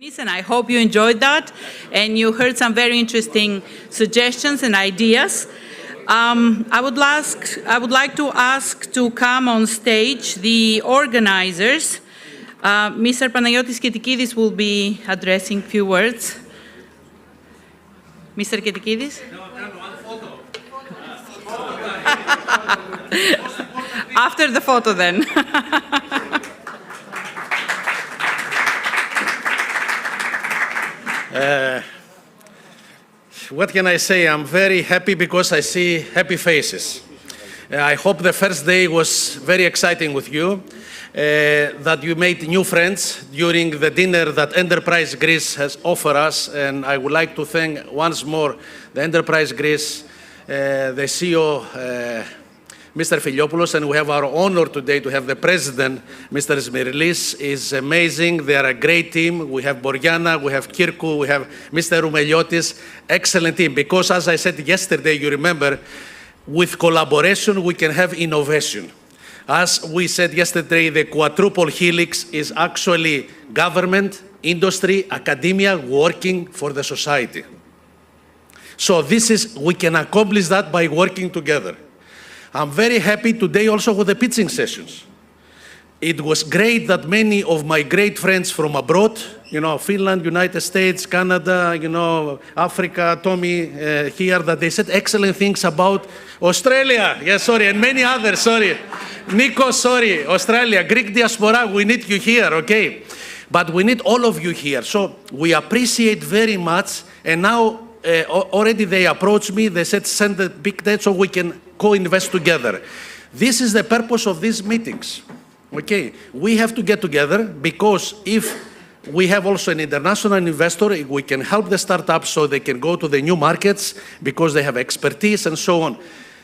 And I hope you enjoyed that and you heard some very interesting suggestions and ideas. I would like to ask to come on stage the organizers. Mr. Panagiotis Kitikidis will be addressing a few words. Mr. Kitikidis? After the photo then. What can I say? I'm very happy because I see happy faces. I hope the first day was very exciting with you, that you made new friends during the dinner that Enterprise Greece has offered us, and I would like to thank once more the Enterprise Greece, the CEO, Mr. Filiopoulos, and we have our honor today to have the president, Mr. Smirlis, is amazing. They are a great team. We have Boriana, we have Kirkou, we have Mr. Roumeliotis, excellent team. Because as I said yesterday, you remember, with collaboration, we can have innovation. As we said yesterday, the quadruple helix is actually government, industry, academia working for the society. So we can accomplish that by working together. I'm very happy today also with the pitching sessions. It was great that many of my great friends from abroad, Finland, United States, Canada, Africa, Tommy here, that they said excellent things about Australia. Yes, sorry, and many others, sorry. Nico, sorry, Australia, Greek diaspora, we need you here, okay? But we need all of you here. So we appreciate very much, and now already they approached me, they said send the big debt so we can co-invest together. This is the purpose of these meetings. Okay, we have to get together because if we have also an international investor, we can help the startups so they can go to the new markets because they have expertise and so on.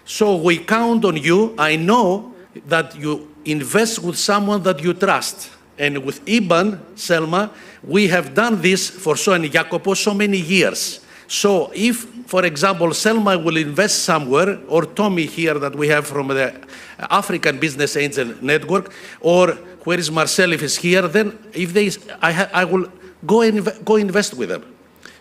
So we count on you. I know that you invest with someone that you trust. And with Iban, Selma, we have done this for and Jacopo so many years. So if, for example, Selma will invest somewhere, or Tommy here that we have from the African Business Angel Network, or where is Marcel if he's here, then I will go invest with them.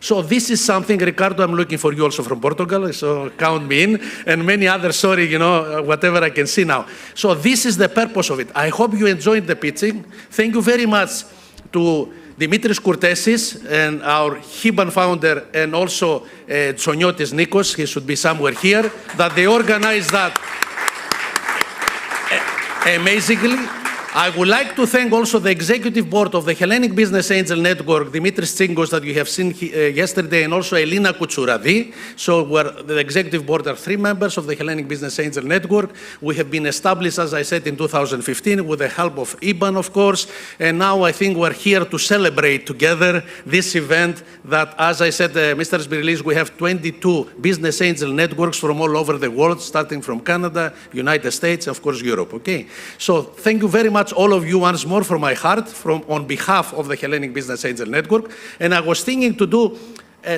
So this is something, Ricardo, I'm looking for you also from Portugal, so count me in, and many others, sorry, whatever I can see now. So this is the purpose of it. I hope you enjoyed the pitching. Thank you very much to Dimitris Kourtesis and our Hiban founder, and also Tsoniotis Nikos, he should be somewhere here, that they organized that amazingly. I would like to thank also the executive board of the Hellenic Business Angel Network, Dimitris Tsingos, that you have seen yesterday, and also Elina Koutsouradi. So the executive board are 3 members of the Hellenic Business Angel Network. We have been established, as I said, in 2015 with the help of IBAN, of course. And now I think we're here to celebrate together this event that, as I said, Mr. Smirlis, we have 22 business angel networks from all over the world, starting from Canada, United States, of course, Europe. Okay. So thank you very much, all of you, once more from my heart, on behalf of the Hellenic Business Angel Network. And I was thinking to do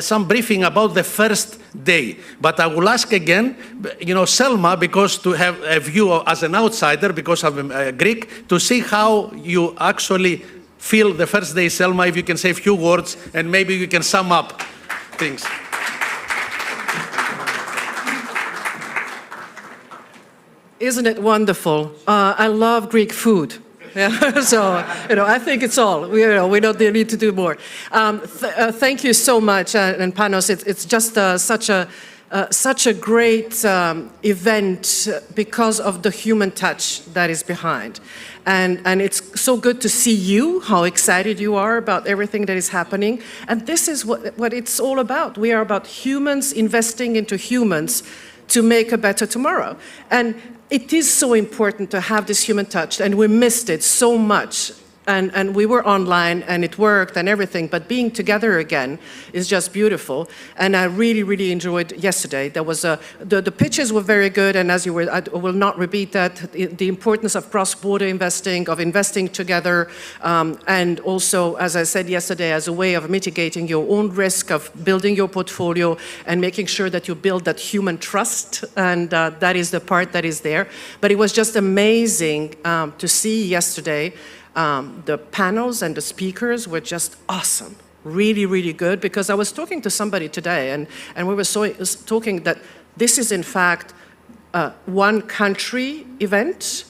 some briefing about the first day. But I will ask again, Selma, because to have a view as an outsider, because I'm a Greek, to see how you actually feel the first day. Selma, if you can say a few words, and maybe you can sum up things. Isn't it wonderful? I love Greek food. Yeah, so, I think it's all. We don't need to do more. Thank you so much, and Panos. It's just such a great event because of the human touch that is behind. And it's so good to see you, how excited you are about everything that is happening. And this is what it's all about. We are about humans investing into humans to make a better tomorrow. And it is so important to have this human touch, and we missed it so much. And we were online, and it worked and everything, but being together again is just beautiful. And I really, really enjoyed yesterday. There was the pitches were very good, and as you were, I will not repeat that, the importance of cross-border investing, of investing together, and also, as I said yesterday, as a way of mitigating your own risk, of building your portfolio and making sure that you build that human trust, and that is the part that is there. But it was just amazing to see yesterday The panels and the speakers were just awesome. Really, really good, because I was talking to somebody today, and we were talking that this is in fact one country event,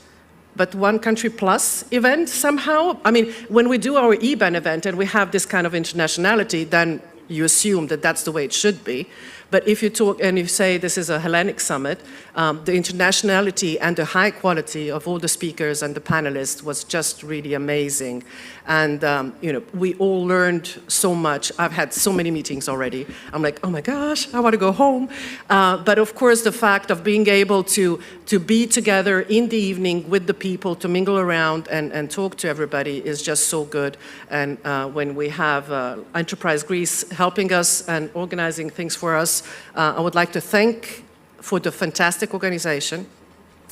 but one country plus event somehow. I mean, when we do our EBAN event and we have this kind of internationality, then you assume that that's the way it should be. But if you talk and you say this is a Hellenic summit, the internationality and the high quality of all the speakers and the panelists was just really amazing. And you know, we all learned so much. I've had so many meetings already. I'm like, oh my gosh, I want to go home. But of course, the fact of being able to be together in the evening with the people, to mingle around and talk to everybody is just so good. And when we have Enterprise Greece helping us and organizing things for us, I would like to thank for the fantastic organization.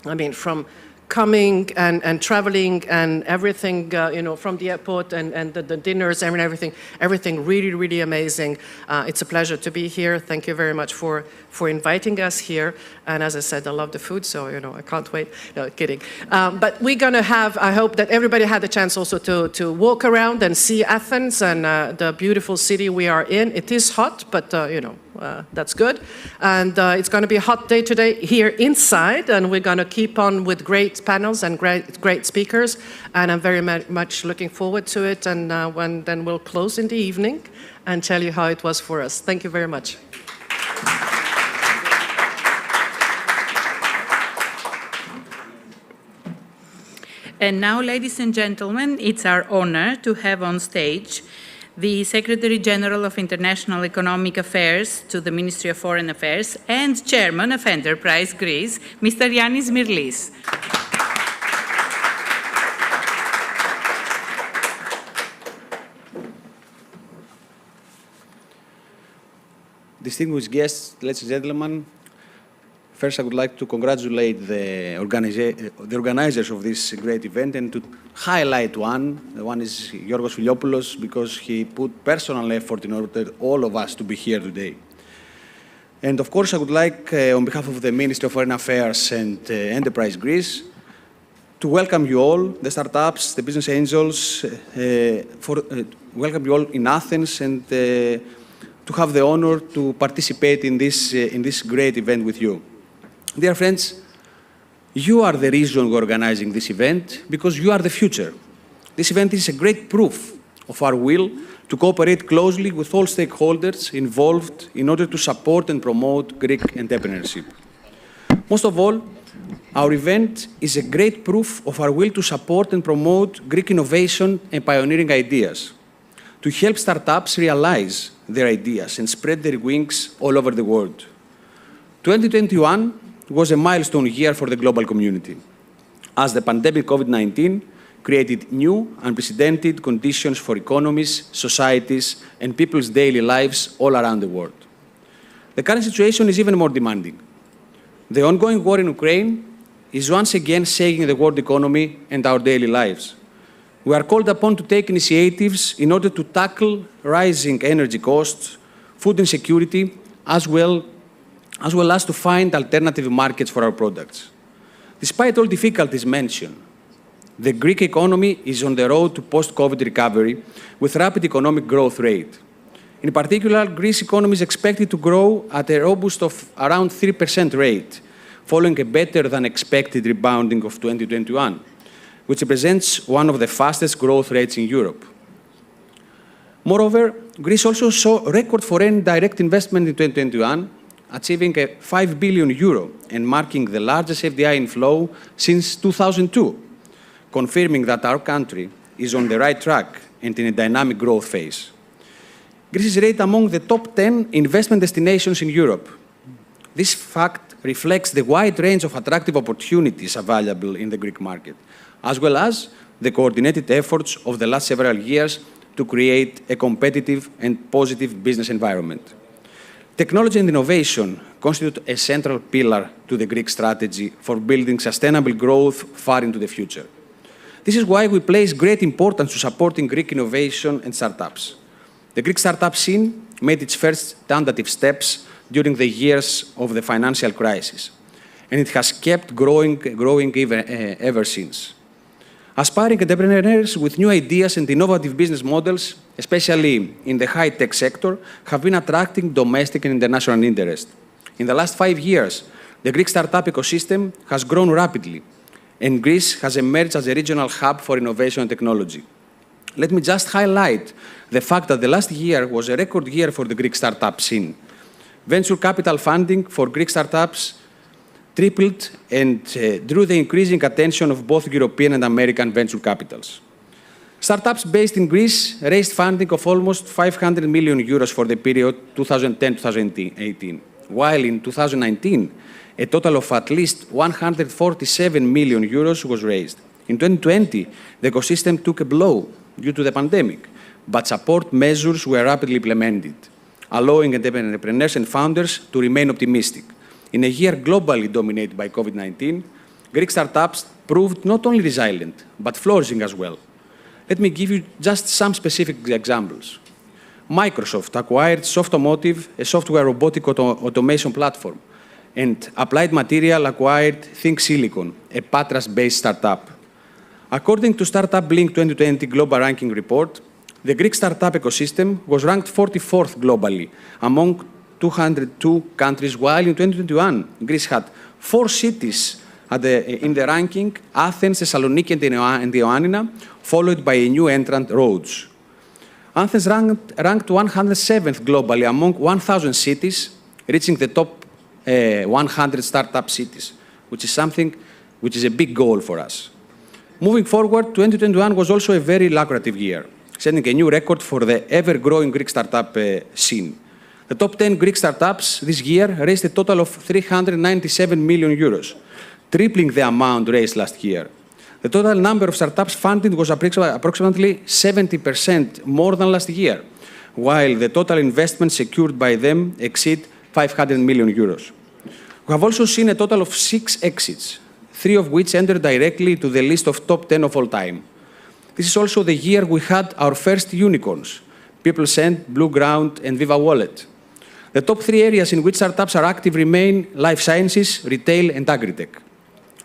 I mean, from coming and traveling and everything, you know, from the airport and the dinners and everything really, really amazing. It's a pleasure to be here. Thank you very much for inviting us here. And as I said, I love the food, so, you know, I can't wait. No, kidding. But we're going to have, I hope that everybody had the chance also to walk around and see Athens and the beautiful city we are in. It is hot, but, you know, that's good. And it's going to be a hot day today here inside, and we're going to keep on with great panels and great speakers. And I'm very much looking forward to it. And then we'll close in the evening and tell you how it was for us. Thank you very much. And now, ladies and gentlemen, it's our honor to have on stage the Secretary General of International Economic Affairs to the Ministry of Foreign Affairs and Chairman of Enterprise Greece, Mr. Yannis Mirlis. Distinguished guests, ladies and gentlemen, first I would like to congratulate the organizers of this great event and to highlight one. The one is Giorgos Filiopoulos, because he put personal effort in order for all of us to be here today. And of course, I would like, on behalf of the Ministry of Foreign Affairs and Enterprise Greece, to welcome you all, the startups, the business angels, welcome you all in Athens, and to have the honor to participate in this great event with you. Dear friends, you are the reason we're organizing this event, because you are the future. This event is a great proof of our will to cooperate closely with all stakeholders involved in order to support and promote Greek entrepreneurship. Most of all, our event is a great proof of our will to support and promote Greek innovation and pioneering ideas, to help startups realize their ideas and spread their wings all over the world. 2021 was a milestone year for the global community, as the pandemic COVID-19 created new, unprecedented conditions for economies, societies, and people's daily lives all around the world. The current situation is even more demanding. The ongoing war in Ukraine is once again shaking the world economy and our daily lives. We are called upon to take initiatives in order to tackle rising energy costs, food insecurity, as well as to find alternative markets for our products. Despite all difficulties mentioned, the Greek economy is on the road to post-COVID recovery with rapid economic growth rate. In particular, Greece's economy is expected to grow at a robust of around 3% rate, following a better than expected rebounding of 2021, which represents one of the fastest growth rates in Europe. Moreover, Greece also saw record foreign direct investment in 2021, achieving a 5 billion euro and marking the largest FDI inflow since 2002, confirming that our country is on the right track and in a dynamic growth phase. Greece is rated among the top 10 investment destinations in Europe. This fact reflects the wide range of attractive opportunities available in the Greek market, as well as the coordinated efforts of the last several years to create a competitive and positive business environment. Technology and innovation constitute a central pillar to the Greek strategy for building sustainable growth far into the future. This is why we place great importance to supporting Greek innovation and startups. The Greek startup scene made its first tentative steps during the years of the financial crisis, and it has kept growing ever since. Aspiring entrepreneurs with new ideas and innovative business models, especially in the high-tech sector, have been attracting domestic and international interest. In the last 5 years, the Greek startup ecosystem has grown rapidly, and Greece has emerged as a regional hub for innovation and technology. Let me just highlight the fact that the last year was a record year for the Greek startup scene. Venture capital funding for Greek startups tripled and drew the increasing attention of both European and American venture capitals. Startups based in Greece raised funding of almost 500 million euros for the period 2010-2018, while in 2019, a total of at least 147 million euros was raised. In 2020, the ecosystem took a blow due to the pandemic, but support measures were rapidly implemented, allowing entrepreneurs and founders to remain optimistic. In a year globally dominated by COVID-19, Greek startups proved not only resilient, but flourishing as well. Let me give you just some specific examples. Microsoft acquired Softomotive, a software robotic automation platform, and Applied Material acquired Think Silicon, a Patras-based startup. According to Startup Blink 2020 Global Ranking Report, the Greek startup ecosystem was ranked 44th globally among 202 countries, while in 2021, Greece had 4 cities in the ranking: Athens, Thessaloniki, and Ioannina, followed by a new entrant, Rhodes. Athens ranked 107th globally among 1,000 cities, reaching the top 100 startup cities, which is a big goal for us. Moving forward, 2021 was also a very lucrative year, setting a new record for the ever-growing Greek startup scene. The top 10 Greek startups this year raised a total of 397 million euros, tripling the amount raised last year. The total number of startups funded was approximately 70% more than last year, while the total investment secured by them exceed 500 million euros. We have also seen a total of 6 exits, 3 of which entered directly to the list of top 10 of all time. This is also the year we had our first unicorns, PeopleSend, BlueGround, and Viva Wallet. The top 3 areas in which startups are active remain life sciences, retail, and agritech,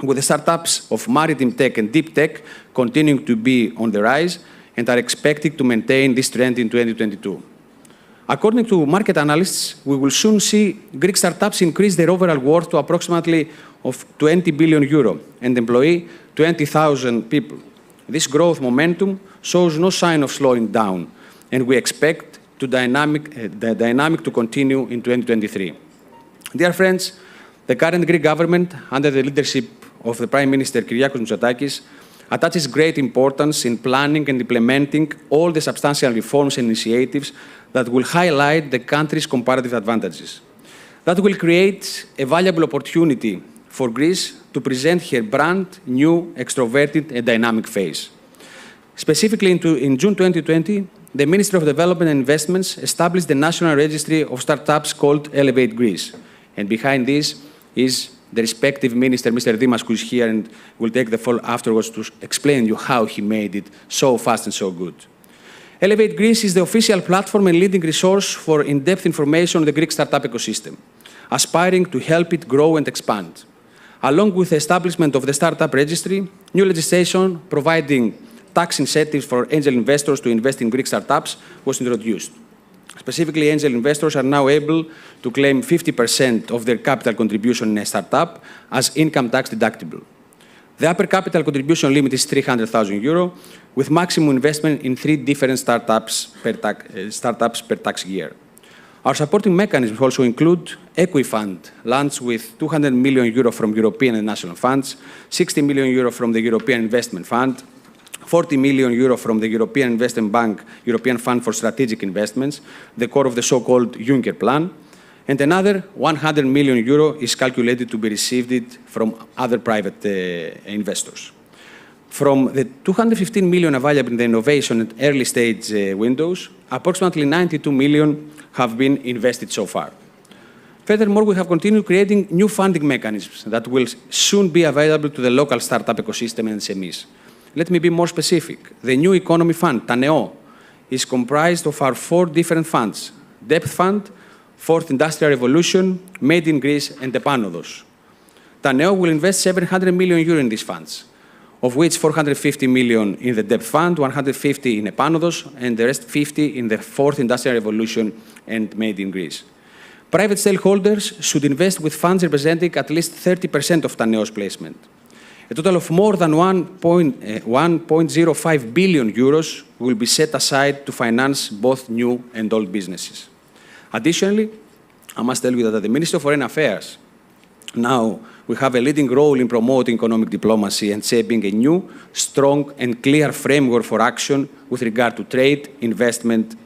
with the startups of maritime tech and deep tech continuing to be on the rise and are expected to maintain this trend in 2022. According to market analysts, we will soon see Greek startups increase their overall worth to approximately of 20 billion euro and employ 20,000 people. This growth momentum shows no sign of slowing down, and we expect the dynamic to continue in 2023. Dear friends, the current Greek government, under the leadership of the Prime Minister Kyriakos Mitsotakis, attaches great importance in planning and implementing all the substantial reforms and initiatives that will highlight the country's comparative advantages. That will create a valuable opportunity for Greece to present her brand new, extroverted, and dynamic face. Specifically, in June 2020, the Ministry of Development and Investments established the National Registry of Startups called Elevate Greece. And behind this is the respective minister, Mr. Dimas, who is here and will take the floor afterwards to explain you how he made it so fast and so good. Elevate Greece is the official platform and leading resource for in-depth information on the Greek startup ecosystem, aspiring to help it grow and expand. Along with the establishment of the Startup Registry, new legislation providing tax incentives for angel investors to invest in Greek startups was introduced. Specifically, angel investors are now able to claim 50% of their capital contribution in a startup as income tax deductible. The upper capital contribution limit is 300,000 euro, with maximum investment in 3 different startups per tax year. Our supporting mechanisms also include Equifund, launched with 200 million euro from European and national funds, 60 million euro from the European Investment Fund, 40 million euro from the European Investment Bank, European Fund for Strategic Investments, the core of the so-called Juncker Plan, and another 100 million euro is calculated to be received from other private investors. From the 215 million available in the innovation and early stage windows, approximately 92 million have been invested so far. Furthermore, we have continued creating new funding mechanisms that will soon be available to the local startup ecosystem and SMEs. Let me be more specific. The New Economy Fund, TANEO, is comprised of our 4 different funds: Depth Fund, Fourth Industrial Revolution, Made in Greece, and Epanodos. TANEO will invest 700 million euro in these funds, of which 450 million in the debt fund, 150 in Epanodos, and the rest 50 in the fourth industrial revolution and made in Greece. Private stakeholders should invest with funds representing at least 30% of Taneos placement. A total of more than 1.05 billion euros will be set aside to finance both new and old businesses. Additionally, I must tell you that at the Ministry of Foreign Affairs, now we have a leading role in promoting economic diplomacy and shaping a new, strong and clear framework for action with regard to trade, investment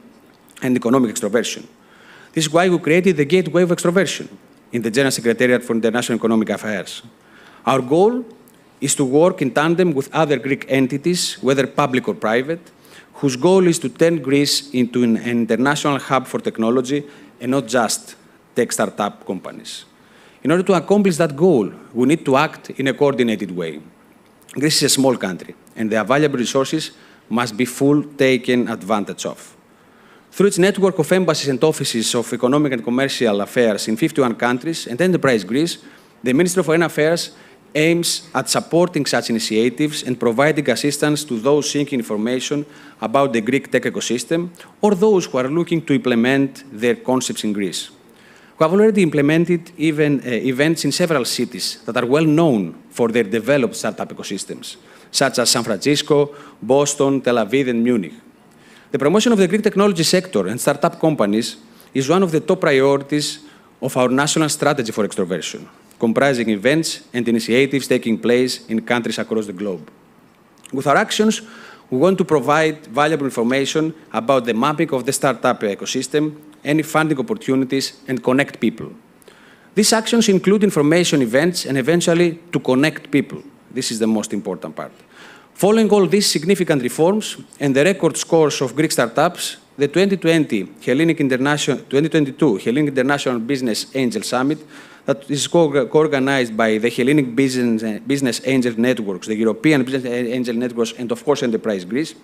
and economic extroversion. This is why we created the Gateway of Extroversion in the General Secretariat for International Economic Affairs. Our goal is to work in tandem with other Greek entities, whether public or private, whose goal is to turn Greece into an international hub for technology and not just tech startup companies. In order to accomplish that goal, we need to act in a coordinated way. Greece is a small country, and the available resources must be fully taken advantage of. Through its network of embassies and offices of economic and commercial affairs in 51 countries and Enterprise Greece, the Ministry of Foreign Affairs aims at supporting such initiatives and providing assistance to those seeking information about the Greek tech ecosystem or those who are looking to implement their concepts in Greece. We have already implemented events in several cities that are well known for their developed startup ecosystems, such as San Francisco, Boston, Tel Aviv, and Munich. The promotion of the Greek technology sector and startup companies is one of the top priorities of our national strategy for extroversion, comprising events and initiatives taking place in countries across the globe. With our actions, we want to provide valuable information about the mapping of the startup ecosystem, any funding opportunities, and connect people. These actions include information events and eventually to connect people. This is the most important part. Following all these significant reforms and the record scores of Greek startups, the 2022 Hellenic International Business Angel Summit, that is co-organized by the Hellenic Business Angel Networks, the European Business Angel Networks, and of course Enterprise Greece,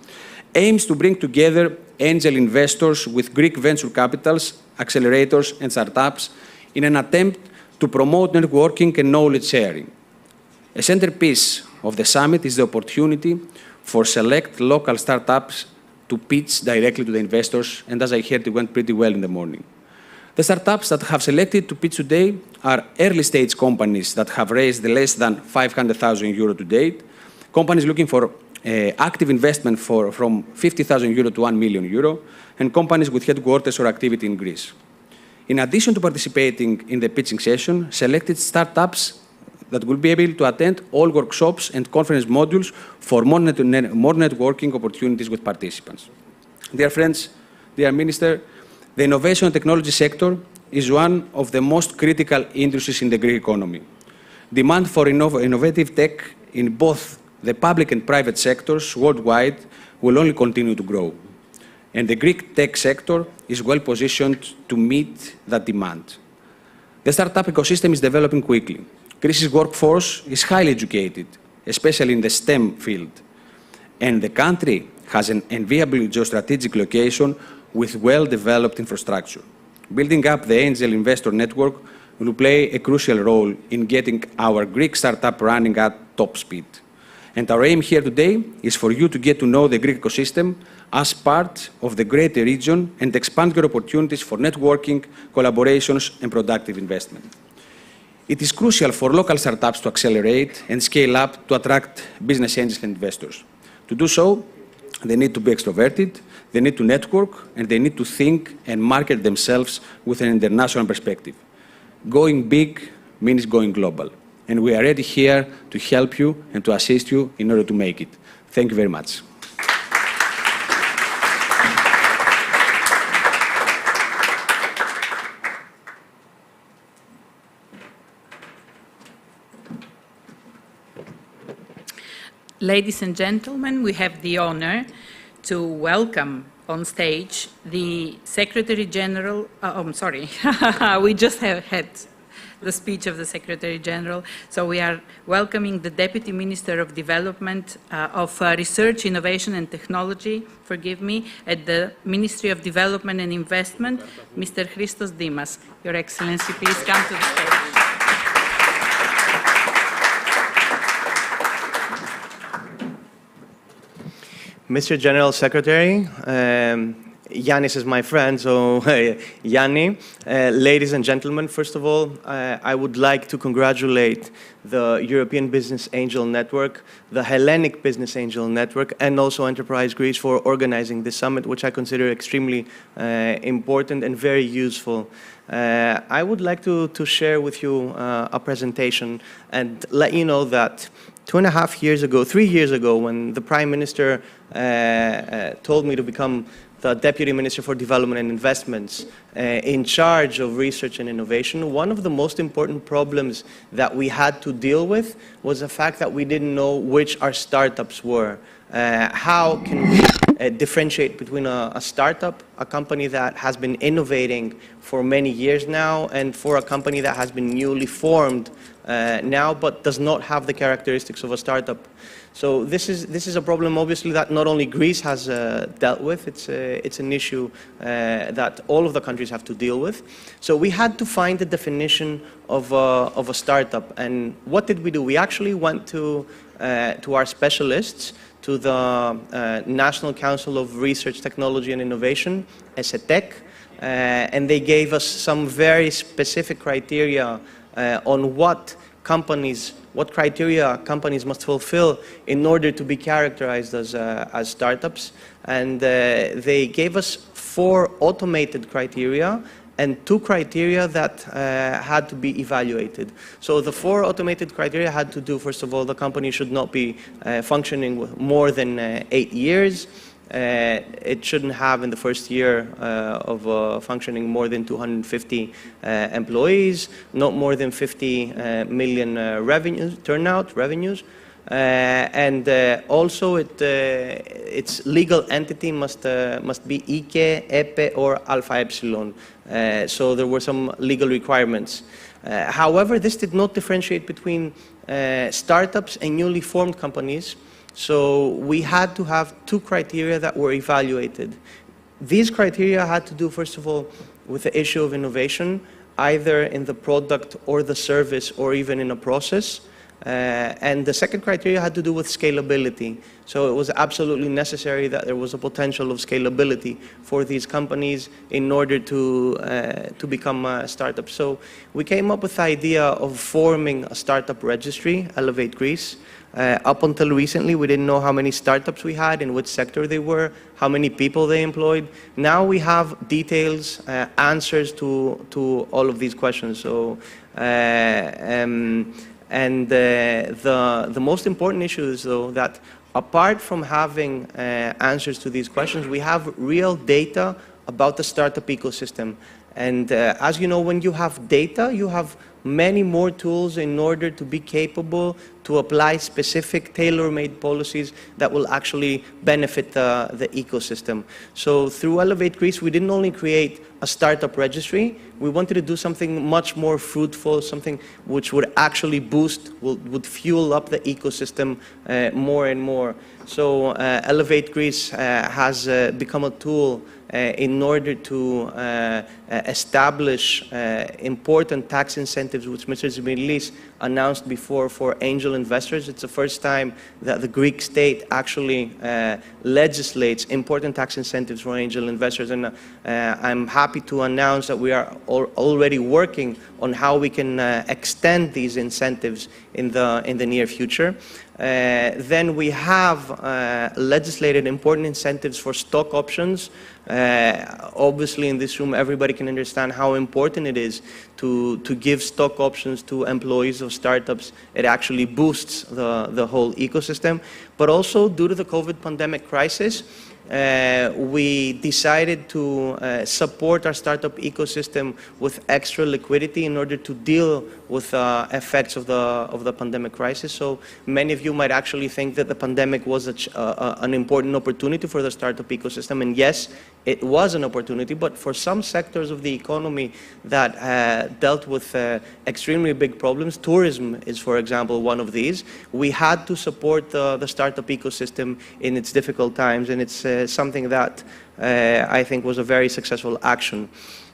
aims to bring together angel investors with Greek venture capitals, accelerators, and startups in an attempt to promote networking and knowledge sharing. A centerpiece of the summit is the opportunity for select local startups to pitch directly to the investors, and as I heard, it went pretty well in the morning. The startups that have selected to pitch today are early-stage companies that have raised less than 500,000 euro to date, companies looking for active investment from 50,000 euro to 1 million euro, and companies with headquarters or activity in Greece. In addition to participating in the pitching session, selected startups that will be able to attend all workshops and conference modules for more networking opportunities with participants. Dear friends, dear Minister, the innovation and technology sector is one of the most critical industries in the Greek economy. Demand for innovative tech in both the public and private sectors worldwide will only continue to grow. And the Greek tech sector is well positioned to meet that demand. The startup ecosystem is developing quickly. Greece's workforce is highly educated, especially in the STEM field. And the country has an enviable geostrategic location with well-developed infrastructure. Building up the angel investor network will play a crucial role in getting our Greek startup running at top speed. And our aim here today is for you to get to know the Greek ecosystem as part of the greater region and expand your opportunities for networking, collaborations, and productive investment. It is crucial for local startups to accelerate and scale up to attract business angels and investors. To do so, they need to be extroverted, they need to network, and they need to think and market themselves with an international perspective. Going big means going global. And we are ready here to help you and to assist you in order to make it. Thank you very much. Ladies and gentlemen, we have the honor to welcome on stage the Secretary General, we just have had the speech of the Secretary General. So we are welcoming the Deputy Minister of Development of Research, Innovation and Technology, at the Ministry of Development and Investment, Mr. Christos Dimas. Your Excellency, please come to the stage. Mr. General Secretary, Yannis is my friend, so Yanni, ladies and gentlemen, first of all, I would like to congratulate the European Business Angel Network, the Hellenic Business Angel Network, and also Enterprise Greece for organizing this summit, which I consider extremely important and very useful. I would like to share with you a presentation and let you know that 2.5 years ago, 3 years ago, when the Prime Minister told me to become the Deputy Minister for Development and Investments in charge of research and innovation, one of the most important problems that we had to deal with was the fact that we didn't know which our startups were. How can we differentiate between a startup, a company that has been innovating for many years now, and for a company that has been newly formed now but does not have the characteristics of a startup? So this is a problem, obviously, that not only Greece has dealt with. It's an issue that all of the countries have to deal with. So we had to find the definition of a startup. And what did we do? We actually went to our specialists, to the National Council of Research, Technology and Innovation, ESETEC, and they gave us some very specific criteria on what criteria companies must fulfill in order to be characterized as startups. And they gave us 4 automated criteria and 2 criteria that had to be evaluated. So the 4 automated criteria had to do, first of all, the company should not be functioning more than 8 years. It shouldn't have in the first year of functioning more than 250 employees, not more than 50 million revenues, and also its legal entity must be IKE, EPE, or Alpha Epsilon. So there were some legal requirements. However, this did not differentiate between startups and newly formed companies. So we had to have 2 criteria that were evaluated. These criteria had to do, first of all, with the issue of innovation, either in the product or the service or even in a process. And the second criteria had to do with scalability. So it was absolutely necessary that there was a potential of scalability for these companies in order to become startups. So we came up with the idea of forming a startup registry, Elevate Greece. Up until recently, we didn't know how many startups we had, in which sector they were, how many people they employed. Now we have details, answers to all of these questions. So, the most important issue is, though, that apart from having answers to these questions, we have real data about the startup ecosystem. And as you know, when you have data, you have many more tools in order to be capable to apply specific tailor-made policies that will actually benefit the ecosystem. So through Elevate Greece, we didn't only create a startup registry, we wanted to do something much more fruitful, something which would actually boost, would fuel up the ecosystem more and more. So Elevate Greece has become a tool in order to establish important tax incentives, which Mr. Zimilis announced before, for angel investors. It's the first time that the Greek state actually legislates important tax incentives for angel investors. And I'm happy to announce that we are already working on how we can extend these incentives in the near future. Then we have legislated important incentives for stock options. Obviously, in this room, everybody can understand how important it is to give stock options to employees of startups. It actually boosts the whole ecosystem. But also, due to the COVID pandemic crisis, we decided to support our startup ecosystem with extra liquidity in order to deal with effects of the pandemic crisis. So many of you might actually think that the pandemic was an important opportunity for the startup ecosystem, and yes, it was an opportunity, but for some sectors of the economy that dealt with extremely big problems, tourism is, for example, one of these. We had to support the startup ecosystem in its difficult times, and it's something that I think was a very successful action.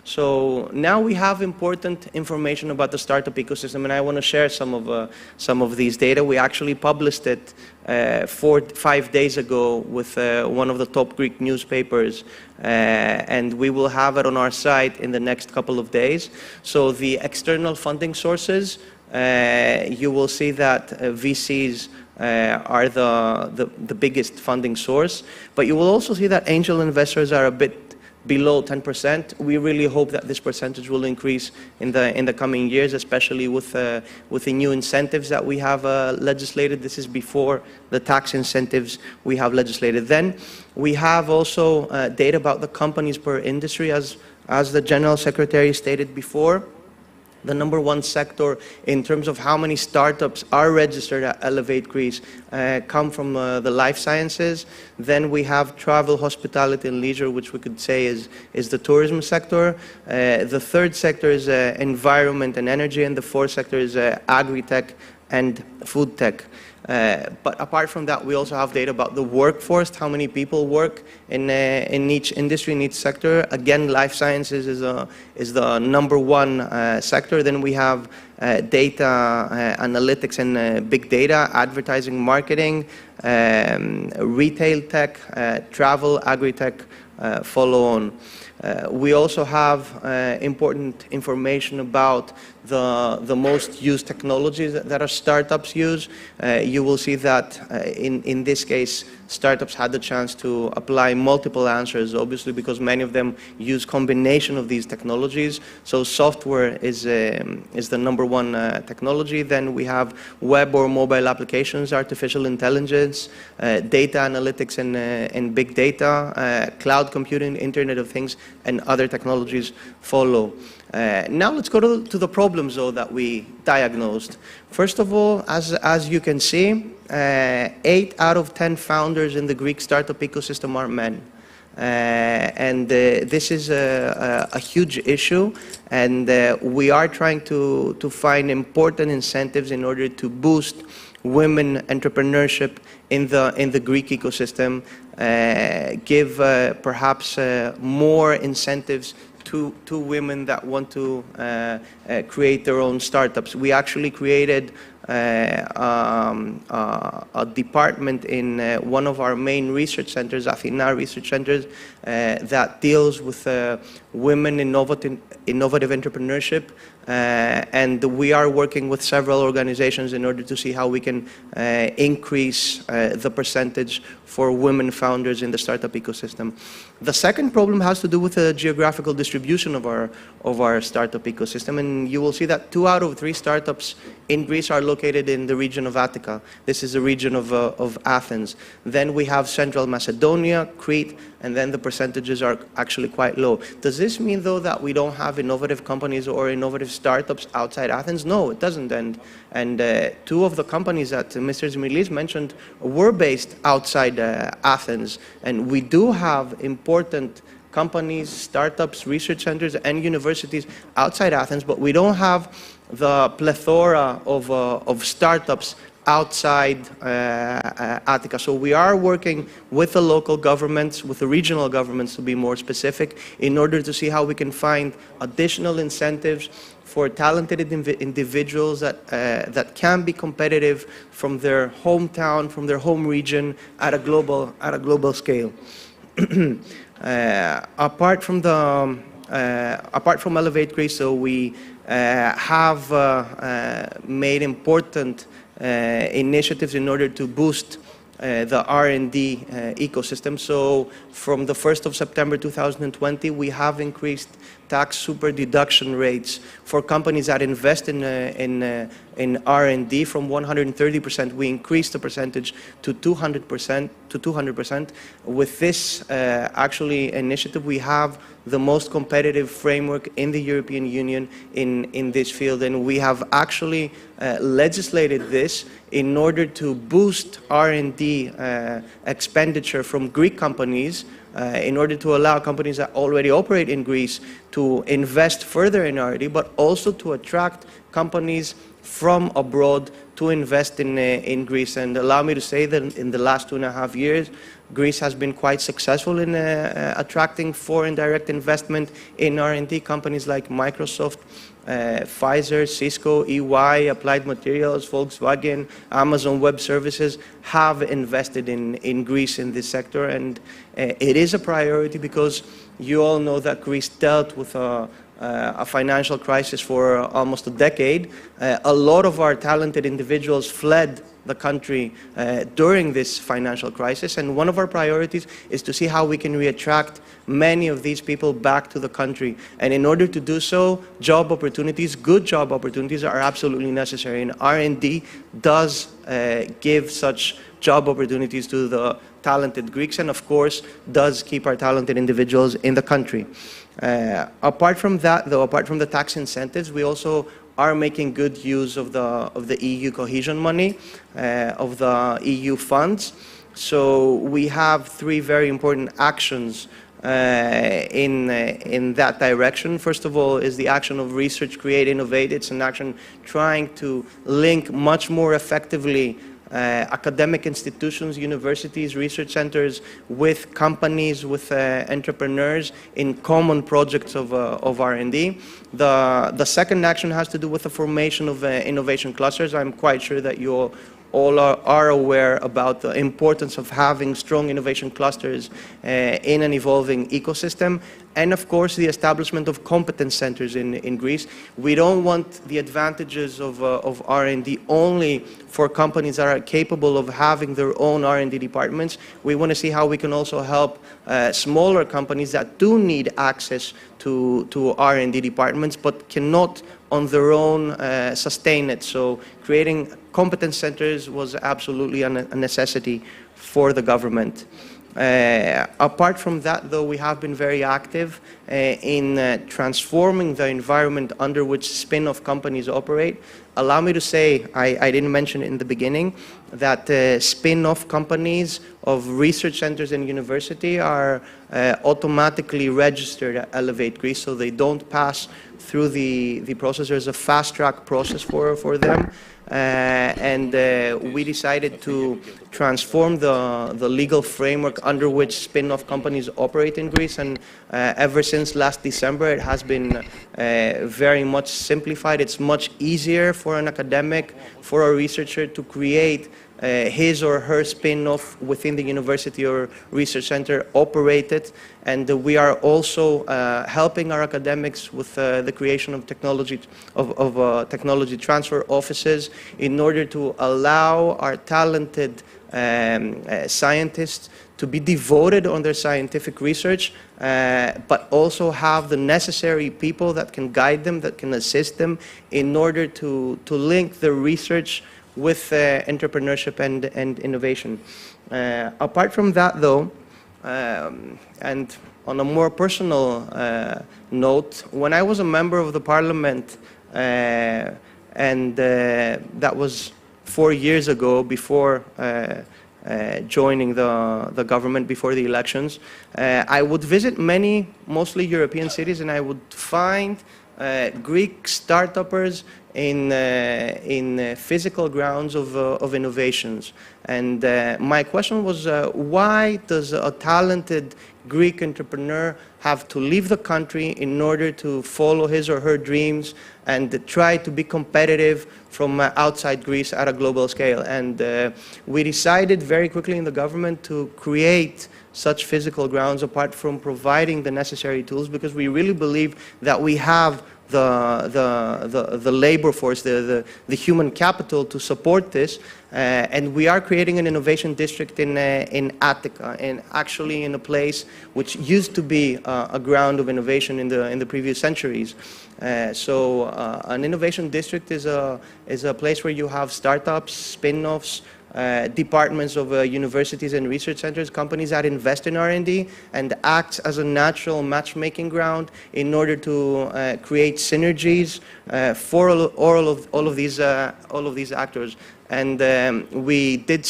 So now we have important information about the startup ecosystem, and I want to share some of these data. We actually published it 5 days ago with one of the top Greek newspapers, and we will have it on our site in the next couple of days. So the external funding sources, you will see that VCs are the biggest funding source, but you will also see that angel investors are a bit below 10%. We really hope that this percentage will increase in the coming years, especially with the new incentives that we have legislated. This is before the tax incentives we have legislated. Then we have also data about the companies per industry, as the General Secretary stated before. The number one sector in terms of how many startups are registered at Elevate Greece come from the life sciences. Then we have travel, hospitality, and leisure, which we could say is the tourism sector. The third sector is environment and energy, and the fourth sector is agri-tech and food tech. But apart from that, we also have data about the workforce, how many people work in each industry, in each sector. Again, life sciences is the number one sector. Then we have data analytics and big data, advertising, marketing, retail tech, travel, agri-tech, follow on. We also have important information about the most used technologies that our startups use. You will see that in this case, startups had the chance to apply multiple answers, obviously, because many of them use combination of these technologies. So software is the number one technology. Then we have web or mobile applications, artificial intelligence, data analytics and big data, cloud computing, Internet of Things, and other technologies follow. Now let's go to the problems, though, that we diagnosed. First of all, as you can see, 8 out of 10 founders in the Greek startup ecosystem are men. And this is a huge issue, and we are trying to find important incentives in order to boost women entrepreneurship in the Greek ecosystem, give perhaps more incentives to women that want to create their own startups. We actually created a department in one of our main research centers, Athena Research Centers, that deals with women innovative entrepreneurship. And we are working with several organizations in order to see how we can increase the percentage for women founders in the startup ecosystem. The second problem has to do with the geographical distribution of our startup ecosystem, and you will see that 2 out of 3 startups in Greece are located in the region of Attica. This is the region of Athens. Then we have Central Macedonia, Crete, and then the percentages are actually quite low. Does this mean, though, that we don't have innovative companies or innovative startups outside Athens? No, it doesn't. And 2 of the companies that Mr. Zmilis mentioned were based outside Athens, and we do have important companies, startups, research centers, and universities outside Athens, but we don't have the plethora of startups outside Attica. So we are working with the local governments, with the regional governments to be more specific, in order to see how we can find additional incentives for talented individuals that can be competitive from their hometown, from their home region, at a global scale. Apart from Elevate Greece, so we have made important initiatives in order to boost the R&D ecosystem. So from the 1st of September 2020, we have increased tax super deduction rates for companies that invest in R&D from 130%. We increased the percentage to 200%. With this actually initiative, we have the most competitive framework in the European Union in this field, and we have actually legislated this in order to boost R&D expenditure from Greek companies in order to allow companies that already operate in Greece to invest further in R&D, but also to attract companies from abroad to invest in Greece. And allow me to say that in the last 2.5 years, Greece has been quite successful in attracting foreign direct investment in R&D. Companies like Microsoft, Pfizer, Cisco, EY, Applied Materials, Volkswagen, Amazon Web Services have invested in Greece in this sector. And it is a priority because you all know that Greece dealt with a financial crisis for almost a decade. A lot of our talented individuals fled the country during this financial crisis, and one of our priorities is to see how we can reattract many of these people back to the country. And in order to do so, job opportunities, good job opportunities are absolutely necessary, and R&D does give such job opportunities to the talented Greeks, and of course does keep our talented individuals in the country. Apart from that, though, apart from the tax incentives, we also are making good use of the EU cohesion money, of the EU funds. So we have 3 very important actions in that direction. First of all is the action of Research, Create, Innovate. It's an action trying to link much more effectively academic institutions, universities, research centers with companies, with entrepreneurs in common projects of R&D. The second action has to do with the formation of innovation clusters. I'm quite sure that you all are aware about the importance of having strong innovation clusters in an evolving ecosystem. And of course, the establishment of competence centers in Greece. We don't want the advantages of R&D only for companies that are capable of having their own R&D departments. We want to see how we can also help smaller companies that do need access to R&D departments but cannot on their own sustain it. So creating competence centers was absolutely a necessity for the government. Apart from that, though, we have been very active in transforming the environment under which spin-off companies operate. Allow me to say, I didn't mention in the beginning, that spin-off companies of research centers and university are automatically registered at Elevate Greece, so they don't pass through the process. There's a fast-track process for them. And we decided to transform the legal framework under which spin-off companies operate in Greece, and ever since last December it has been very much simplified. It's much easier for an academic, for a researcher to create his or her spin-off within the university or research center, operate it. And we are also helping our academics with the creation of technology transfer offices in order to allow our talented scientists to be devoted on their scientific research, but also have the necessary people that can guide them, that can assist them in order to link the research with entrepreneurship and innovation. Apart from that, though, and on a more personal note, when I was a member of the parliament, and that was 4 years ago, before joining the government, before the elections, I would visit many, mostly European cities, and I would find Greek startuppers in physical grounds of innovations. And my question was, why does a talented Greek entrepreneur have to leave the country in order to follow his or her dreams and try to be competitive from outside Greece at a global scale? And we decided very quickly in the government to create such physical grounds, apart from providing the necessary tools, because we really believe that we have the labor force, the human capital to support this, and we are creating an innovation district in Attica, and actually in a place which used to be a ground of innovation in the previous centuries. So an innovation district is a place where you have startups, spin-offs, departments of universities and research centers, companies that invest in R&D and acts as a natural matchmaking ground in order to create synergies for all of these actors. And we did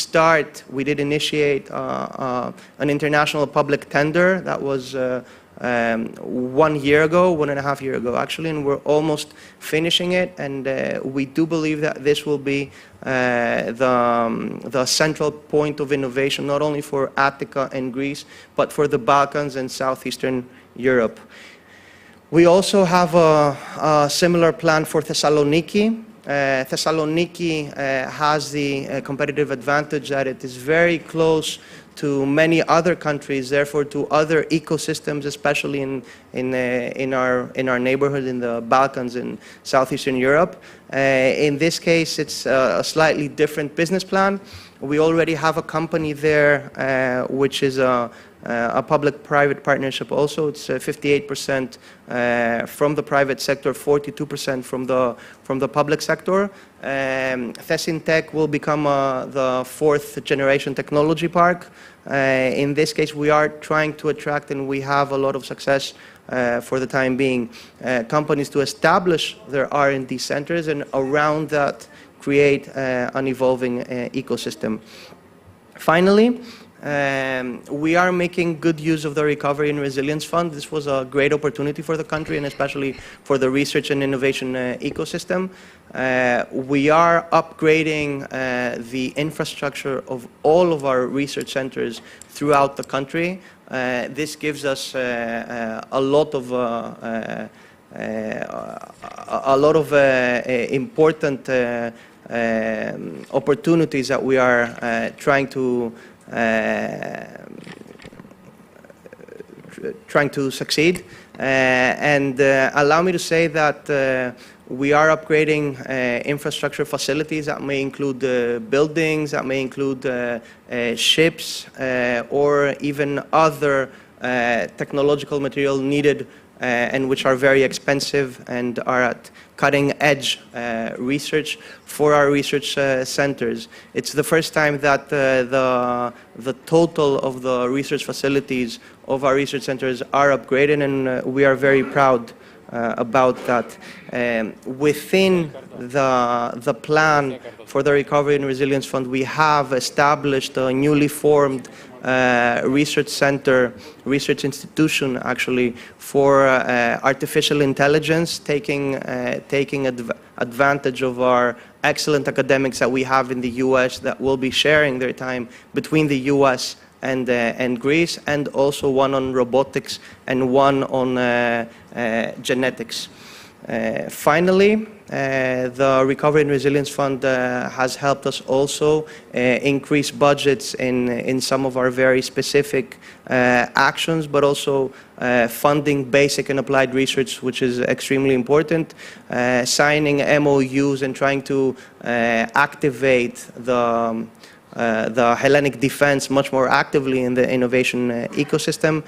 initiate an international public tender that was 1 year ago, 1.5 years ago actually, and we're almost finishing it. And we do believe that this will be the central point of innovation, not only for Attica and Greece, but for the Balkans and Southeastern Europe. We also have a similar plan for Thessaloniki. Thessaloniki has the competitive advantage that it is very close to many other countries, therefore to other ecosystems, especially in our neighborhood in the Balkans and Southeastern Europe. In this case, it's a slightly different business plan. We already have a company there, which is a public-private partnership also. It's 58% from the private sector, 42% from the public sector. Thesintech will become the 4th generation technology park. In this case, we are trying to attract, and we have a lot of success for the time being, companies to establish their R&D centers, and around that create an evolving ecosystem. Finally, we are making good use of the Recovery and Resilience Fund. This was a great opportunity for the country, and especially for the research and innovation ecosystem. We are upgrading the infrastructure of all of our research centers throughout the country. This gives us a lot of important opportunities that we are trying to succeed. And allow me to say that we are upgrading infrastructure facilities that may include buildings, that may include ships, or even other technological material needed and which are very expensive and are at cutting-edge research for our research centers. It's the first time that the total of the research facilities of our research centers are upgraded, and we are very proud about that. Within the plan for the Recovery and Resilience Fund, we have established a newly formed research center, research institution actually, for artificial intelligence, taking advantage of our excellent academics that we have in the US that will be sharing their time between the US and Greece, and also one on robotics and one on genetics. Finally, the Recovery and Resilience Fund has helped us also increase budgets in some of our very specific actions, but also funding basic and applied research, which is extremely important, signing MOUs and trying to activate the Hellenic defense much more actively in the innovation ecosystem,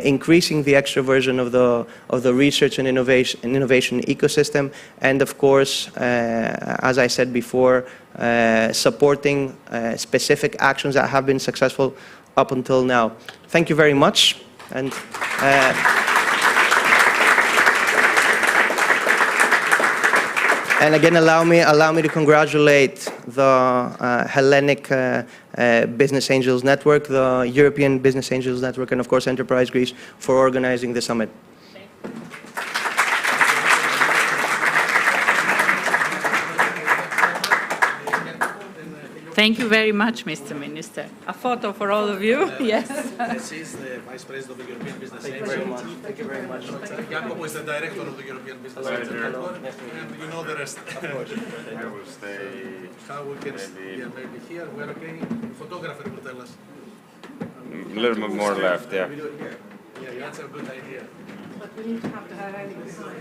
increasing the extroversion of the research and innovation ecosystem, and of course, as I said before, supporting specific actions that have been successful up until now. Thank you very much. And again, allow me to congratulate the Hellenic Business Angels Network, the European Business Angels Network, and of course Enterprise Greece for organizing the summit. Thank you very much, Mr. Minister. A photo for all of you. Yes. This is the Vice President of the European Business Angels. Thank you very much. Jacopo is the Director of the European Business Angels Network, and you know the rest. I will stay How we can, maybe here, we're okay. The photographer will tell us. a little bit more left, yeah. Yeah, that's a good idea. But we need to have the Hellenic sign.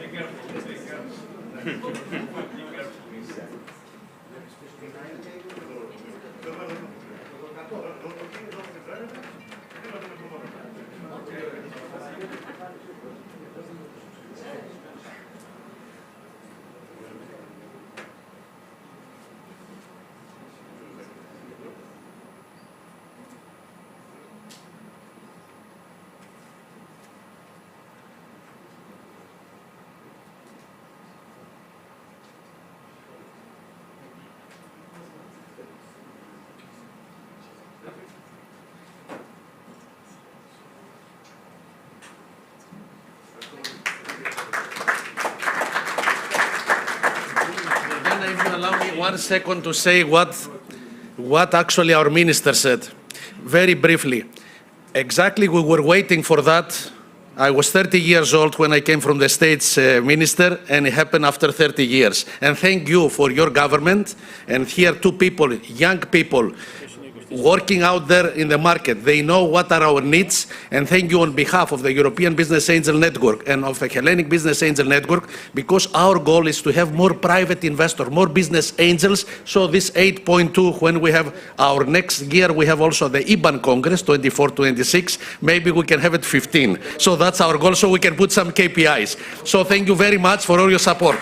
If you allow me 1 second to say what actually our minister said, very briefly. Exactly, we were waiting for that. I was 30 years old when I came from the States minister, and it happened after 30 years. And thank you for your government. And here, two people, young people, working out there in the market. They know what are our needs. And thank you on behalf of the European Business Angel Network and of the Hellenic Business Angel Network, because our goal is to have more private investors, more business angels. So this 8.2, when we have our next year, we have also the IBAN Congress, 24-26, maybe we can have it 15. So that's our goal, so we can put some KPIs. So thank you very much for all your support.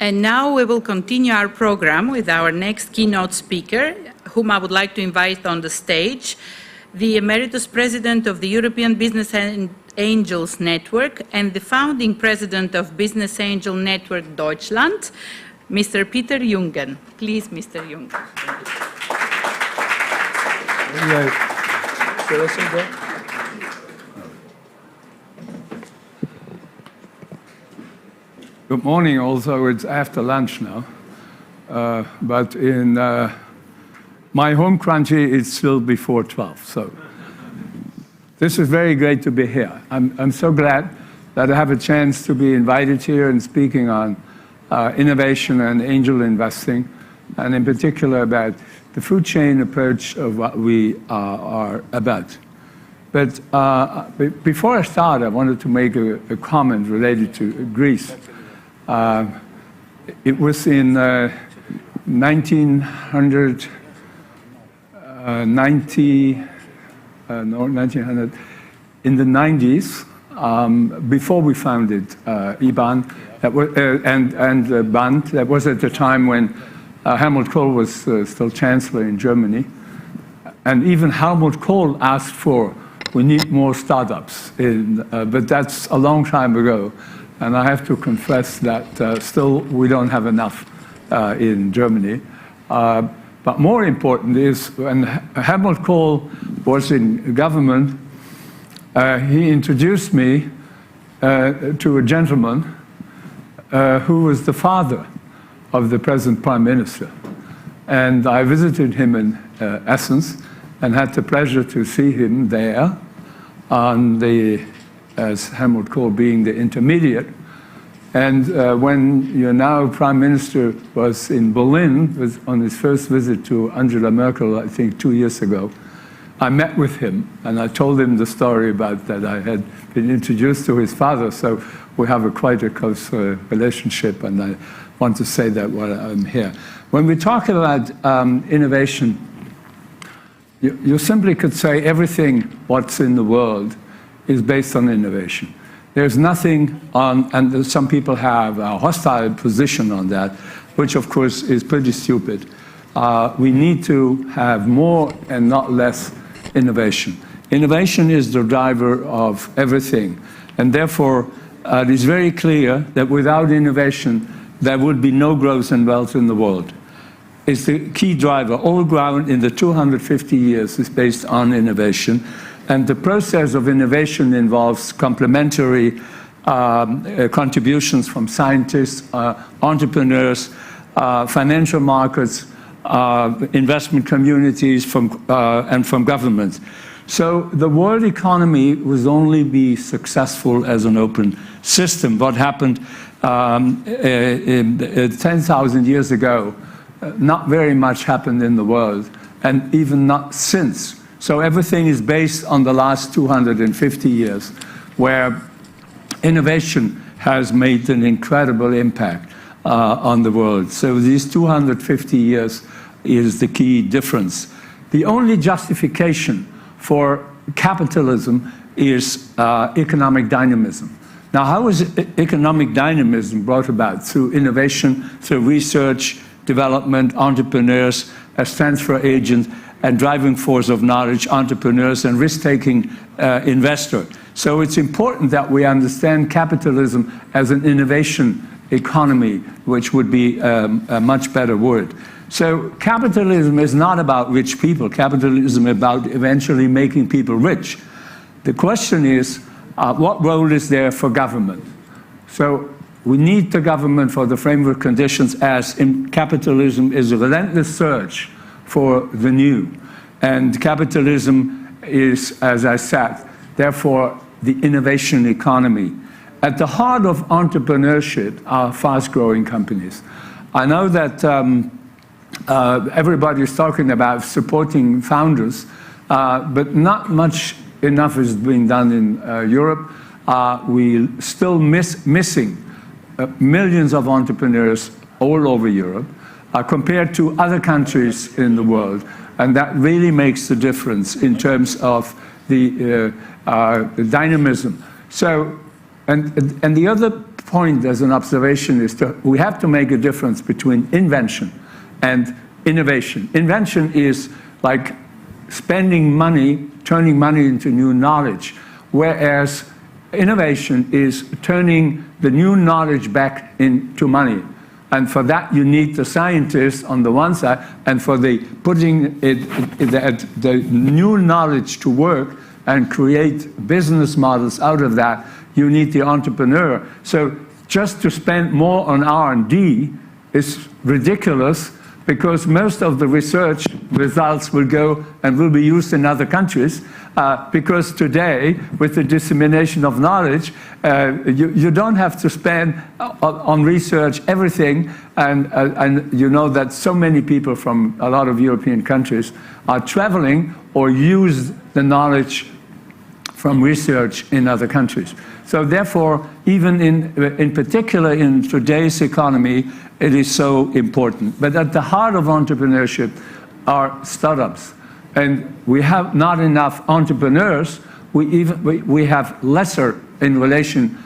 And now we will continue our program with our next keynote speaker, whom I would like to invite on the stage, the Emeritus President of the European Business Angels Network and the founding President of Business Angel Network Deutschland, Mr. Peter Jungen. Please, Mr. Jungen. Good morning, although it's after lunch now. But in my home country, it's still before 12. So this is very great to be here. I'm so glad that I have a chance to be invited here and speaking on innovation and angel investing, and in particular about the food chain approach of what we are about. But before I start, I wanted to make a comment related to Greece. It was in 1900, in the 90s, before we founded IBAN and BAND. That was at the time when Helmut Kohl was still chancellor in Germany. And even Helmut Kohl asked for, we need more startups, but that's a long time ago. And I have to confess that still we don't have enough in Germany. But more important is when Helmut Kohl was in government, he introduced me to a gentleman who was the father of the present Prime Minister. And I visited him in Athens and had the pleasure to see him there on as Helmut Kohl being the intermediate. And when your now Prime Minister was in Berlin, was on his first visit to Angela Merkel, I think 2 years ago, I met with him and I told him the story about that I had been introduced to his father. So we have quite a close relationship, and I want to say that while I'm here. When we talk about innovation, you simply could say everything what's in the world is based on innovation. There's nothing on, and some people have a hostile position on that, which of course is pretty stupid. We need to have more and not less innovation. Innovation is the driver of everything, and therefore it is very clear that without innovation there would be no growth and wealth in the world. It's the key driver. All ground in the 250 years is based on innovation. And the process of innovation involves complementary contributions from scientists, entrepreneurs, financial markets, investment communities, and from governments. So the world economy will only be successful as an open system. What happened 10,000 years ago, not very much happened in the world, and even not since. So everything is based on the last 250 years, where innovation has made an incredible impact on the world. So these 250 years is the key difference. The only justification for capitalism is economic dynamism. Now, how is economic dynamism brought about? Through innovation, through research, development, entrepreneurs as transfer agents and driving force of knowledge, entrepreneurs and risk-taking investor. So it's important that we understand capitalism as an innovation economy, which would be a much better word. So capitalism is not about rich people. Capitalism is about eventually making people rich. The question is, what role is there for government? So we need the government for the framework conditions, as in capitalism is a relentless search for the new. And capitalism is, as I said, therefore the innovation economy. At the heart of entrepreneurship are fast-growing companies. I know that everybody is talking about supporting founders, but not much enough is being done in Europe. We still missing millions of entrepreneurs all over Europe compared to other countries in the world. And that really makes the difference in terms of the dynamism. So, and the other point as an observation is we have to make a difference between invention and innovation. Invention is like spending money, turning money into new knowledge, whereas innovation is turning the new knowledge back into money. And for that, you need the scientists on the one side, and for the putting the new knowledge to work and create business models out of that, you need the entrepreneur. So just to spend more on R&D is ridiculous, because most of the research results will go and will be used in other countries, because today, with the dissemination of knowledge, you don't have to spend on research everything, and you know that so many people from a lot of European countries are traveling or use the knowledge from research in other countries. So therefore, even in particular in today's economy, it is so important. But at the heart of entrepreneurship are startups. And we have not enough entrepreneurs. We have lesser in relation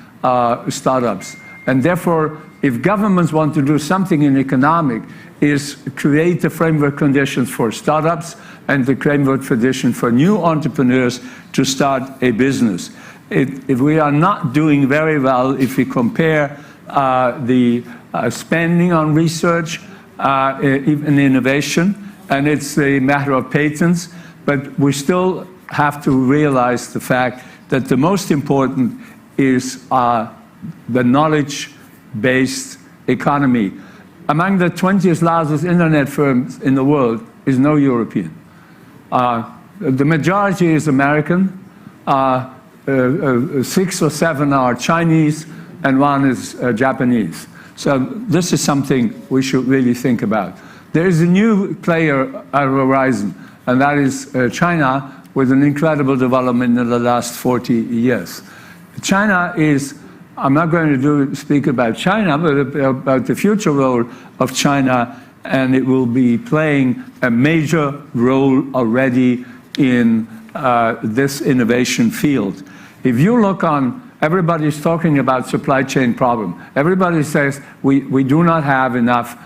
startups. And therefore, if governments want to do something in economic, is create the framework conditions for startups and the framework condition for new entrepreneurs to start a business. If we are not doing very well, if we compare the spending on research, even innovation, and it's a matter of patents, but we still have to realize the fact that the most important is the knowledge-based economy. Among the 20th largest internet firms in the world is no European. The majority is American, 6 or 7 are Chinese, and 1 is Japanese. So this is something we should really think about. There is a new player at horizon, and that is China, with an incredible development in the last 40 years. China is, I'm not going to speak about China, but about the future role of China, and it will be playing a major role already in this innovation field. If you look on, everybody's talking about supply chain problem. Everybody says we do not have enough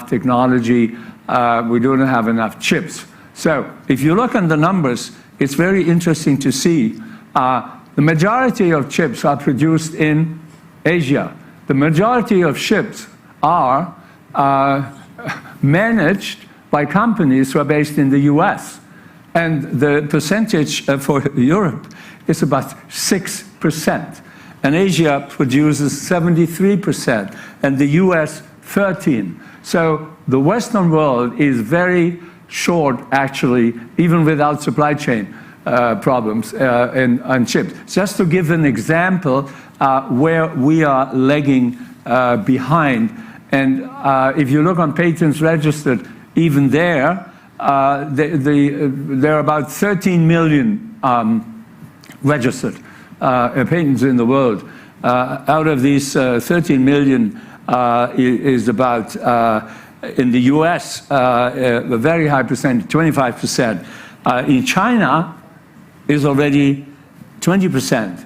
technology, we do not have enough chips. So if you look on the numbers, it's very interesting to see the majority of chips are produced in Asia. The majority of chips are managed by companies who are based in the US. And the percentage for Europe is about 6%. And Asia produces 73%, and the US 13%. So the Western world is very short, actually, even without supply chain problems and chips. Just to give an example where we are lagging behind. And if you look on patents registered, even there are about 13 million registered patents in the world. Out of these 13 million is about, in the US, a very high percentage, 25%. In China is already 20%.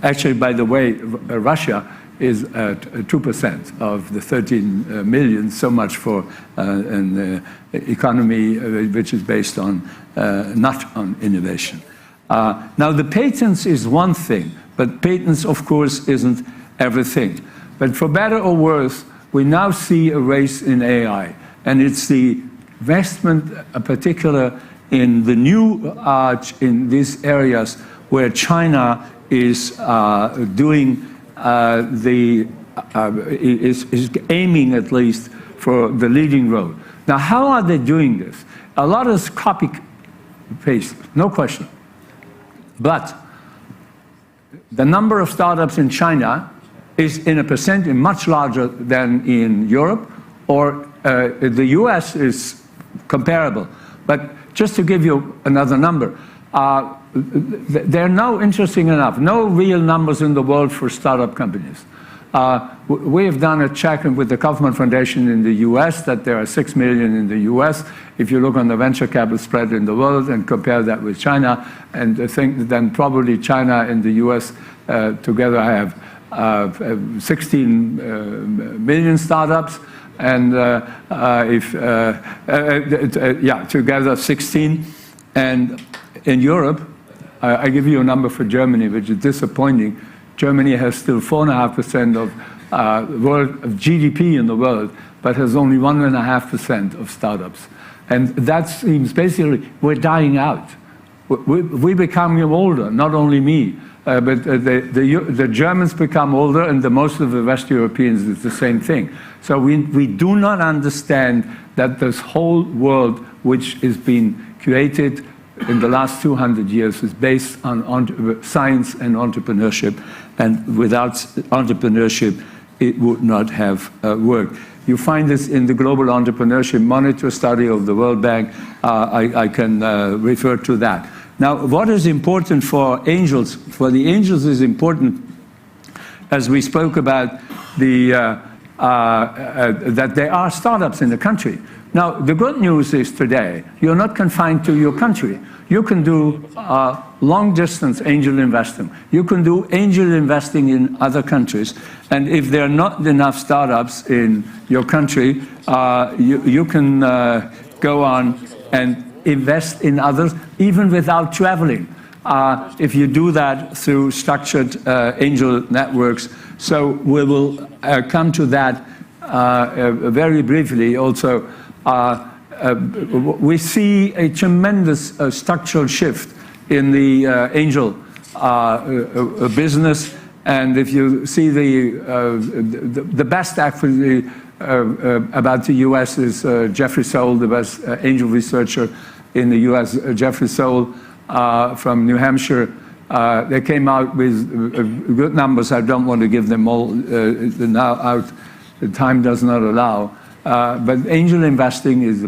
Actually, by the way, Russia is at 2% of the 13 million, so much for an economy which is based on, not on innovation. Now, the patents is one thing, but patents, of course, isn't everything. But for better or worse, we now see a race in AI, and it's the investment, in in the new art in these areas where China is doing is aiming at least for the leading role. Now, how are they doing this? A lot is copy paste, no question. But the number of startups in China is in a percentage much larger than in Europe, or the US is comparable. But just to give you another number, there are no, interesting enough, no real numbers in the world for startup companies. We have done a check with the Kaufman Foundation in the US that there are 6 million in the US. If you look on the venture capital spread in the world and compare that with China, and I think then probably China and the US together have 16 million startups, and together 16. And in Europe, I give you a number for Germany, which is disappointing. Germany has still 4.5% of GDP in the world, but has only 1.5% of startups. And that seems basically we're dying out. We become older, not only me, but the Germans become older, and most of the West Europeans is the same thing. So we do not understand that this whole world, which has been created in the last 200 years, is based on science and entrepreneurship, and without entrepreneurship, it would not have worked. You find this in the Global Entrepreneurship Monitor study of the World Bank. I can refer to that. Now, what is important for angels? For the angels is important, as we spoke about, that there are startups in the country. Now, the good news is today, you're not confined to your country. You can do long-distance angel investing. You can do angel investing in other countries. And if there are not enough startups in your country, you can go on and invest in others, even without traveling, if you do that through structured angel networks. So we will come to that very briefly also. We see a tremendous structural shift in the angel business, and if you see the best actually about the U.S. is Jeffrey Soule, the best angel researcher in the U.S., Jeffrey Soule from New Hampshire. They came out with good numbers. I don't want to give them all now out. The time does not allow. But angel investing is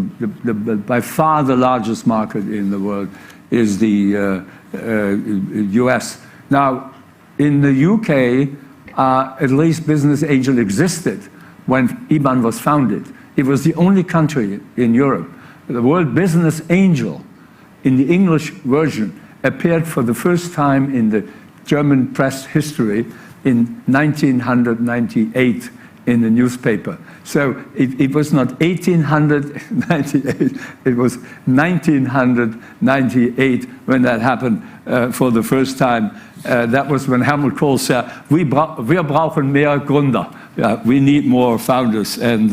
by far the largest market in the world, is the US. Now, in the UK, at least Business Angel existed when IBAN was founded. It was the only country in Europe. The word Business Angel in the English version appeared for the first time in the German press history in 1998 in the newspaper. So it was not 1898, it was 1998 when that happened for the first time. That was when Helmut Kohl said, wir brauchen mehr Gründer. We need more founders. And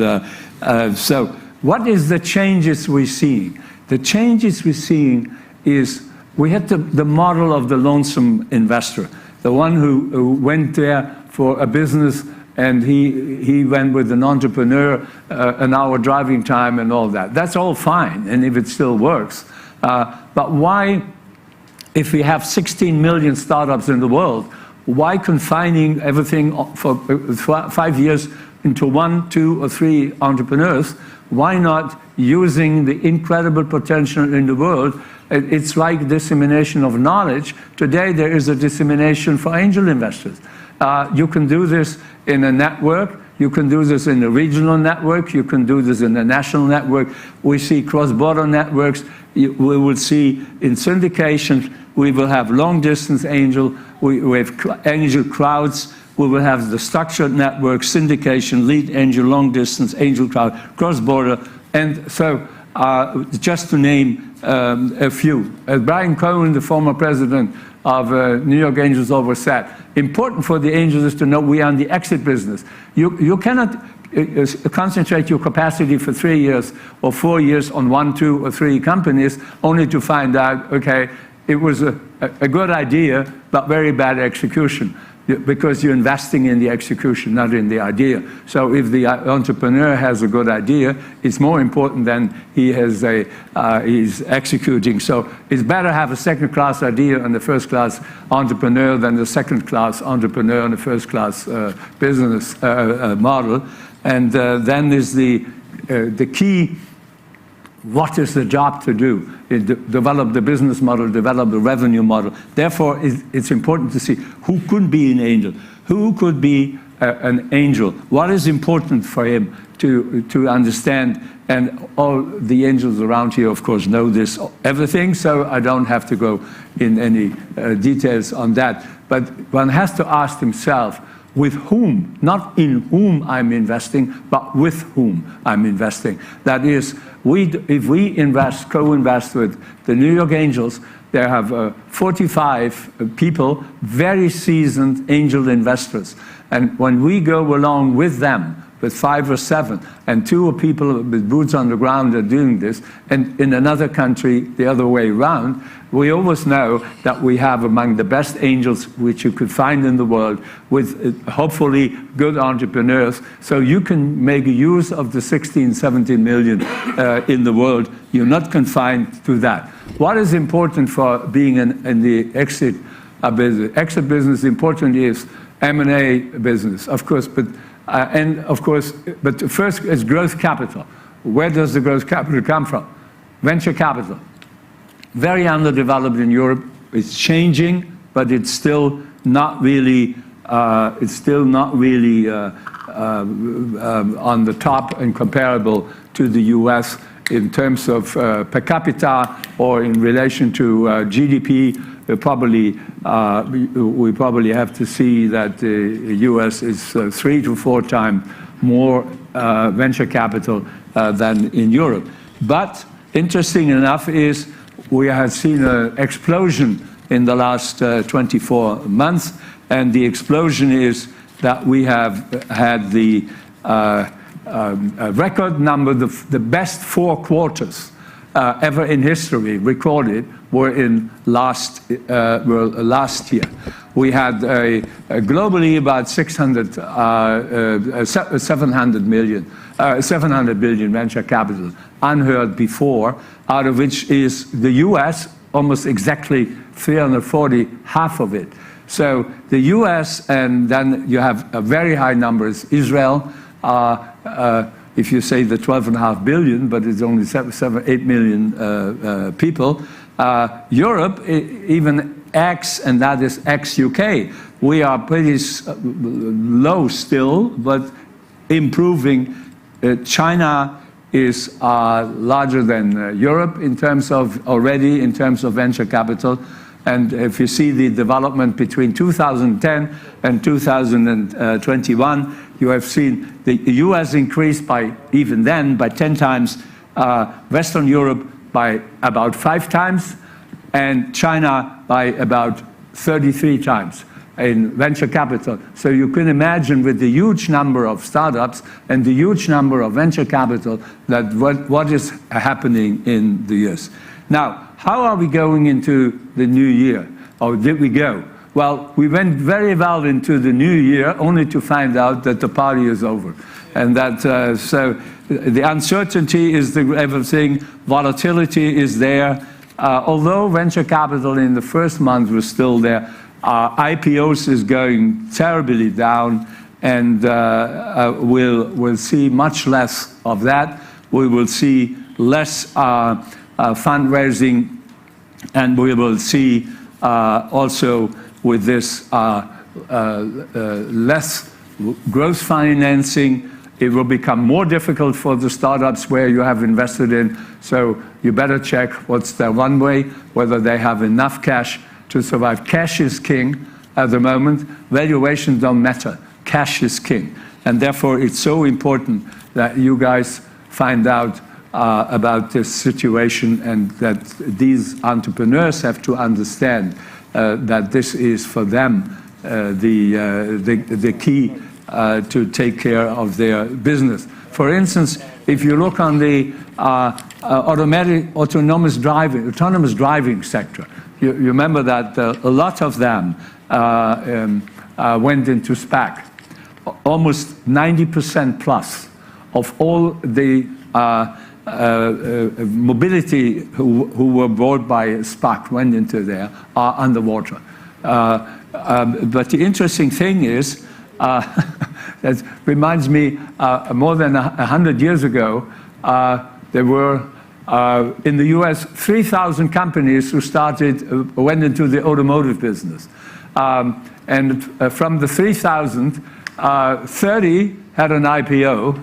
so what is the changes we're seeing? The changes we're seeing is we had the model of the lonesome investor, the one who went there for a business, and he went with an entrepreneur, an hour driving time and all that. That's all fine, and if it still works. But why, if we have 16 million startups in the world, why confining everything for 5 years into 1, 2, or 3 entrepreneurs? Why not using the incredible potential in the world? It's like dissemination of knowledge. Today there is a dissemination for angel investors. You can do this in a network. You can do this in a regional network. You can do this in a national network. We see cross-border networks. we will see in syndication, we will have long-distance angel, we have angel crowds, we will have the structured network, syndication, lead angel, long-distance, angel crowd, cross-border, and so just to name a few. As Brian Cohen, the former president of New York Angels, always said, important for the angels is to know we are in the exit business. You cannot concentrate your capacity for 3 years or 4 years on 1, 2, or 3 companies only to find out, okay, it was a good idea, but very bad execution, because you're investing in the execution, not in the idea. So if the entrepreneur has a good idea, it's more important than he's executing. So it's better to have a second-class idea and a first-class entrepreneur than the second-class entrepreneur and a first-class business model. And then there's the key. What is the job to do? Develop the business model, develop the revenue model. Therefore, it's important to see who could be an angel, who could be an angel, what is important for him to understand. And all the angels around here, of course, know this, everything, so I don't have to go in any details on that. But one has to ask himself, with whom, not in whom I'm investing, but with whom I'm investing. That is, if we invest, co-invest with the New York Angels, they have 45 people, very seasoned angel investors. And when we go along with them, with 5 or 7, and 2 are people with boots on the ground are doing this, and in another country, the other way around, we always know that we have among the best angels which you could find in the world, with hopefully good entrepreneurs, so you can make use of the 16, 17 million in the world. You're not confined to that. What is important for being in the exit business? Exit business important is M&A business, of course, but first is growth capital. Where does the growth capital come from? Venture capital. Very underdeveloped in Europe. It's changing, but it's still not really. On the top and comparable to the U.S. in terms of per capita or in relation to GDP. We probably have to see that the U.S. is 3 to 4 times more venture capital than in Europe. But interesting enough is we have seen an explosion in the last 24 months, and the explosion is that we have had the record number, the best 4 quarters ever in history recorded were in last year. We had globally about 700 billion venture capital, unheard before, out of which is the US almost exactly 340, half of it. So the US, and then you have very high numbers, Israel, if you say the 12.5 billion, but it's only 8 million people. Europe, even X, and that is ex-UK. We are pretty low still, but improving. China is larger than Europe in terms of venture capital. And if you see the development between 2010 and 2021, you have seen the US increased by, even then, by 10 times, Western Europe by about 5 times, and China by about 33 times in venture capital. So you can imagine, with the huge number of startups and the huge number of venture capital, that what is happening in the US. Now, how are we going into the new year? Or did we go? Well, we went very well into the new year, only to find out that the party is over. And that, so the uncertainty is everything, volatility is there. Although venture capital in the first month was still there, IPOs is going terribly down, and we'll see much less of that. We will see less fundraising, and we will see also with this less growth financing, It will become more difficult for the startups where you have invested in, so you better check what's their runway, whether they have enough cash to survive. Cash is king at the moment. Valuations don't matter. Cash is king. And therefore, it's so important that you guys find out about this situation, and that these entrepreneurs have to understand that this is for them the key to take care of their business. For instance, if you look on the autonomous driving sector, you remember that a lot of them went into SPAC. Almost 90% plus of all the mobility who were bought by SPAC went into there are underwater. But the interesting thing is, that reminds me, more than 100 years ago, there were in the US 3,000 companies who went into the automotive business. And from the 3,000, 30 had an IPO.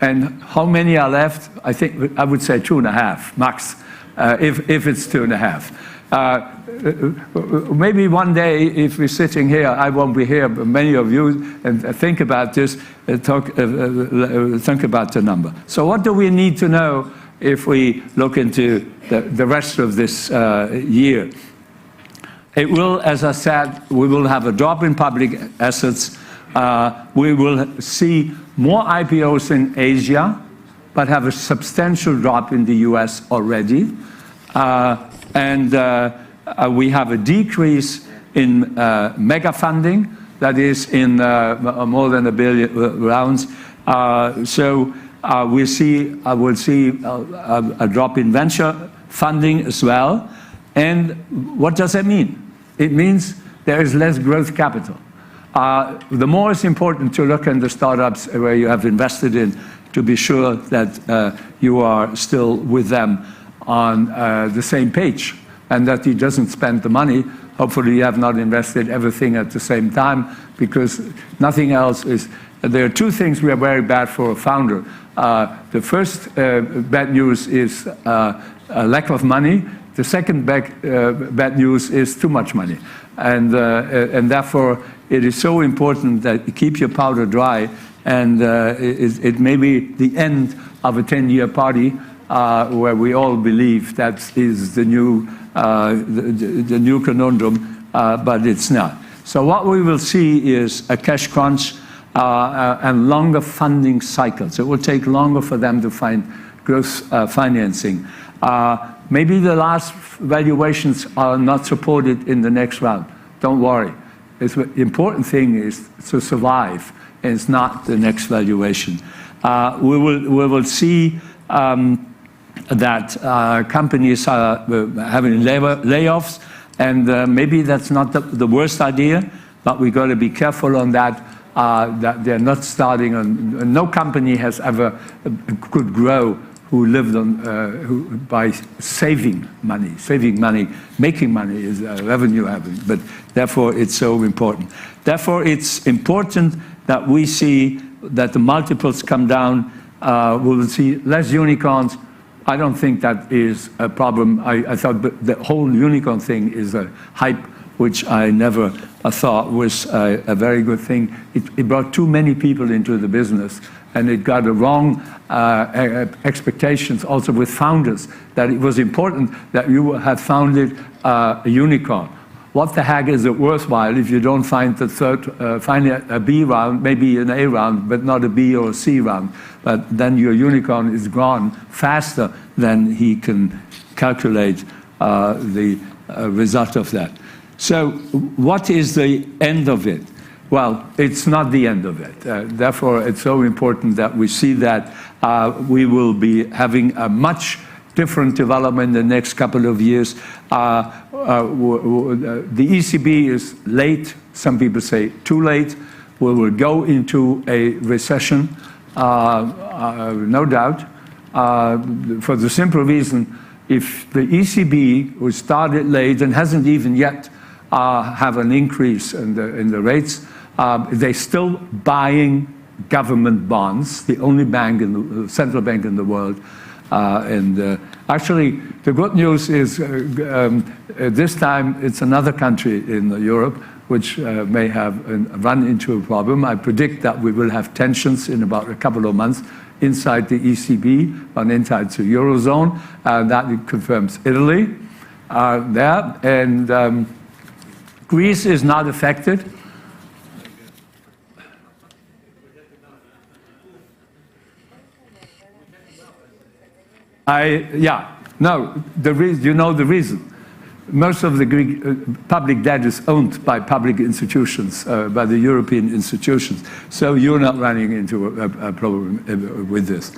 And how many are left? I think I would say 2.5 max, if it's 2.5. Maybe one day, if we're sitting here, I won't be here, but many of you, and think about this, think about the number. So what do we need to know if we look into the rest of this year? It will, as I said, we will have a drop in public assets. We will see more IPOs in Asia, but have a substantial drop in the US already. We have a decrease in mega funding, that is in more than $1 billion rounds. We'll see a drop in venture funding as well. And what does that mean? It means there is less growth capital. The more it's important to look at the startups where you have invested in, to be sure that you are still with them on the same page, and that he doesn't spend the money. Hopefully you have not invested everything at the same time, because nothing else is. There are two things we are very bad for a founder. The first bad news is a lack of money. The second bad news is too much money. And therefore, it is so important that you keep your powder dry, and it may be the end of a 10-year party where we all believe that is the new conundrum, but it's not. So what we will see is a cash crunch and longer funding cycles. It will take longer for them to find growth financing. Maybe the last valuations are not supported in the next round. Don't worry. The important thing is to survive, and it's not the next valuation. We will see that companies are having layoffs, and maybe that's not the worst idea, but we've got to be careful on that, that they're not starting on. No company has ever could grow who lived on by saving money. Saving money, making money is revenue having, but therefore it's so important. Therefore, it's important that we see that the multiples come down. We will see less unicorns. I don't think that is a problem. I thought the whole unicorn thing is a hype, which I never thought was a very good thing. It brought too many people into the business, and it got the wrong expectations also with founders, that it was important that you had founded a unicorn. What the heck is it worthwhile if you don't find the find a B round, maybe an A round, but not a B or a C round? But then your unicorn is gone faster than he can calculate the result of that. So what is the end of it? Well, it's not the end of it. Therefore, it's so important that we see that we will be having a much different development in the next couple of years. The ECB is late. Some people say too late. We will go into a recession, no doubt, for the simple reason, if the ECB, who started late and hasn't even yet have an increase in the rates, they're still buying government bonds, the only bank in the central bank in the world. Actually, the good news is this time it's another country in Europe which may have run into a problem. I predict that we will have tensions in about a couple of months inside the ECB and inside the Eurozone. That confirms Italy there. And Greece is not affected. You know the reason. Most of the Greek public debt is owned by public institutions, by the European institutions. So you're not running into a problem with this.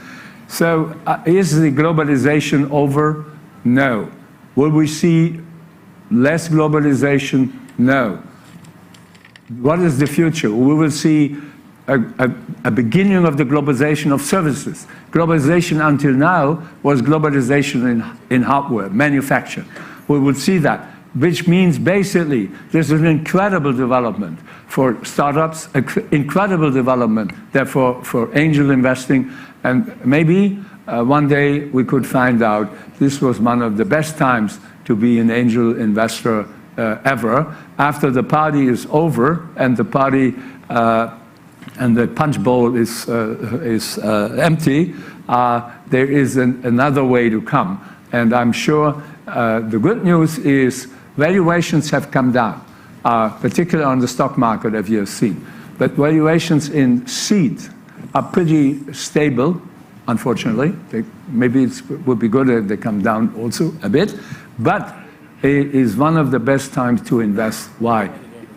So is the globalization over? No. Will we see less globalization? No. What is the future? We will see a beginning of the globalization of services. Globalization until now was globalization in hardware, manufacture. We will see that, which means basically there's an incredible development for startups, incredible development therefore for angel investing, and maybe one day we could find out this was one of the best times to be an angel investor ever. After the party is over and the party and the punch bowl is empty, there is another way to come. And I'm sure the good news is valuations have come down, particularly on the stock market, as you have seen. But valuations in seed are pretty stable, unfortunately. Maybe it would be good if they come down also a bit. But it is one of the best times to invest. Why?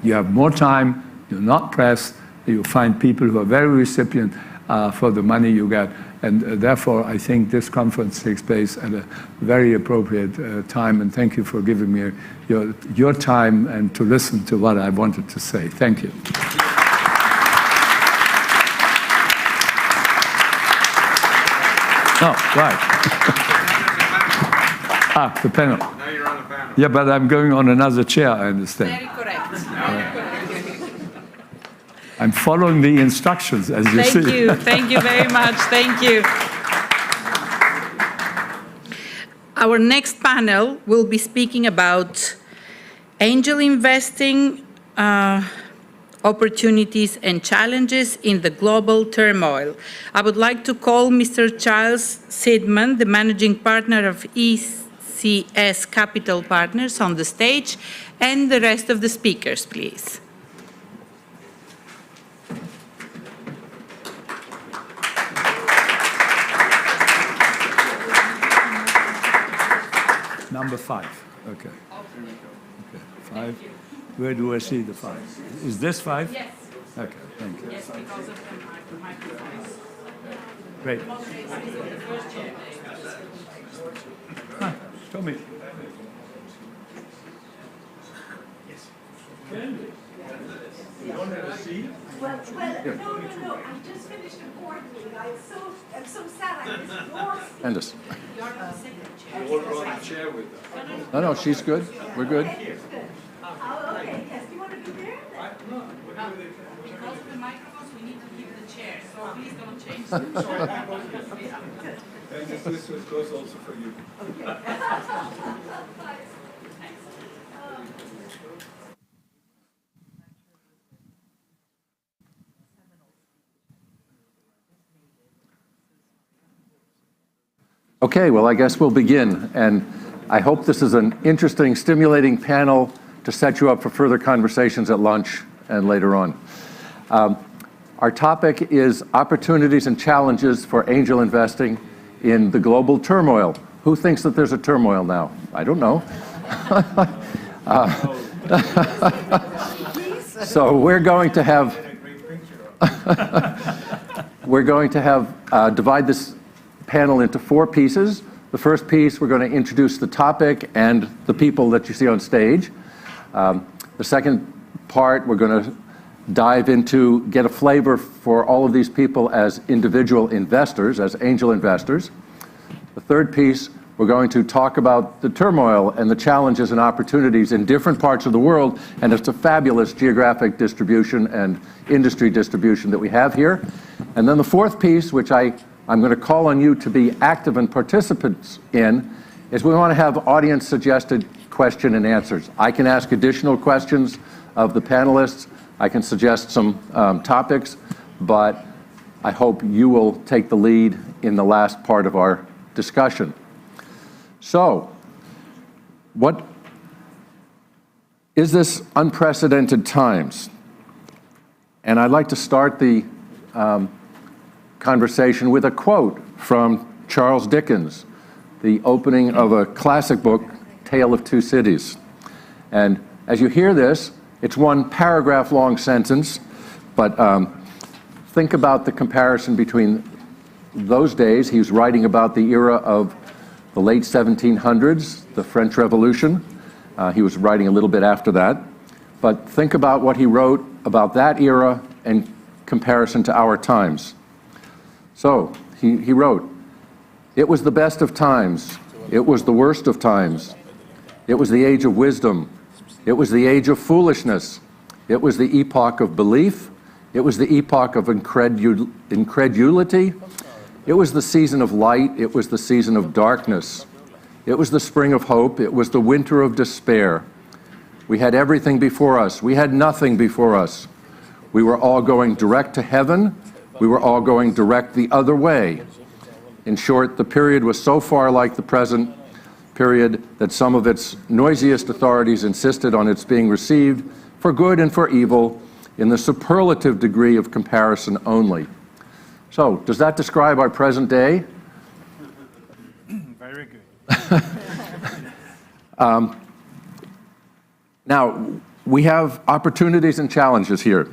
You have more time, you're not pressed, you find people who are very recipient for the money you get. And therefore, I think this conference takes place at a very appropriate time. And thank you for giving me your time and to listen to what I wanted to say. Thank you. Oh, right. The panel. Now you're on the panel. Yeah, but I'm going on another chair, I understand. Very correct. I'm following the instructions, as you see. Thank you very much, thank you. Our next panel will be speaking about angel investing, opportunities and challenges in the global turmoil. I would like to call Mr. Charles Sidman, the managing partner of ECS Capital Partners, on the stage, and the rest of the speakers, please. Number 5. Okay. Okay. 5. Where do I see the 5? Is this 5? Yes. Okay. Thank you. Yes, because of the microphones. Great. Show me. You don't have a seat? Well, no. I just finished a board meeting. I'm so sad. I missed yours. Candace. Chair with them. No, she's good. We're good. Oh, okay. Yes. Do you want to be there? Because of the microphones, we need to keep the chair, so please don't change them. And this goes also for you. Okay, well, I guess we'll begin. And I hope this is an interesting, stimulating panel to set you up for further conversations at lunch and later on. Our topic is opportunities and challenges for angel investing in the global turmoil. Who thinks that there's a turmoil now? I don't know. So we're going to divide this panel into 4 pieces. The first piece, we're going to introduce the topic and the people that you see on stage. The second part, we're going to dive into, get a flavor for all of these people as individual investors, as angel investors. The third piece, we're going to talk about the turmoil and the challenges and opportunities in different parts of the world, and it's a fabulous geographic distribution and industry distribution that we have here. And then the fourth piece, which I'm going to call on you to be active and participants in, is we want to have audience-suggested question and answers. I can ask additional questions of the panelists. I can suggest some topics, but I hope you will take the lead in the last part of our discussion. So, what is this unprecedented times? And I'd like to start the conversation with a quote from Charles Dickens, the opening of a classic book, Tale of Two Cities. And as you hear this, it's one paragraph-long sentence, but think about the comparison between those days. He was writing about the era of the late 1700s, the French Revolution. He was writing a little bit after that. But think about what he wrote about that era in comparison to our times. So, he wrote, "It was the best of times. It was the worst of times. It was the age of wisdom. It was the age of foolishness. It was the epoch of belief. It was the epoch of incredulity. It was the season of light. It was the season of darkness. It was the spring of hope. It was the winter of despair. We had everything before us. We had nothing before us. We were all going direct to heaven. We were all going direct the other way. In short, the period was so far like the present period that some of its noisiest authorities insisted on its being received for good and for evil in the superlative degree of comparison only." So, does that describe our present day? Very good. Now, we have opportunities and challenges here.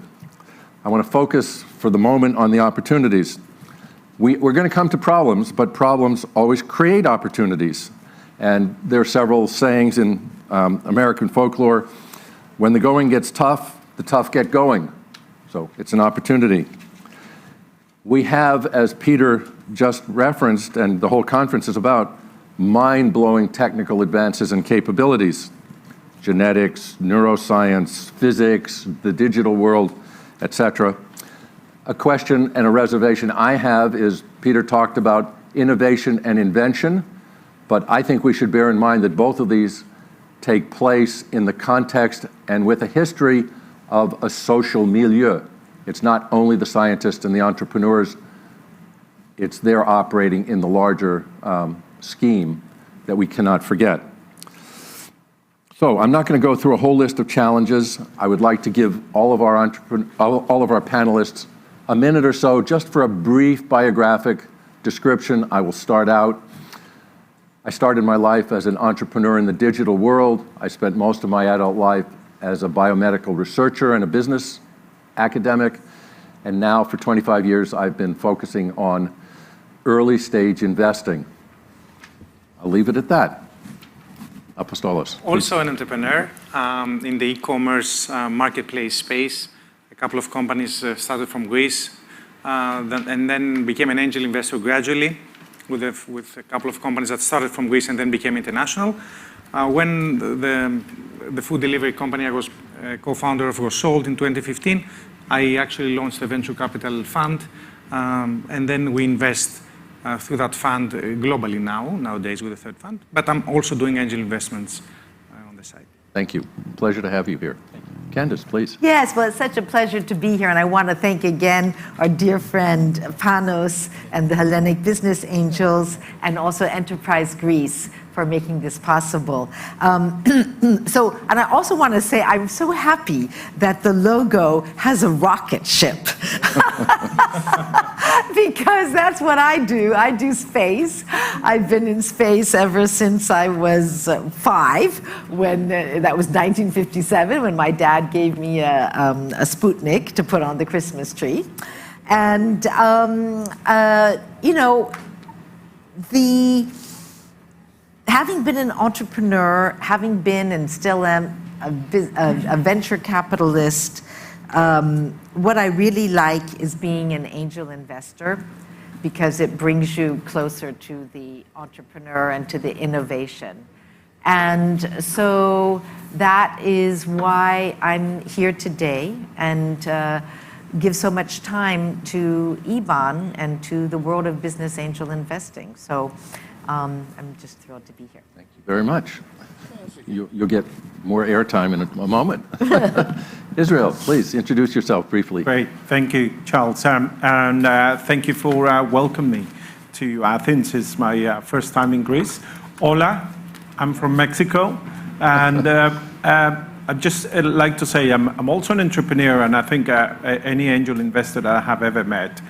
I want to focus for the moment on the opportunities. We're going to come to problems, but problems always create opportunities. And there are several sayings in American folklore: when the going gets tough, the tough get going. So it's an opportunity. We have, as Peter just referenced, and the whole conference is about, mind-blowing technical advances and capabilities. Genetics, neuroscience, physics, the digital world, etc. A question and a reservation I have is, Peter talked about innovation and invention, but I think we should bear in mind that both of these take place in the context and with a history of a social milieu. It's not only the scientists and the entrepreneurs, it's they're operating in the larger scheme that we cannot forget. So I'm not going to go through a whole list of challenges. I would like to give all of our panelists a minute or so just for a brief biographic description. I will start out. I started my life as an entrepreneur in the digital world. I spent most of my adult life as a biomedical researcher and a business academic. And now for 25 years, I've been focusing on early stage investing. I'll leave it at that. Apostolos. Also an entrepreneur in the e-commerce marketplace space. A couple of companies started from Greece and then became an angel investor gradually with a couple of companies that started from Greece and then became international. When the food delivery company I was co-founder of was sold in 2015, I actually launched a venture capital fund, and then we invest through that fund globally nowadays with the third fund. But I'm also doing angel investments on the side. Thank you. Pleasure to have you here. Candace, please. Yes, well, it's such a pleasure to be here, and I want to thank again our dear friend Panos and the Hellenic Business Angels, and also Enterprise Greece for making this possible. And I also want to say I'm so happy that the logo has a rocket ship. Because that's what I do. I do space. I've been in space ever since I was 5, when that was 1957, when my dad gave me a Sputnik to put on the Christmas tree. And, having been an entrepreneur, having been and still am a venture capitalist, what I really like is being an angel investor, because it brings you closer to the entrepreneur and to the innovation. And so that is why I'm here today. And give so much time to IBAN and to the world of business angel investing. So I'm just thrilled to be here. Thank you very much. You'll get more airtime in a moment. Israel, please introduce yourself briefly. Great. Thank you, Charles. And thank you for welcoming me to Athens. It's my first time in Greece. Hola, I'm from Mexico. And I'd just like to say I'm also an entrepreneur, and I think any angel investor that I have ever met,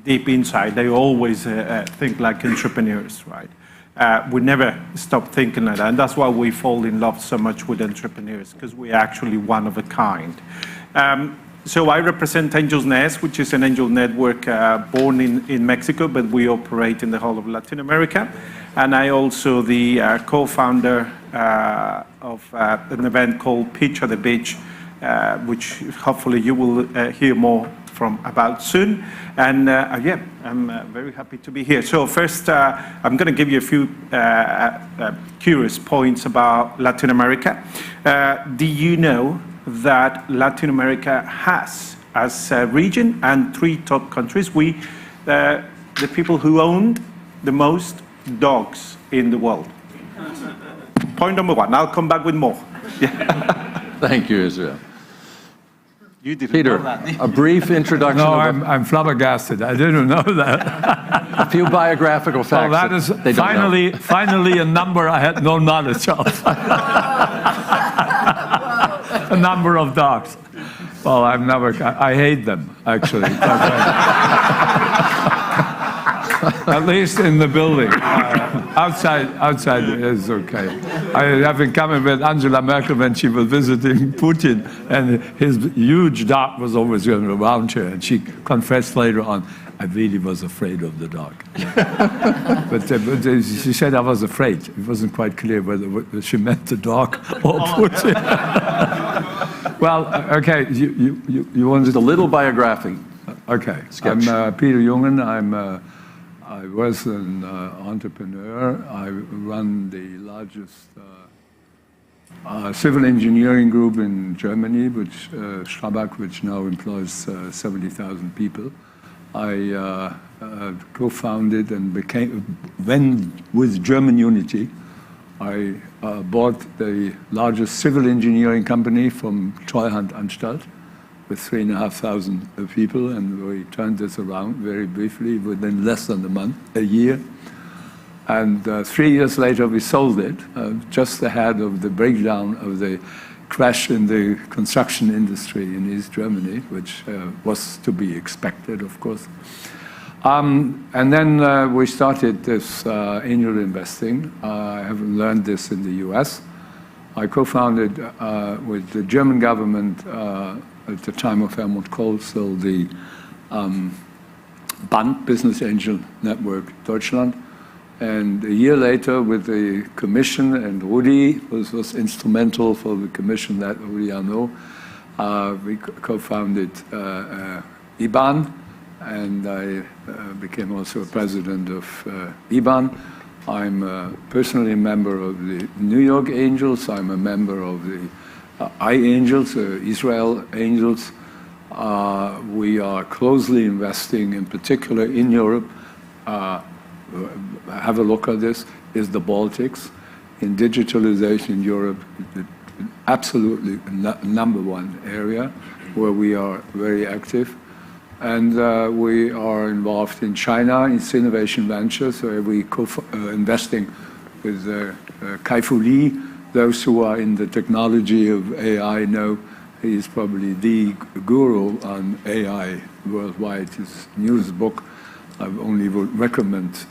deep inside, they always think like entrepreneurs, right? We never stop thinking like that, and that's why we fall in love so much with entrepreneurs, because we're actually one of a kind. So I represent Angel's Nest, which is an angel network born in Mexico, but we operate in the whole of Latin America. And I also the co-founder of an event called Pitch at the Beach, which hopefully you will hear more from about soon. And yeah, I'm very happy to be here. So first, I'm going to give you a few curious points about Latin America. Do you know that Latin America has, as a region and 3 top countries, the people who own the most dogs in the world? Point number 1. I'll come back with more. Thank you, Israel. You didn't Peter, know that. a brief introduction. No, of I'm flabbergasted. I didn't know that. a few biographical facts. Well, that is they don't know. finally a number I had no knowledge of. A number of dogs. Well, I hate them, actually. At least in the building. Outside is okay. I have been coming with Angela Merkel when she was visiting Putin, and his huge dog was always around her, and she confessed later on, I really was afraid of the dog. but she said I was afraid. It wasn't quite clear whether she meant the dog or Putin. Well, okay, you wanted Just a little biography. Okay, Sketch. I'm Peter Jungen. I was an entrepreneur. I run the largest civil engineering group in Germany, which Strabag, which now employs 70,000 people. I co-founded and with German Unity, I bought the largest civil engineering company from Treuhandanstalt with 3,500 people, and we turned this around very briefly within less than a year. And 3 years later, we sold it, just ahead of the breakdown of the crash in the construction industry in East Germany, which was to be expected, of course. And then we started this angel investing. I haven't learned this in the US. I co-founded with the German government at the time of Helmut Kohl, still the BAND, Business Angel Network Deutschland. And a year later, with the commission, and Rudi was instrumental for the commission, that Rudi Arnaud, we co-founded IBAN, and I became also a president of IBAN. I'm personally a member of the New York Angels. I'm a member of the Angels, Israel Angels. We are closely investing, in particular in Europe. Have a look at this, is the Baltics. In digitalization in Europe, absolutely number 1 area where we are very active. And we are involved in China, in innovation ventures, where we investing with Kai-Fu Lee. Those who are in the technology of AI know he is probably the guru on AI worldwide. His newest book, I only would recommend,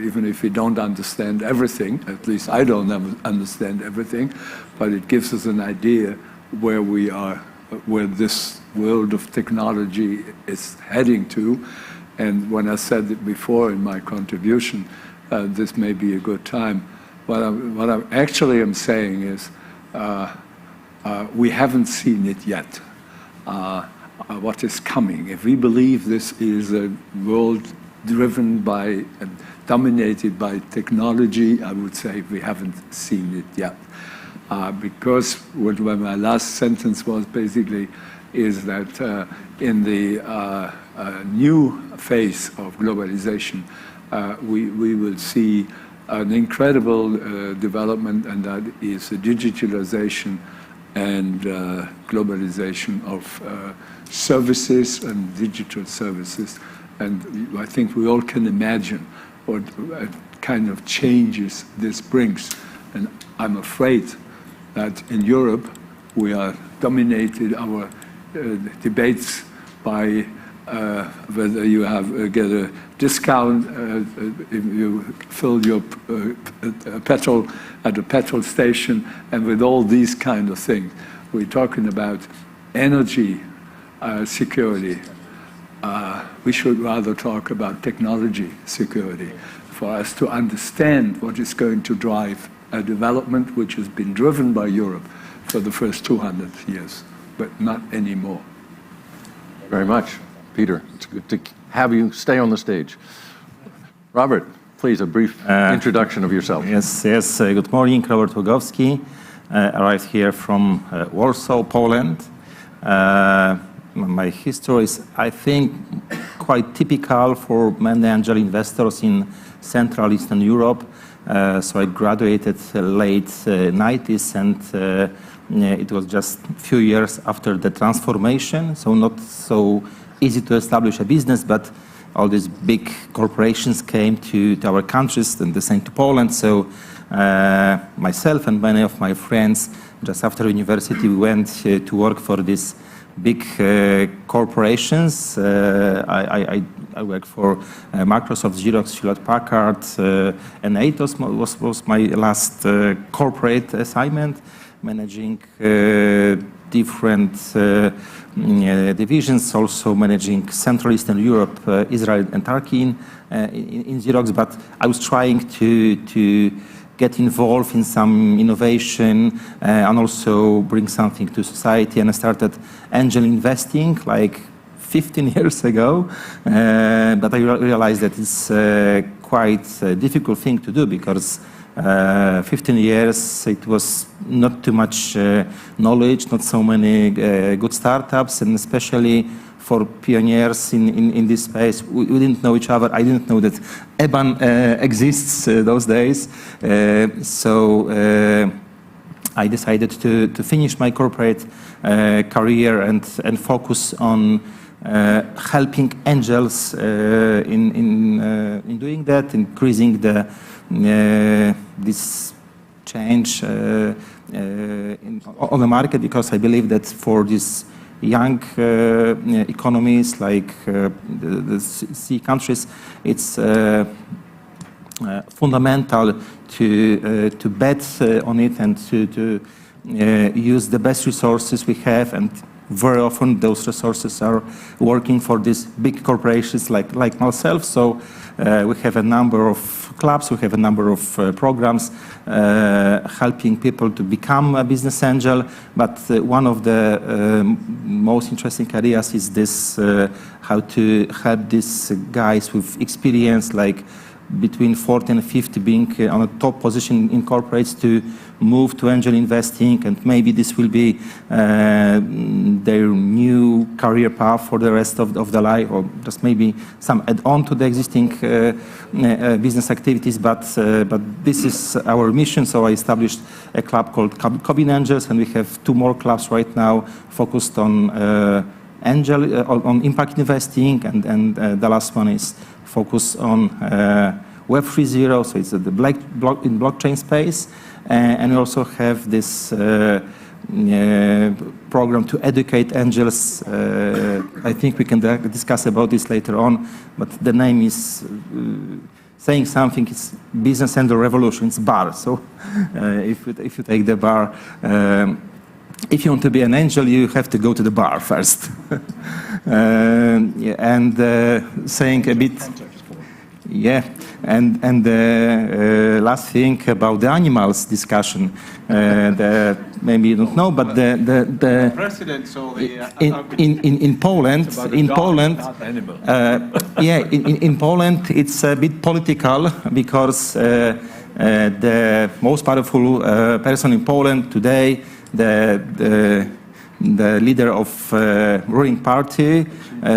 even if we don't understand everything, at least I don't understand everything, but it gives us an idea where we are, where this world of technology is heading to. And when I said it before in my contribution, this may be a good time. What I actually am saying is we haven't seen it yet. What is coming. If we believe this is a world driven by and dominated by technology, I would say we haven't seen it yet. Because when my last sentence was basically is that in the new phase of globalization, we will see an incredible development, and that is the digitalization and globalization of services and digital services. And I think we all can imagine what kind of changes this brings. And I'm afraid that in Europe, we are dominated our debates by whether you get a discount if you fill your petrol at a petrol station, and with all these kind of things. We're talking about energy security. We should rather talk about technology security for us to understand what is going to drive a development which has been driven by Europe for the first 200 years, but not anymore. Very much, Peter. It's good to have you stay on the stage. Robert, please, a brief introduction of yourself. Yes. Good morning, Robert Łogowski. Arrived here from Warsaw, Poland. My history is, I think, quite typical for many angel investors in Central Eastern Europe. So I graduated late 90s, and it was just a few years after the transformation, so not so easy to establish a business, but all these big corporations came to our countries, and the same to Poland. So myself and many of my friends, just after university, we went to work for these big corporations. I worked for Microsoft, Xerox, Hewlett-Packard, and Atos was my last corporate assignment, managing different divisions, also managing Central Eastern Europe, Israel and Turkey in Xerox. But I was trying to get involved in some innovation and also bring something to society. And I started angel investing like 15 years ago, but I realized that it's quite a difficult thing to do because 15 years, it was not too much knowledge, not so many good startups, and especially for pioneers in this space. We didn't know each other. I didn't know that EBAN exists those days. So I decided to finish my corporate career and focus on helping angels in doing that, increasing this change on the market, because I believe that for these young economies like the C countries, it's fundamental to bet on it and to use the best resources we have. And very often those resources are working for these big corporations like myself. So we have a number of clubs, we have a number of programs helping people to become a business angel. But one of the most interesting areas is this, how to help these guys with experience, like between 40 and 50, being on a top position in corporates, to move to angel investing, and maybe this will be their new career path for the rest of their life, or just maybe some add-on to the existing business activities. But this is our mission. So I established a club called Cabin Angels, and we have 2 more clubs right now focused on on impact investing, and the last one is focused on Web 3.0, so it's the in blockchain space. And we also have this program to educate angels. I think we can discuss about this later on, but the name is saying something. It's Business Angel Revolution. It's BAR. So if you take the BAR, if you want to be an angel, you have to go to the bar first. And saying a bit, yeah. And the last thing about the animals discussion, maybe you don't know, but the President, so in Poland, in Poland, it's a bit political, because the most powerful person in Poland today, the the leader of ruling party.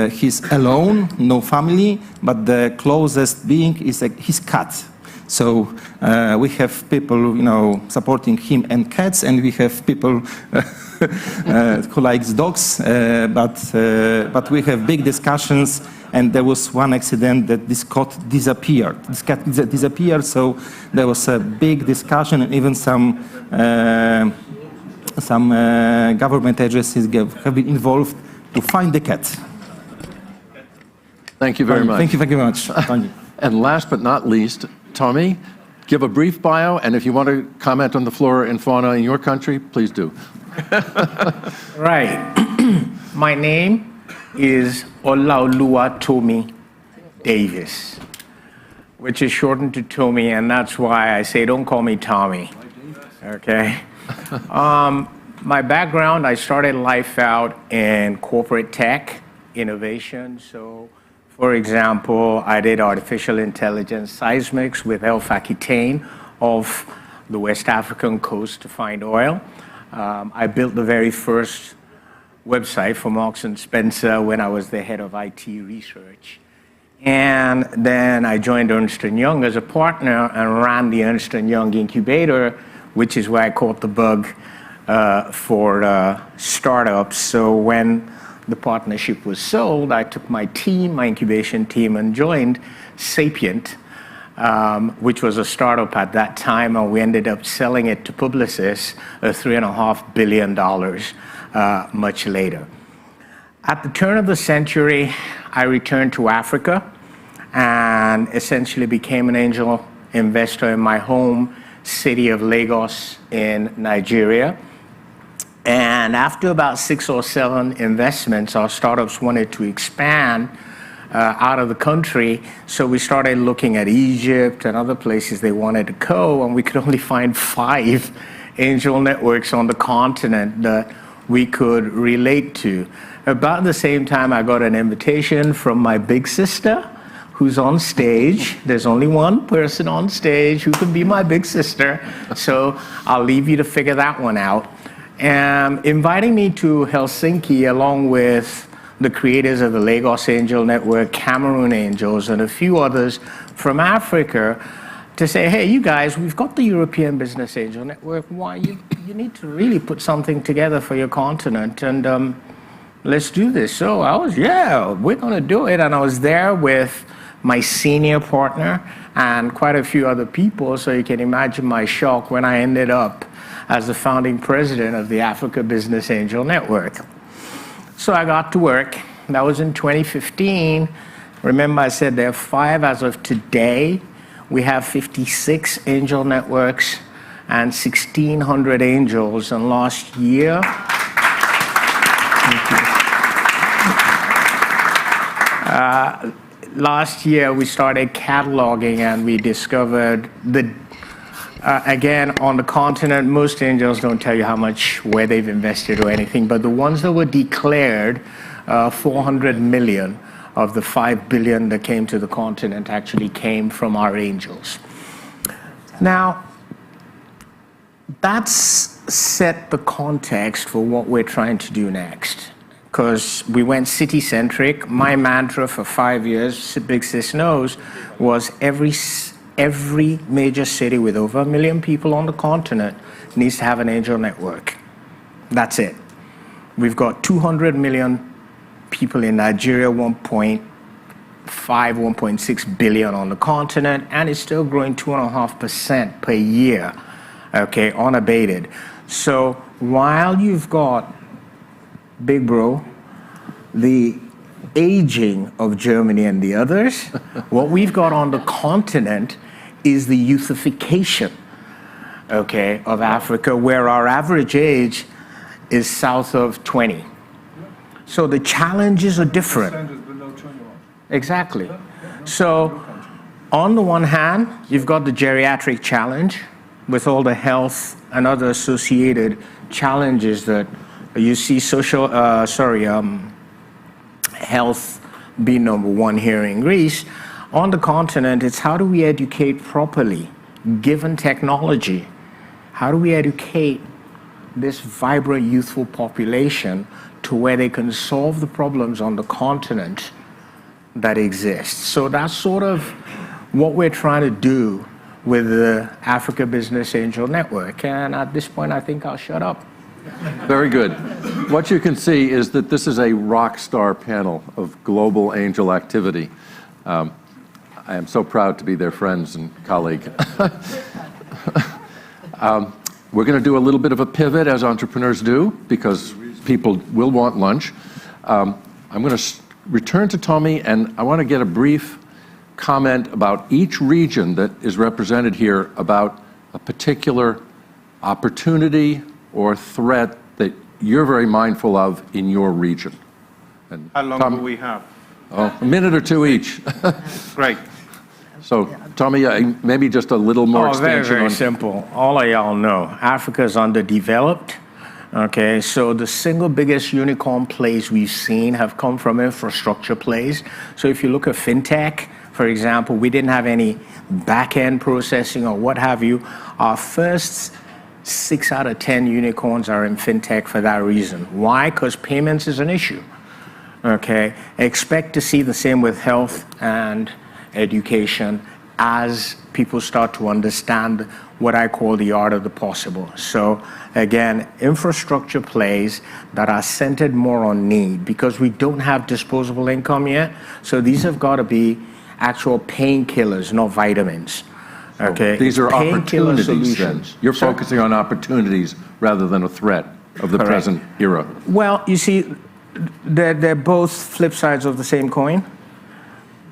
He's alone, no family, but the closest being is his cat. So we have people, supporting him and cats, and we have people who likes dogs. But we have big discussions, and there was one accident that this cat disappeared. This cat disappeared, so there was a big discussion, and even some government agencies have been involved to find the cat. Thank you very much. Thank you very much. And last but not least, Tommy, give a brief bio, and if you want to comment on the flora and fauna in your country, please do. Right. My name is Olaoluwa Tomi Davis, which is shortened to Tommy, and that's why I say don't call me Tommy. Okay? My background, I started life out in corporate tech, innovation. So, for example, I did artificial intelligence seismics with Alpha Aquitaine off the West African coast to find oil. I built the very first website for Marks & Spencer when I was the head of IT research. And then I joined Ernst & Young as a partner and ran the Ernst & Young incubator, which is where I caught the bug for startups. So when the partnership was sold, I took my team, my incubation team, and joined Sapient, which was a startup at that time, and we ended up selling it to Publicis at $3.5 billion much later. At the turn of the century, I returned to Africa and essentially became an angel investor in my home city of Lagos in Nigeria. And after about 6 or 7 investments, our startups wanted to expand out of the country. So we started looking at Egypt and other places they wanted to go, and we could only find 5 angel networks on the continent that we could relate to. About the same time, I got an invitation from my big sister, who's on stage. There's only one person on stage who can be my big sister, so I'll leave you to figure that one out. Inviting me to Helsinki along with the creators of the Lagos Angel Network, Cameroon Angels, and a few others from Africa to say, hey, you guys, we've got the European Business Angel Network. Why you need to really put something together for your continent, and let's do this. So I was, yeah, we're gonna do it. And I was there with my senior partner and quite a few other people, so you can imagine my shock when I ended up as the founding president of the Africa Business Angel Network. So I got to work. That was in 2015. Remember, I said there are 5 as of today. We have 56 angel networks and 1,600 angels. And last year, last year we started cataloging, and we discovered the again, on the continent, most angels don't tell you how much, where they've invested or anything, but the ones that were declared, 400 million of the 5 billion that came to the continent actually came from our angels. Now, that's set the context for what we're trying to do next, because we went city-centric. My mantra for 5 years, Big Sis knows, was every major city with over 1 million people on the continent needs to have an angel network. That's it. We've got 200 million people in Nigeria, 1.5, 1.6 billion on the continent, and it's still growing 2.5% per year, okay, unabated. So while you've got, big bro, the aging of Germany and the others, what we've got on the continent is the youthification, okay, of Africa, where our average age is south of 20. So the challenges are different. Exactly. So on the one hand, you've got the geriatric challenge with all the health and other associated challenges that you see, health being number 1 here in Greece. On the continent, it's how do we educate properly, given technology? How do we educate this vibrant, youthful population to where they can solve the problems on the continent that exists. So that's sort of what we're trying to do with the Africa Business Angel Network. And at this point, I think I'll shut up. Very good. What you can see is that this is a rock star panel of global angel activity. I am so proud to be their friends and colleague. We're going to do a little bit of a pivot, as entrepreneurs do, because people will want lunch. I'm going to return to Tommy, and I want to get a brief comment about each region that is represented here, about a particular opportunity or threat that you're very mindful of in your region. And How long do we have? Oh, a minute or two each. Great. So, Tommy, maybe just a little more extension very on... simple. All of y'all know Africa is underdeveloped. Okay, so the single biggest unicorn plays we've seen have come from infrastructure plays. So if you look at fintech, for example, we didn't have any back-end processing or what have you. Our first 6 out of 10 unicorns are in fintech for that reason. Why? Because payments is an issue. Okay, expect to see the same with health and education as people start to understand what I call the art of the possible. So again, infrastructure plays that are centered more on need, because we don't have disposable income yet. So these have got to be actual painkillers, not vitamins. Okay, These are Painkiller opportunities then. solutions. You're Sorry? focusing on opportunities rather than a threat of the Correct. present era. Well, you see, they're both flip sides of the same coin.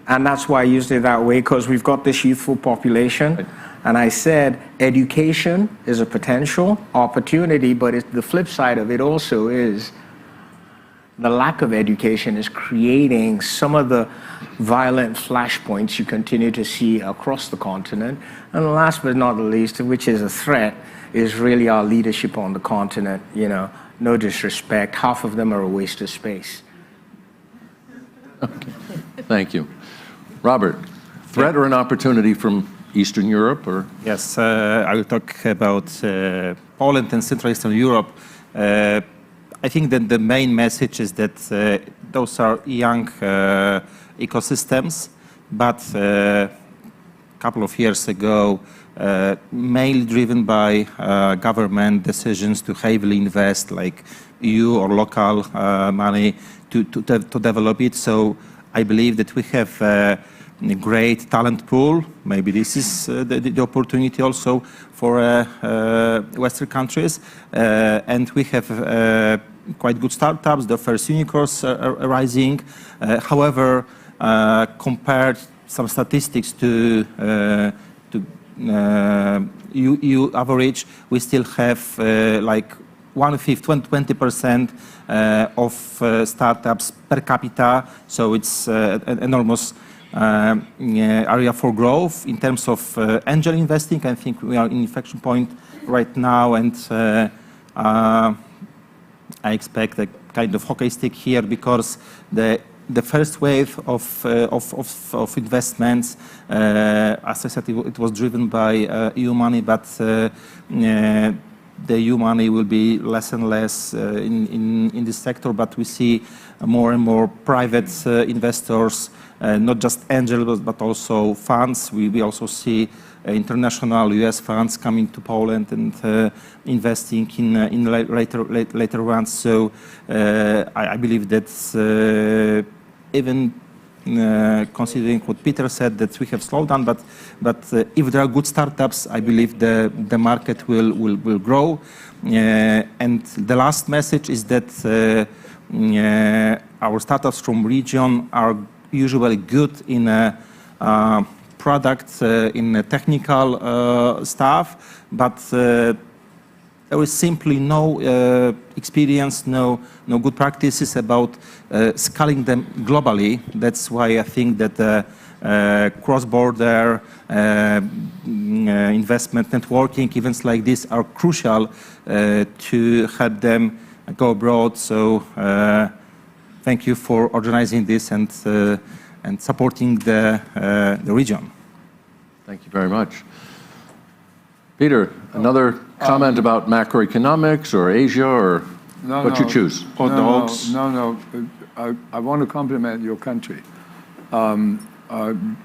And that's why I used it that way, because we've got this youthful population. Right. And I said education is a potential opportunity, but the flip side of it also is the lack of education is creating some of the violent flashpoints you continue to see across the continent. And last but not the least, which is a threat, is really our leadership on the continent. You know, no disrespect, half of them are a waste of space. Okay. Thank you. Robert, threat or an opportunity from Eastern Europe? Or? Yes, I will talk about Poland and Central Eastern Europe. I think that the main message is that those are young ecosystems, but a couple of years ago, mainly driven by government decisions to heavily invest, like EU or local money to develop it. So I believe that we have a great talent pool. Maybe this is the opportunity also for Western countries. And we have quite good startups. The first unicorns are rising. However, compared some statistics to EU average, we still have like 20% of startups per capita. So it's an enormous area for growth. In terms of angel investing, I think we are in inflection point right now, and I expect a kind of hockey stick here, because the first wave of investments, as I said, it was driven by EU money, but the EU money will be less and less in this sector. But we see more and more private investors, not just angels, but also funds. We also see international US funds coming to Poland and investing in later rounds. So I believe that even considering what Peter said, that we have slowed down, but if there are good startups, I believe the market will grow. And the last message is that our startups from region are usually good in product, in technical stuff, but there is simply no experience, no good practices about scaling them globally. That's why I think that cross-border investment networking events like this are crucial to help them go abroad. So thank you for organizing this and supporting the region. Thank you very much. Peter, another comment about macroeconomics or Asia or what you choose? Or dogs. No. I want to compliment your country.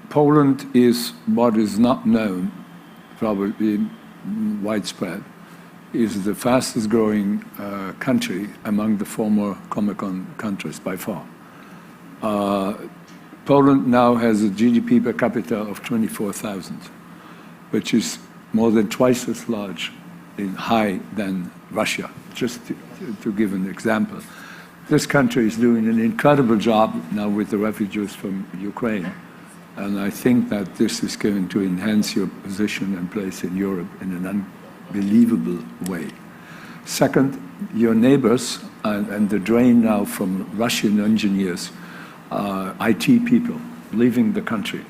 Poland is what is not known, probably widespread, is the fastest growing country among the former Comecon countries by far. Poland now has a GDP per capita of 24,000, which is more than twice as large in high than Russia, just to give an example. This country is doing an incredible job now with the refugees from Ukraine. And I think that this is going to enhance your position and place in Europe in an unbelievable way. Second, your neighbors and the drain now from Russian engineers, IT people leaving the country,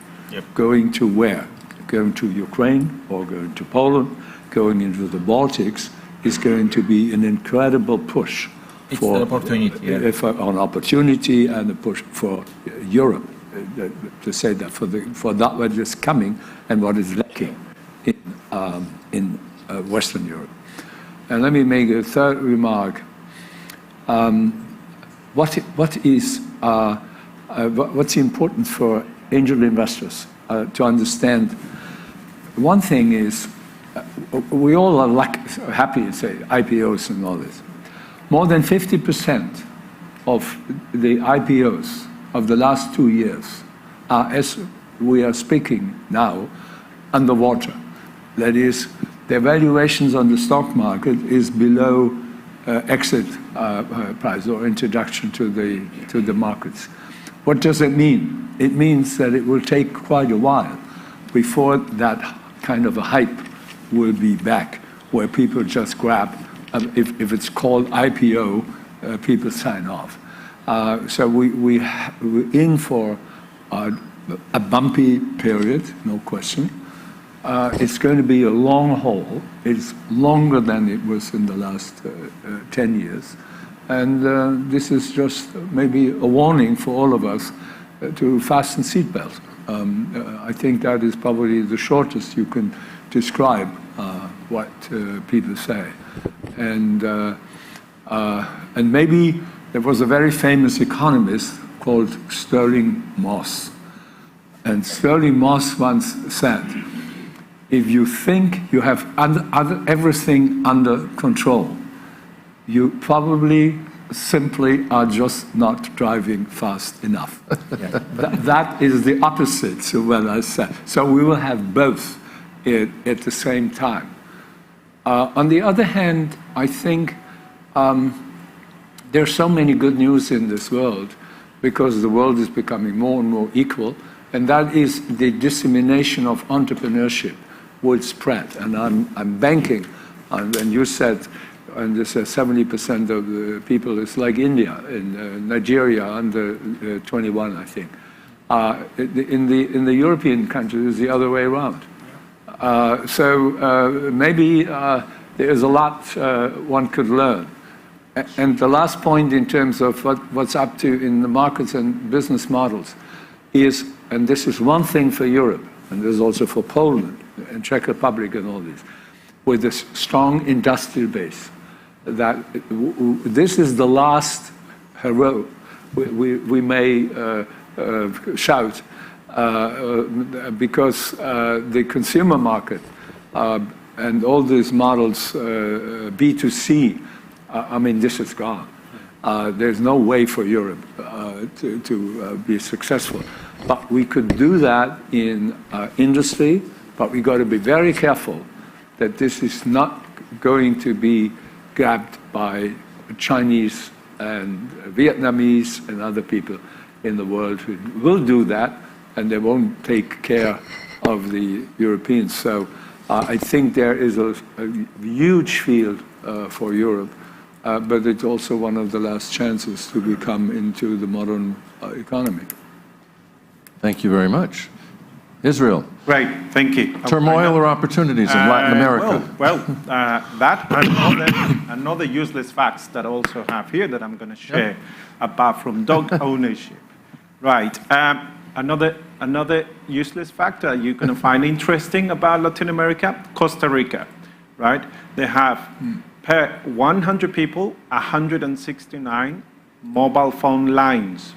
going to where? Going to Ukraine or going to Poland, going into the Baltics is going to be an incredible push for an opportunity, an opportunity and a push for Europe. To say that for that what is coming and what is lacking in Western Europe. And let me make a third remark. What's important for angel investors to understand? One thing is, we all are happy to say IPOs and all this. More than 50% of the IPOs of the last 2 years are, as we are speaking now, underwater. That is, their valuations on the stock market is below exit price or introduction to the markets. What does it mean? It means that it will take quite a while before that kind of a hype will be back, where people just grab, if it's called IPO, people sign off. So we're in for a bumpy period, no question. It's going to be a long haul. It's longer than it was in the last 10 years. And this is just maybe a warning for all of us to fasten seatbelts. I think that is probably the shortest you can describe what people say. And maybe there was a very famous economist called Sterling Moss. And Sterling Moss once said, if you think you have everything under control, you probably simply are just not driving fast enough. That is the opposite to what I said. So we will have both at the same time. On the other hand, I think there's so many good news in this world because the world is becoming more and more equal, and that is the dissemination of entrepreneurship will spread. And I'm banking on, and you said, and this 70% of the people is like India, in Nigeria under 21, I think. In the European countries, it's the other way around. So maybe there is a lot one could learn. And the last point in terms of what's up to in the markets and business models is, and this is one thing for Europe, and there's also for Poland and Czech Republic and all this, with a strong industrial base, that this is the last hurrah we may shout, because the consumer market and all these models, B2C, I mean, this is gone. There's no way for Europe to be successful. But we could do that in industry, but we got to be very careful that this is not going to be grabbed by Chinese and Vietnamese and other people in the world who will do that, and they won't take care of the Europeans. So I think there is a huge field for Europe, but it's also one of the last chances to become into the modern economy. Thank you very much. Israel. Great, thank you. Turmoil or opportunities in Latin America? That and another useless facts that I also have here that I'm going to share, apart from dog ownership. Right. another useless factor you're going to find interesting about Latin America, Costa Rica, right? They have per 100 people, 169 mobile phone lines.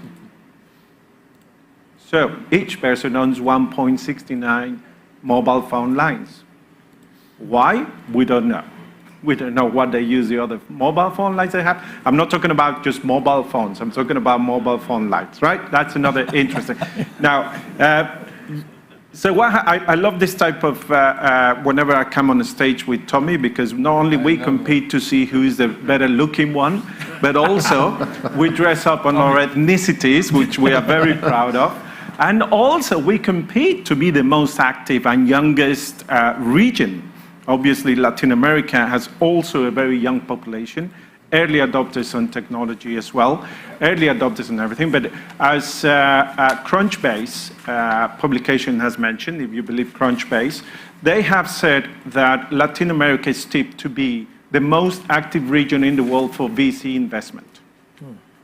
So each person owns 1.69 mobile phone lines. Why? We don't know. We don't know what they use the other mobile phone lines they have. I'm not talking about just mobile phones. I'm talking about mobile phone lines, right? That's another interesting. Now, so I love this type of, whenever I come on the stage with Tommy, because not only we compete to see who is the better looking one, but also we dress up on our ethnicities, which we are very proud of. And also we compete to be the most active and youngest region. Obviously, Latin America has also a very young population, early adopters on technology as well, early adopters and everything. But as Crunchbase publication has mentioned, if you believe Crunchbase, they have said that Latin America is tipped to be the most active region in the world for VC investment,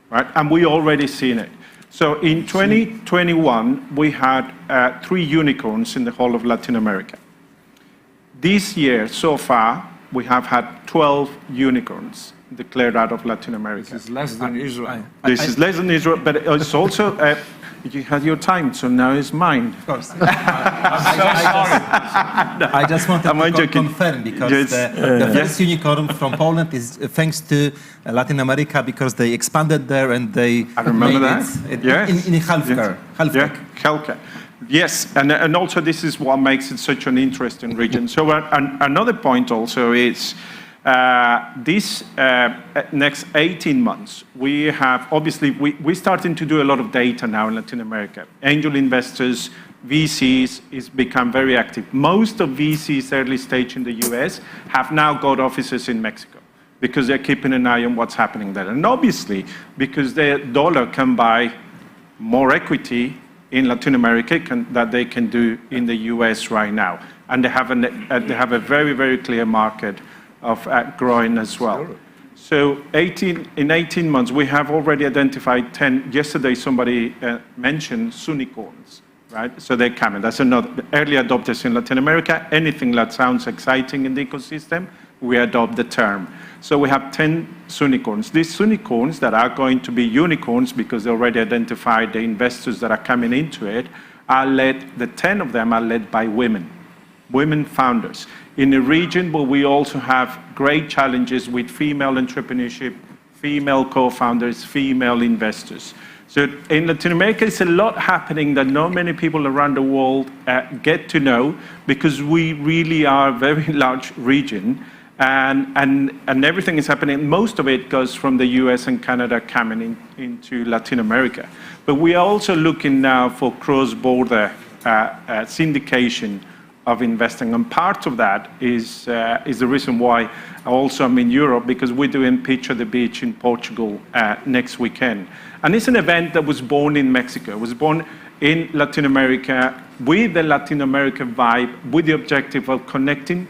right? And we already seen it. So in 2021, we had 3 unicorns in the whole of Latin America. This year, so far, we have had 12 unicorns declared out of Latin America. This is less than Israel. This is less than Israel, but it's also, you had your time, so now it's mine. Of course. I just wanted to confirm, because the first unicorn from Poland is thanks to Latin America, because they expanded there and they remember made that. It in healthcare. Yeah, healthcare. Yes, and also this is what makes it such an interesting region. So another point also is this next 18 months, we have, obviously, we're starting to do a lot of data now in Latin America. Angel investors, VCs, is become very active. Most of VCs early stage in the US have now got offices in Mexico, because they're keeping an eye on what's happening there. And obviously, because the dollar can buy more equity in Latin America that they can do in the US right now. And they have a very, very clear market of growing as well. So in 18 months, we have already identified 10. Yesterday, somebody mentioned unicorns, right? So they're coming. That's another early adopters in Latin America. Anything that sounds exciting in the ecosystem, we adopt the term. So we have 10 unicorns. These unicorns that are going to be unicorns, because they already identified the investors that are coming into it, the 10 of them are led by women founders, in a region where we also have great challenges with female entrepreneurship, female co-founders, female investors. So in Latin America, it's a lot happening that not many people around the world get to know, because we really are a very large region. And everything is happening. Most of it goes from the US and Canada coming into Latin America. But we are also looking now for cross-border syndication of investing. And part of that is the reason why also I'm in Europe, because we're doing Pitch at the Beach in Portugal next weekend. And it's an event that was born in Mexico. It was born in Latin America with the Latin America vibe, with the objective of connecting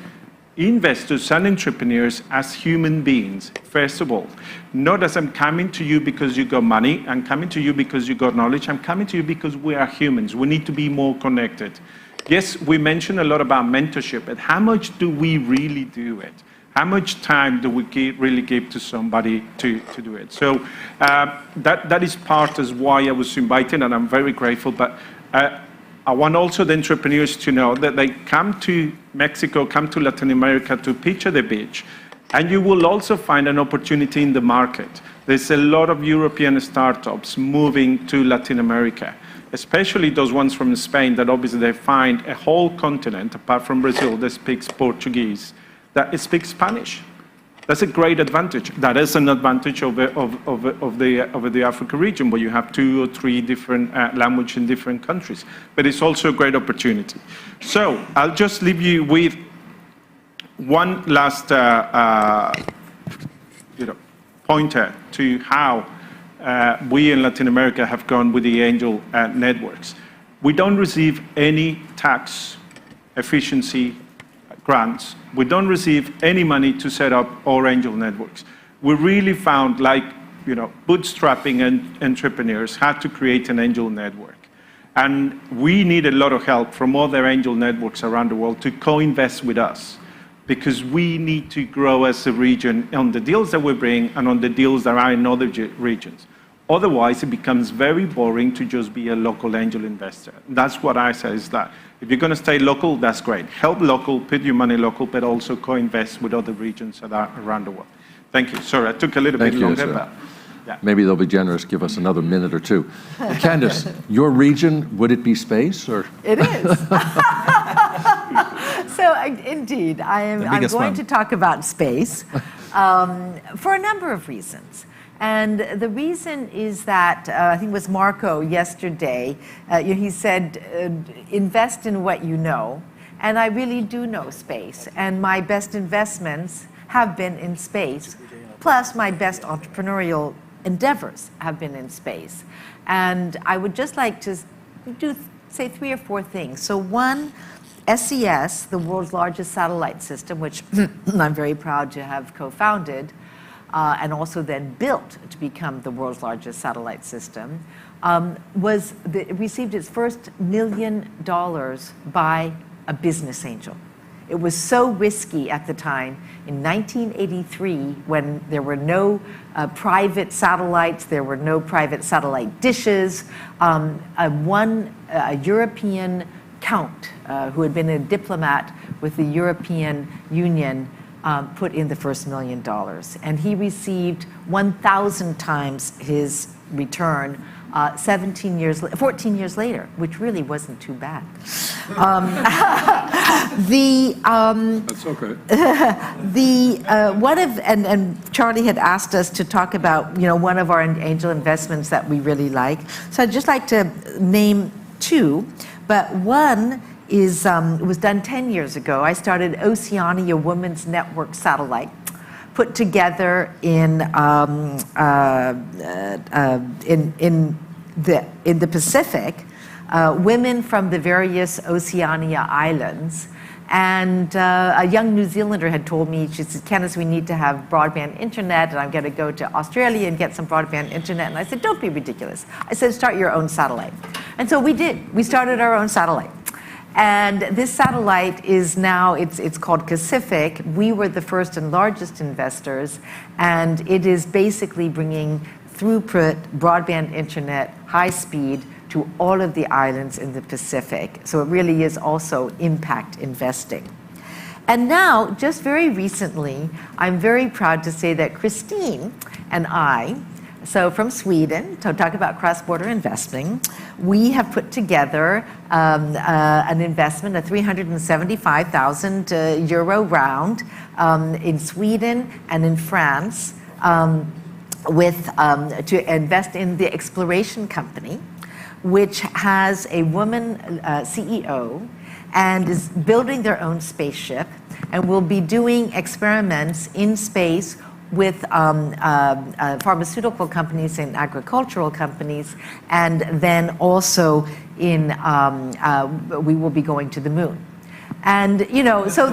investors and entrepreneurs as human beings, first of all. Not as I'm coming to you because you got money, I'm coming to you because you got knowledge, I'm coming to you because we are humans. We need to be more connected. Yes, we mentioned a lot about mentorship, but how much do we really do it? How much time do we really give to somebody to do it? So that is part as why I was invited, and I'm very grateful. But I want also the entrepreneurs to know that they come to Mexico, come to Latin America to Pitch at the Beach, and you will also find an opportunity in the market. There's a lot of European startups moving to Latin America, especially those ones from Spain that obviously they find a whole continent, apart from Brazil, that speaks Portuguese, that speaks Spanish. That's a great advantage. That is an advantage of the Africa region, where you have 2 or 3 different languages in different countries. But it's also a great opportunity. So I'll just leave you with one last pointer to how we in Latin America have gone with the angel networks. We don't receive any tax efficiency grants. We don't receive any money to set up our angel networks. We really found, bootstrapping and entrepreneurs had to create an angel network. And we need a lot of help from other angel networks around the world to co-invest with us, because we need to grow as a region on the deals that we bring and on the deals that are in other regions. Otherwise, it becomes very boring to just be a local angel investor. That's what I say, is that if you're going to stay local, that's great. Help local, put your money local, but also co-invest with other regions that are around the world. Thank you. Sorry, I took a little bit longer, but yeah. Maybe they'll be generous, give us another minute or two. Candice, your region, would it be space or? It is. So indeed, I'm going to talk about space for a number of reasons. And the reason is that, I think it was Marco yesterday, he said, invest in what you know. And I really do know space. And my best investments have been in space. Plus, my best entrepreneurial endeavors have been in space. And I would just like to say 3 or 4 things. So one, SES, the world's largest satellite system, which I'm very proud to have co-founded, and also then built to become the world's largest satellite system, received its first $1 million by a business angel. It was so risky at the time. In 1983, when there were no private satellites, there were no private satellite dishes, a European count who had been a diplomat with the European Union put in the first $1 million. And he received 1,000 times his return 14 years later, which really wasn't too bad. That's okay. And Charlie had asked us to talk about, one of our angel investments that we really like. So I'd just like to name 2, but one is, it was done 10 years ago. I started Oceania Women's Network Satellite, put together in the Pacific, women from the various Oceania islands. And a young New Zealander had told me, she said, Candice, we need to have broadband internet, and I'm going to go to Australia and get some broadband internet. And I said, don't be ridiculous. I said, start your own satellite. And so we did. We started our own satellite. And this satellite is now, it's called Pacific. We were the first and largest investors, and it is basically bringing throughput, broadband internet, high speed to all of the islands in the Pacific. So it really is also impact investing. And now, just very recently, I'm very proud to say that Christine and I, so from Sweden, to talk about cross-border investing, we have put together an investment, a 375,000 euro round in Sweden and in France to invest in the Exploration Company, which has a woman CEO and is building their own spaceship and will be doing experiments in space with pharmaceutical companies and agricultural companies, and then also we will be going to the moon. And, so,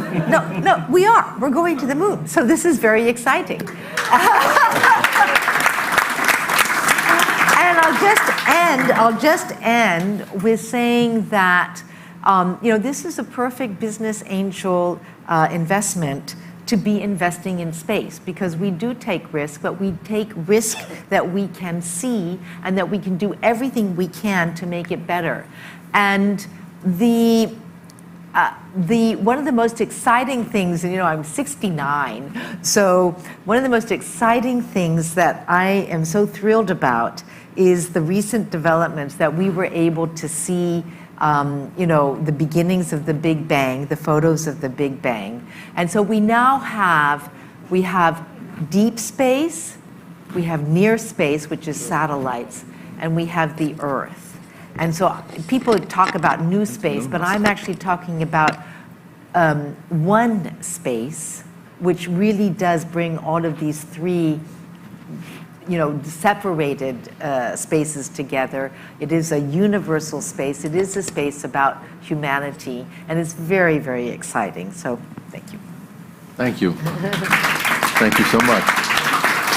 we're going to the moon. So this is very exciting. And I'll just end with saying that, this is a perfect business angel investment to be investing in space, because we do take risk, but we take risk that we can see and that we can do everything we can to make it better. And one of the most exciting things, I'm 69, so one of the most exciting things that I am so thrilled about is the recent developments that we were able to see, the beginnings of the Big Bang, the photos of the Big Bang. And so we now have deep space, we have near space, which is satellites, and we have the Earth. And so people talk about new space, but I'm actually talking about one space, which really does bring all of these 3 separated spaces together. It is a universal space. It is a space about humanity, and it's very, very exciting. So, thank you. Thank you. Thank you so much.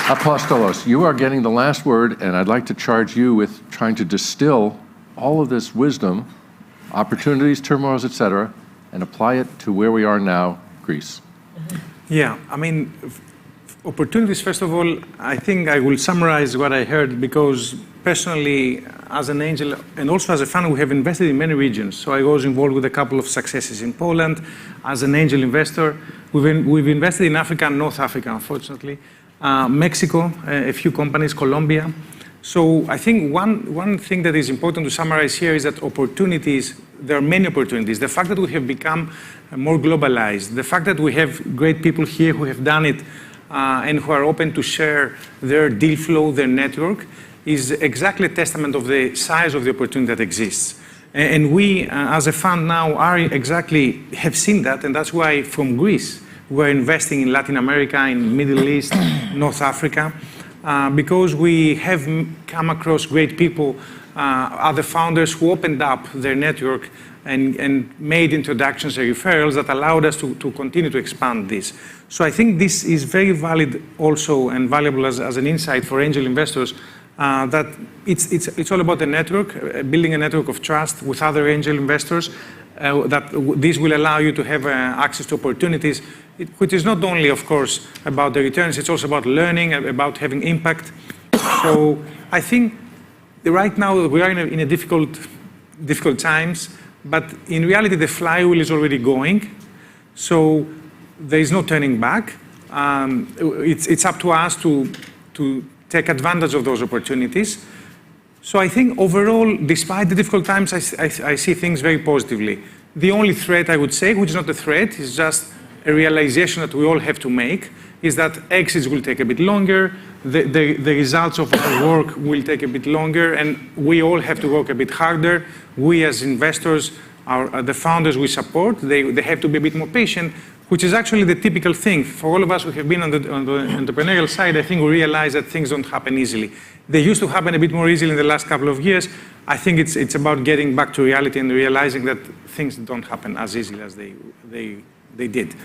Apostolos, you are getting the last word, and I'd like to charge you with trying to distill all of this wisdom, opportunities, turmoils, etc., and apply it to where we are now, Greece? Yeah, I mean, opportunities, first of all, I think I will summarize what I heard because personally, as an angel and also as a fund, we have invested in many regions. So I was involved with a couple of successes in Poland. As an angel investor, we've invested in Africa and North Africa, unfortunately. Mexico, a few companies, Colombia. So I think one thing that is important to summarize here is that opportunities, there are many opportunities. The fact that we have become more globalized, the fact that we have great people here who have done it and who are open to share their deal flow, their network, is exactly a testament of the size of the opportunity that exists. And we, as a fund now, have seen that, and that's why from Greece, we're investing in Latin America, in Middle East, North Africa, because we have come across great people, other founders who opened up their network and made introductions and referrals that allowed us to continue to expand this. So I think this is very valid also and valuable as an insight for angel investors, that it's all about the network, building a network of trust with other angel investors, that this will allow you to have access to opportunities, which is not only, of course, about the returns, it's also about learning, about having impact. So I think right now we are in a difficult times, but in reality the flywheel is already going. So there is no turning back. It's up to us to take advantage of those opportunities. So I think overall, despite the difficult times, I see things very positively. The only threat I would say, which is not a threat, is just a realization that we all have to make, is that exits will take a bit longer, the results of our work will take a bit longer, and we all have to work a bit harder. We as investors, the founders we support, they have to be a bit more patient, which is actually the typical thing. For all of us who have been on the entrepreneurial side, I think we realize that things don't happen easily. They used to happen a bit more easily in the last couple of years. I think it's about getting back to reality and realizing that things don't happen as easily as they did.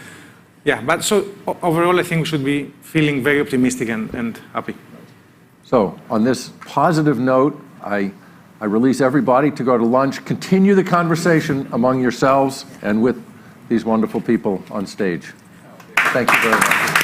Yeah, but so overall, I think we should be feeling very optimistic and happy. So on this positive note, I release everybody to go to lunch. Continue the conversation among yourselves and with these wonderful people on stage. Thank you very much.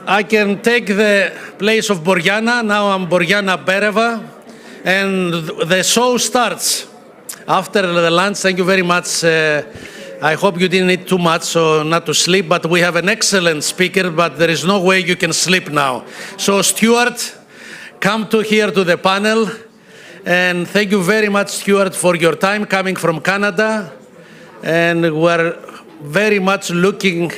I can take the place of Borjana. Now I'm Borjana Bereva, and the show starts after the lunch. Thank you very much. I hope you didn't eat too much, so not to sleep, but we have an excellent speaker, but there is no way you can sleep now. So Stuart, come to here to the panel, and thank you very much, Stuart, for your time coming from Canada, and we're very much looking,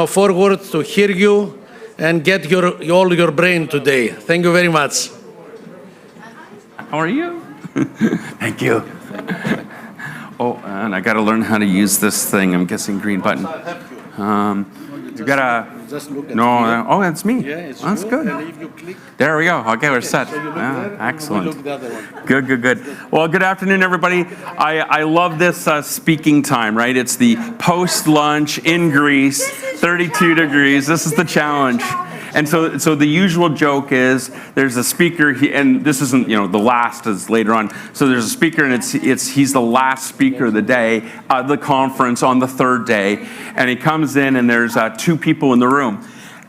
forward to hear you and get all your brain today. Thank you very much. How are you? Thank you. Oh, and I got to learn how to use this thing. I'm guessing green button. You gotta. Just look at No. Oh, that's me. Yeah, it's That's you, good. and if you click, There we go. Okay, we're set. so you look there, Excellent. we look the other one. Good. Well, good afternoon, everybody. I love this speaking time, right? It's the post-lunch in Greece, 32 degrees. This is the challenge. And so the usual joke is there's a speaker, and this isn't, the last is later on. So there's a speaker, and he's the last speaker of the day, the conference on the third day. And he comes in, and there's two people in the room.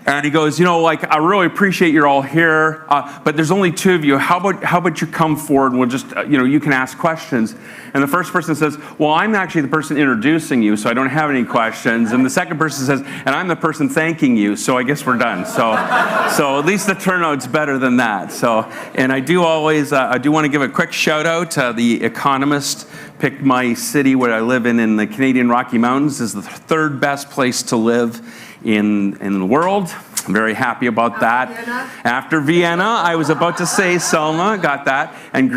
And he goes, I really appreciate you're all here, but there's only two of you. How about you come forward and we'll just, you can ask questions. And the first person says, well, I'm actually the person introducing you, so I don't have any questions. And the second person says, and I'm the person thanking you, so I guess we're done. So at least the turnout's better than that. And I do want to give a quick shout out. The Economist picked my city where I live in the Canadian Rocky Mountains as the third best place to live in the world. I'm very happy about that. After Vienna, I was about to say Selma, got that, and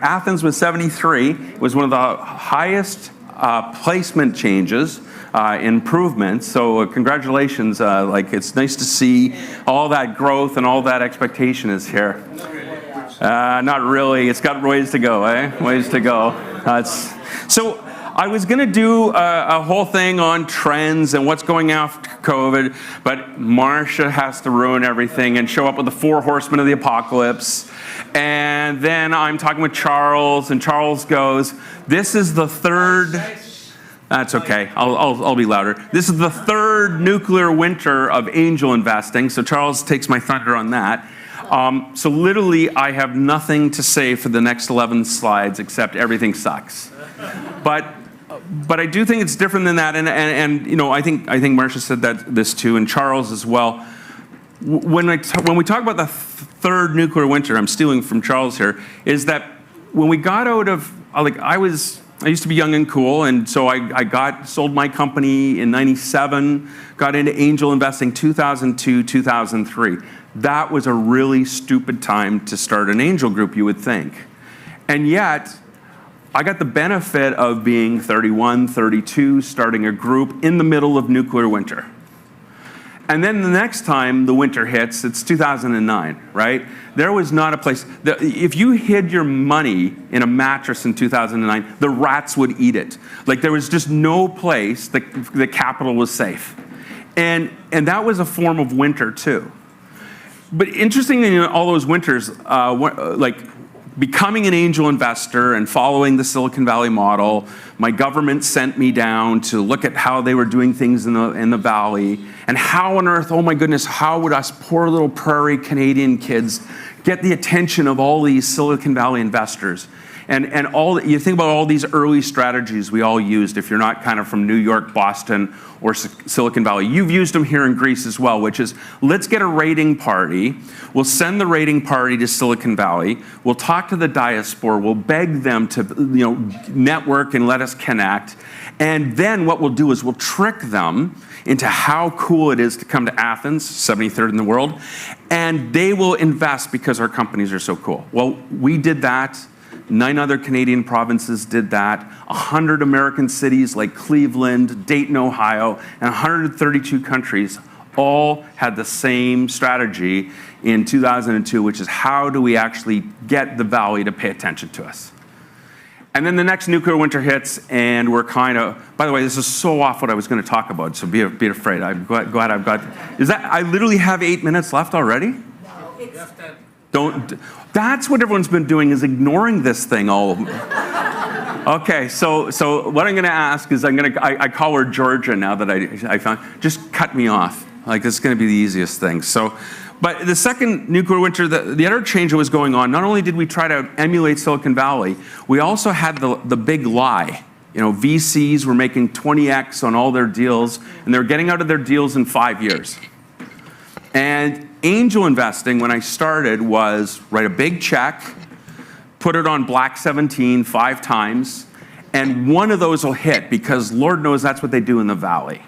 Athens was 73. It was one of the highest placement changes, improvements. So congratulations. It's nice to see all that growth and all that expectation is here. Not really. It's got ways to go, Ways to go. So I was going to do a whole thing on trends and what's going after COVID, but Marcia has to ruin everything and show up with the 4 horsemen of the apocalypse. And then I'm talking with Charles, and Charles goes, this is the third... That's okay. I'll be louder. This is the third nuclear winter of angel investing, so Charles takes my thunder on that. So literally, I have nothing to say for the next 11 slides except everything sucks. But I do think it's different than that, and I think Marcia said this too, and Charles as well. When we talk about the third nuclear winter, I'm stealing from Charles here, is that when we got out of I used to be young and cool, and so I sold my company in '97, got into angel investing 2002, 2003. That was a really stupid time to start an angel group, you would think. And yet, I got the benefit of being 31, 32, starting a group in the middle of nuclear winter. And then the next time the winter hits, it's 2009, right? There was not a place. If you hid your money in a mattress in 2009, the rats would eat it. There was just no place that the capital was safe. And that was a form of winter too. But interestingly, in all those winters, becoming an angel investor and following the Silicon Valley model, my government sent me down to look at how they were doing things in the valley, and how on earth, oh my goodness, how would us poor little prairie Canadian kids get the attention of all these Silicon Valley investors? And you think about all these early strategies we all used, if you're not kind of from New York, Boston, or Silicon Valley. You've used them here in Greece as well, which is, let's get a raiding party. We'll send the raiding party to Silicon Valley. We'll talk to the diaspora. We'll beg them to network and let us connect. And then what we'll do is we'll trick them into how cool it is to come to Athens, 73rd in the world, and they will invest because our companies are so cool. Well, we did that. 9 other Canadian provinces did that. 100 American cities like Cleveland, Dayton, Ohio, and 132 countries all had the same strategy in 2002, which is how do we actually get the valley to pay attention to us? And then the next nuclear winter hits, and we're kind of, by the way, this is so off what I was going to talk about, so be afraid. I'm glad I've got, I literally have 8 minutes left already? No, that's what everyone's been doing, is ignoring this thing all of them. Okay, so what I'm going to ask is I call her Georgia now that I found, just cut me off. Like, it's going to be the easiest thing. So, but the second nuclear winter, the other change that was going on, not only did we try to emulate Silicon Valley, we also had the big lie. You know, VCs were making 20x on all their deals, and they were getting out of their deals in 5 years. And angel investing, when I started, was write a big check, put it on Black 17 5 times, and one of those will hit, because Lord knows that's what they do in the Valley.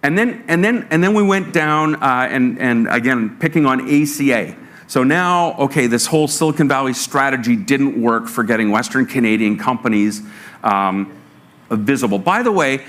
And then we went down, and again, picking on ACA. So now, okay, this whole Silicon Valley strategy didn't work for getting Western Canadian companies visible. By the way,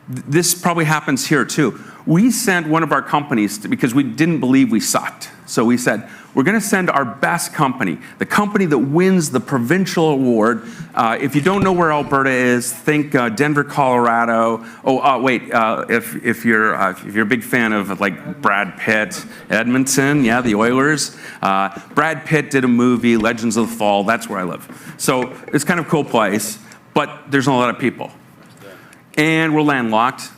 this probably happens here too. We sent one of our companies, because we didn't believe we sucked. So we said, we're going to send our best company, the company that wins the provincial award. If you don't know where Alberta is, think Denver, Colorado. If you're a big fan of like Brad Pitt, Edmonton, yeah, the Oilers. Brad Pitt did a movie, Legends of the Fall. That's where I live. So it's kind of a cool place, but there's not a lot of people. And we're landlocked,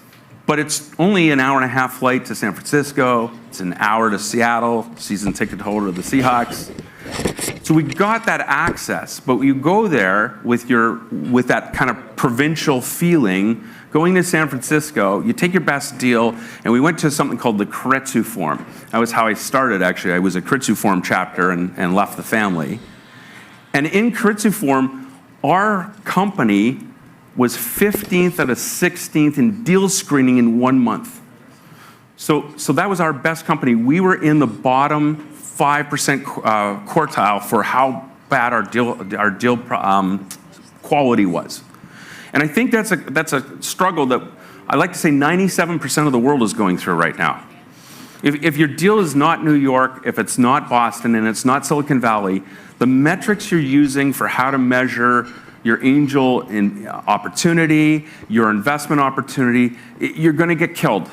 but it's only an hour and a half flight to San Francisco. It's an hour to Seattle, season ticket holder of the Seahawks. So we got that access, but you go there with that kind of provincial feeling, going to San Francisco, you take your best deal, and we went to something called the Keiretsu Forum. That was how I started, actually. I was a Keiretsu Forum chapter and left the family. And in Keiretsu Forum, our company was 15th out of 16th in deal screening in 1 month. So that was our best company. We were in the bottom 5% quartile for how bad our deal quality was. And I think that's a struggle that I like to say 97% of the world is going through right now. If your deal is not New York, if it's not Boston, and it's not Silicon Valley, the metrics you're using for how to measure your angel opportunity, your investment opportunity, you're going to get killed,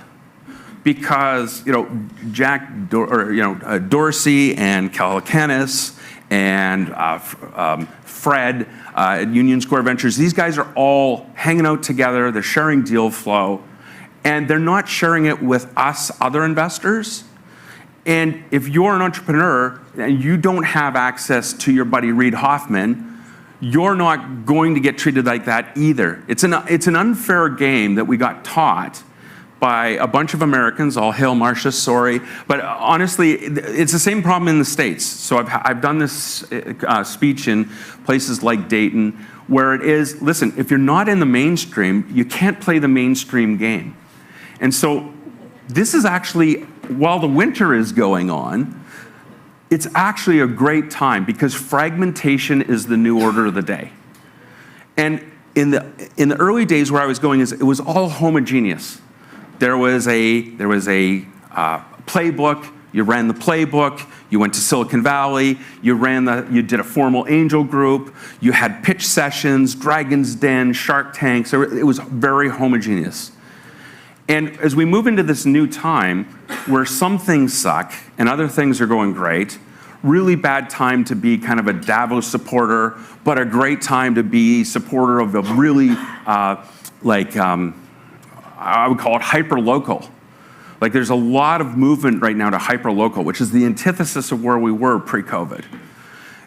because Dorsey and Calacanis and Fred at Union Square Ventures, these guys are all hanging out together. They're sharing deal flow, and they're not sharing it with us other investors. And if you're an entrepreneur and you don't have access to your buddy Reid Hoffman, you're not going to get treated like that either. It's an unfair game that we got taught by a bunch of Americans. All hail Marcia, sorry. But honestly, it's the same problem in the States. So I've done this speech in places like Dayton, where it is, listen, if you're not in the mainstream, you can't play the mainstream game. And so this is actually, while the winter is going on, it's actually a great time, because fragmentation is the new order of the day. And in the early days where I was going, it was all homogeneous. There was a playbook. You ran the playbook. You went to Silicon Valley. You did a formal angel group. You had pitch sessions, Dragon's Den, Shark Tanks. It was very homogeneous. And as we move into this new time where some things suck and other things are going great, really bad time to be kind of a Davos supporter, but a great time to be supporter of a really, I would call it hyper-local. Like, there's a lot of movement right now to hyper-local, which is the antithesis of where we were pre-COVID.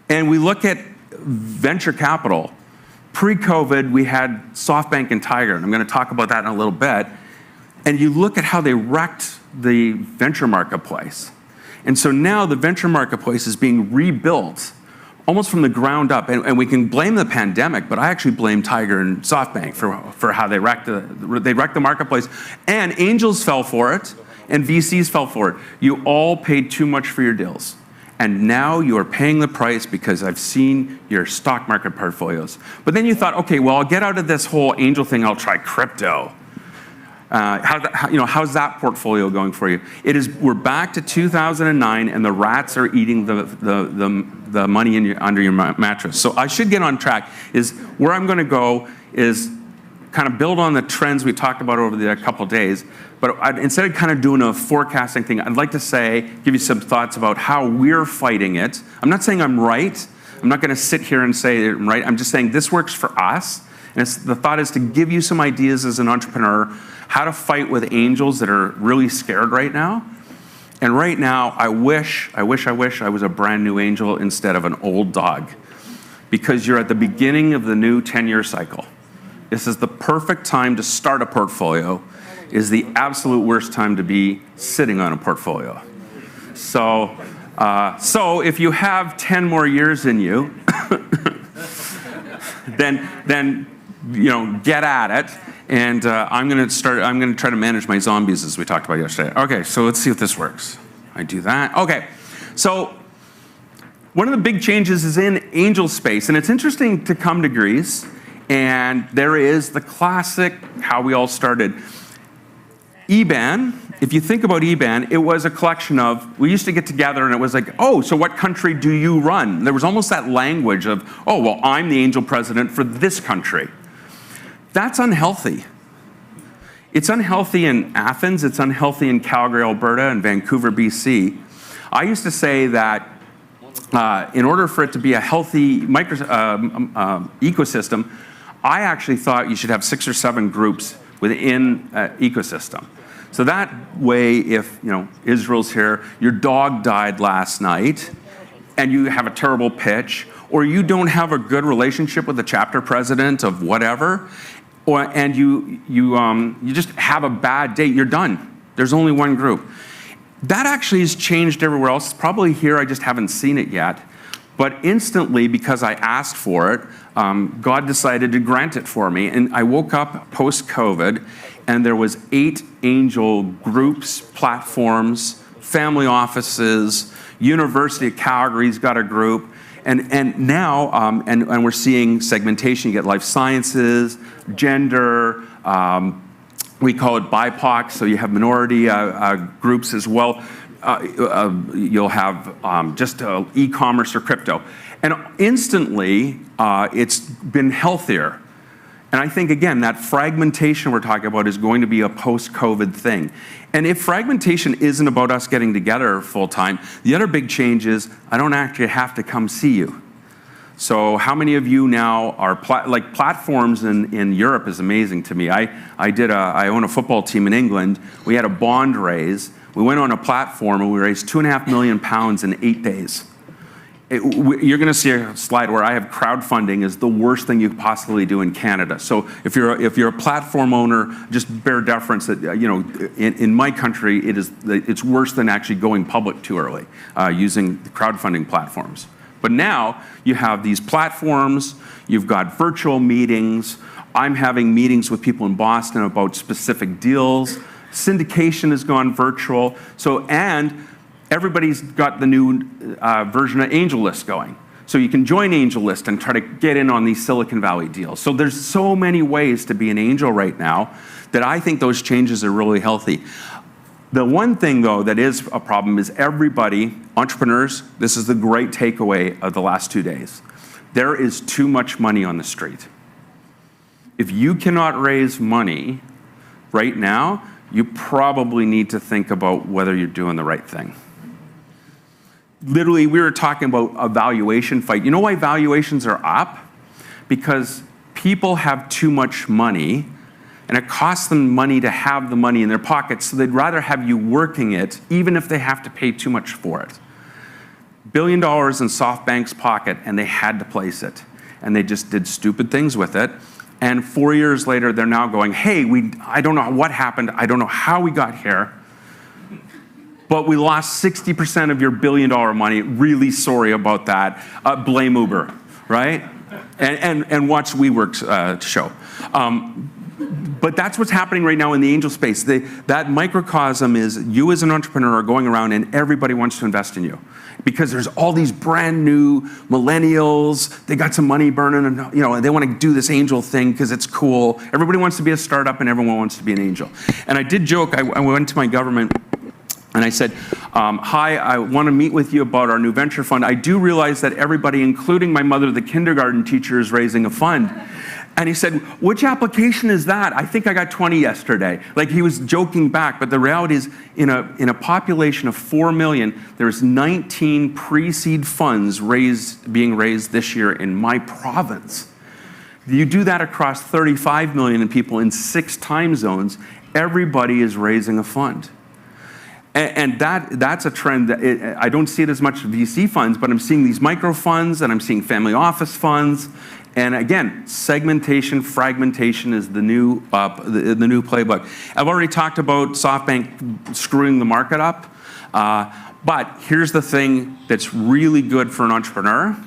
And we look at venture capital. Pre-COVID, we had SoftBank and Tiger, and I'm going to talk about that in a little bit. And you look at how they wrecked the venture marketplace. And so now the venture marketplace is being rebuilt almost from the ground up. And we can blame the pandemic, but I actually blame Tiger and SoftBank for how they wrecked the marketplace. And angels fell for it, and VCs fell for it. You all paid too much for your deals. And now you are paying the price, because I've seen your stock market portfolios. But then you thought, okay, well, I'll get out of this whole angel thing, I'll try crypto. How's that portfolio going for you? We're back to 2009, and the rats are eating the money under your mattress. So I should get on track. Where I'm going to go is kind of build on the trends we talked about over the couple of days. But instead of kind of doing a forecasting thing, I'd like to give you some thoughts about how we're fighting it. I'm not saying I'm right, I'm not going to sit here and say it, right? I'm just saying this works for us. And the thought is to give you some ideas as an entrepreneur, how to fight with angels that are really scared right now. And right now, I wish I was a brand new angel instead of an old dog, because you're at the beginning of the new 10-year cycle. This is the perfect time to start a portfolio, is the absolute worst time to be sitting on a portfolio. So if you have 10 more years in you, then get at it. And I'm going to try to manage my zombies as we talked about yesterday. Okay, so let's see if this works. I do that. Okay, so one of the big changes is in angel space. And it's interesting to come to Greece, and there is the classic, how we all started. EBAN, if you think about EBAN, it was a collection of, we used to get together and it was like, oh, so what country do you run? There was almost that language of, oh, well, I'm the angel president for this country. That's unhealthy. It's unhealthy in Athens, it's unhealthy in Calgary, Alberta, and Vancouver, BC. I used to say that in order for it to be a healthy ecosystem, I actually thought you should have 6 or 7 groups within an ecosystem. So that way, if Israel's here, your dog died last night, and you have a terrible pitch, or you don't have a good relationship with the chapter president of whatever, and you just have a bad day, you're done. There's only one group. That actually has changed everywhere else. It's probably here, I just haven't seen it yet. But instantly, because I asked for it, God decided to grant it for me. And I woke up post-COVID, and there was 8 angel groups, platforms, family offices, University of Calgary's got a group. And now, and we're seeing segmentation. You get life sciences, gender, we call it BIPOC, so you have minority groups as well. You'll have just e-commerce or crypto. And instantly, it's been healthier. And I think, again, that fragmentation we're talking about is going to be a post-COVID thing. And if fragmentation isn't about us getting together full-time, the other big change is I don't actually have to come see you. So how many of you now are, platforms in Europe is amazing to me. I own a football team in England. We had a bond raise. We went on a platform and we raised £2.5 million in 8 days. You're going to see a slide where I have crowdfunding is the worst thing you could possibly do in Canada. So if you're a platform owner, just bear deference that in my country it's worse than actually going public too early using crowdfunding platforms. But now you have these platforms. You've got virtual meetings. I'm having meetings with people in Boston about specific deals. Syndication has gone virtual. And everybody's got the new version of AngelList going. So you can join AngelList and try to get in on these Silicon Valley deals. So there's so many ways to be an angel right now that I think those changes are really healthy. The one thing, though, that is a problem is everybody, entrepreneurs, this is the great takeaway of the last 2 days. There is too much money on the street. If you cannot raise money right now, you probably need to think about whether you're doing the right thing. Literally, we were talking about a valuation fight. You know why valuations are up? Because people have too much money, and it costs them money to have the money in their pockets, so they'd rather have you working it, even if they have to pay too much for it. $1 billion in SoftBank's pocket, and they had to place it. And they just did stupid things with it. And 4 years later, they're now going, hey, I don't know what happened. I don't know how we got here. But we lost 60% of your $1 billion money. Really sorry about that. Blame Uber, right? And watch WeWork's show. But that's what's happening right now in the angel space. That microcosm is you as an entrepreneur are going around and everybody wants to invest in you. Because there's all these brand new millennials, they got some money burning and they want to do this angel thing because it's cool. Everybody wants to be a startup and everyone wants to be an angel. And I did joke, I went to my government and I said, hi, I want to meet with you about our new venture fund. I do realize that everybody, including my mother, the kindergarten teacher, is raising a fund. And he said, which application is that? I think I got 20 yesterday. Like, he was joking back, but the reality is in a population of 4 million, there's 19 pre-seed funds being raised this year in my province. You do that across 35 million people in 6 time zones, everybody is raising a fund. And that's a trend that I don't see it as much VC funds, but I'm seeing these micro funds and I'm seeing family office funds. And again, segmentation, fragmentation is the new playbook. I've already talked about SoftBank screwing the market up, but here's the thing that's really good for an entrepreneur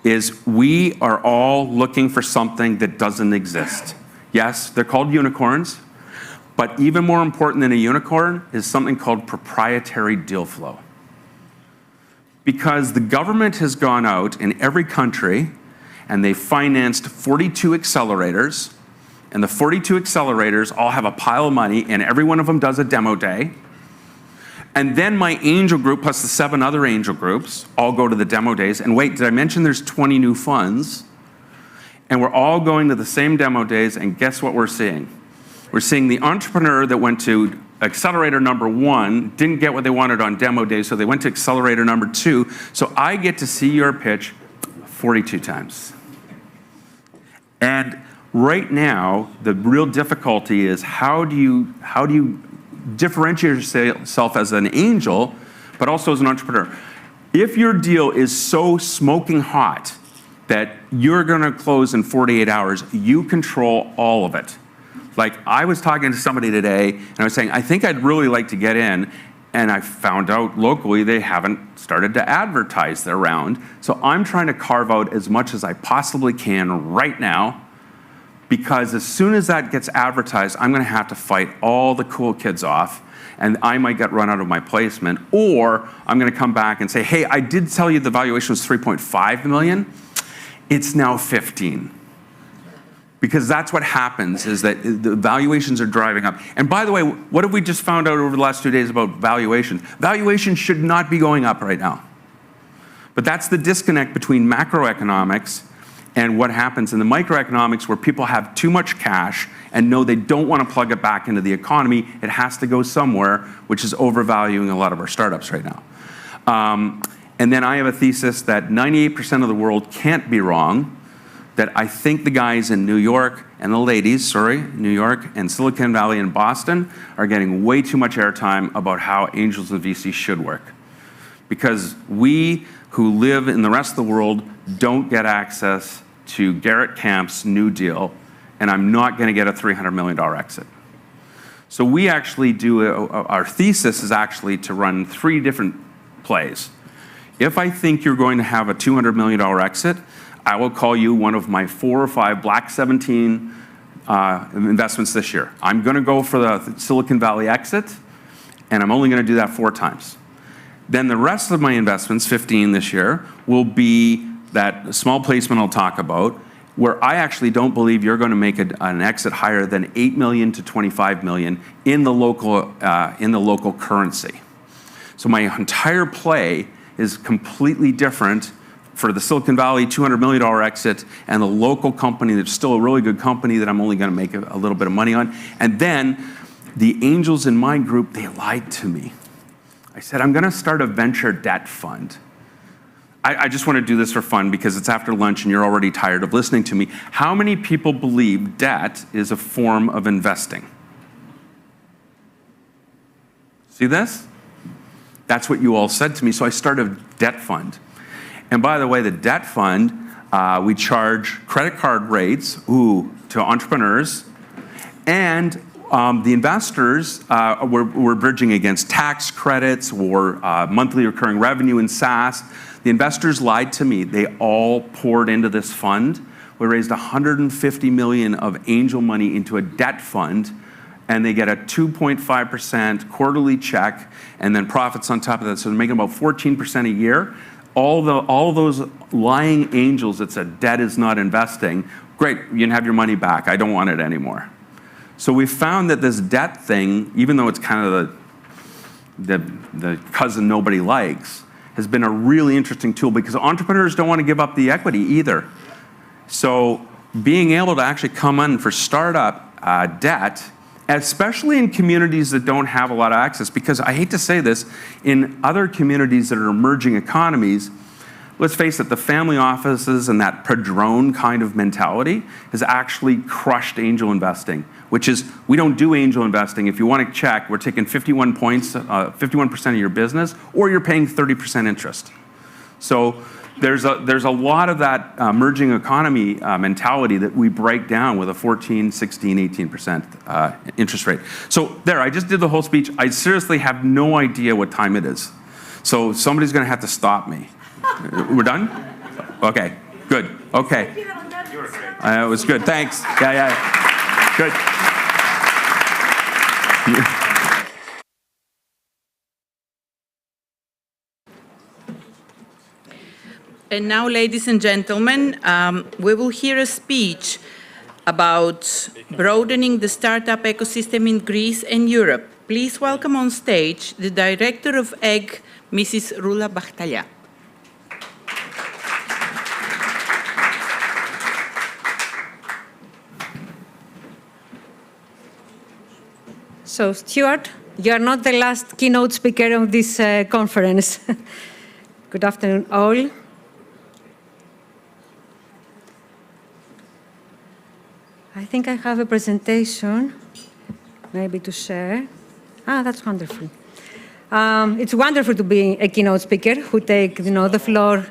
is we are all looking for something that doesn't exist. Yes, they're called unicorns, but even more important than a unicorn is something called proprietary deal flow. Because the government has gone out in every country and they financed 42 accelerators, and the 42 accelerators all have a pile of money, and every one of them does a demo day. And then my angel group plus the 7 other angel groups all go to the demo days. And wait, did I mention there's 20 new funds? And we're all going to the same demo days, and guess what we're seeing? We're seeing the entrepreneur that went to accelerator number 1, didn't get what they wanted on demo day, so they went to accelerator number 2. So I get to see your pitch 42 times. And right now, the real difficulty is how do you differentiate yourself as an angel, but also as an entrepreneur? If your deal is so smoking hot that you're going to close in 48 hours, you control all of it. Like, I was talking to somebody today, and I was saying, I think I'd really like to get in, and I found out locally they haven't started to advertise their round. So I'm trying to carve out as much as I possibly can right now, because as soon as that gets advertised, I'm going to have to fight all the cool kids off, and I might get run out of my placement, or I'm going to come back and say, hey, I did tell you the valuation was 3.5 million. It's now 15. Because that's what happens, is that the valuations are driving up. And by the way, what have we just found out over the last 2 days about valuation? Valuation should not be going up right now. But that's the disconnect between macroeconomics and what happens in the microeconomics, where people have too much cash and know they don't want to plug it back into the economy. It has to go somewhere, which is overvaluing a lot of our startups right now. And then I have a thesis that 98% of the world can't be wrong, that I think the guys in New York and the ladies, New York and Silicon Valley and Boston are getting way too much airtime about how angels and VC should work. Because we who live in the rest of the world don't get access to Garrett Camp's New Deal, and I'm not going to get a $300 million exit. So we actually our thesis is actually to run 3 different plays. If I think you're going to have a $200 million exit, I will call you one of my 4 or 5 Black 17 investments this year. I'm going to go for the Silicon Valley exit, and I'm only going to do that 4 times. Then the rest of my investments, 15 this year, will be that small placement I'll talk about, where I actually don't believe you're going to make an exit higher than 8 million to 25 million in the local currency. So my entire play is completely different for the Silicon Valley $200 million exit and the local company that's still a really good company that I'm only going to make a little bit of money on. And then the angels in my group, they lied to me. I said, I'm going to start a venture debt fund. I just want to do this for fun because it's after lunch and you're already tired of listening to me. How many people believe debt is a form of investing? See this? That's what you all said to me. So I started a debt fund. And by the way, the debt fund, we charge credit card rates to entrepreneurs, and the investors, we're bridging against tax credits or monthly recurring revenue in SaaS. The investors lied to me. They all poured into this fund. We raised $150 million of angel money into a debt fund, and they get a 2.5% quarterly check, and then profits on top of that. So they're making about 14% a year. All those lying angels that said debt is not investing, great, you can have your money back. I don't want it anymore. So we found that this debt thing, even though it's kind of the cousin nobody likes, has been a really interesting tool because entrepreneurs don't want to give up the equity either. So being able to actually come in for startup debt, especially in communities that don't have a lot of access, because I hate to say this, in other communities that are emerging economies, let's face it, the family offices and that Padron kind of mentality has actually crushed angel investing, which is, we don't do angel investing. If you want to check, we're taking 51% of your business, or you're paying 30% interest. So there's a lot of that emerging economy mentality that we break down with a 14, 16, 18% interest rate. So there, I just did the whole speech. I seriously have no idea what time it is. So somebody's going to have to stop me. We're done? Okay, good. Okay. It was good. Thanks. Yeah. Good. And now, ladies and gentlemen, we will hear a speech about broadening the startup ecosystem in Greece and Europe. Please welcome on stage the director of EGG, Mrs. Roula Bachtalia. So, Stuart, you are not the last keynote speaker of this conference. Good afternoon, all. I think I have a presentation, maybe to share. That's wonderful. It's wonderful to be a keynote speaker who take the floor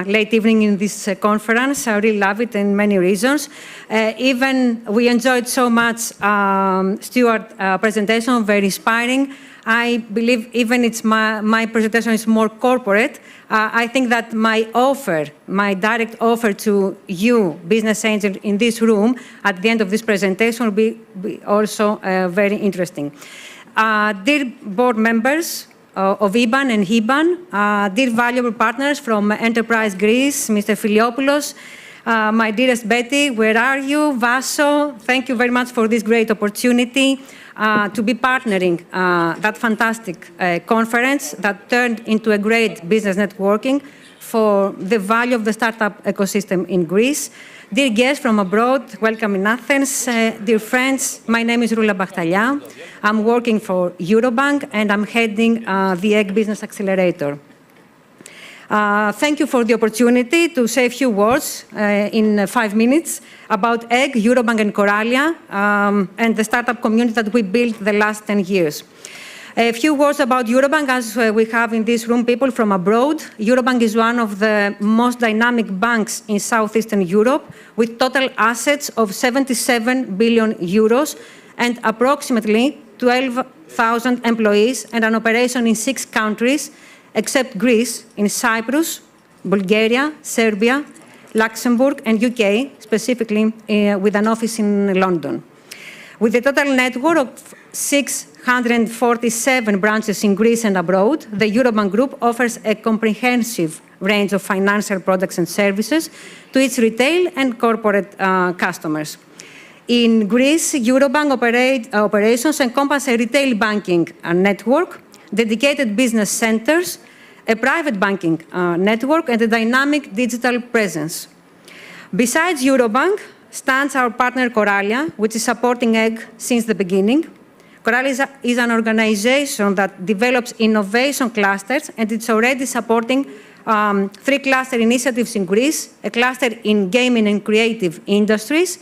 late evening in this conference. I really love it in many reasons. Even we enjoyed so much Stuart's presentation, very inspiring. I believe even it's my presentation is more corporate. I think that my offer, my direct offer to you, business angels in this room, at the end of this presentation will be also very interesting. Dear board members of IBAN and HIBAN, dear valuable partners from Enterprise Greece, Mr. Filiopoulos, my dearest Betty, where are you? Vaso, thank you very much for this great opportunity to be partnering that fantastic conference that turned into a great business networking for the value of the startup ecosystem in Greece. Dear guests from abroad, welcome in Athens. Dear friends, my name is Roula Bachtalia. I'm working for Eurobank and I'm heading the EGG Business Accelerator. Thank you for the opportunity to say a few words in 5 minutes about EGG, Eurobank and Coralia and the startup community that we built the last 10 years. A few words about Eurobank, as we have in this room people from abroad. Eurobank is one of the most dynamic banks in Southeastern Europe, with total assets of 77 billion euros and approximately 12,000 employees and an operation in 6 countries, except Greece, in Cyprus, Bulgaria, Serbia, Luxembourg, and UK, specifically with an office in London. With a total network of 647 branches in Greece and abroad, the Eurobank Group offers a comprehensive range of financial products and services to its retail and corporate customers. In Greece, Eurobank operations encompass a retail banking network, dedicated business centers, a private banking network, and a dynamic digital presence. Besides Eurobank, stands our partner Coralia, which is supporting EGG since the beginning. Coralia is an organization that develops innovation clusters, and it's already supporting 3 cluster initiatives in Greece, a cluster in gaming and creative industries,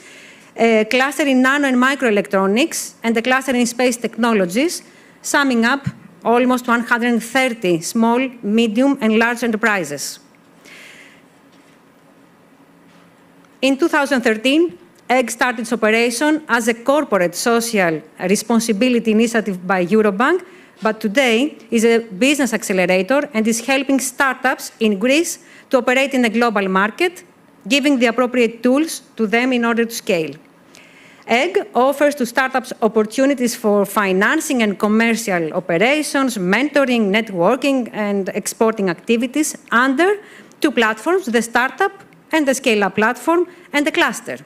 a cluster in nano and microelectronics, and a cluster in space technologies, summing up almost 130 small, medium, and large enterprises. In 2013, EGG started its operation as a corporate social responsibility initiative by Eurobank, but today is a business accelerator and is helping startups in Greece to operate in a global market, giving the appropriate tools to them in order to scale. EGG offers to startups opportunities for financing and commercial operations, mentoring, networking, and exporting activities under 2 platforms, the startup and the scale-up platform, and the cluster.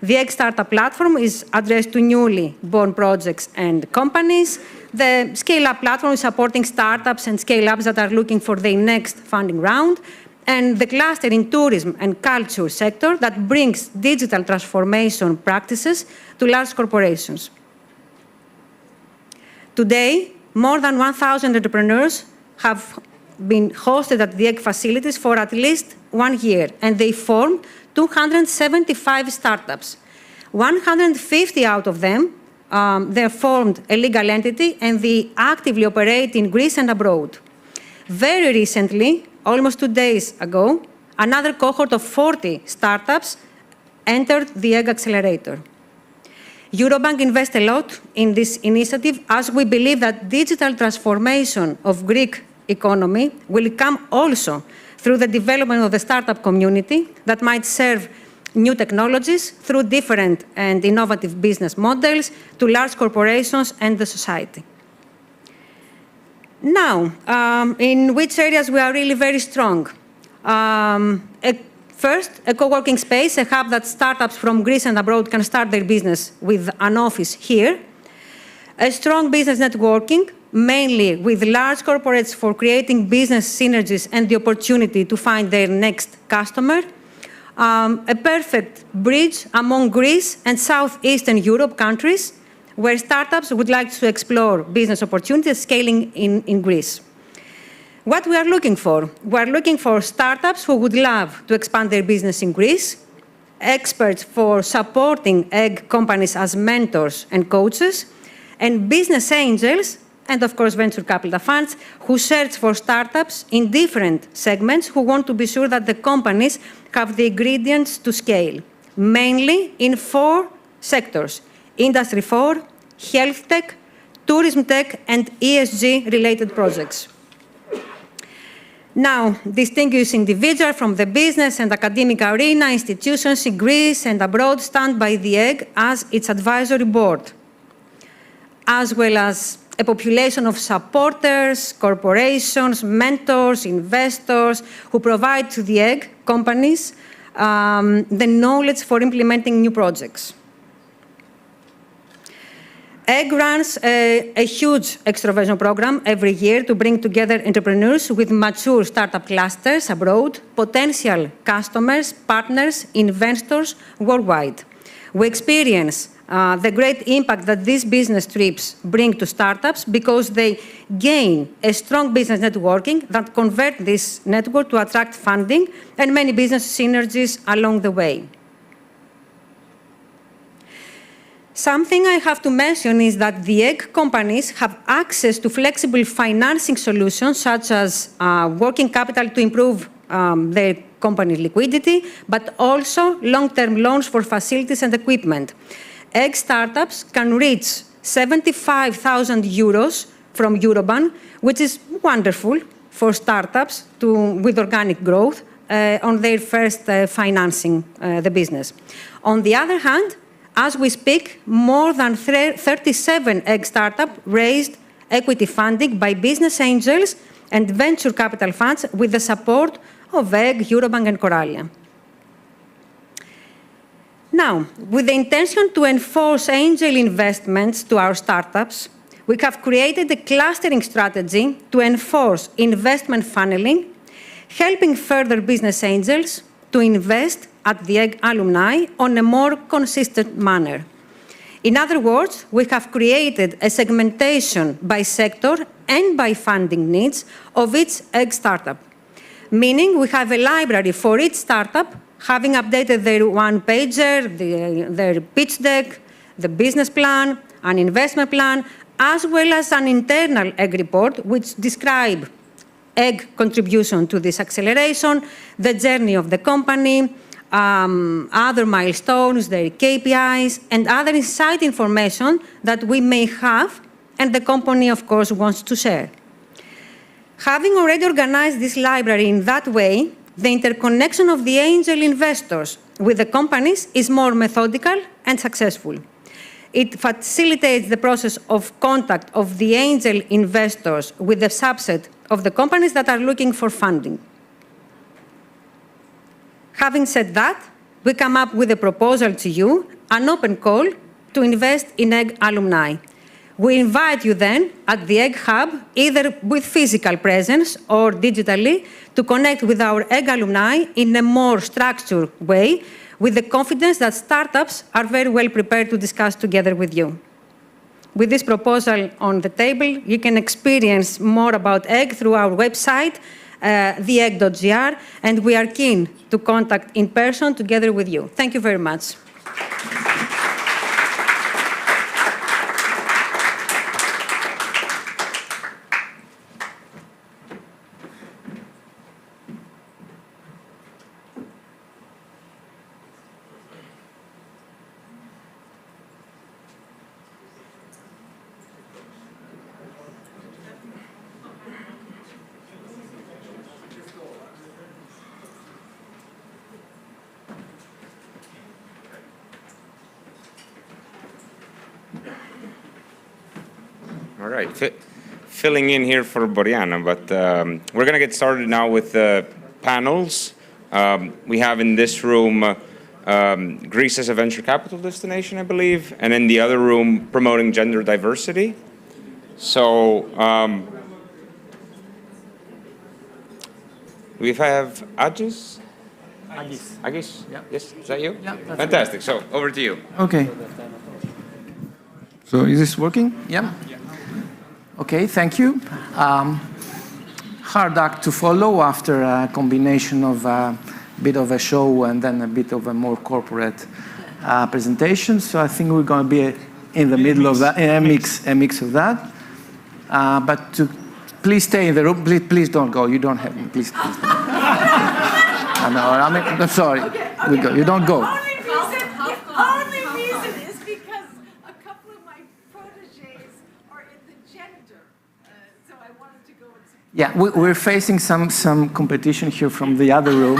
The EGG Startup platform is addressed to newly born projects and companies. The scale-up platform is supporting startups and scale-ups that are looking for their next funding round. and the cluster in tourism and culture sector that brings digital transformation practices to large corporations. Today, more than 1,000 entrepreneurs have been hosted at the EGG facilities for at least 1 year, and they formed 275 startups. 150 out of them, they formed a legal entity, and they actively operate in Greece and abroad. Very recently, almost 2 days ago, another cohort of 40 startups entered the EGG Accelerator. Eurobank invests a lot in this initiative, as we believe that digital transformation of Greek economy will come also through the development of the startup community that might serve new technologies through different and innovative business models to large corporations and the society. Now, in which areas we are really very strong? First, a co-working space, a hub that startups from Greece and abroad can start their business with an office here. A strong business networking, mainly with large corporates for creating business synergies and the opportunity to find their next customer. A perfect bridge among Greece and Southeastern Europe countries where startups would like to explore business opportunities scaling in Greece. What we are looking for? We are looking for startups who would love to expand their business in Greece, experts for supporting EGG companies as mentors and coaches, and business angels, and of course venture capital funds, who search for startups in different segments who want to be sure that the companies have the ingredients to scale, mainly in 4 sectors: Industry 4, Health Tech, Tourism Tech, and ESG-related projects. Now, distinguished individuals from the business and academic arena, institutions in Greece and abroad stand by the EGG as its advisory board, as well as a population of supporters, corporations, mentors, investors, who provide to the EGG companies the knowledge for implementing new projects. EGG runs a huge extroversion program every year to bring together entrepreneurs with mature startup clusters abroad, potential customers, partners, investors worldwide. We experience the great impact that these business trips bring to startups because they gain a strong business networking that convert this network to attract funding and many business synergies along the way. Something I have to mention is that the EGG companies have access to flexible financing solutions such as working capital to improve their company liquidity, but also long-term loans for facilities and equipment. EGG startups can reach 75,000 euros from Eurobank, which is wonderful for startups with organic growth on their first financing the business. On the other hand, as we speak, more than 37 EGG startups raised equity funding by business angels and venture capital funds with the support of EGG, Eurobank, and Coralia. Now, with the intention to enforce angel investments to our startups, we have created a clustering strategy to enforce investment funneling, helping further business angels to invest at the EGG alumni on a more consistent manner. In other words, we have created a segmentation by sector and by funding needs of each EGG startup, meaning we have a library for each startup, having updated their one-pager, their pitch deck, the business plan, an investment plan, as well as an internal EGG report which describe EGG contribution to this acceleration, the journey of the company, other milestones, their KPIs, and other inside information that we may have and the company, of course, wants to share. Having already organized this library in that way, the interconnection of the angel investors with the companies is more methodical and successful. It facilitates the process of contact of the angel investors with the subset of the companies that are looking for funding. Having said that, we come up with a proposal to you, an open call to invest in EGG alumni. We invite you then at the Egg Hub, either with physical presence or digitally, to connect with our Egg alumni in a more structured way, with the confidence that startups are very well prepared to discuss together with you. With this proposal on the table, you can experience more about Egg through our website, theegg.gr, and we are keen to contact in person together with you. Thank you very much. All right, filling in here for Boriana, but we're going to get started now with the panels. We have in this room Greece as a venture capital destination, I believe, and in the other room promoting gender diversity. So we have Agis? Agis? Yeah. Yes, is that you? Yeah. Fantastic, so over to you. Okay. So is this working? Yeah. Okay, thank you. Hard act to follow after a combination of a bit of a show and then a bit of a more corporate presentation. So I think we're going to be in the middle of that, a mix of that. But please stay in the room. Please don't go. You don't have. Please. No, I'm sorry. Okay. You don't go. Only reason is because a couple of my proteges are in the gender, so I wanted to go and support. Yeah, we're facing some competition here from the other room.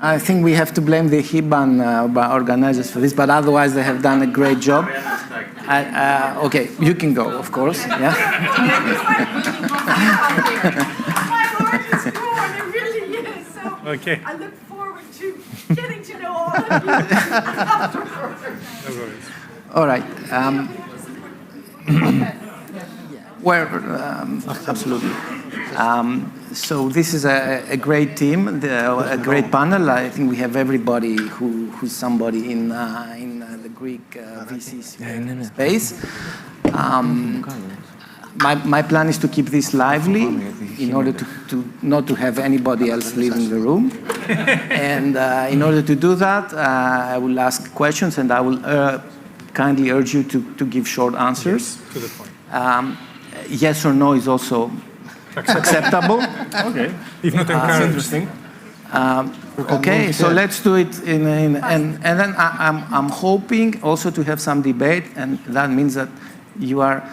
I think we have to blame the Hiban organizers for this, but otherwise they have done a great job. Okay, you can go, of course. Yeah. Okay. I look forward to getting to know all of you afterwards. All right. Absolutely. So this is a great team, a great panel. I think we have everybody who's somebody in the Greek VC space. My plan is to keep this lively in order to not to have anybody else leaving the room. And in order to do that, I will ask questions and I will kindly urge you to give short answers. To the point. Yes or no is also acceptable. Okay. If not encouraged. Interesting. Okay, so let's do it and then I'm hoping also to have some debate, and that means that you are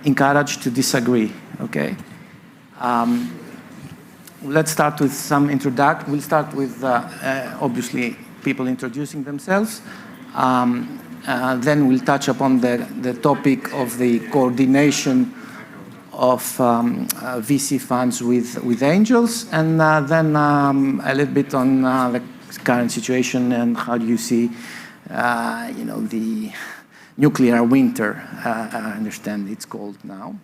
encouraged to disagree. Okay. Let's start with some introduction. We'll start with obviously people introducing themselves. Then we'll touch upon the topic of the coordination of VC funds with angels, and then a little bit on the current situation and how do you see, the nuclear winter. I understand it's called now.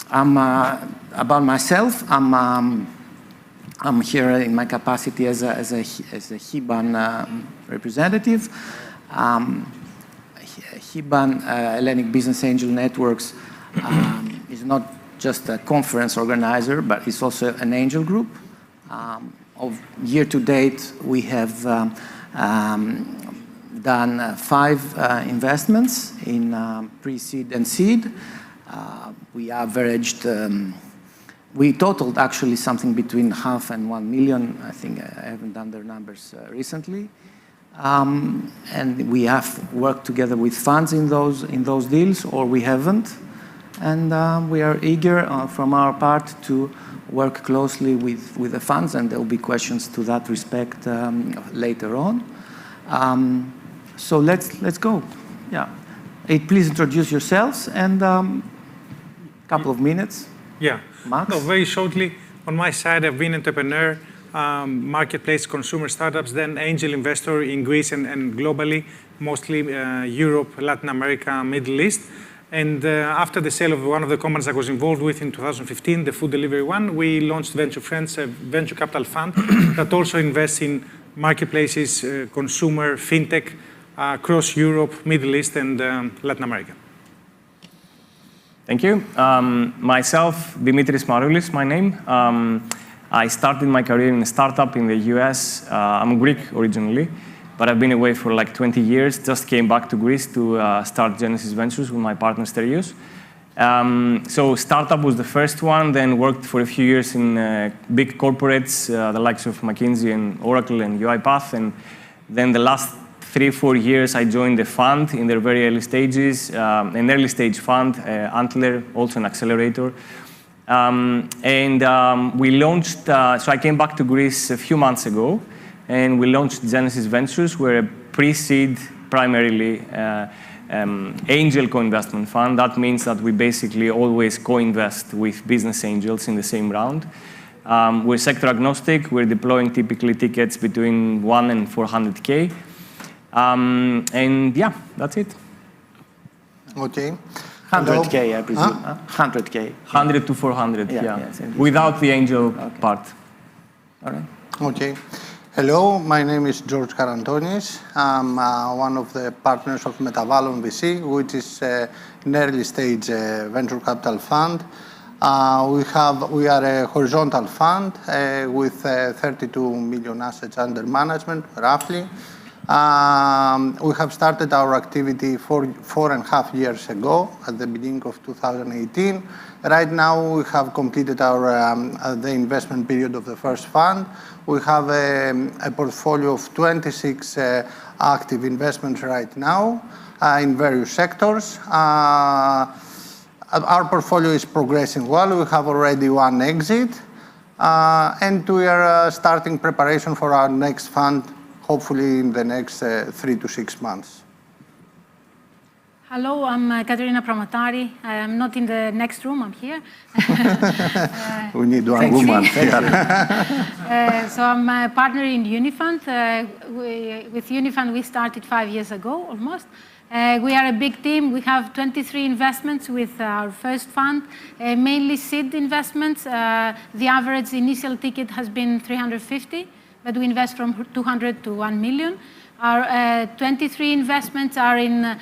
About myself, I'm here in my capacity as a Hiban representative. Hiban, Hellenic Business Angel Networks, is not just a conference organizer, but it's also an angel group. Of year to date, we have done 5 investments in pre-seed and seed. We averaged, we totaled actually something between $500,000 and $1 million. I think I haven't done their numbers recently. And we have worked together with funds in those deals, or we haven't. And we are eager from our part to work closely with the funds, and there will be questions to that respect later on. So let's go. Yeah. Please introduce yourselves and couple of minutes. Yeah. Max? No, very shortly. On my side, I've been an entrepreneur marketplace consumer startups, then angel investor in Greece and globally, mostly Europe, Latin America, Middle East. And after the sale of one of the companies I was involved with in 2015, the food delivery one, we launched Venture Friends, a venture capital fund that also invests in marketplaces, consumer, fintech, across Europe, Middle East, and Latin America. Thank you. Myself, Dimitris Maroulis, my name. I started my career in a startup in the US. I'm Greek originally, but I've been away for like 20 years. Just came back to Greece to start Genesis Ventures with my partner Sterios. So startup was the first one, then worked for a few years in big corporates, the likes of McKinsey and Oracle and UiPath. And then the last 3-4 years, I joined a fund in their very early stages, an early stage fund, Antler, also an accelerator. We launched, so I came back to Greece a few months ago, and we launched Genesis Ventures. We're a pre-seed, primarily angel co-investment fund. That means that we basically always co-invest with business angels in the same round. We're sector agnostic. We're deploying typically tickets between 1 and 400K. And yeah, that's it. Okay. 100K, I presume. Huh? 100K. 100 to 400, yeah. Without the angel part. All right. Okay. Hello, my name is George Karantonis. I'm one of the partners of Metavalon VC, which is an early stage venture capital fund. We are a horizontal fund with 32 million assets under management, roughly. We have started our activity 4.5 years ago, at the beginning of 2018. Right now, we have completed the investment period of the first fund. We have a portfolio of 26 active investments right now in various sectors. Our portfolio is progressing well. We have already one exit, and we are starting preparation for our next fund, hopefully in the next 3 to 6 months. Hello, I'm Katerina Pramatari. I'm not in the next room, I'm here. We need one woman here. So I'm a partner in Unifund. With Unifund, we started 5 years ago, almost. We are a big team. We have 23 investments with our first fund, mainly seed investments. The average initial ticket has been 350, but we invest from 200 to 1 million. Our 23 investments are in,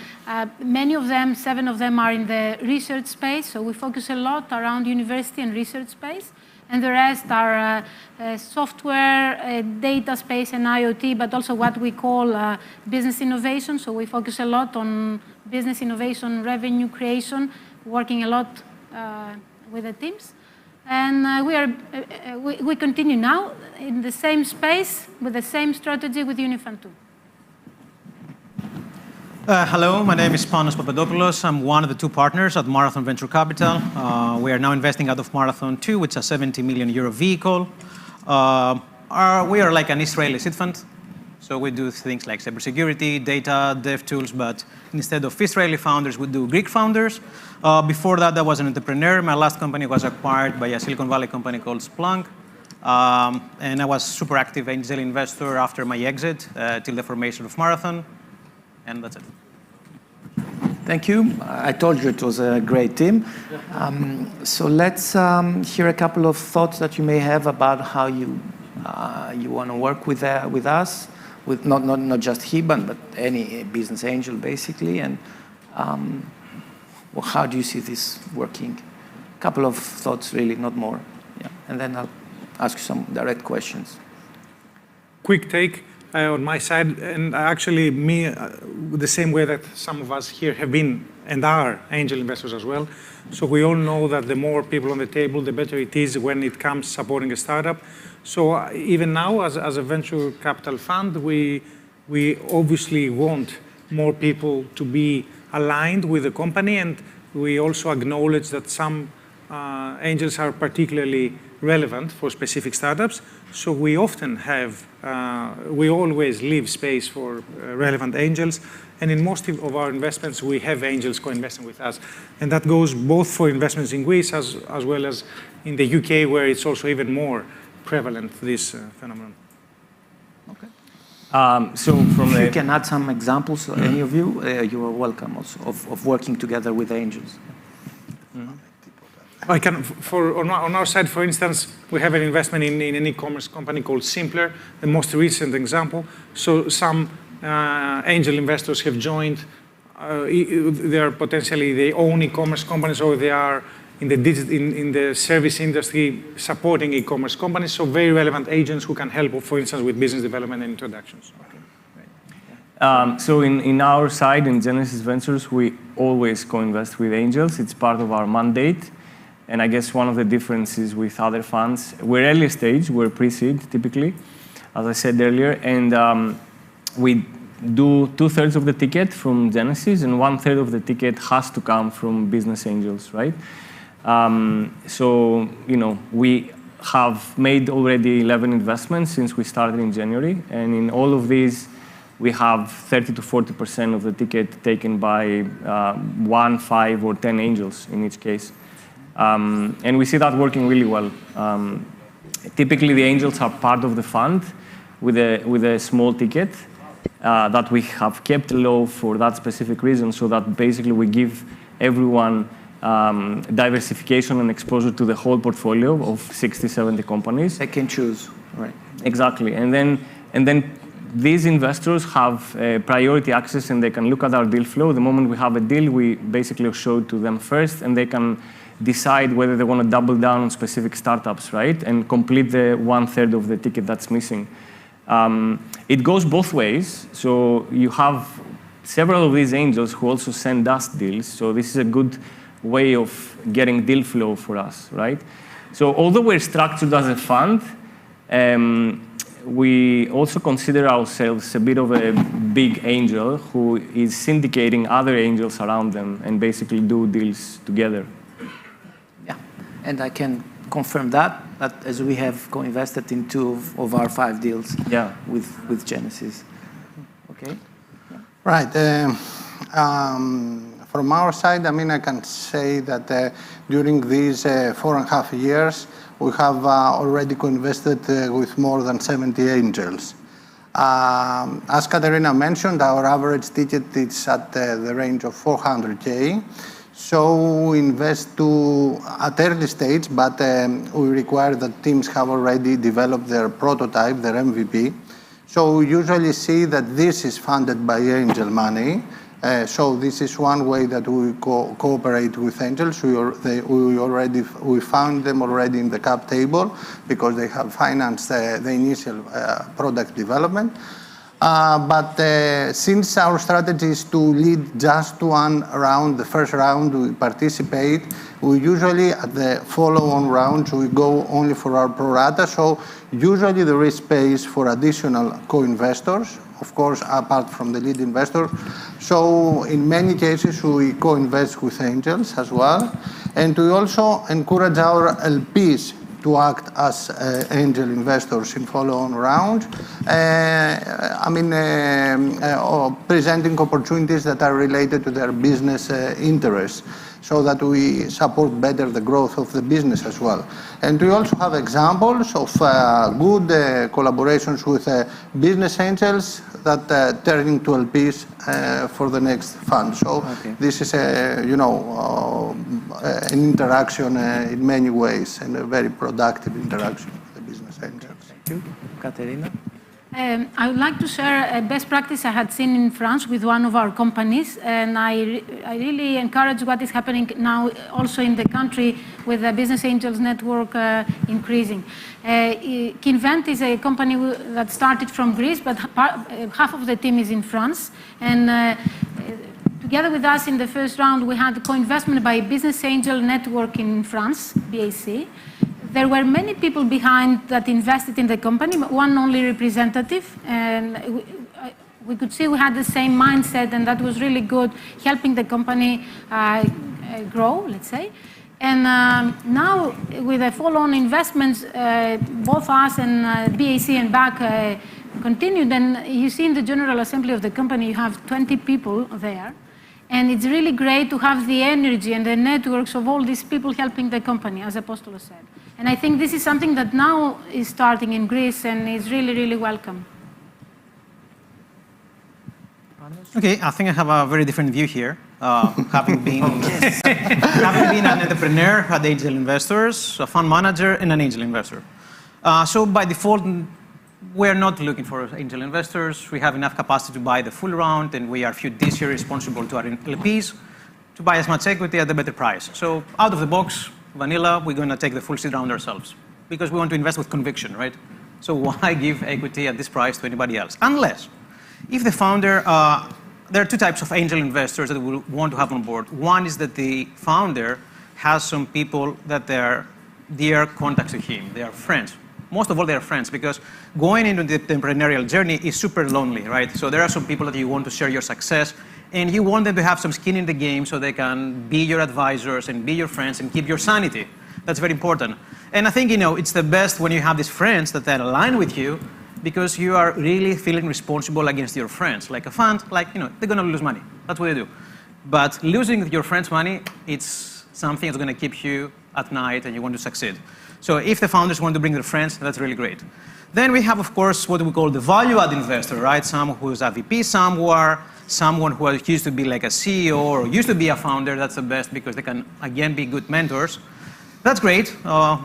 many of them, 7 of them are in the research space, so we focus a lot around university and research space, and the rest are software, data space and IoT, but also what we call business innovation, so we focus a lot on business innovation, revenue creation, working a lot with the teams. And we continue now in the same space with the same strategy with Unifund 2. Hello, my name is Panos Papadopoulos. I'm one of the 2 partners at Marathon Venture Capital. We are now investing out of Marathon 2, which is a 70 million euro vehicle. We are like an Israeli seed fund. So we do things like cybersecurity, data, dev tools, but instead of Israeli founders, we do Greek founders. Before that, I was an entrepreneur. My last company was acquired by a Silicon Valley company called Splunk. And I was super active angel investor after my exit till the formation of Marathon. And that's it. Thank you. I told you it was a great team. So let's hear a couple of thoughts that you may have about how you want to work with us, with not just Hiban, but any business angel, basically. And well, how do you see this working? A couple of thoughts, really, not more. Yeah. And then I'll ask you some direct questions. Quick take. On my side, and actually me, the same way that some of us here have been and are angel investors as well. So we all know that the more people on the table, the better it is when it comes supporting a startup. So even now, as a venture capital fund, we obviously want more people to be aligned with the company, and we also acknowledge that some angels are particularly relevant for specific startups. So we often have, we always leave space for relevant angels. And in most of our investments, we have angels co-investing with us. And that goes both for investments in Greece as well as in the UK, where it's also even more prevalent, this phenomenon. So from if you can add some examples, any of you, you are welcome also, of working together with angels. I can, on our side, for instance, we have an investment in an e-commerce company called Simpler, the most recent example. So some angel investors have joined. They are potentially they own e-commerce companies, or they are in the service industry supporting e-commerce companies. So very relevant agents who can help, for instance, with business development and introductions. So in our side, in Genesis Ventures, we always co-invest with angels. It's part of our mandate. And I guess one of the differences with other funds, we're early stage, we're pre-seed typically, as I said earlier, and we do 2/3 of the ticket from Genesis, and 1/3 of the ticket has to come from business angels, right? So, we have made already 11 investments since we started in January, and in all of these, we have 30 to 40% of the ticket taken by 1, 5, or 10 angels in each case. And we see that working really well. Typically, the angels are part of the fund with a small ticket that we have kept low for that specific reason, so that basically we give everyone diversification and exposure to the whole portfolio of 60, 70 companies. They can choose, right? Exactly. And then these investors have priority access, and they can look at our deal flow. The moment we have a deal, we basically show it to them first, and they can decide whether they want to double down on specific startups, right? And complete the 1/3 of the ticket that's missing. It goes both ways. So you have several of these angels who also send us deals. So this is a good way of getting deal flow for us, right? So although we're structured as a fund, we also consider ourselves a bit of a big angel who is syndicating other angels around them and basically do deals together. And I can confirm that as we have co-invested in 2 of our 5 deals with Genesis. Okay. Right. From our side, I can say that during these 4.5 years, we have already co-invested with more than 70 angels. As Katerina mentioned, our average ticket is at the range of 400K. So we invest at early stage, but we require that teams have already developed their prototype, their MVP. So we usually see that this is funded by angel money. So this is one way that we cooperate with angels. We found them already in the cap table because they have financed the initial product development. But since our strategy is to lead just one round, the first round we participate, we usually at the follow-on rounds we go only for our pro rata. So usually there is space for additional co-investors, of course, apart from the lead investor. So in many cases we co-invest with angels as well, and we also encourage our LPs to act as angel investors in follow-on rounds. Presenting opportunities that are related to their business interests, so that we support better the growth of the business as well. And we also have examples of good collaborations with business angels that turn into LPs for the next fund. So this is an interaction in many ways, and a very productive interaction with the business angels. Thank you. Katerina? I would like to share a best practice I had seen in France with one of our companies, and I really encourage what is happening now also in the country with the Business Angels Network increasing. Kinvent is a company that started from Greece, but half of the team is in France. And together with us in the first round, we had co-investment by Business Angel Network in France, BAC. There were many people behind that invested in the company, but one only representative. And we could see we had the same mindset, and that was really good, helping the company grow, let's say. And now with the follow-on investments, both us and BAC and BAC continued. And you see in the General Assembly of the company, you have 20 people there. And it's really great to have the energy and the networks of all these people helping the company, as Apostolos said. And I think this is something that now is starting in Greece and is really, really welcome. Okay, I think I have a very different view here. Having been an entrepreneur, had angel investors, a fund manager, and an angel investor. So by default, we're not looking for angel investors. We have enough capacity to buy the full round, and we are fiduciary responsible to our LPs to buy as much equity at a better price. So out of the box, vanilla, we're going to take the full seed round ourselves because we want to invest with conviction, right? So why give equity at this price to anybody else? Unless, if the founder, there are two types of angel investors that we want to have on board. One is that the founder has some people that they're dear contacts to him. They are friends. Most of all, they are friends because going into the entrepreneurial journey is super lonely, right? So there are some people that you want to share your success and you want them to have some skin in the game so they can be your advisors and be your friends and keep your sanity. That's very important. And I think, it's the best when you have these friends that align with you because you are really feeling responsible against your friends. Like a fund, they're going to lose money. That's what they do. But losing your friends' money, it's something that's going to keep you at night and you want to succeed. So if the founders want to bring their friends, that's really great. Then we have, of course, what we call the value-add investor, right? Someone who's a VP somewhere, someone who used to be like a CEO or used to be a founder. That's the best because they can, again, be good mentors. That's great.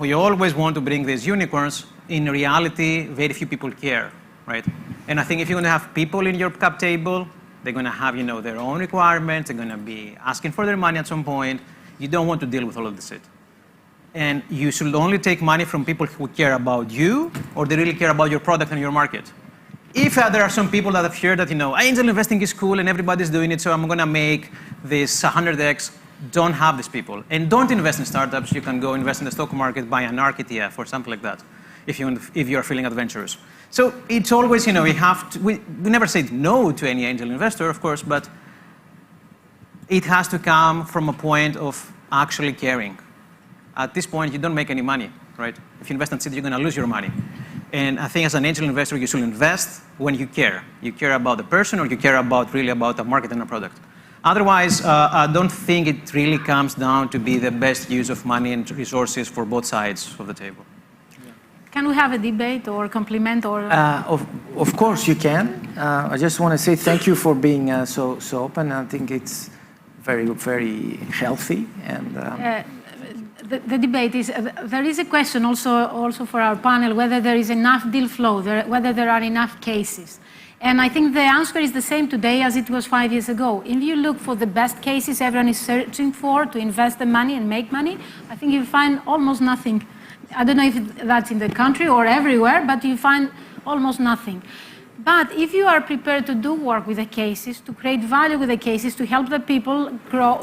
We always want to bring these unicorns. In reality, very few people care, right? And I think if you're going to have people in your cap table, they're going to have, their own requirements. They're going to be asking for their money at some point. You don't want to deal with all of this shit. And you should only take money from people who care about you or they really care about your product and your market. If there are some people that have heard that, angel investing is cool and everybody's doing it, so I'm going to make this 100x, don't have these people. And don't invest in startups. You can go invest in the stock market, buy an ARK ETF or something like that if you're feeling adventurous. So it's always, we never say no to any angel investor, of course, but it has to come from a point of actually caring. At this point, you don't make any money, right? If you invest in seed, you're going to lose your money. And I think as an angel investor, you should invest when you care. You care about the person or you care really about the market and the product. Otherwise, I don't think it really comes down to be the best use of money and resources for both sides of the table. Can we have a debate or compliment or? Of course you can. I just want to say thank you for being so open. I think it's very, very healthy. And the debate is, there is a question also for our panel, whether there is enough deal flow, whether there are enough cases. And I think the answer is the same today as it was 5 years ago. If you look for the best cases everyone is searching for to invest the money and make money, I think you find almost nothing. I don't know if that's in the country or everywhere, but you find almost nothing. But if you are prepared to do work with the cases, to create value with the cases, to help the people grow,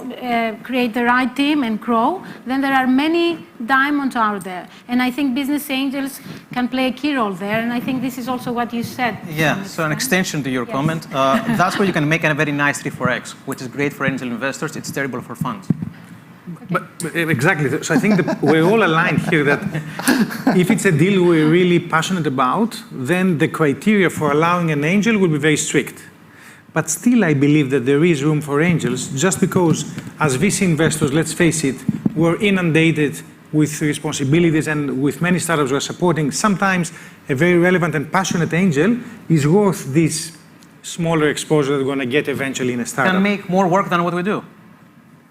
create the right team and grow, then there are many diamonds out there. And I think business angels can play a key role there. And I think this is also what you said. Yeah, so an extension to your comment, that's where you can make a very nice 3-4x, which is great for angel investors. It's terrible for funds. But exactly. So I think that we're all aligned here that if it's a deal we're really passionate about, then the criteria for allowing an angel will be very strict. But still, I believe that there is room for angels just because as VC investors, let's face it, we're inundated with responsibilities and with many startups we're supporting. Sometimes a very relevant and passionate angel is worth this smaller exposure that we're going to get eventually in a startup. Can make more work than what we do.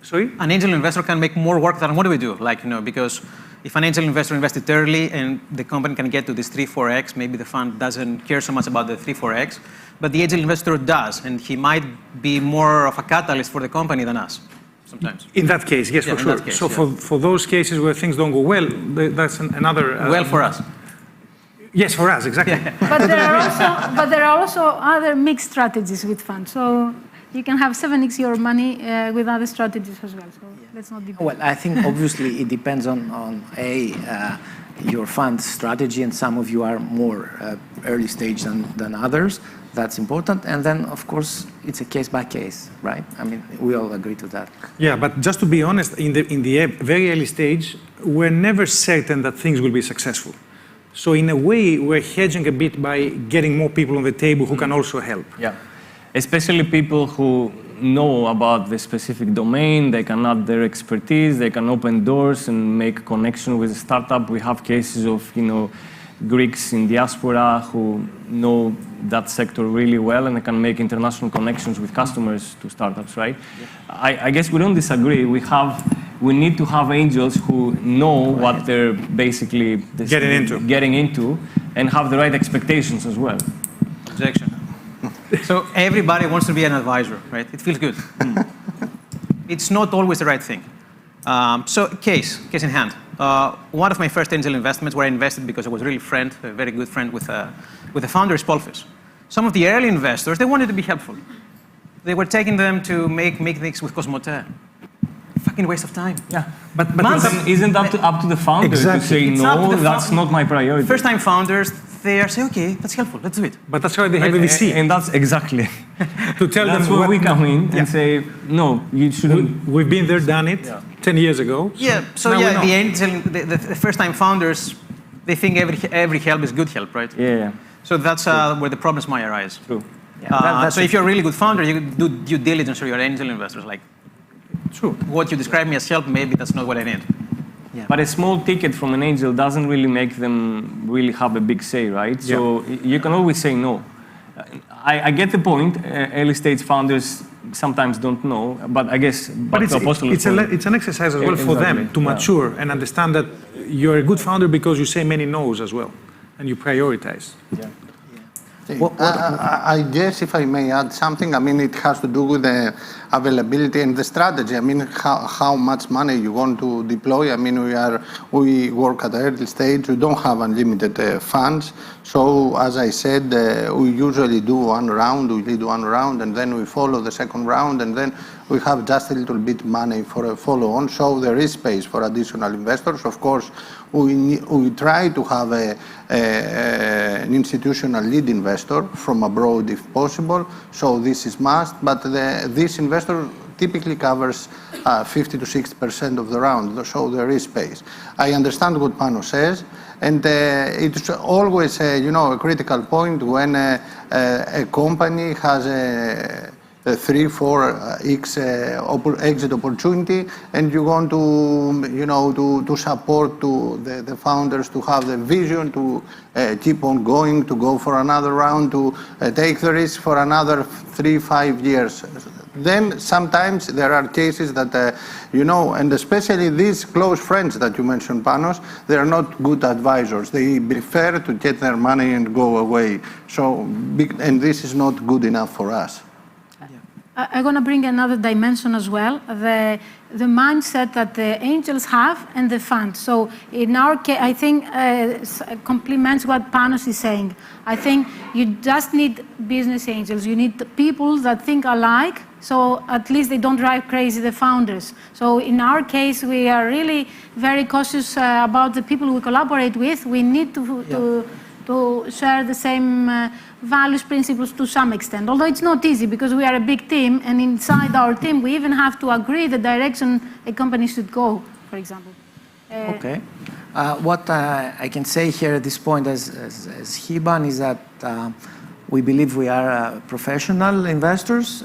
Sorry? An angel investor can make more work than what do we do? Because if an angel investor invested early and the company can get to this 3-4x, maybe the fund doesn't care so much about the 3-4x, but the angel investor does, and he might be more of a catalyst for the company than us sometimes. In that case, yes, for sure. Case, so for those cases where things don't go well, that's another... well for us. Yes, for us, exactly. But there are also other mixed strategies with funds. So you can have 7x your money with other strategies as well. So let's not debate. Well, I think obviously it depends on your fund strategy, and some of you are more early stage than others. That's important. And then, of course, it's a case by case, right? I mean, we all agree to that. Yeah, but just to be honest, in the very early stage, we're never certain that things will be successful. So in a way, we're hedging a bit by getting more people on the table who can also help. Yeah. Especially people who know about the specific domain, they can add their expertise, they can open doors and make connection with a startup. We have cases of, Greeks in diaspora who know that sector really well and they can make international connections with customers to startups, right? I guess we don't disagree. We need to have angels who know what they're basically getting into and have the right expectations as well. Objection. So everybody wants to be an advisor, right? It feels good. It's not always the right thing. So case in hand. One of my first angel investments where I invested because I was really a very good friend with the founder is Polfis. Some of the early investors, they wanted to be helpful. They were taking them to make things with Cosmote. Fucking waste of time. Yeah, but isn't that up to the founder to say no? That's not my priority. First-time founders, they are saying, okay, that's helpful. Let's do it. But that's why they have a VC, and that's exactly to tell that's them where we come in and say no, you shouldn't. We've been there, done it 10 years ago. Yeah. So yeah, the angel, the first-time founders, they think every help is good help, right? Yeah. So that's where the problems might arise. True. So if you're a really good founder, you do due diligence for your angel investors. Like, true. What you describe me as help, maybe that's not what I need. Yeah. But a small ticket from an angel doesn't really make them really have a big say, right? So you can always say no. I get the point. Early stage founders sometimes don't know, but I guess. But it's an exercise as well for them to mature and understand that you're a good founder because you say many no's as well, and you prioritize. Yeah. I guess if I may add something, I mean, it has to do with the availability and the strategy. I mean, how much money you want to deploy. I mean, we work at the early stage. We don't have unlimited funds. So as I said, we usually do one round, and then we follow the second round, and then we have just a little bit money for a follow-on. So there is space for additional investors. Of course, we try to have an institutional lead investor from abroad if possible. So this is must, but this investor typically covers 50 to 60% of the round, so there is space. I understand what Panos says, and it's always a critical point when a company has a 3-4x exit opportunity, and you want to support the founders to have the vision to keep on going, to go for another round, to take the risk for another 3-5 years. Then sometimes there are cases that, and especially these close friends that you mentioned, Panos, they are not good advisors. They prefer to get their money and go away. So, and this is not good enough for us. I'm going to bring another dimension as well, the mindset that the angels have and the fund. So in our case, I think complements what Panos is saying. I think you just need business angels. You need people that think alike, so at least they don't drive crazy the founders. So in our case, we are really very cautious about the people we collaborate with. We need to share the same values, principles to some extent. Although it's not easy because we are a big team, and inside our team, we even have to agree the direction a company should go, for example. Okay. What I can say here at this point as Hiban is that we believe we are professional investors.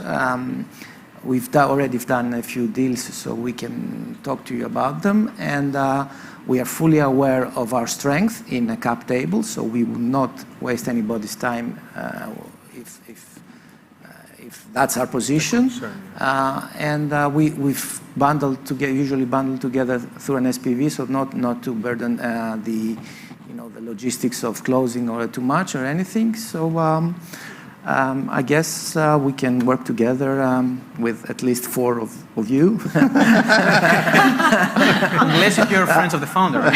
We've already done a few deals, so we can talk to you about them. And we are fully aware of our strength in a cap table, so we will not waste anybody's time if that's our position. And we've usually bundled together through an SPV, so not to burden the logistics of closing or too much or anything. So I guess we can work together with at least 4 of you. Unless if you're friends of the founder.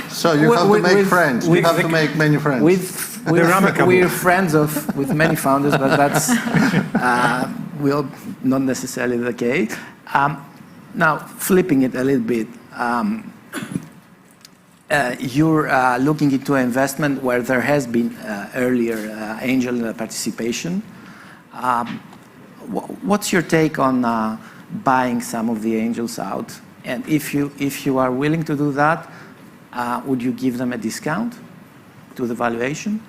So you have to make friends. You have to make many friends. We're friends with many founders, but that's not necessarily the case. Now, flipping it a little bit, you're looking into an investment where there has been earlier angel participation. What's your take on buying some of the angels out? And if you are willing to do that, would you give them a discount to the valuation?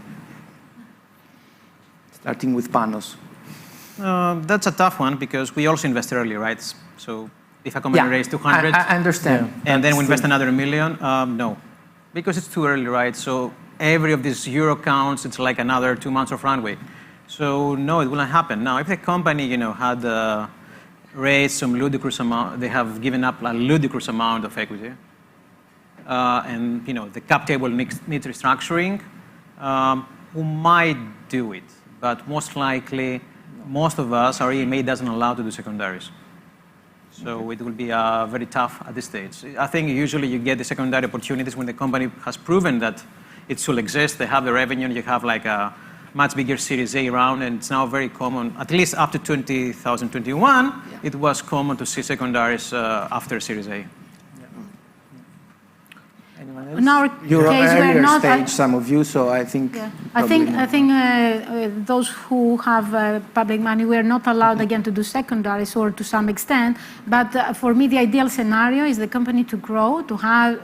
Starting with Panos. That's a tough one because we also invest early, right? So if a company raised 200, I understand. and then we invest another $1 million, no, because it's too early, right? So every of these euro counts, it's like another 2 months of runway. So no, it will not happen. Now, if the company, had raised some ludicrous amount, they have given up a ludicrous amount of equity, and the cap table needs restructuring, we might do it, but most likely, most of us, our EMA doesn't allow to do secondaries. So it will be very tough at this stage. I think usually you get the secondary opportunities when the company has proven that it should exist. They have the revenue, and you have like a much bigger Series A round, and it's now very common, at least up to 2021, it was common to see secondaries after Series A. Anyone In our You're case, we're earlier not. stage, some of you, so I think. Yeah. I think those who have public money, we are not allowed again to do secondaries, or to some extent. But for me, the ideal scenario is the company to grow, to have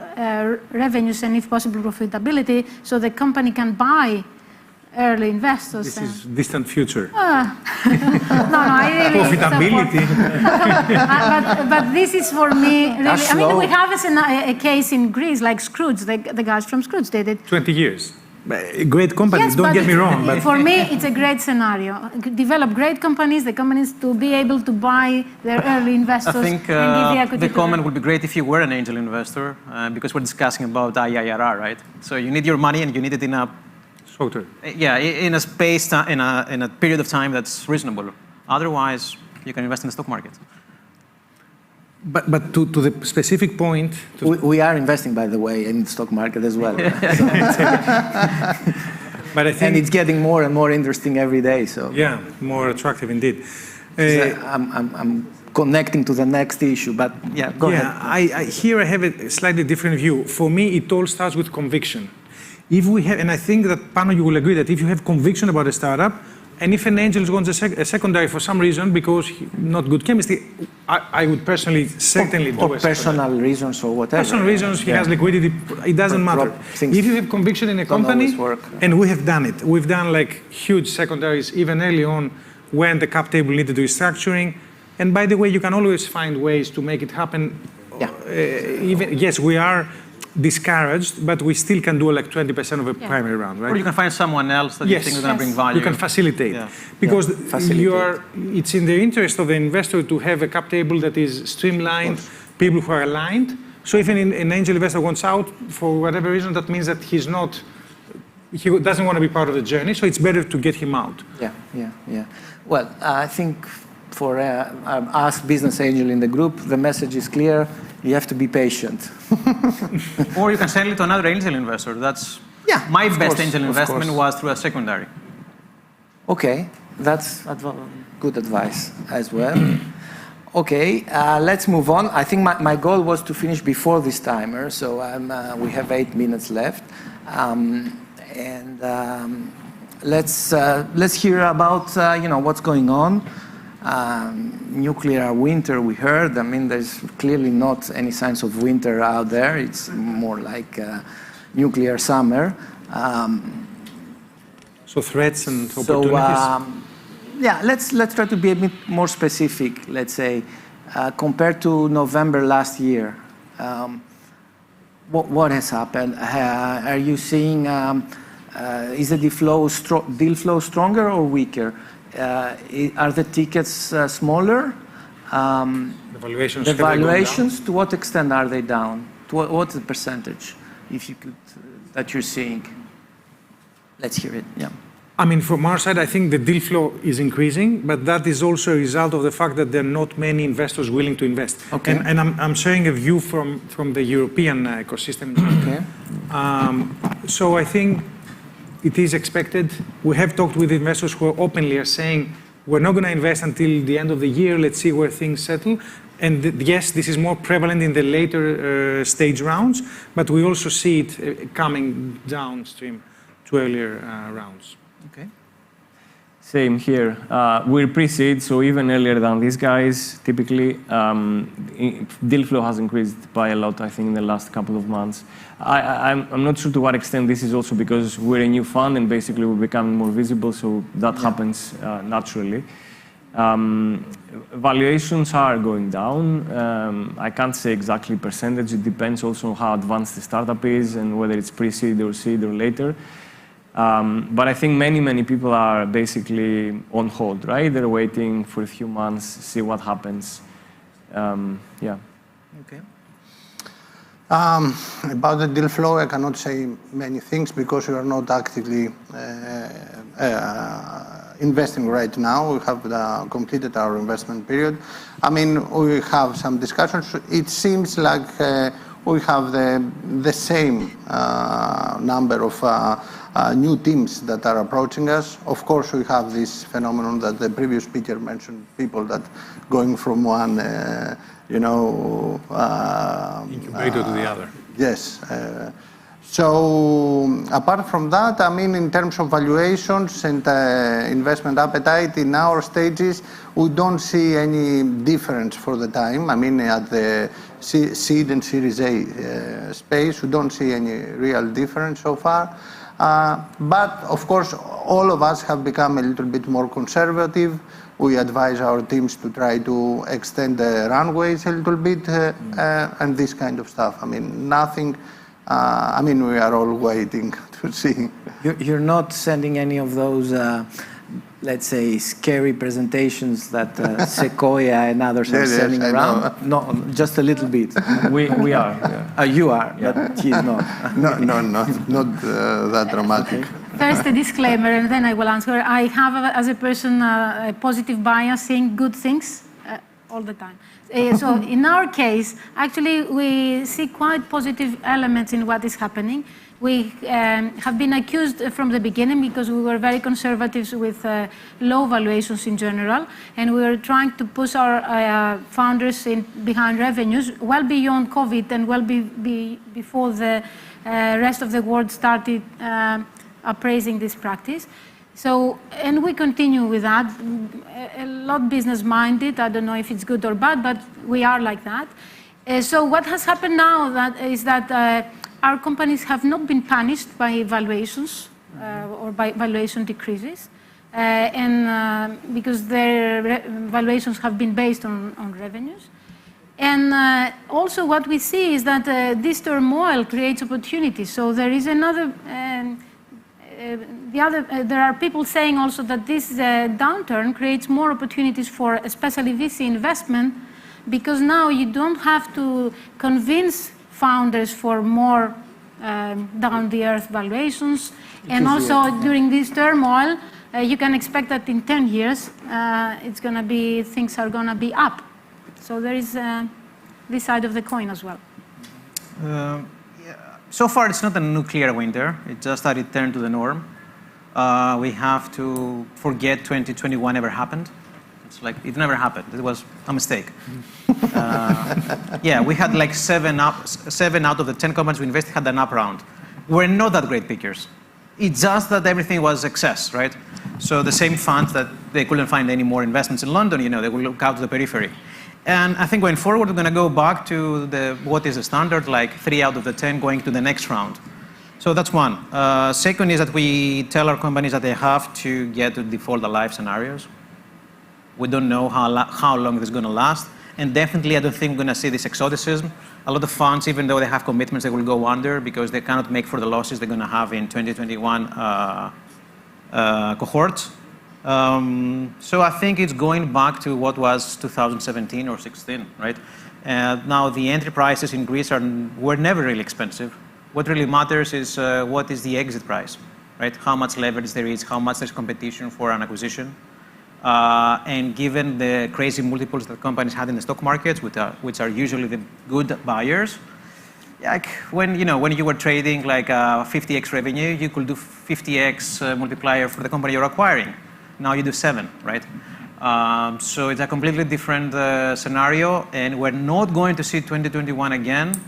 revenues and, if possible, profitability, so the company can buy early investors. This is distant future. No, I really Profitability. but this is for me really. That's I mean, slow. we have a case in Greece, like Scrooge, the guys from Scrooge. They did 20 years. Great companies, Yes, don't but get me wrong. But for me, it's a great scenario. Develop great companies, the companies to be able to buy their early investors I think and give the equity the to comment them. would be great if you were an angel investor, because we're discussing about IRR, right? So you need your money, and you need it in a shorter. Yeah, in a space, in a period of time that's reasonable. Otherwise, you can invest in the stock market. But to the specific point... We are investing, by the way, in the stock market as well. But I think, and it's getting more and more interesting every day. So yeah, more attractive indeed. I'm connecting to the next issue, but yeah, go ahead. Here I have a slightly different view. For me, it all starts with conviction. If we have, and I think that, Pano, you will agree that if you have conviction about a startup, and if an angel wants a secondary for some reason, because not good chemistry, I would personally certainly do or personal reasons or whatever. Personal reasons, he has liquidity, it doesn't matter. If you have conviction in a company, and we have done it, we've done like huge secondaries even early on when the cap table needed restructuring. And by the way, you can always find ways to make it happen. Yes, we are discouraged, but we still can do like 20% of a primary round, right? Or you can find someone else that you think is going to bring value. You can facilitate. Because it's in the interest of the investor to have a cap table that is streamlined, people who are aligned. So if an angel investor wants out for whatever reason, that means that he doesn't want to be part of the journey, so it's better to get him out. Yeah. Well, I think for us business angel in the group, the message is clear. You have to be patient. Or you can sell it to another angel investor. That's my best angel investment was through a secondary. Okay, that's good advice as well. Okay, let's move on. I think my goal was to finish before this timer, so we have 8 minutes left. Let's hear about what's going on. Nuclear winter, we heard. I mean, there's clearly not any signs of winter out there. It's more like nuclear summer. So threats and opportunities. Let's try to be a bit more specific. Let's say, compared to November last year, what has happened? Are you seeing? Is the deal flow stronger or weaker? Are the tickets smaller? The valuations, to what extent are they down? What's the percentage, if you could, that you're seeing? Let's hear it, yeah. I mean, from our side, I think the deal flow is increasing, but that is also a result of the fact that there are not many investors willing to invest. Okay. And I'm sharing a view from the European ecosystem. Okay. So I think it is expected. We have talked with investors who are openly saying, we're not going to invest until the end of the year. Let's see where things settle. And yes, this is more prevalent in the later stage rounds, but we also see it coming downstream to earlier rounds. Okay. Same here. We're pre-seed, so even earlier than these guys, typically, deal flow has increased by a lot, I think, in the last couple of months. I'm not sure to what extent this is also because we're a new fund and basically we're becoming more visible, so that happens naturally. Valuations are going down. I can't say exactly percentage. It depends also on how advanced the startup is and whether it's pre-seed or seed or later. But I think many people are basically on hold, right? They're waiting for a few months, see what happens. Yeah. Okay. About the deal flow, I cannot say many things because we are not actively investing right now. We have completed our investment period. I mean, we have some discussions. It seems like we have the same number of new teams that are approaching us. Of course, we have this phenomenon that the previous speaker mentioned, people that going from one, incubator to the other. Yes. So apart from that, I mean, in terms of valuations and investment appetite in our stages, we don't see any difference for the time. I mean, at the seed and Series A space, we don't see any real difference so far. But of course, all of us have become a little bit more conservative. We advise our teams to try to extend the runways a little bit and this kind of stuff. I mean, nothing. I mean, we are all waiting to see. You're not sending any of those, let's say, scary presentations that Sequoia and others are sending around? No, just a little bit. We are. Yeah. You are, but he's not. No, not that dramatic. First, a disclaimer, and then I will answer. I have, as a person, a positive bias, saying good things all the time. So in our case, actually, we see quite positive elements in what is happening. We have been accused from the beginning because we were very conservative with low valuations in general, and we were trying to push our founders behind revenues well beyond COVID and well before the rest of the world started appraising this practice. So, and we continue with that, a lot business-minded. I don't know if it's good or bad, but we are like that. So what has happened now is that our companies have not been punished by valuations or by valuation decreases, and because their valuations have been based on revenues. And also what we see is that this turmoil creates opportunities. So there is another... there are people saying also that this downturn creates more opportunities for especially VC investment, because now you don't have to convince founders for more down-the-earth valuations. And also during this turmoil, you can expect that in 10 years, things are going to be up. So there is this side of the coin as well. So far, it's not a nuclear winter. It's just that it turned to the norm. We have to forget 2021 ever happened. It's like it never happened. It was a mistake. Yeah, we had like 7 out of the 10 companies we invested had an up round. We're not that great pickers. It's just that everything was excess, right? So the same funds that they couldn't find any more investments in London, they will look out to the periphery. And I think going forward, we're going to go back to what is the standard, like 3 out of the 10 going to the next round. So that's one. Second is that we tell our companies that they have to get to default alive scenarios. We don't know how long this is going to last. And definitely, I don't think we're going to see this exoticism. A lot of funds, even though they have commitments, they will go under because they cannot make for the losses they're going to have in 2021 cohorts. So I think it's going back to what was 2017 or 16, right? Now the entry prices in Greece were never really expensive. What really matters is what is the exit price, right? How much leverage there is, how much there's competition for an acquisition. And given the crazy multiples that companies had in the stock markets, which are usually the good buyers, like when you were trading like 50x revenue, you could do 50x multiplier for the company you're acquiring. Now you do 7, right? So it's a completely different scenario, and we're not going to see 2021 again,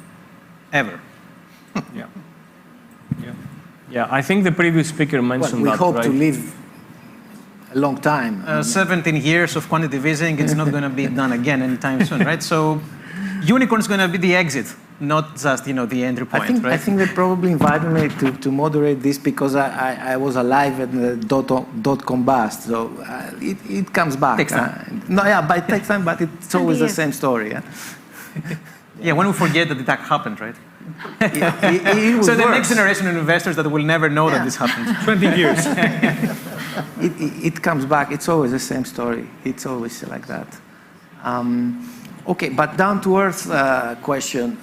ever. Yeah, I think the previous speaker mentioned we that, hope right? to live a long time. 17 years of quantitative easing, it's not going to be done again anytime soon, right? So unicorn is going to be the exit. not just the entry point, right? I think they probably invited me to moderate this because I was alive at the dot-com bust, so it comes back. Takes time. No, yeah, but it takes time, but it's always the same story. Yeah? Yeah, when we forget that the attack happened, right? It So the works. next generation of investors that will never know that this happened. 20 years. It comes back. It's always the same story. It's always like that. Okay, but down-to-earth question.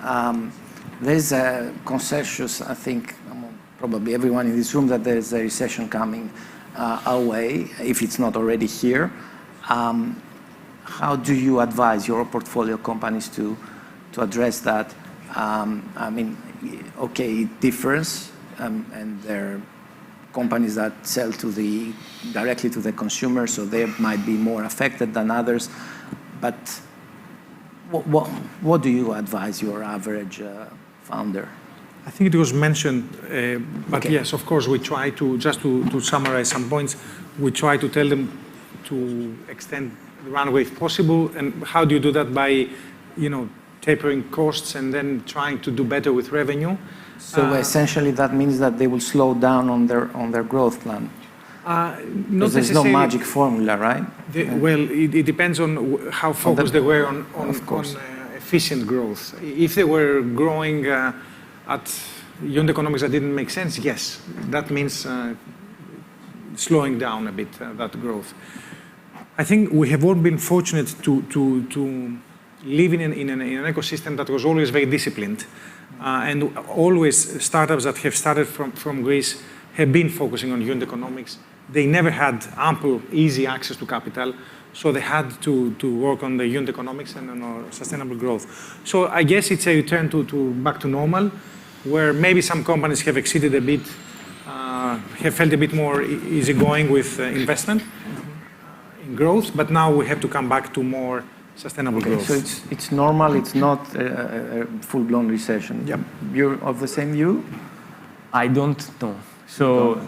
There's a consensus, I think, among probably everyone in this room, that there's a recession coming our way, if it's not already here. How do you advise your portfolio companies to address that? I mean, okay, it differs, and there are companies that sell directly to the consumer, so they might be more affected than others. But what do you advise your average founder? I think it was mentioned, but Okay. yes, of course, we try to, just to summarize some points, we try to tell them to extend the runway if possible. And how do you do that? By, tapering costs and then trying to do better with revenue. So essentially, that means that they will slow down on their growth plan. Not There's no necessarily. magic formula, right? Well, it depends on how focused they were on efficient growth. If they were growing at unit economics that didn't make sense, yes, that means slowing down a bit that growth. I think we have all been fortunate to live in an ecosystem that was always very disciplined. And always startups that have started from Greece have been focusing on unit economics. They never had ample, easy access to capital, so they had to work on the unit economics and on sustainable growth. So I guess it's a return back to normal, where maybe some companies have exceeded a bit, have felt a bit more easygoing with investment in growth, but now we have to come back to more sustainable growth. So it's normal, it's not a full-blown recession. Yep. You're of the same view? I don't know. So,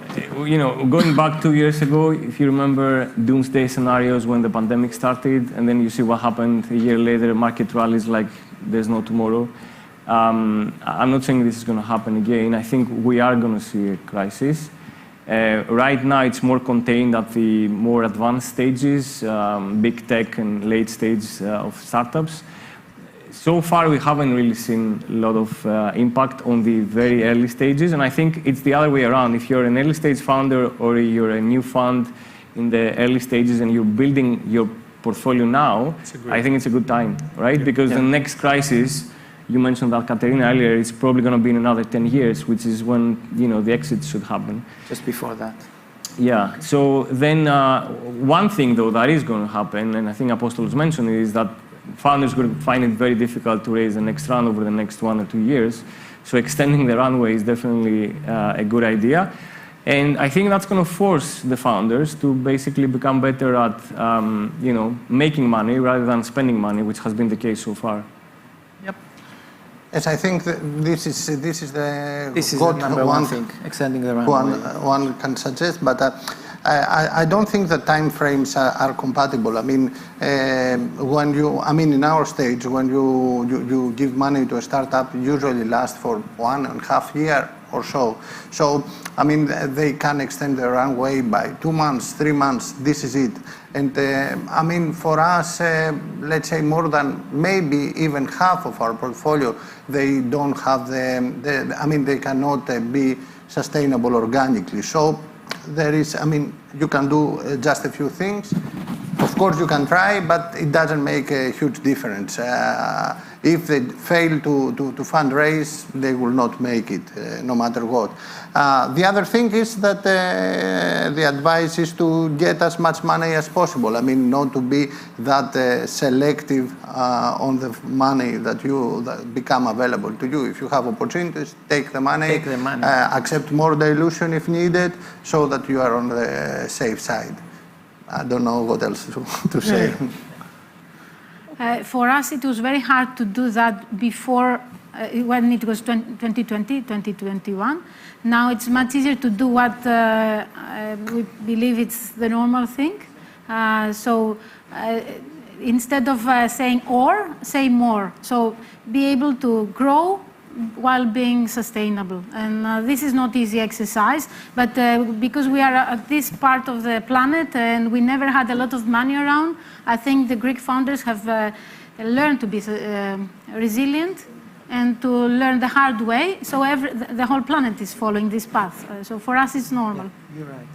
going back 2 years ago, if you remember doomsday scenarios when the pandemic started, and then you see what happened a year later, market rallies like there's no tomorrow. I'm not saying this is going to happen again. I think we are going to see a crisis. Right now, it's more contained at the more advanced stages, big tech and late stage of startups. So far, we haven't really seen a lot of impact on the very early stages, and I think it's the other way around. If you're an early stage founder or you're a new fund in the early stages and you're building your portfolio now, I think it's a good time, right? Because the next crisis, you mentioned that, Katerina, earlier, it's probably going to be in another 10 years, which is when the exit should happen. Just before that. Yeah. So then one thing, though, that is going to happen, and I think Apostolos mentioned it, is that founders are going to find it very difficult to raise the next round over the next 1 or 2 years. So extending the runway is definitely a good idea. And I think that's going to force the founders to basically become better at, making money rather than spending money, which has been the case so far. Yes, I think that this is the number one thing, extending the runway. One can suggest, but I don't think the time frames are compatible. I mean, in our stage, when you give money to a startup, usually lasts for 1.5 years or so. So, I mean, they can extend the runway by 2 months, 3 months. This is it. And I mean, for us, let's say more than maybe even half of our portfolio, they don't have they cannot be sustainable organically. So there is, you can do just a few things. Of course, you can try, but it doesn't make a huge difference. If they fail to fundraise, they will not make it, no matter what. The other thing is that the advice is to get as much money as possible. I mean, not to be that selective on the money that become available to you. If you have opportunities, take the money. Accept more dilution if needed, so that you are on the safe side. I don't know what else to say. For us, it was very hard to do that before, when it was 2020, 2021. Now it's much easier to do what we believe it's the normal thing. So instead of saying or, say more. So be able to grow while being sustainable. And this is not easy exercise, but because we are at this part of the planet and we never had a lot of money around, I think the Greek founders have learned to be resilient and to learn the hard way. So the whole planet is following this path. So for us, it's normal. Yeah, you're right.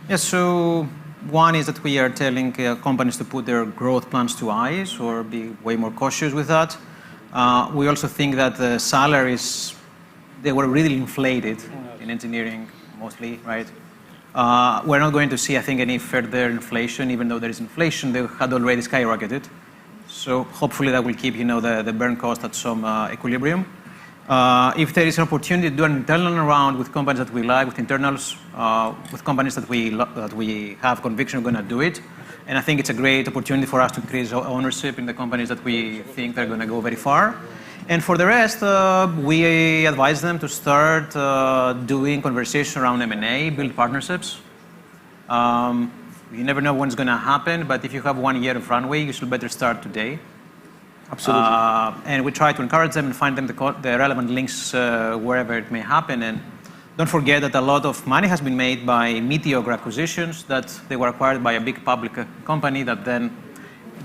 Yes, so one is that we are telling companies to put their growth plans to ice or be way more cautious with that. We also think that the salaries, they were really inflated in engineering mostly, right? We're not going to see, I think, any further inflation, even though there is inflation, they had already skyrocketed. So hopefully that will keep, the burn cost at some equilibrium. If there is an opportunity to do an internal round with companies that we like, with internals, with companies that we have conviction we're going to do it. And I think it's a great opportunity for us to increase ownership in the companies that we think are going to go very far. And for the rest, we advise them to start doing conversation around M&A, build partnerships. You never know when it's going to happen, but if you have 1 year of runway, you should better start today. Absolutely. And we try to encourage them and find them the relevant links wherever it may happen. And don't forget that a lot of money has been made by mediocre acquisitions that they were acquired by a big public company that then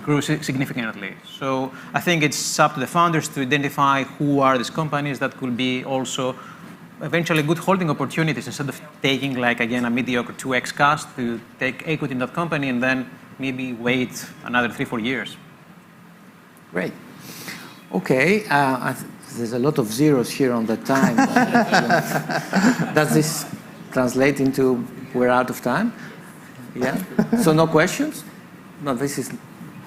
grew significantly. So I think it's up to the founders to identify who are these companies that could be also eventually good holding opportunities instead of taking, like, again, a mediocre 2x cost to take equity in that company and then maybe wait another 3-4 years. Great. Okay. There's a lot of zeros here on the time. Does this translate into we're out of time? Yeah? So no questions? No, this is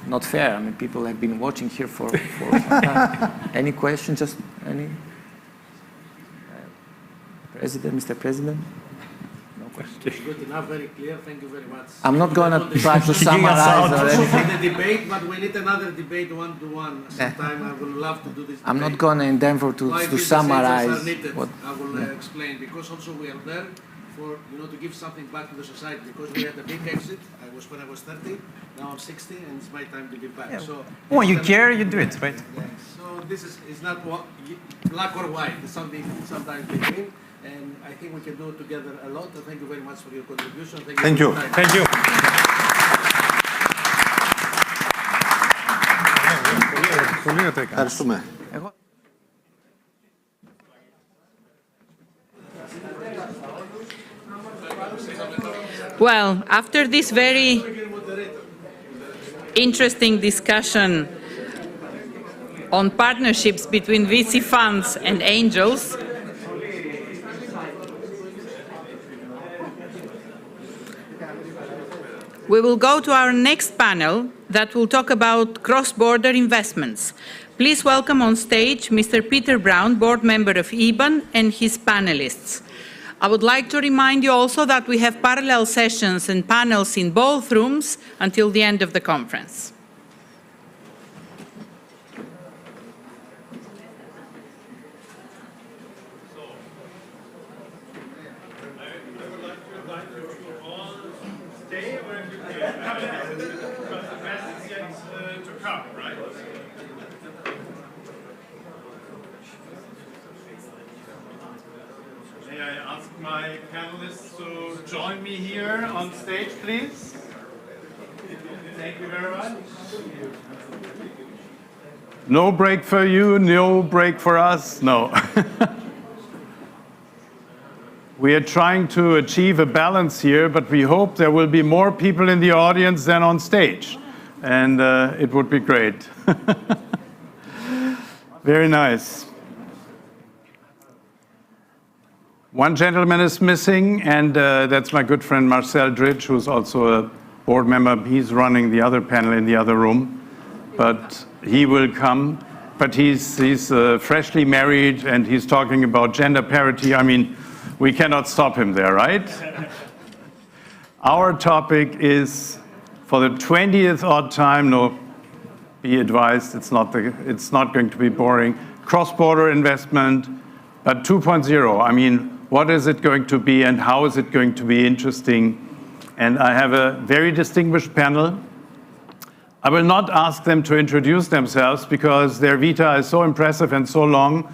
not fair. I mean, people have been watching here for any questions? Just any? President, Mr. President? No questions. It's good enough, very clear. Thank you very much. I'm not going to try to summarize or anything. The debate, but we need another debate one-to-one sometime. I would love to do this debate. I'm not going to endeavor to summarize. What I will explain, because also we are there for, to give something back to the society, because we had a big exit. When I was 30, now I'm 60, and it's my time to give back. Yeah. So when you care, you do it, right? Yeah. So this is not black or white. It's something sometimes between. And I think we can do together a lot. Thank you very much for your contribution. Thank you. Thank you. Ευχαριστούμε. Well, after this very interesting discussion on partnerships between VC funds and angels, we will go to our next panel that will talk about cross-border investments. Please welcome on stage Mr. Peter Brown, board member of IBAN, and his panelists. I would like to remind you also that we have parallel sessions and panels in both rooms until the end of the conference. May I ask my panelists to join me here on stage, please? Thank you very much. No break for you, no break for us, no. We are trying to achieve a balance here, but we hope there will be more people in the audience than on stage. And it would be great. Very nice. One gentleman is missing, and that's my good friend Marcel Dritsch, who's also a board member. He's running the other panel in the other room, but he will come. But he's freshly married, and he's talking about gender parity. I mean, we cannot stop him there, right? Our topic is, for the 20th odd time, no, be advised, it's not going to be boring, cross-border investment, but 2.0. I mean, what is it going to be and how is it going to be interesting? And I have a very distinguished panel. I will not ask them to introduce themselves because their vita is so impressive and so long.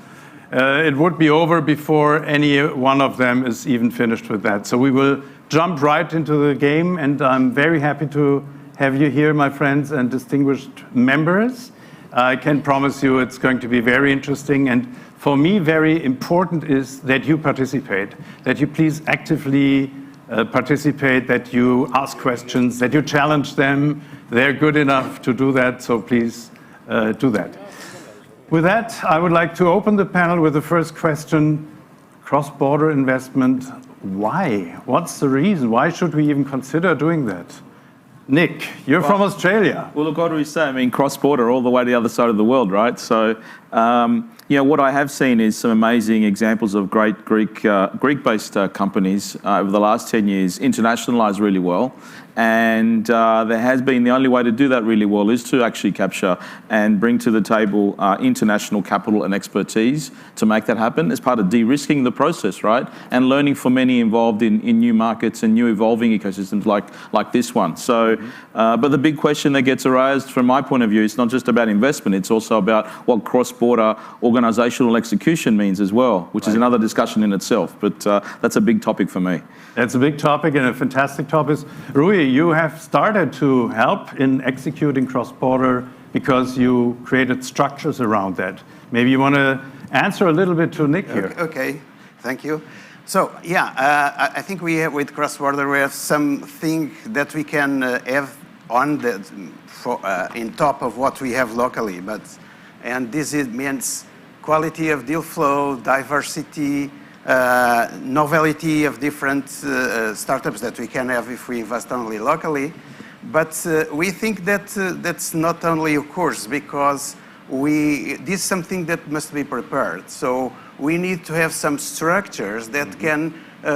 It would be over before any one of them is even finished with that. So we will jump right into the game, and I'm very happy to have you here, my friends and distinguished members. I can promise you it's going to be very interesting, and for me, very important is that you participate, that you please actively participate, that you ask questions, that you challenge them. They're good enough to do that, so please do that. With that, I would like to open the panel with the first question: cross-border investment. Why? What's the reason? Why should we even consider doing that? Nick, you're from Australia. Well, look, what do we say? I mean, cross-border all the way to the other side of the world, right? So, what I have seen is some amazing examples of great Greek-based companies over the last 10 years internationalize really well. And there has been, the only way to do that really well is to actually capture and bring to the table international capital and expertise to make that happen as part of de-risking the process, right? And learning from many involved in new markets and new evolving ecosystems like this one. So, but the big question that gets aroused from my point of view, it's not just about investment, it's also about what cross-border organizational execution means as well, which is another discussion in itself. But that's a big topic for me. That's a big topic and a fantastic topic. Rui, you have started to help in executing cross-border because you created structures around that. Maybe you want to answer a little bit to Nick here. Okay, thank you. So, yeah, I think we have, with cross-border, we have something that we can have on the, in top of what we have locally. And this means quality of deal flow, diversity, novelty of different startups that we can have if we invest only locally. But we think that that's not only a course, because this is something that must be prepared. So we need to have some structures that can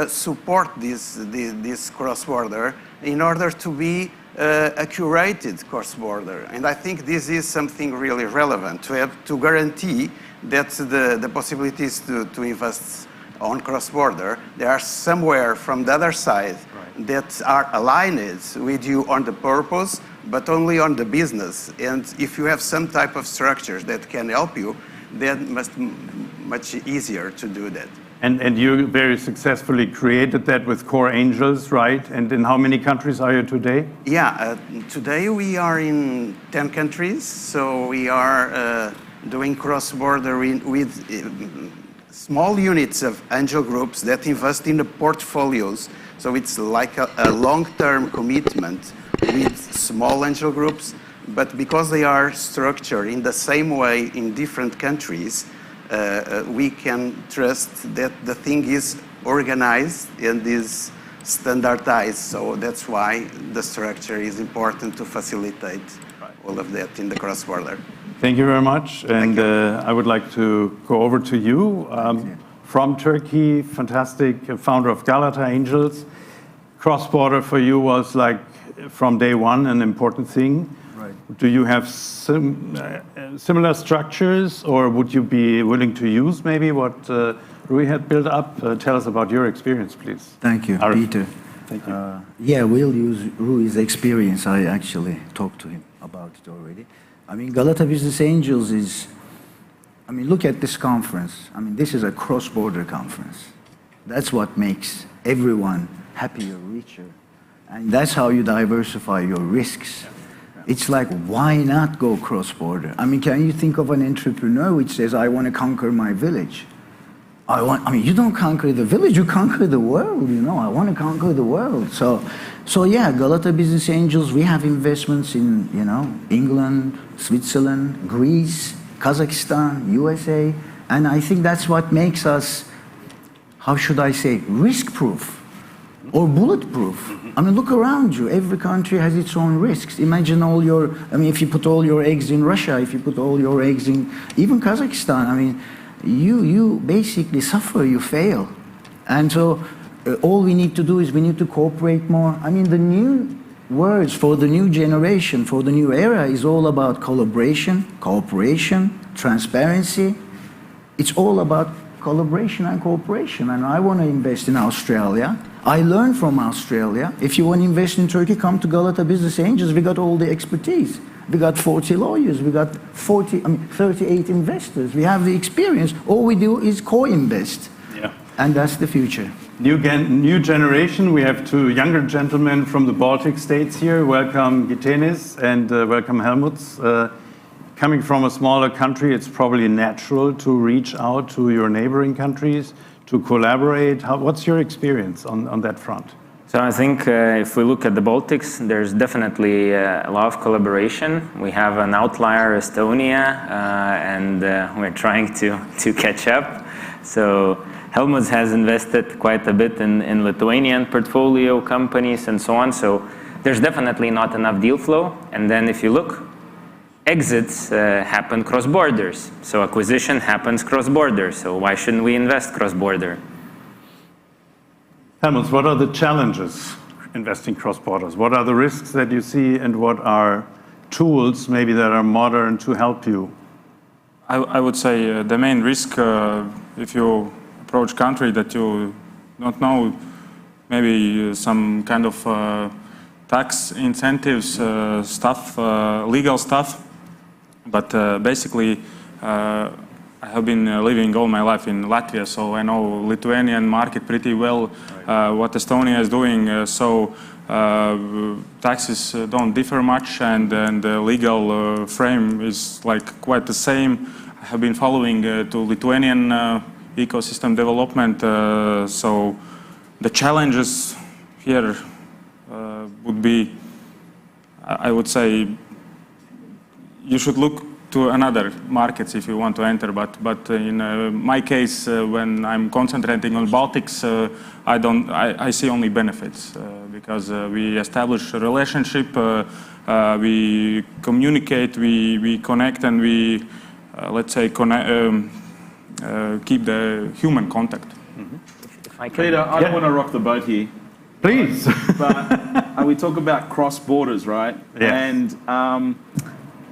support this cross-border in order to be a curated cross-border. And I think this is something really relevant to have to guarantee that the possibilities to invest on cross-border, they are somewhere from the other side that are aligned with you on the purpose, but only on the business. And if you have some type of structures that can help you, then must be much easier to do that. And you very successfully created that with Core Angels, right? And in how many countries are you today? Yeah, today we are in 10 countries. So we are doing cross-border with small units of angel groups that invest in the portfolios. So it's like a long-term commitment with small angel groups, but because they are structured in the same way in different countries, we can trust that the thing is organized and is standardized. So that's why the structure is important to facilitate all of that in the cross-border. Thank you very much. And I would like to go over to you. From Turkey, fantastic founder of Galata Angels. Cross-border for you was like from day one an important thing. Right. Do you have similar structures, or would you be willing to use maybe what Rui had built up? Tell us about your experience, please. Thank you, Peter. Thank you. Yeah, we'll use Rui's experience. I actually talked to him about it already. I mean, Galata Business Angels is, I mean, look at this conference. I mean, this is a cross-border conference. That's what makes everyone happier, richer. And that's how you diversify your risks. It's like, why not go cross-border? I mean, can you think of an entrepreneur which says, I want to conquer my village? I mean, you don't conquer the village, you conquer the world, you know. I want to conquer the world. So yeah, Galata Business Angels, we have investments in, you know, England, Switzerland, Greece, Kazakhstan, USA. And I think that's what makes us, how should I say, risk-proof or bulletproof. I mean, look around you. Every country has its own risks. Imagine all your, I mean, if you put all your eggs in Russia, if you put all your eggs in even Kazakhstan, I mean, you basically suffer, you fail. And so all we need to do is we need to cooperate more. I mean, the new words for the new generation, for the new era is all about collaboration, cooperation, transparency. It's all about collaboration and cooperation. And I want to invest in Australia. I learn from Australia. If you want to invest in Turkey, come to Galata Business Angels. We got all the expertise. We got 40 lawyers. We got 38 investors. We have the experience. All we do is co-invest. Yeah. And that's the future. New generation. We have two younger gentlemen from the Baltic states here. Welcome, Gitenis, and welcome, Helmuts. Coming from a smaller country, it's probably natural to reach out to your neighboring countries, to collaborate. What's your experience on that front? So I think if we look at the Baltics, there's definitely a lot of collaboration. We have an outlier, Estonia, and we're trying to catch up. So Helmuts has invested quite a bit in Lithuanian portfolio companies and so on. So there's definitely not enough deal flow. And then if you look, exits happen cross borders. So acquisition happens cross borders. So why shouldn't we invest cross border? Helmuts, what are the challenges investing cross borders? What are the risks that you see, and what are tools maybe that are modern to help you? I would say the main risk, if you approach country that you don't know, maybe some kind of tax incentives stuff, legal stuff. But basically, I have been living all my life in Latvia, so I know Lithuanian market pretty well, what Estonia is doing. So taxes don't differ much, and the legal frame is like quite the same. I have been following to Lithuanian ecosystem development, so the challenges here would be, I would say, you should look to another markets if you want to enter. But in my case, when I'm concentrating on Baltics, I see only benefits because we establish a relationship, we communicate, we connect, and we let's say keep the human contact. Mm-hmm. Peter, I don't want to rock the boat here. Please. But we talk about cross borders, right? Yeah. And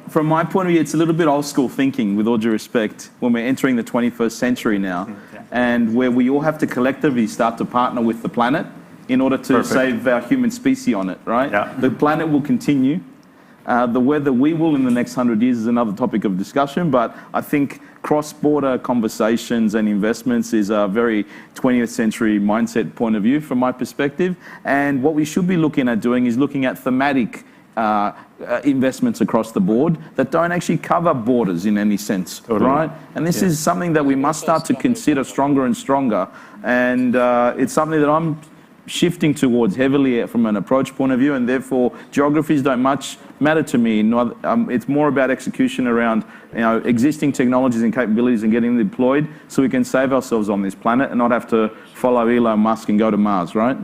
from my point of view, it's a little bit old school thinking, with all due respect, when we're entering the 21st century now, and where we all have to collectively start to partner with the planet in order to save our human species on it, right? Yeah. The planet will continue. The weather we will in the next 100 years is another topic of discussion, but I think cross-border conversations and investments is a very 20th century mindset point of view from my perspective. And what we should be looking at doing is looking at thematic investments across the board that don't actually cover borders in any sense, right? And this is something that we must start to consider stronger and stronger. And it's something that I'm shifting towards heavily from an approach point of view, and therefore geographies don't much matter to me. It's more about execution around existing technologies and capabilities and getting them deployed so we can save ourselves on this planet and not have to follow Elon Musk and go to Mars, right?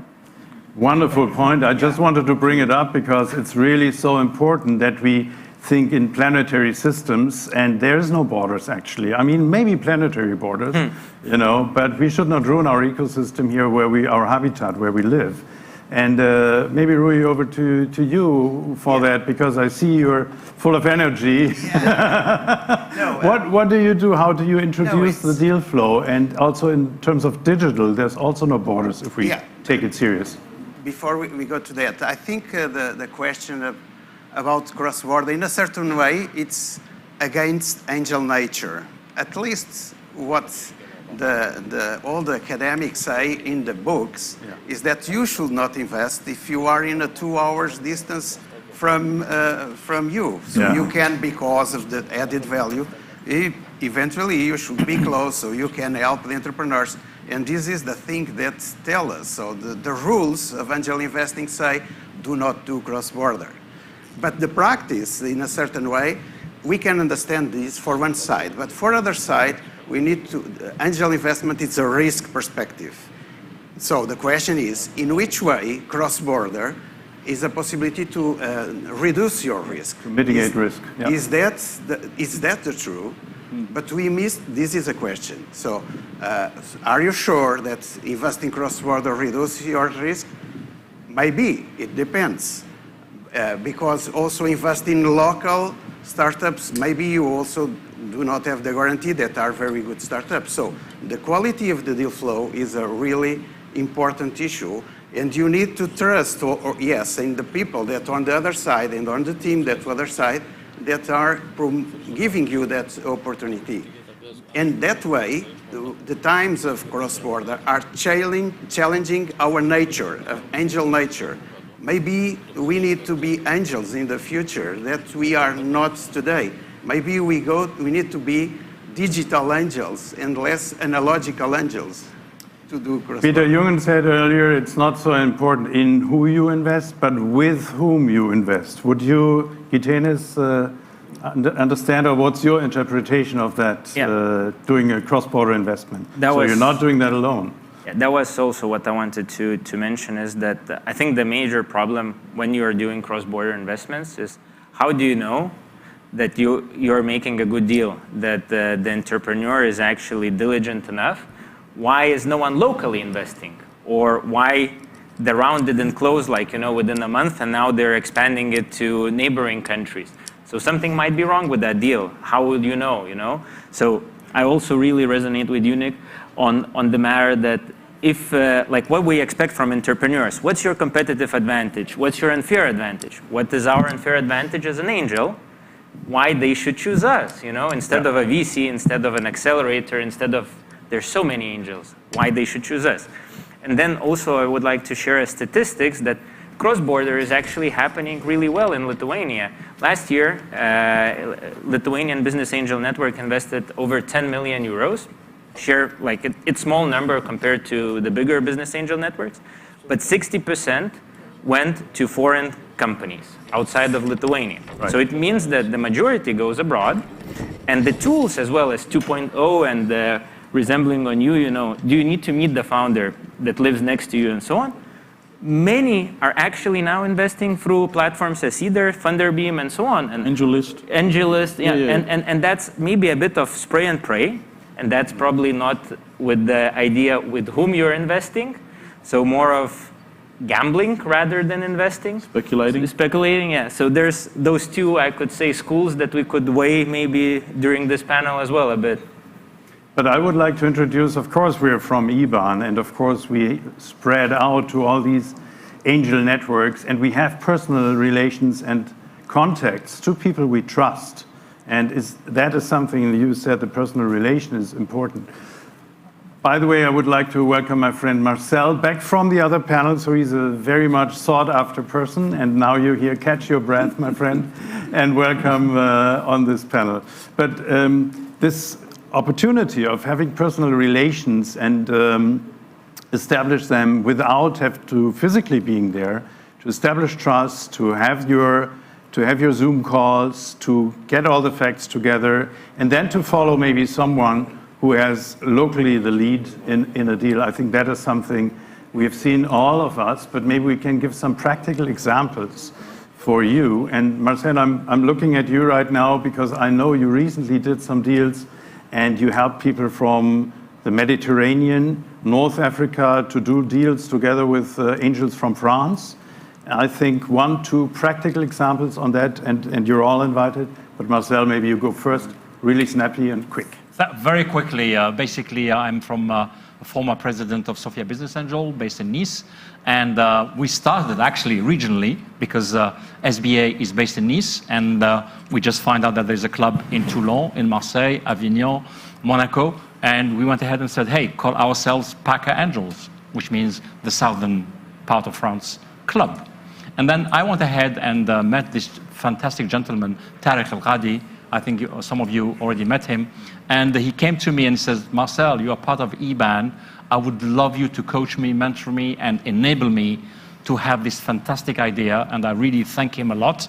Wonderful point. I just wanted to bring it up because it's really so important that we think in planetary systems, and there's no borders actually. I mean, maybe planetary borders, but we should not ruin our ecosystem here, our habitat, where we live. And maybe Rui, over to you for that, because I see you're full of energy. What do you do? How do you introduce the deal flow? And also in terms of digital, there's also no borders if we take it serious. Before we go to that, I think the question about cross-border, in a certain way, it's against angel nature. At least what all the academics say in the books is that you should not invest if you are in a 2 hours distance from you. So you can, because of the added value, eventually you should be close so you can help the entrepreneurs. And this is the thing that tell us. So the rules of angel investing say, do not do cross-border. But the practice, in a certain way, we can understand this for one side. But for other side, we need to, angel investment is a risk perspective. So the question is, in which way cross-border is a possibility to reduce your risk? To mitigate risk. Yeah. Is that the truth? But we missed, this is a question. So are you sure that investing cross-border reduces your risk? Maybe, it depends. Because also invest in local startups, maybe you also do not have the guarantee that are very good startups. So the quality of the deal flow is a really important issue. And you need to trust, in the people that on the other side and on the team that on the other side that are giving you that opportunity. And that way, the times of cross-border are challenging our nature, angel nature. Maybe we need to be angels in the future that we are not today. Maybe we need to be digital angels and less analogical angels to do cross-border. Peter Jungen said earlier, it's not so important in who you invest, but with whom you invest. Would you, Gitenis, understand, or what's your interpretation of that, doing a cross-border investment? So you're not doing that alone. Yeah, that was also what I wanted to mention, is that I think the major problem when you are doing cross-border investments is, how do you know that you're making a good deal, that the entrepreneur is actually diligent enough? Why is no one locally investing? Or why the round didn't close within a month and now they're expanding it to neighboring countries? So something might be wrong with that deal. How would you know? So I also really resonate with you, Nick, on the matter that if, what we expect from entrepreneurs, what's your competitive advantage? What's your unfair advantage? What is our unfair advantage as an angel? Why they should choose us, instead of a VC, instead of an accelerator, there's so many angels, why they should choose us. And then also I would like to share a statistics that cross-border is actually happening really well in Lithuania. Last year, Lithuanian Business Angel Network invested over 10 million euros. It's small number compared to the bigger business angel networks, but 60% went to foreign companies outside of Lithuania. Right. So it means that the majority goes abroad, and the tools as well as 2.0 and resembling on you, do you need to meet the founder that lives next to you and so on? Many are actually now investing through platforms as Either, Thunderbeam, and so on. And AngelList, yeah. And that's maybe a bit of spray and pray, and that's probably not with the idea with whom you're investing, so more of gambling rather than investing. Speculating, yeah. So there's those two, I could say, schools that we could weigh maybe during this panel as well a bit. But I would like to introduce, of course, we're from IBAN, and of course we spread out to all these angel networks, and we have personal relations and contacts to people we trust. And that is something you said, the personal relation is important. By the way, I would like to welcome my friend Marcel back from the other panel, so he's a very much sought after person, and now you're here. Catch your breath, my friend, and welcome on this panel. But this opportunity of having personal relations and establish them without have to physically being there, to establish trust, to have your Zoom calls, to get all the facts together, and then to follow maybe someone who has locally the lead in a deal. I think that is something we have seen all of us, but maybe we can give some practical examples for you. And Marcel, I'm looking at you right now because I know you recently did some deals and you help people from the Mediterranean, North Africa, to do deals together with angels from France. I think 1-2 practical examples on that, and you're all invited. But Marcel, maybe you go first, really snappy and quick. Very quickly, basically, I'm from a former president of Sofia Business Angel based in Nice. And we started actually regionally because SBA is based in Nice, and we just find out that there's a club in Toulon, in Marseille, Avignon, Monaco, and we went ahead and said, hey, call ourselves PACA Angels, which means the southern part of France club. And then I went ahead and met this fantastic gentleman, Tariq Al-Ghadi. I think some of you already met him. And he came to me and says, Marcel, you are part of IBAN. I would love you to coach me, mentor me, and enable me to have this fantastic idea. And I really thank him a lot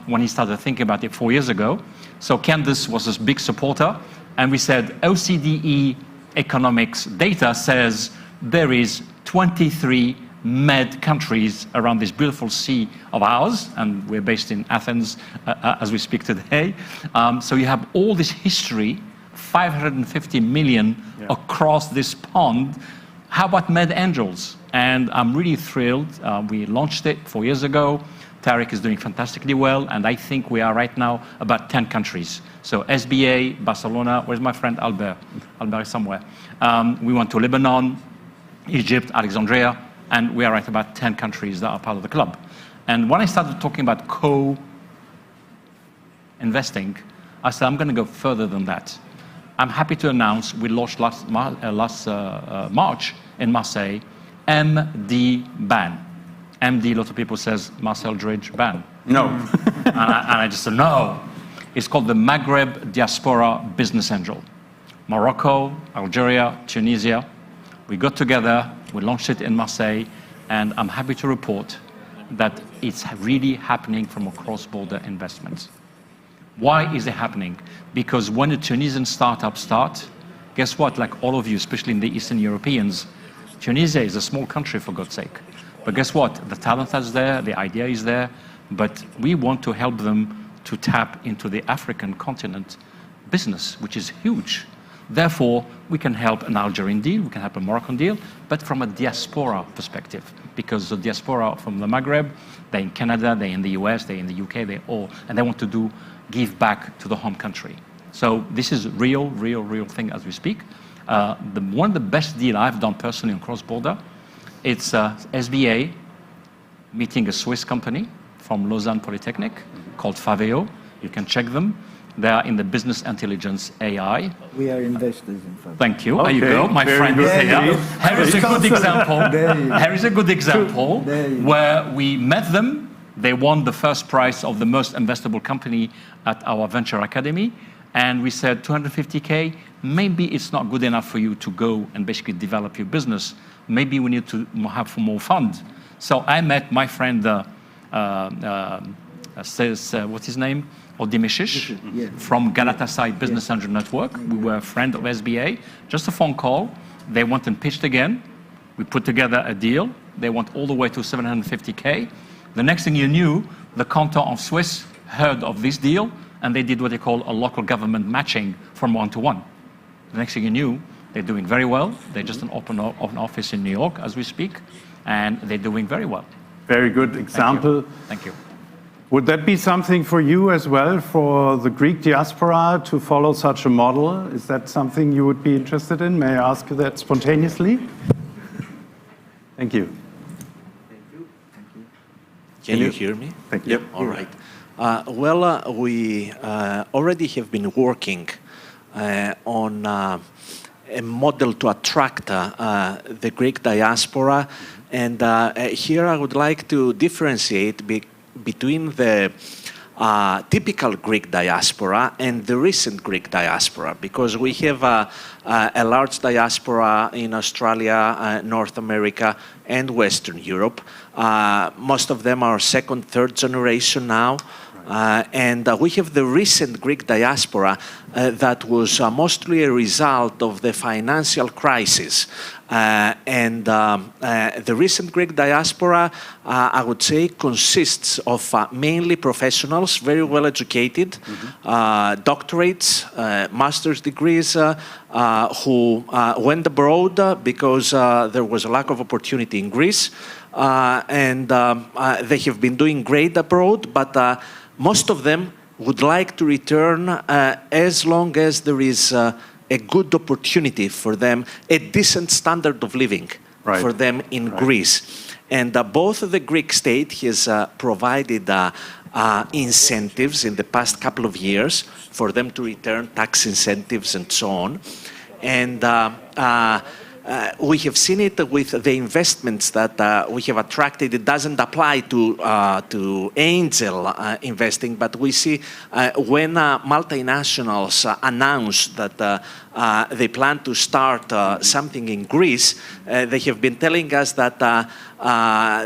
when he started thinking about it 4 years ago. So Candice was this big supporter. And we said, OCDE economics data says there is 23 med countries around this beautiful sea of ours, and we're based in Athens as we speak today. So you have all this history, 550 million across this pond. How about Med Angels? And I'm really thrilled. We launched it 4 years ago. Tariq is doing fantastically well, and I think we are right now about 10 countries. So SBA, Barcelona, where's my friend Albert? Albert is somewhere. We went to Lebanon, Egypt, Alexandria, and we are at about 10 countries that are part of the club. And when I started talking about investing, I said, I'm going to go further than that. I'm happy to announce we launched last March in Marseille, MD Ban. MD, a lot of people says Marcel Dridge Ban. No. and I just said, no. It's called the Maghreb Diaspora Business Angel. Morocco, Algeria, Tunisia. We got together, we launched it in Marseille, and I'm happy to report that it's really happening from a cross-border investment. Why is it happening? Because when the Tunisian startups start, guess what? Like all of you, especially in the Eastern Europeans, Tunisia is a small country, for God's sake. But guess what? The talent is there, the idea is there, but we want to help them to tap into the African continent business, which is huge. Therefore, we can help an Algerian deal, we can help a Moroccan deal, but from a diaspora perspective, because the diaspora from the Maghreb, they're in Canada, they're in the US, they're in the UK, and they want to give back to the home country. So this is real thing as we speak. One of the best deals I've done personally on cross-border, it's SBA meeting a Swiss company from Lausanne Polytechnic called Faveo. You can check them. They are in the business intelligence AI. We are investors in fact. Thank you. There you go. My friend is here. Here is a good example. Here is a good example where we met them. They won the first prize of the most investable company at our venture academy. And we said 250K, maybe it's not good enough for you to go and basically develop your business. Maybe we need to have more funds. So I met my friend, what's his name? Odimishish, from Galatasaray Business Angel Network. We were a friend of SBA. Just a phone call. They went and pitched again. We put together a deal. They went all the way to 750K. The next thing you knew, the canton of Swiss heard of this deal, and they did what they call a local government matching from 1-to-1. The next thing you knew, they're doing very well. They just opened an office in New York as we speak, and they're doing very well. Very good example. Thank you. Would that be something for you as well, for the Greek diaspora to follow such a model? Is that something you would be interested in? May I ask you that spontaneously? Thank you. Can you hear me? Thank you. Yep. All right. We already have been working on a model to attract the Greek diaspora. And here I would like to differentiate between the typical Greek diaspora and the recent Greek diaspora, because we have a large diaspora in Australia, North America, and Western Europe. Most of them are second, third generation now. And we have the recent Greek diaspora that was mostly a result of the financial crisis. The recent Greek diaspora, I would say, consists of mainly professionals, very well educated, doctorates, master's degrees, who went abroad because there was a lack of opportunity in Greece. They have been doing great abroad, but most of them would like to return as long as there is a good opportunity for them, a decent standard of living for them in Greece. And both the Greek state has provided incentives in the past couple of years for them to return, tax incentives and so on. And we have seen it with the investments that we have attracted. It doesn't apply to angel investing, but we see when multinationals announce that they plan to start something in Greece, they have been telling us that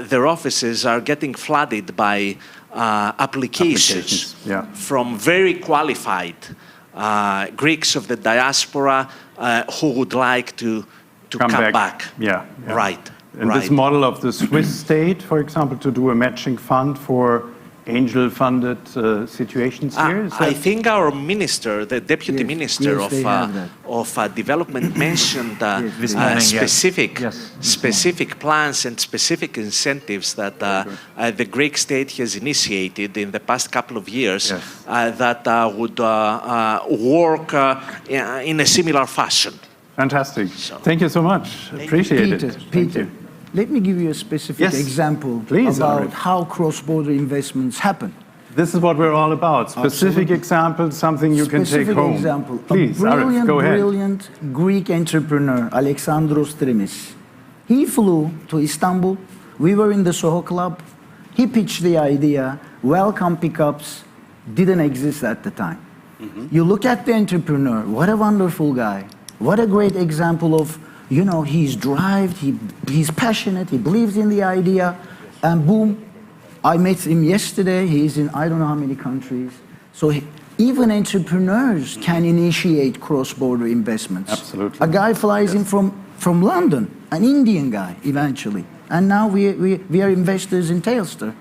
their offices are getting flooded by applications from very qualified Greeks of the diaspora who would like to come back. Yeah. Right. And this model of the Swiss state, for example, to do a matching fund for angel-funded situations here? I think our minister, the deputy minister of development, mentioned specific plans and specific incentives that the Greek state has initiated in the past couple of years that would work in a similar fashion. Fantastic. Thank you so much. Appreciate it. Peter, let me give you a specific example about how cross-border investments happen. This is what we're all about. Specific example, something you can take home. Example. Please, Arif, go ahead. Brilliant Greek entrepreneur, Alexandros Trimis. He flew to Istanbul. We were in the Soho Club. He pitched the idea. Welcome pickups didn't exist at the time. You look at the entrepreneur. What a wonderful guy. What a great example of, you know, he's drive, he's passionate, he believes in the idea, and boom, I met him yesterday. He's in I don't know how many countries. So even entrepreneurs can initiate cross-border investments. Absolutely. A guy flies in from London, an Indian guy eventually. And now we are investors in Tailster.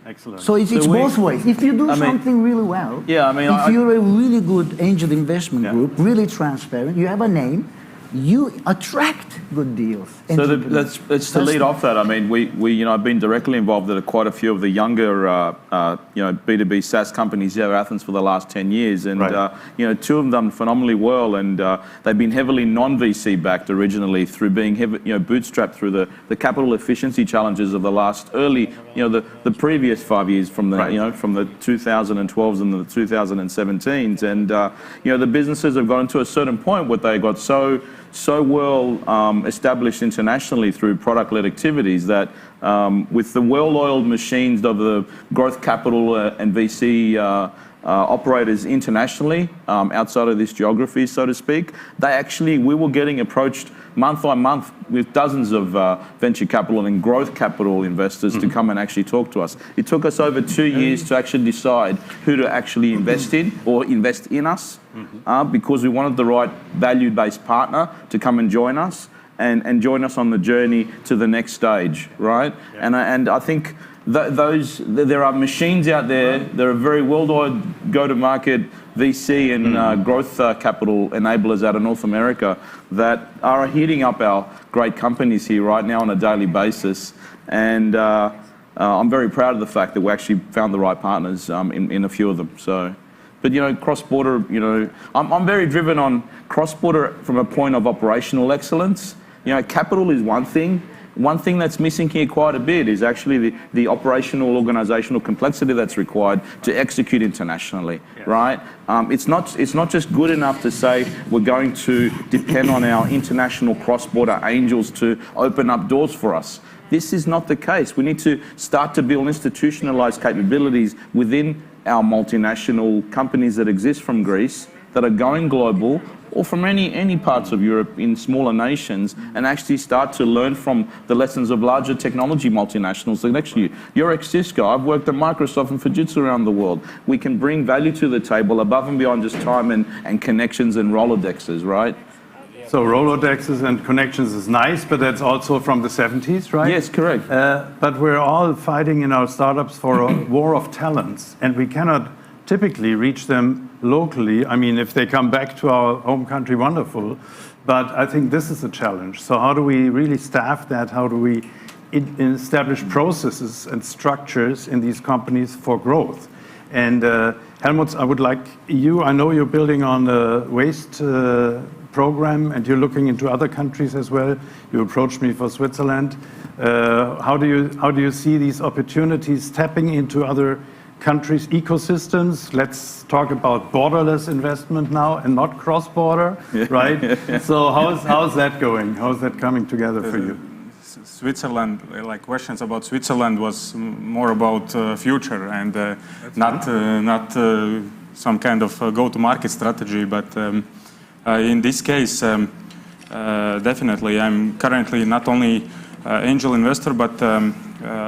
Excellent. So it's both ways. If you do something really well, if you're a really good angel investment group, really transparent, you have a name, you attract good deals. So let's to lead off that. I mean, we I've been directly involved at quite a few of the younger B2B SaaS companies here at Athens for the last 10 years, and two of them done phenomenally well, and they've been heavily non-VC backed originally through being bootstrapped through the capital efficiency challenges of the last the previous 5 years from the from the 2012s and the 2017s, and the businesses have gotten to a certain point where they got so well established internationally through product-led activities that with the well-oiled machines of the growth capital and VC operators internationally, outside of this geography, so to speak, we were getting approached month on month with dozens of venture capital and growth capital investors to come and actually talk to us. It took us over 2 years to actually decide who to actually invest in or invest in us, because we wanted the right value-based partner to come and join us and join us on the journey to the next stage, right? Yeah. And I think there are machines out there that are very well-oiled go-to-market VC and growth capital enablers out of North America that are heating up our great companies here right now on a daily basis. And I'm very proud of the fact that we actually found the right partners in a few of them. So, but cross-border, I'm very driven on cross-border from a point of operational excellence. Capital is one thing. One thing that's missing here quite a bit is actually the operational organizational complexity that's required to execute internationally, right? It's not just good enough to say we're going to depend on our international cross-border angels to open up doors for us. This is not the case. We need to start to build institutionalized capabilities within our multinational companies that exist from Greece that are going global, or from any parts of Europe in smaller nations, and actually start to learn from the lessons of larger technology multinationals. Like actually, you're ex-Cisco, I've worked at Microsoft and Fujitsu around the world. We can bring value to the table above and beyond just time and connections and Rolodexes, right? So Rolodexes and connections is nice, but that's also from the 70s, right? Yes, correct. But we're all fighting in our startups for a war of talents, and we cannot typically reach them locally. I mean, if they come back to our home country, wonderful. But I think this is a challenge. So how do we really staff that? How do we establish processes and structures in these companies for growth? And Helmut, I would like you, I know you're building on the waste program and you're looking into other countries as well. You approached me for Switzerland. How do you see these opportunities tapping into other countries' ecosystems? Let's talk about borderless investment now and not cross-border, right? So how's that going? How's that coming together for you? Switzerland, like questions about Switzerland was more about future and not some kind of go-to-market strategy. But in this case, definitely, I'm currently not only angel investor, but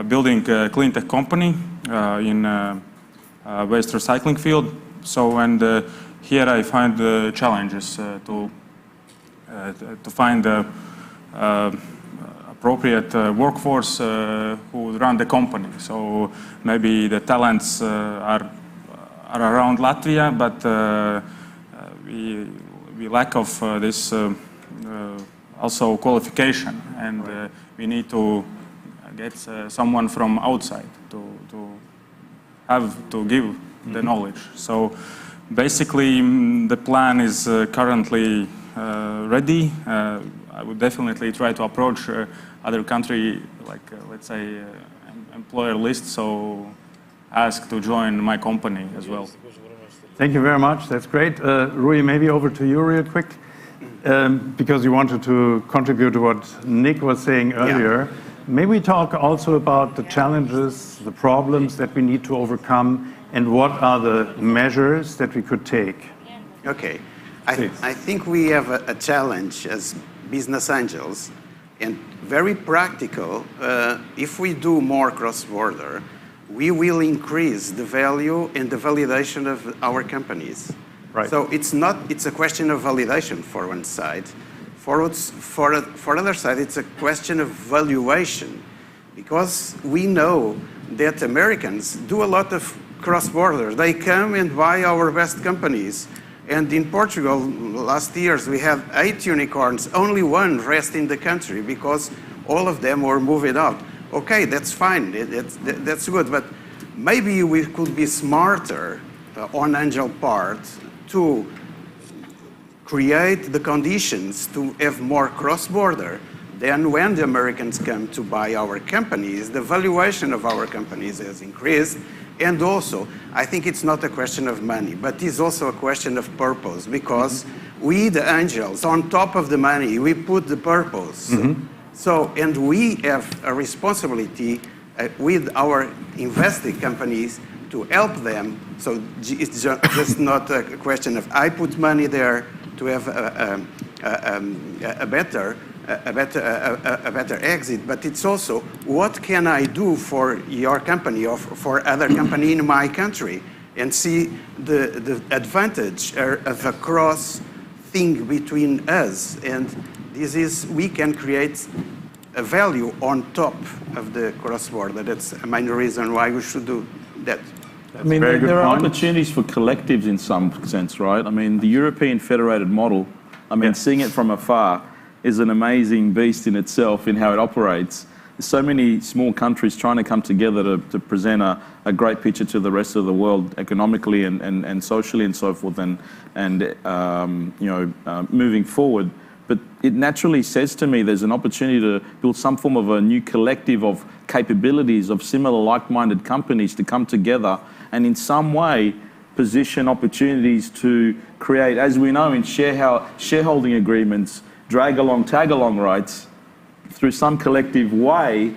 building a clean tech company in waste recycling field. So, and here I find challenges to find appropriate workforce who run the company. So maybe the talents are around Latvia, but we lack of this also qualification, and we need to get someone from outside to give the knowledge. So basically the plan is currently ready. I would definitely try to approach other country, like let's say employer list, so ask to join my company as well. Thank you very much. That's great. Rui, maybe over to you real quick, because you wanted to contribute to what Nick was saying earlier. Yeah. Maybe talk also about the challenges, the problems that we need to overcome, and what are the measures that we could take. Okay. I think we have a challenge as business angels, and very practical. If we do more cross-border, we will increase the value and the validation of our companies. Right. So it's a question of validation for one side. For other side, it's a question of valuation, because we know that Americans do a lot of cross-border. They come and buy our best companies. And in Portugal, last years, we had 8 unicorns, only 1 rest in the country because all of them were moving out. Okay, that's fine, that's good, but maybe we could be smarter on Angel part to create the conditions to have more cross-border. Then when the Americans come to buy our companies, the valuation of our companies has increased. And also, I think it's not a question of money, but it's also a question of purpose, because we, the angels, on top of the money, we put the purpose. So, and we have a responsibility with our investing companies to help them. So it's just not a question of I put money there to have a better exit, but it's also what can I do for your company or for other company in my country, and see the advantage of a cross thing between us, and this is we can create a value on top of the cross-border. That's a main reason why we should do that. I mean, there are opportunities for collectives in some sense, right? I mean, the European federated model, I mean, seeing it from afar is an amazing beast in itself in how it operates. There's so many small countries trying to come together to present a great picture to the rest of the world economically and socially and so forth, and moving forward. But it naturally says to me there's an opportunity to build some form of a new collective of capabilities of similar like-minded companies to come together and in some way position opportunities to create, as we know in shareholding agreements, drag-along, tag-along rights through some collective way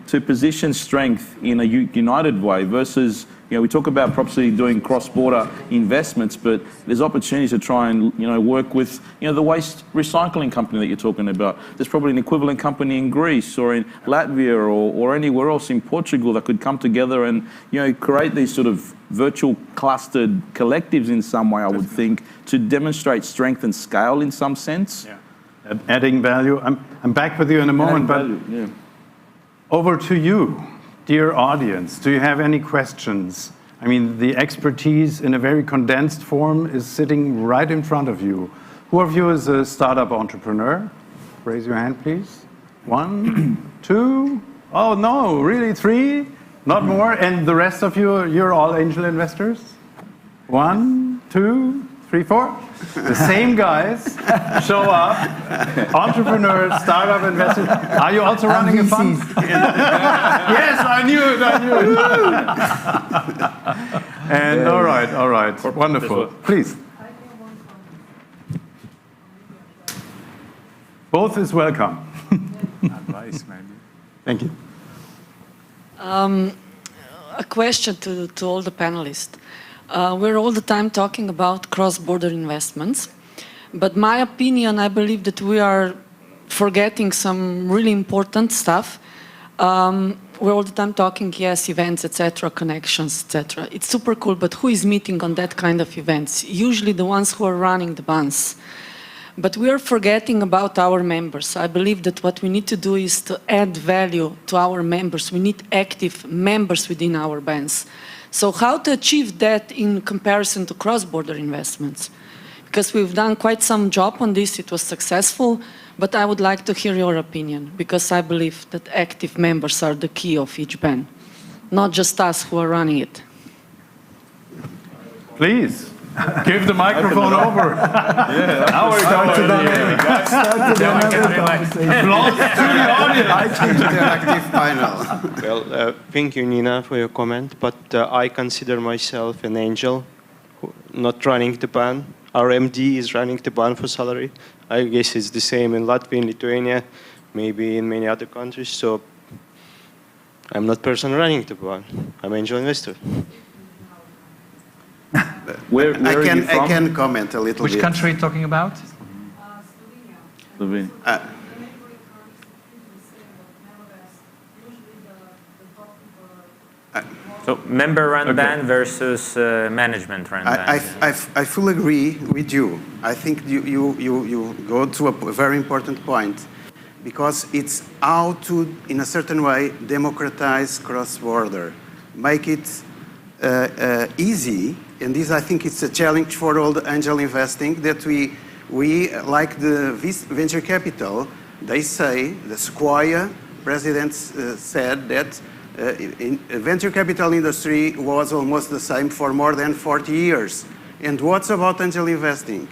to position strength in a united way versus, we talk about probably doing cross-border investments, but there's opportunities to try and, work with, the waste recycling company that you're talking about. There's probably an equivalent company in Greece or in Latvia or anywhere else in Portugal that could come together and, create these sort of virtual clustered collectives in some way, I would think, to demonstrate strength and scale in some sense. Yeah. Adding value. I'm back with you in a moment, but over to you, dear audience. Do you have any questions? I mean, the expertise in a very condensed form is sitting right in front of you. Who of you is a startup entrepreneur? Raise your hand, please. 1, 2. Oh, no, really? 3? Not more? And the rest of you, you're all angel investors? 1, 2, 3, 4. The same guys show up, entrepreneurs, startup investors. Are you also running a fund? Yes, I knew it. And all right. Wonderful. Please. Both is welcome. Advice, maybe. Thank you. A question to all the panelists. We're all the time talking about cross-border investments, but my opinion, I believe that we are forgetting some really important stuff. We're all the time talking, yes, events, etc., connections, etc. It's super cool, but who is meeting on that kind of events? Usually the ones who are running the bands. But we are forgetting about our members. I believe that what we need to do is to add value to our members. We need active members within our bands. So how to achieve that in comparison to cross-border investments? Because we've done quite some job on this, it was successful, but I would like to hear your opinion, because I believe that active members are the key of each band, not just us who are running it. Please. Give the microphone over. Yeah, now we're going to dynamic. To the audience. Interactive panel. Well, thank you, Nina, for your comment, but I consider myself an angel, not running the ban. Our MD is running the ban for salary. I guess it's the same in Latvia, in Lithuania, maybe in many other countries. So I'm not person running the ban. I'm angel investor. Where I are you from? can comment a little Which bit. country are you talking about? Slovenia. So member-run ban versus management-run ban. I fully agree with you. I think you go to a very important point, because it's how to, in a certain way, democratize cross-border, make it easy. And this, I think, it's a challenge for all the angel investing, that we like the venture capital, they say, the Sequoia president said that in venture capital industry was almost the same for more than 40 years. And what's about angel investing?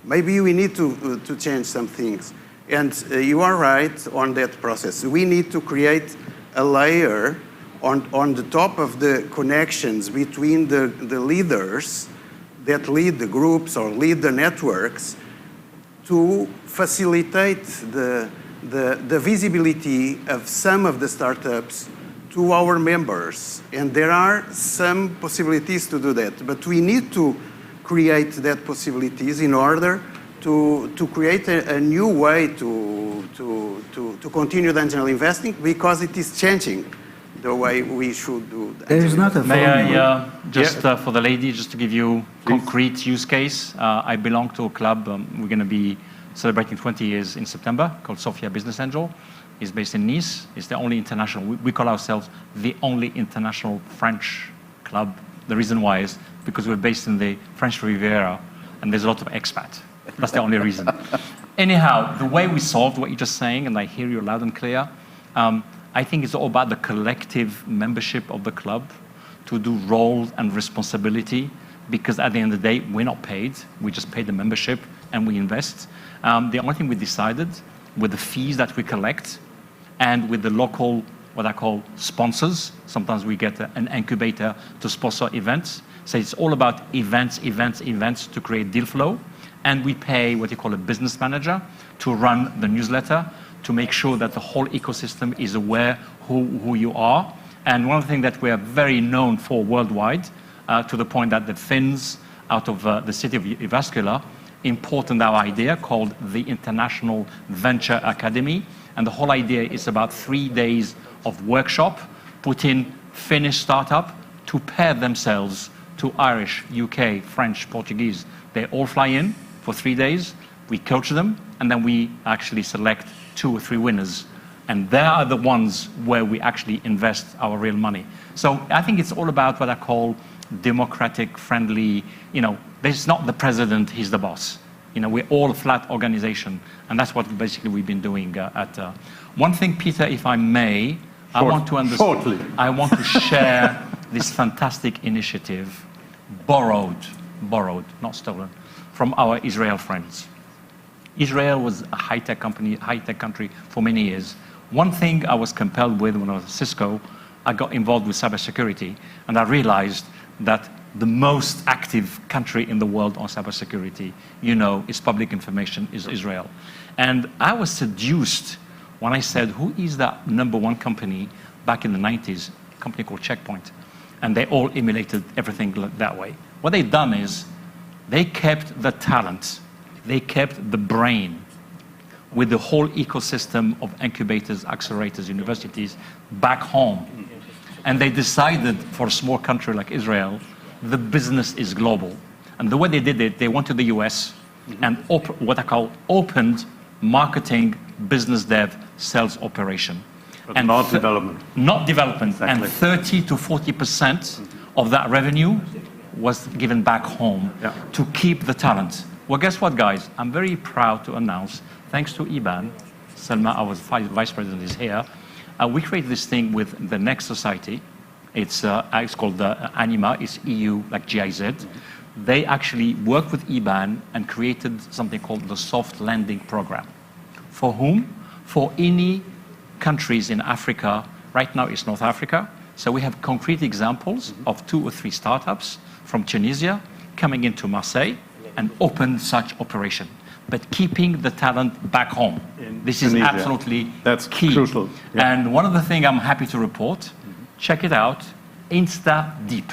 Maybe we need to change some things. And you are right on that process. We need to create a layer on the top of the connections between the leaders that lead the groups or lead the networks, to facilitate the visibility of some of the startups to our members. And there are some possibilities to do that, but we need to create that possibilities in order to create a new way to continue the angel investing, because it is changing the way we should do that. There is not a May I for the lady, just to give you concrete use case. I belong to a club. We're going to be celebrating 20 years in September, called Sofia Business Angel. It's based in Nice. It's the only international. We call ourselves the only international French club. The reason why is because we're based in the French Riviera, and there's a lot of expat. That's the only reason. Anyhow, the way we solved what you're just saying, and I hear you loud and clear, I think it's all about the collective membership of the club to do roles and responsibility, because at the end of the day, we're not paid. We just pay the membership and we invest. The only thing we decided with the fees that we collect and with the local, what I call sponsors, sometimes we get an incubator to sponsor events. So it's all about events to create deal flow. And we pay what you call a business manager to run the newsletter, to make sure that the whole ecosystem is aware who you are. And one of the things that we are very known for worldwide, to the point that the Finns out of the city of Jyväskylä imported our idea called the International Venture Academy. And the whole idea is about 3 days of workshop, putting Finnish startup to pair themselves to Irish, UK, French, Portuguese. They all fly in for 3 days, we coach them, and then we actually select 2 or 3 winners. And they are the ones where we actually invest our real money. So I think it's all about what I call democratic, friendly, there's not the president, he's the boss. We're all a flat organization. And that's what basically we've been doing one thing, Peter, if I may, I want to share this fantastic initiative, borrowed, not stolen, from our Israel friends. Israel was a high-tech country for many years. One thing I was compelled with when I was at Cisco, I got involved with cybersecurity, and I realized that the most active country in the world on cybersecurity, is public information, is Israel. And I was seduced when I said, who is the #1 company back in the 90s, a company called Checkpoint? And they all emulated everything that way. What they've done is they kept the talent, they kept the brain with the whole ecosystem of incubators, accelerators, universities back home. And they decided, for a small country like Israel, the business is global. And the way they did it, they went to the US and what I call opened marketing, business dev, sales operation. But not development. Not development. Exactly. And 30 to 40% of that revenue was given back home to keep the talent. Well, guess what, guys? I'm very proud to announce, thanks to IBAN, Selma, our vice president, is here. We created this thing with the Next Society. It's called Anima, it's EU, like GIZ, they actually worked with IBAN and created something called the soft landing program. For whom? For any countries in Africa. Right now it's North Africa. So we have concrete examples of 2 or 3 startups from Tunisia coming into Marseille and open such operation, but keeping the talent back home. This is Tunisia. absolutely That's key. crucial. Yeah. And one of the things I'm happy to report, check it out, InstaDeep.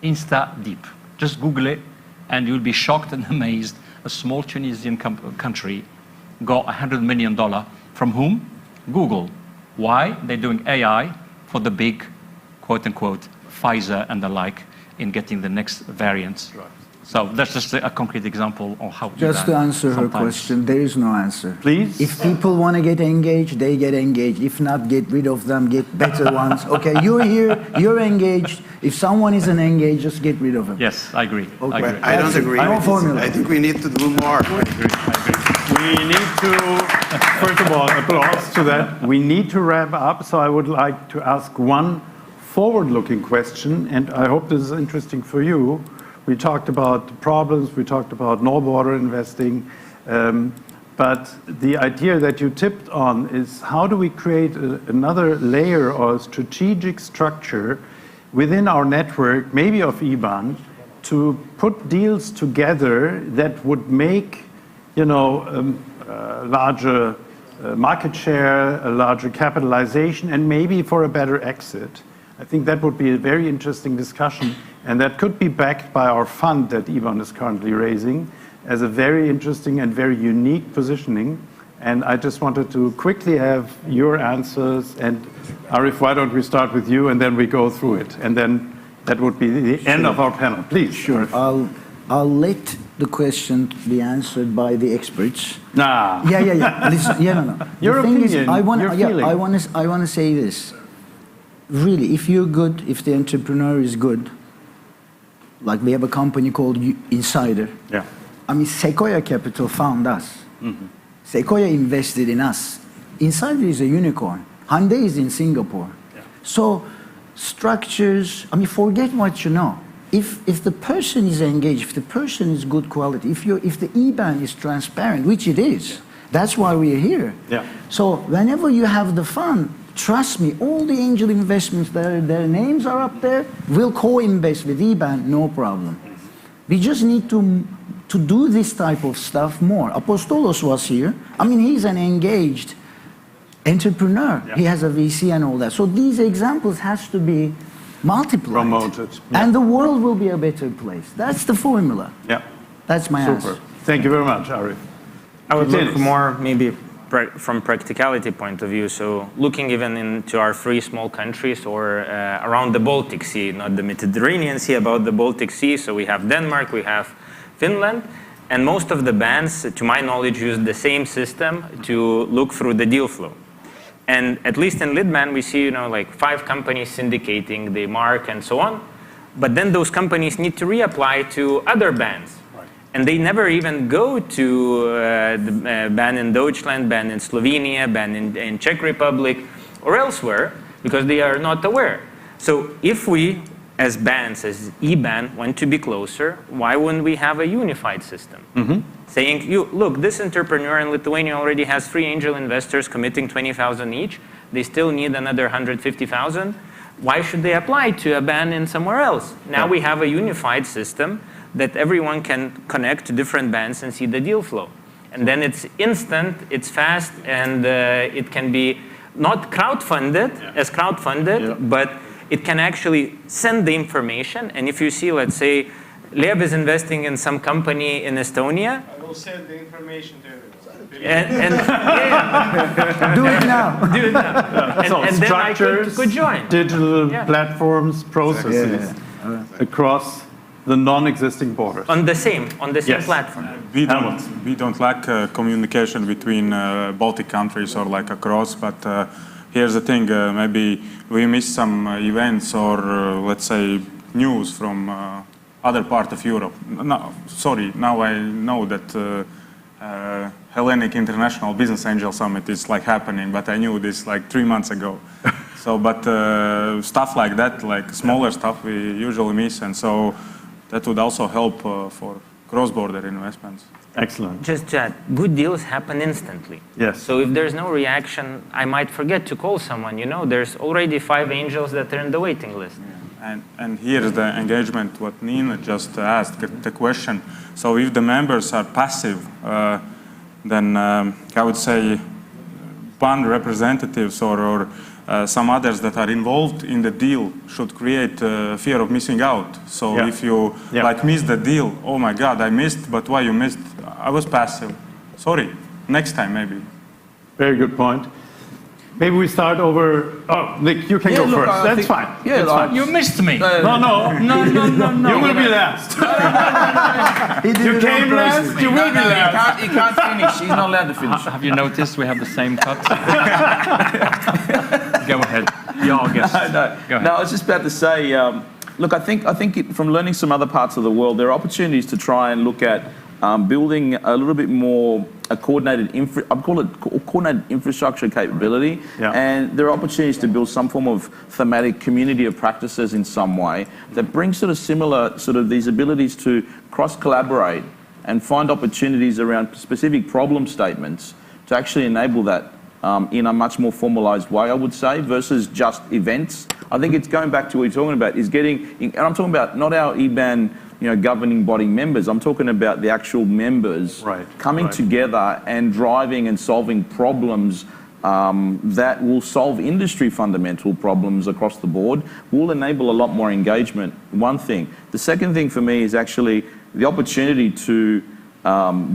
InstaDeep. Just Google it and you'll be shocked and amazed. A small Tunisian country got $100 million from whom? Google. Why? They're doing AI for the big, quote unquote, Pfizer and the like in getting the next variants. Right. So that's just a concrete example of how. Just to answer her question, there is no answer. Please? If people want to get engaged, they get engaged. If not, get rid of them, get better ones. Okay, you're here, you're engaged. If someone isn't engaged, just get rid of them. Yes, I agree. Okay. I agree. I don't agree No with formula. this. I think we need to do more. We need to, first of all, applause to that. We need to wrap up, so I would like to ask one forward-looking question, and I hope this is interesting for you. We talked about the problems, we talked about no-border investing, but the idea that you tipped on is how do we create another layer or strategic structure within our network, maybe of IBAN, to put deals together that would make, larger market share, a larger capitalization, and maybe for a better exit. I think that would be a very interesting discussion, and that could be backed by our fund that IBAN is currently raising as a very interesting and very unique positioning. And I just wanted to quickly have your answers. And Arif, why don't we start with you, and then we go through it, and then that would be the end of our panel. Please. Sure. I'll let the question be answered by the experts. Nah. Yeah. Listen, no. Your the thing opinion, is, I want feeling. to say this. Really, if you're good, if the entrepreneur is good, like we have a company called Insider. Yeah. I mean, Sequoia Capital found us. Mm-hmm. Sequoia invested in us. Insider is a unicorn. Hyundai is in Singapore. Yeah. So structures, forget what you know. If the person is engaged, if the person is good quality, if the IBAN is transparent, which it is, that's why we're here. Yeah. So whenever you have the fund, trust me, all the angel investments, their names are up there, will co-invest with IBAN, no problem. We just need to do this type of stuff more. Apostolos was here. He's an engaged entrepreneur. Yeah. He has a VC and all that. So these examples has to be multiplied. Promoted. Yeah. And the world will be a better place. That's the formula. Yeah. That's my answer. Thank you very much, Arif. I would look more maybe from practicality point of view. So looking even into our 3 small countries or around the Baltic Sea, not the Mediterranean Sea, about the Baltic Sea. So we have Denmark, we have Finland, and most of the banks, to my knowledge, use the same system to look through the deal flow. And at least in Lidman, we see, like 5 companies syndicating, they mark and so on. But then those companies need to reapply to other bans. And they never even go to the ban in Deutschland, ban in Slovenia, ban in Czech Republic, or elsewhere, because they are not aware. So if we, as bans, as IBAN, want to be closer, why wouldn't we have a unified system? Mm-hmm. Saying, look, this entrepreneur in Lithuania already has 3 angel investors committing 20,000 each. They still need another 150,000. Why should they apply to a ban in somewhere else? Now we have a unified system that everyone can connect to different bands and see the deal flow. And then it's instant, it's fast, and it can be not crowdfunded, but it can actually send the information. And if you see, let's say, Lev is investing in some company in Estonia. I will send the information to everyone. Do it now. So and then I structures, could join. digital platforms, processes across the non-existing borders. On the same platform. We don't lack communication between Baltic countries or like across, but here's the thing, maybe we missed some events or let's say news from other part of Europe. Now I know that Hellenic International Business Angel Summit is like happening, but I knew this like 3 months ago. So, but stuff like that, like smaller stuff, we usually miss, and so that would also help for cross-border investments. Excellent. Just chat. Good deals happen instantly. Yes. So if there's no reaction, I might forget to call someone. There's already 5 angels that are in the waiting list. And here's the engagement, what Nina just asked, the question. So if the members are passive, then I would say fund representatives or some others that are involved in the deal should create fear of missing out. So if you miss the deal, oh my God, I missed, but why you missed? I was passive. Sorry, next time maybe. Very good point. Maybe we start over. Oh, Nick, you can go look, first. That's fine. Yeah, That's fine. you missed me. No. You will be last. You came last, you will be last. He can't finish. He's not allowed to finish. Have you noticed we have the same cut? Go ahead. Your guest. Go ahead. No, I was just about to say, look, I think from learning some other parts of the world, there are opportunities to try and look at building a little bit more a coordinated coordinated infrastructure capability, and there are opportunities to build some form of thematic community of practices in some way that brings similar these abilities to cross-collaborate and find opportunities around specific problem statements to actually enable that in a much more formalized way, I would say, versus just events. I think it's going back to what you're talking about, is getting, and I'm talking about not our EBAN governing body members. I'm talking about the actual members coming together and driving and solving problems that will solve industry fundamental problems across the board, will enable a lot more engagement, one thing. The second thing for me is actually the opportunity to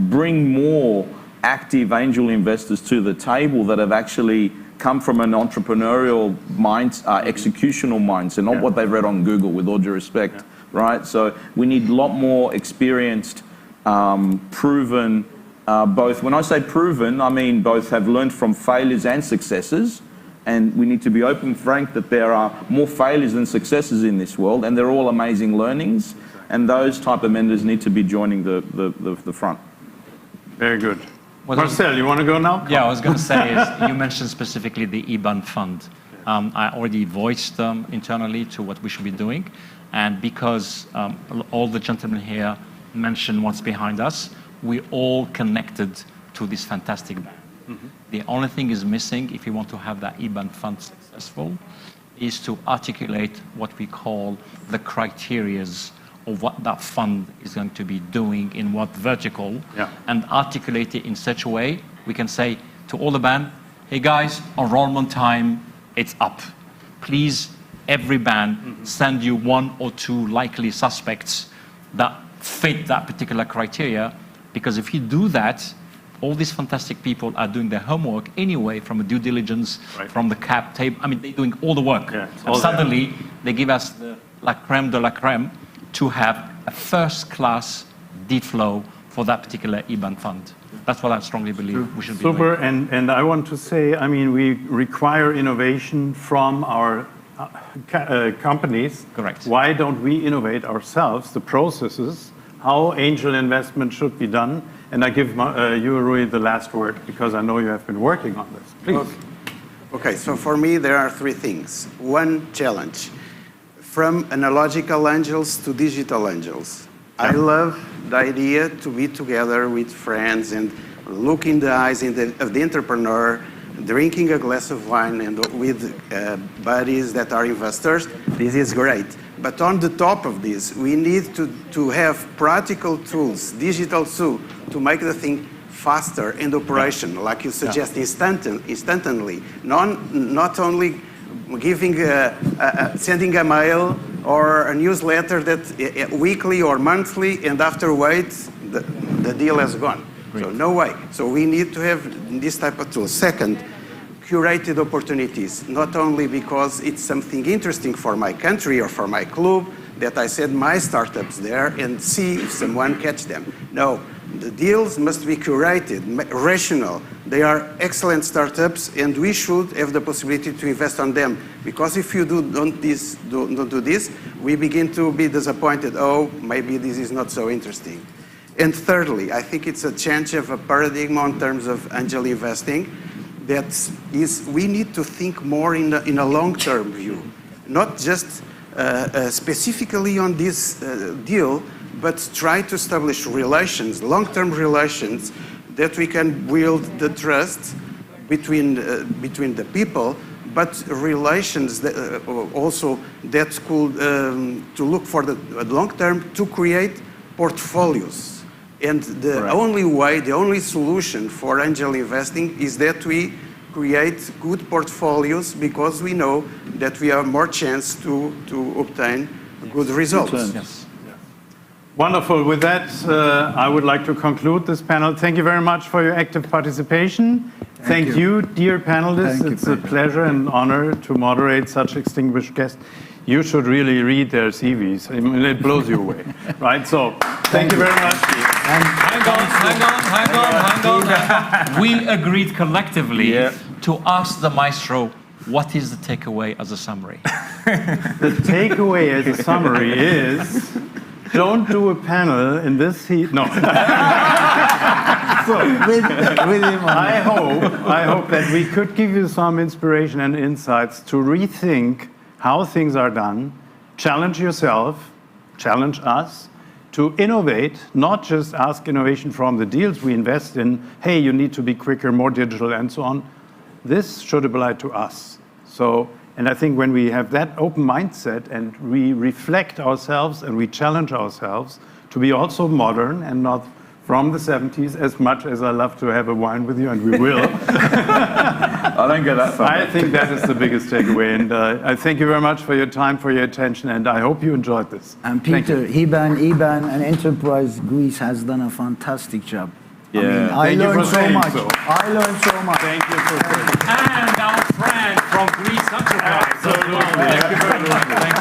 bring more active angel investors to the table that have actually come from an entrepreneurial executional mindset, not what they've read on Google, with all due respect. Right, so we need a lot more experienced, proven, both, when I say proven, I mean both have learned from failures and successes, and we need to be open and frank that there are more failures than successes in this world, and they're all amazing learnings, and those type of members need to be joining the front. Very good. Marcel, you want to go now? Yeah, I was going to say, you mentioned specifically the IBAN fund. I already voiced internally to what we should be doing. And because all the gentlemen here mentioned what's behind us, we all connected to this fantastic band. Mm-hmm. The only thing is missing, if you want to have that IBAN fund successful, is to articulate what we call the criterias of what that fund is going to be doing in what vertical, and articulate it in such a way we can say to all the band, hey guys, enrollment time, it's up. Please, every band send you 1 or 2 likely suspects that fit that particular criteria, because if you do that, all these fantastic people are doing their homework anyway, from a due diligence, from the cap table. I mean, they're doing all the work. And suddenly, they give us the la creme de la creme to have a first-class deed flow for that particular IBAN fund. That's what I strongly believe we should be doing. Super, and I want to say, I mean, we require innovation from our companies. Correct. Why don't we innovate ourselves, the processes, how angel investment should be done? And I give you, Rui, the last word, because I know you have been working on this. Please. Okay, so for me, there are 3 things. One challenge, from analogical angels to digital angels. I love the idea to be together with friends and look in the eyes of the entrepreneur, drinking a glass of wine and with buddies that are investors. This is great. But on the top of this, we need to have practical tools, digital tools, to make the thing faster and operational, like you suggest, instantly. Not only giving, sending a mail or a newsletter that weekly or monthly, and after wait, the deal has gone. So no way. So we need to have this type of tools. Second, curated opportunities, not only because it's something interesting for my country or for my club, that I send my startups there and see if someone catch them. No, the deals must be curated, rational. They are excellent startups, and we should have the possibility to invest on them. Because if you don't do this, we begin to be disappointed. Oh, maybe this is not so interesting. And thirdly, I think it's a change of a paradigm in terms of angel investing. That is, we need to think more in a long-term view, not just specifically on this deal, but try to establish relations, long-term relations, that we can build the trust between the people, but relations that, also that could to look for the long term to create portfolios. And the only way, the only solution for angel investing is that we create good portfolios, because we know that we have more chance to obtain good results. Yes. Wonderful. With that, I would like to conclude this panel. Thank you very much for your active participation. Thank you, dear panelists. It's a pleasure and honor to moderate such distinguished guests. You should really read their CVs. I mean, it blows you away, right? So, thank you very much. Hang on. We agreed collectively to ask the maestro, what is the takeaway as a summary? The takeaway as a summary is, don't do a panel in this heat. No. So, I hope that we could give you some inspiration and insights to rethink how things are done, challenge yourself, challenge us, to innovate, not just ask innovation from the deals we invest in, hey, you need to be quicker, more digital, and so on. This should apply to us. So, and I think when we have that open mindset and we reflect ourselves and we challenge ourselves to be also modern and not from the 70s, as much as I love to have a wine with you, and we will. I don't get that far. I think that is the biggest takeaway. And I thank you very much for your time, for your attention, and I hope you enjoyed this. And Peter, IBAN, and Enterprise Greece has done a fantastic job. Yeah. I learned so much. I learned so much. Thank you for saying. And our friend from Greece Enterprise. Absolutely. Thank you very much. Thank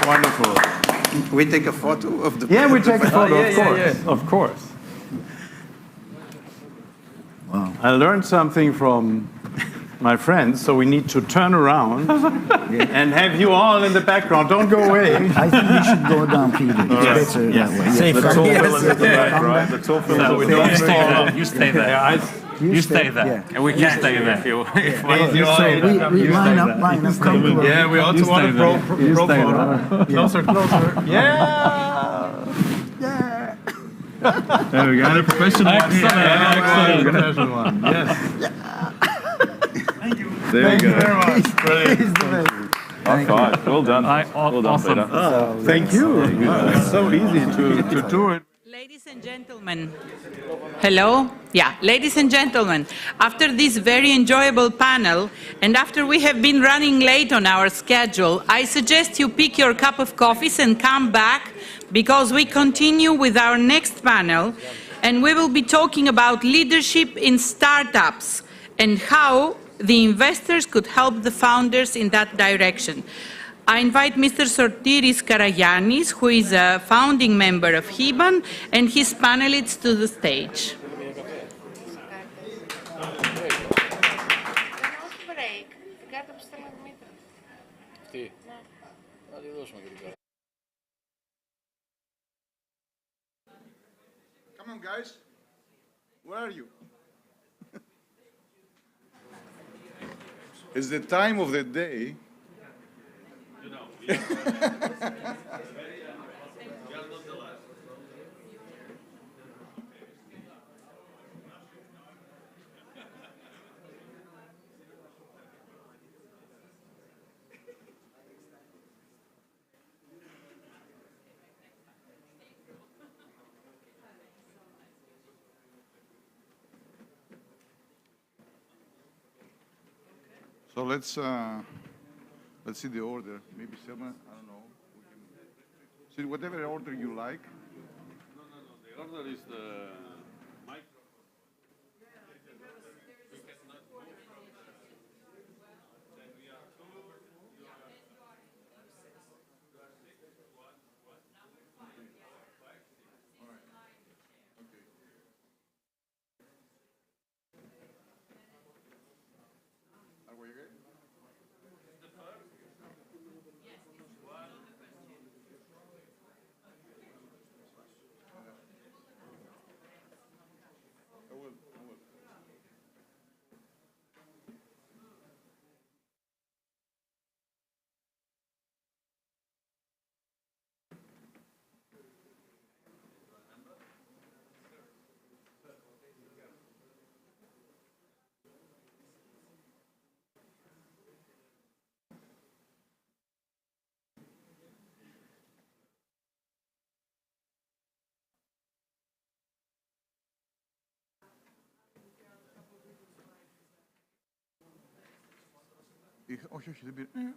you. Wonderful. We take a photo of the... Yeah, we take a photo, of course. Of course. Wow. I learned something from my friends, so we need to turn around and have you all in the background. Don't go away. I think we should go down, Peter. It's better that way. Let's all fill in the back, right? Let's all fill in the back. You stay there. You stay there. And we can stay there. We line up, come close. Yeah, we also want a pro photo. Closer. Yeah. There we go. And a professional one. Excellent. Professional one. Yes. There we go. Thank you very much. Brilliant. High five. Well done. Well done, Peter. Thank you. It's so easy to do it. Ladies and gentlemen, hello? Yeah, ladies and gentlemen, after this very enjoyable panel, and after we have been running late on our schedule, I suggest you pick your cup of coffees and come back, because we continue with our next panel, and we will be talking about leadership in startups and how the investors could help the founders in that direction. I invite Mr. Sortiris Karagiannis, who is a founding member of HIBAN, and his panelists to the stage. Come on, guys. Where are you? It's the time of the day. So let's see the order. Maybe 7, I don't know. See whatever order you like. No. The order is the micro. Then we are 2. You are 6. All right. Okay. Are we good? Όχι, όχι, δεν πήρε.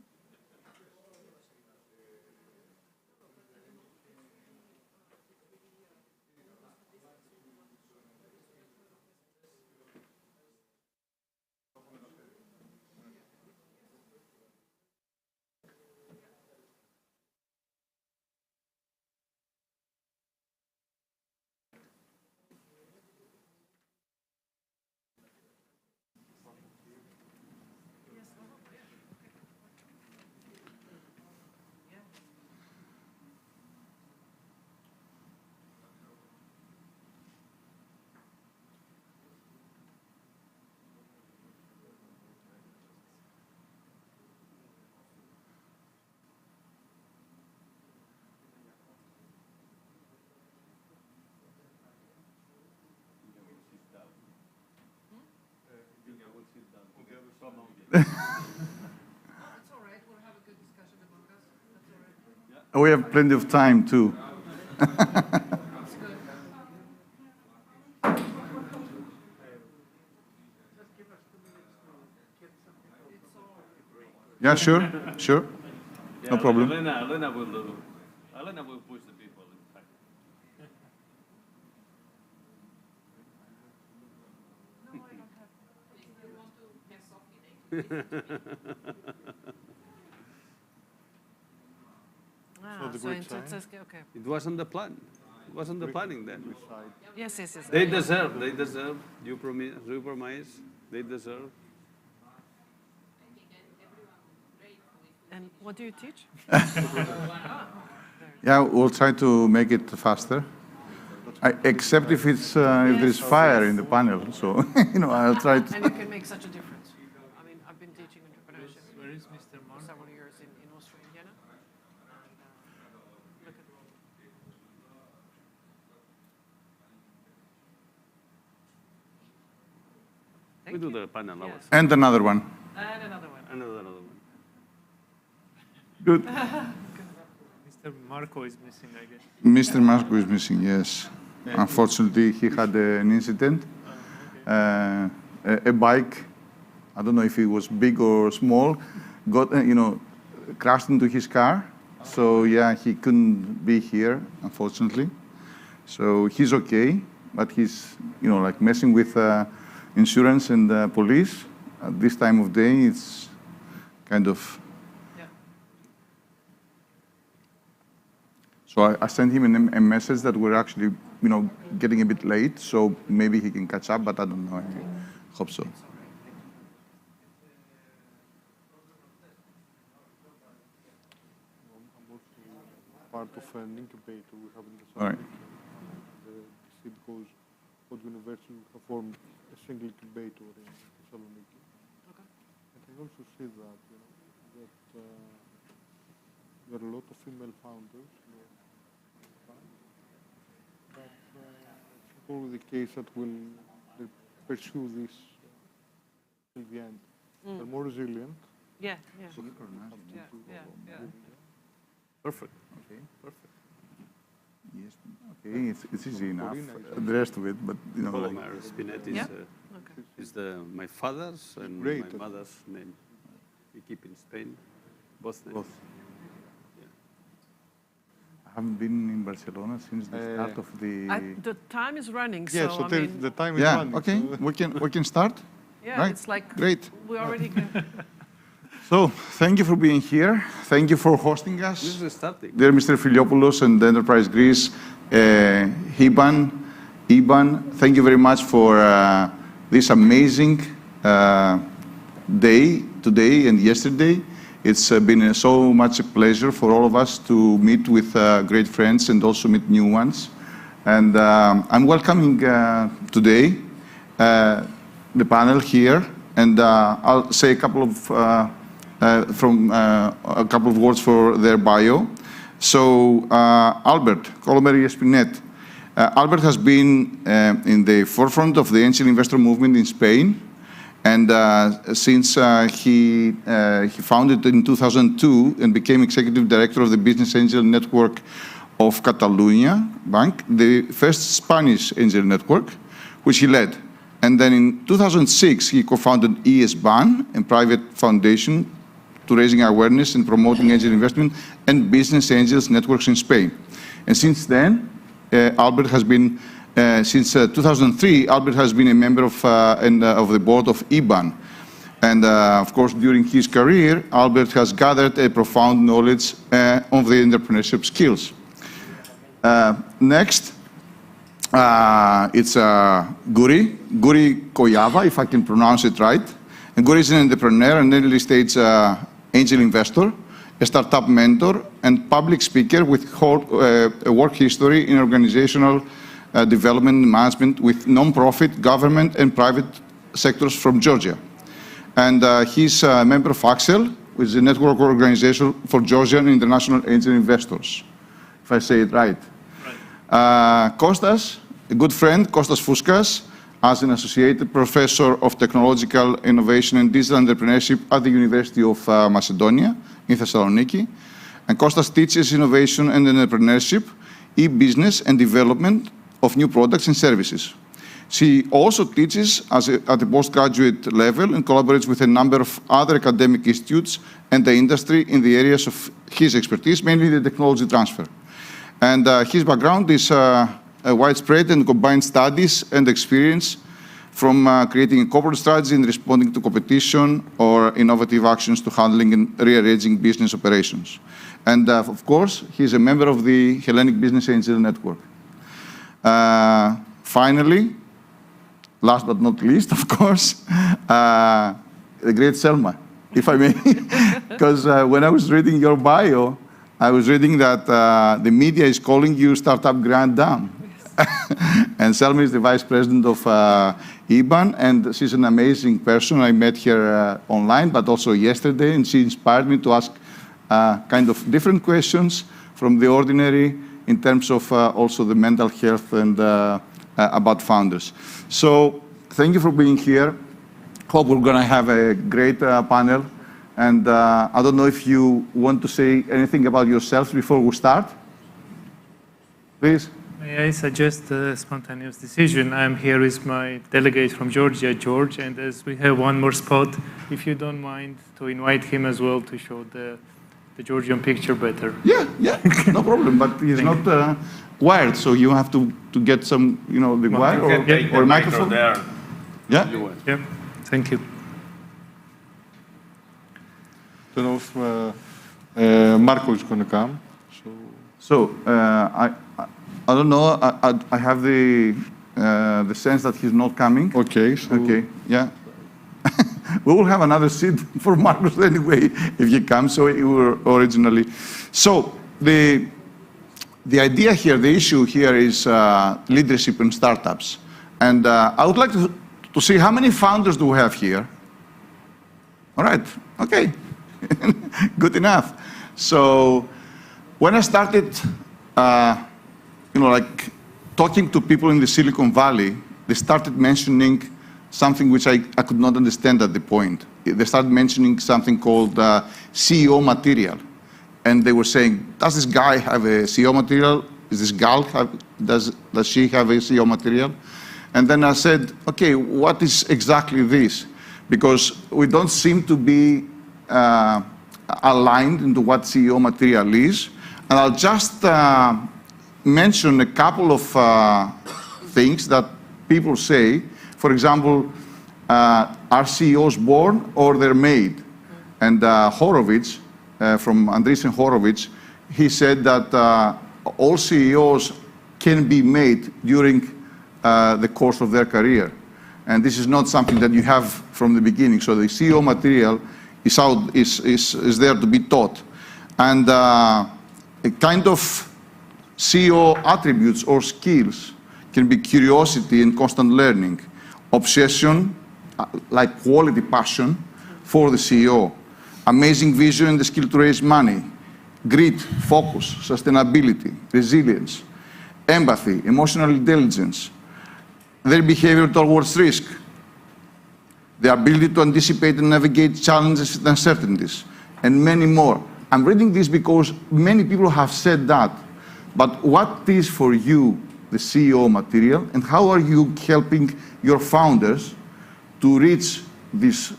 We have plenty of time too. Yeah, sure, sure. No problem. Elena will push the people, in fact. Okay. It wasn't the plan. It wasn't the planning then. Yes, yes, yes. They deserve. They deserve. You promise. They deserve. And what do you teach? Yeah, we'll try to make it faster. Except if it's if there's fire in the panel, so I'll try to. And you can make such a difference. I mean, I've been teaching entrepreneurship for several years in Austria and Vienna. And, look at We do the panel ourselves. And another one. And another one. Another one. Good. Mr. Marco is missing, I guess. Mr. Marco is missing, yes. Unfortunately, he had an incident. A bike, I don't know if it was big or small, got, crashed into his car. So, yeah, he couldn't be here, unfortunately. So he's okay, but he's, like messing with insurance and police. At this time of day, it's kind of... So I sent him a message that we're actually, getting a bit late, so maybe he can catch up, but I don't know. I hope so. Part of an incubator we have in the All right. The seed goes, Pod University formed a single incubator in Hellenic. Okay. And I also see that, that there are a lot of female founders. But it's not always the case that they pursue this till the end. They're more resilient. Yeah. Perfect. Okay, perfect. Yes. Okay, it's easy enough. The rest of it, but Polymar Spinet is my father's and my mother's name. We keep in Spain, both names. I haven't been in Barcelona since the start of the... The time is running, Yeah, so I mean... the time is running. Okay, we can start? Yeah, right? it's like... Great. We already can... So, thank you for being here. Thank you for hosting us. This is starting. Dear Mr. Filiopoulos and Enterprise Greece, Iban, thank you very much for this amazing day today and yesterday. It's been so much a pleasure for all of us to meet with great friends and also meet new ones. And I'm welcoming today the panel here, and I'll say a couple of words for their bio. So Albert, Colomeri Espinet. Albert has been in the forefront of the angel investor movement in Spain. And since he founded in 2002 and became executive director of the Business Angel Network of Catalunya Bank, the first Spanish angel network, which he led. And then in 2006, he co-founded ESBAN, a private foundation to raising awareness and promoting angel investment and business angels networks in Spain. And since then, Albert has been, since 2003, Albert has been a member of the board of IBAN. And of course, during his career, Albert has gathered a profound knowledge of the entrepreneurship skills. Next, it's Guri Koyava, if I can pronounce it right. And Guri is an entrepreneur, an early stage angel investor, a startup mentor, and public speaker with a work history in organizational development and management with non-profit, government, and private sectors from Georgia. And he's a member of Axel, which is a network organization for Georgian international angel investors, if I say it right. Kostas, a good friend, Kostas Fouskas, as an associate professor of technological innovation and digital entrepreneurship at the University of Macedonia in Thessaloniki. And Kostas teaches innovation and entrepreneurship, e-business and development of new products and services. She also teaches at the postgraduate level and collaborates with a number of other academic institutes and the industry in the areas of his expertise, mainly the technology transfer. And his background is widespread and combined studies and experience from creating a corporate strategy and responding to competition or innovative actions to handling and rearranging business operations. And of course, he's a member of the Hellenic Business Angel Network. Finally, last but not least, of course, the great Selma, if I may. Because when I was reading your bio, I was reading that the media is calling you Startup Grand Dame. And Selma is the vice president of IBAN, and she's an amazing person. I met her online, but also yesterday, and she inspired me to ask kind of different questions from the ordinary in terms of also the mental health and about founders. So thank you for being here. Hope we're going to have a great panel. And I don't know if you want to say anything about yourselves before we start. Please. May I suggest a spontaneous decision? I'm here with my delegate from Georgia, George, and as we have one more spot, if you don't mind to invite him as well to show the Georgian picture better. Yeah, no problem, but he's not wired, so you have to get some, the wire or microphone. There. Yeah? Yeah, thank you. I don't know if Marco is going to come. So I don't know. I have the sense that he's not coming. Okay. Okay. Yeah. We will have another seat for Marcus anyway if he comes. So he were originally. So the idea here, the issue here is leadership in startups, and I would like to see how many founders do we have here. All right. Okay. Good enough. So when I started, like talking to people in the Silicon Valley, they started mentioning something which I could not understand at the point. They started mentioning something called CEO material. And they were saying, does this guy have a CEO material? Is this gal does she have a CEO material? And then I said, okay, what is exactly this? Because we don't seem to be aligned into what CEO material is. And I'll just mention a couple of things that people say. For example, are CEOs born or they're made? And Horowitz, from Andreessen Horowitz, he said that all CEOs can be made during the course of their career. And this is not something that you have from the beginning. So the CEO material is there to be taught. And a kind of CEO attributes or skills can be curiosity and constant learning, obsession, like quality passion for the CEO, amazing vision and the skill to raise money, grit, focus, sustainability, resilience, empathy, emotional intelligence, their behavior towards risk, the ability to anticipate and navigate challenges and uncertainties, and many more. I'm reading this because many people have said that, but what is for you the CEO material, and how are you helping your founders to reach this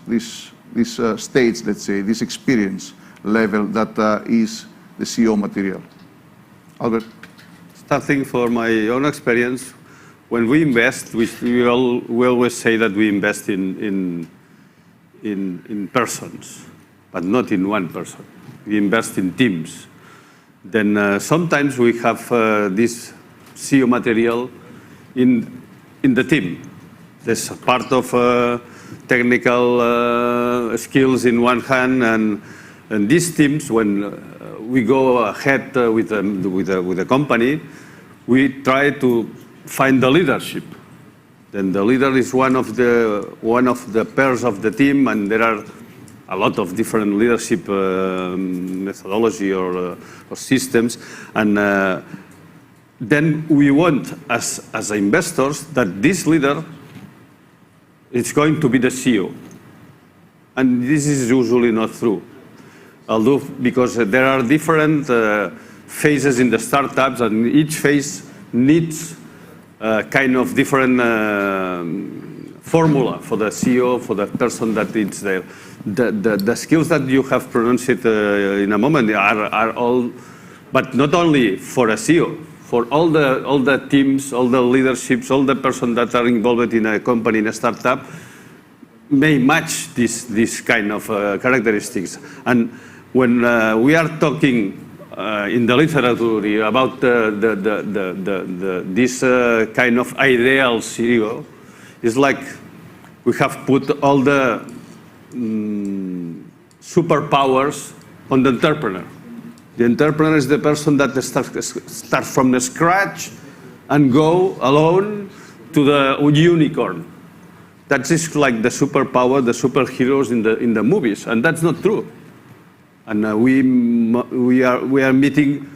stage, let's say, this experience level that is the CEO material? Albert? Starting from my own experience, when we invest, we always say that we invest in persons, but not in one person. We invest in teams. Then sometimes we have this CEO material in the team. There's a part of technical skills in one hand, and these teams, when we go ahead with the company, we try to find the leadership. Then the leader is one of the pairs of the team, and there are a lot of different leadership methodology or systems, and then we want, as investors, that this leader is going to be the CEO. And this is usually not true. Although, because there are different phases in the startups, and each phase needs kind of different formula for the CEO, for the person that is there. The skills that you have pronounced in a moment are all, but not only for a CEO, for all the teams, all the leaderships, all the persons that are involved in a company, in a startup, may match this kind of characteristics. And when we are talking in the literature about this kind of ideal CEO, it's like we have put all the superpowers on the entrepreneur. The entrepreneur is the person that starts from the scratch and go alone to the unicorn. That is like the superpower, the superheroes in the movies, and that's not true. And we are meeting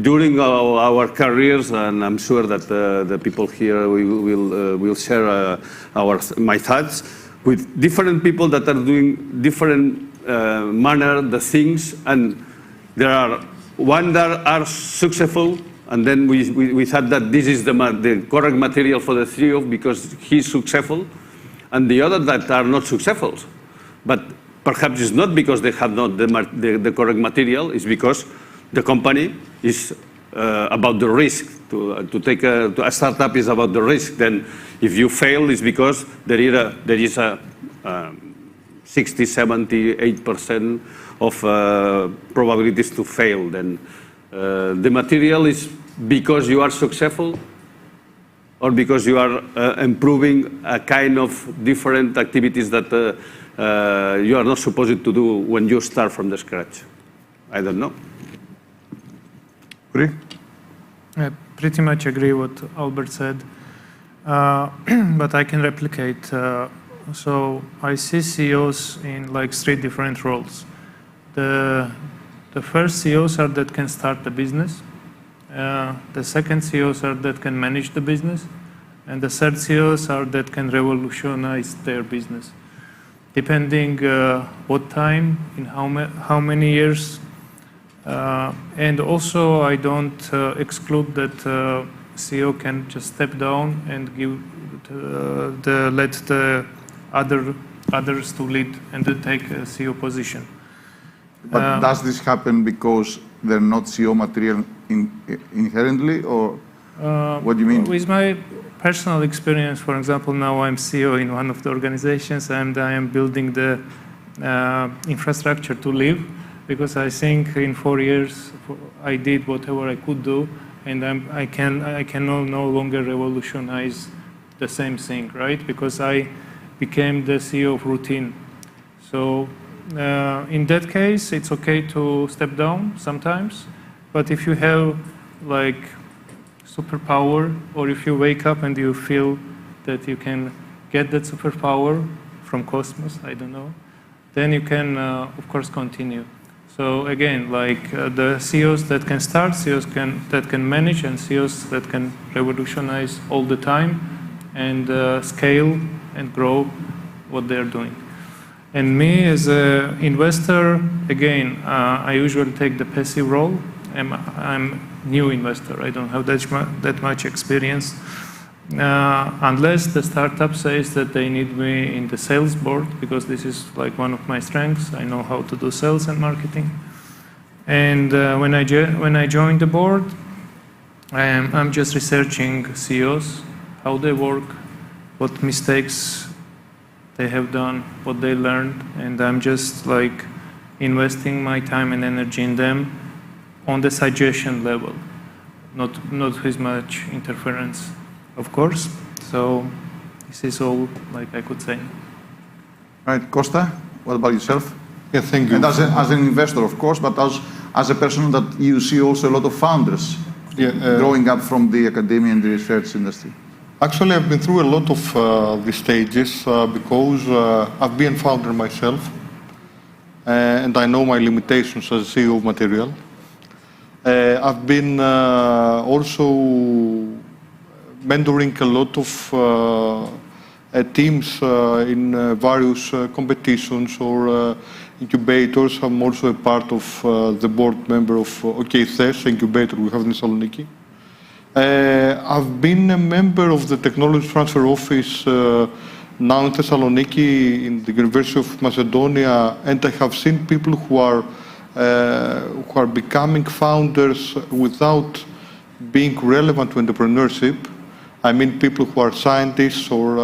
during our careers, and I'm sure that the people here will share my thoughts with different people that are doing different manner the things, and there are one that are successful, and then we thought that this is the correct material for the CEO because he's successful, and the other that are not successful. But perhaps it's not because they have not the correct material, it's because the company is about the risk. To take a startup is about the risk. Then if you fail, it's because there is a 60, 70, 8% of probabilities to fail. Then the material is because you are successful, or because you are improving a kind of different activities that you are not supposed to do when you start from the scratch. I don't know. I pretty much agree what Albert said, but I can replicate. So I see CEOs in like 3 different roles. The first CEOs are that can start the business. The second CEOs are that can manage the business, and the third CEOs are that can revolutionize their business. Depending what time, in how many years, and also I don't exclude that CEO can just step down and let the others to lead and to take a CEO position. But does this happen because they're not CEO material inherently, or what do you mean? With my personal experience, for example, now I'm CEO in one of the organizations, and I am building the infrastructure to live, because I think in 4 years I did whatever I could do, and I can no longer revolutionize the same thing, right? Because I became the CEO of routine. So in that case, it's okay to step down sometimes, but if you have like superpower, or if you wake up and you feel that you can get that superpower from cosmos, I don't know, then you can, of course, continue. So again, like the CEOs that can start, CEOs that can manage, and CEOs that can revolutionize all the time and scale and grow what they're doing. And me as an investor, again, I usually take the passive role. I'm new investor. I don't have that much experience. unless the startup says that they need me in the sales board, because this is like one of my strengths. I know how to do sales and marketing. And when I joined the board, I'm just researching CEOs, how they work, what mistakes they have done, what they learned, and I'm just like investing my time and energy in them on the suggestion level, not with much interference, of course. So this is all like I could say. Right, Costa, what about yourself? Yeah, thank you. And as an investor, of course, but as a person that you see also a lot of founders growing up from the academia and the research industry. Actually, I've been through a lot of these stages because I've been a founder myself, and I know my limitations as CEO of material. I've been also mentoring a lot of teams in various competitions or incubators. I'm also a part of the board member of OKSS incubator we have in Thessaloniki. I've been a member of the Technology Transfer Office now in Thessaloniki in the University of Macedonia, and I have seen people who are becoming founders without being relevant to entrepreneurship. I mean people who are scientists or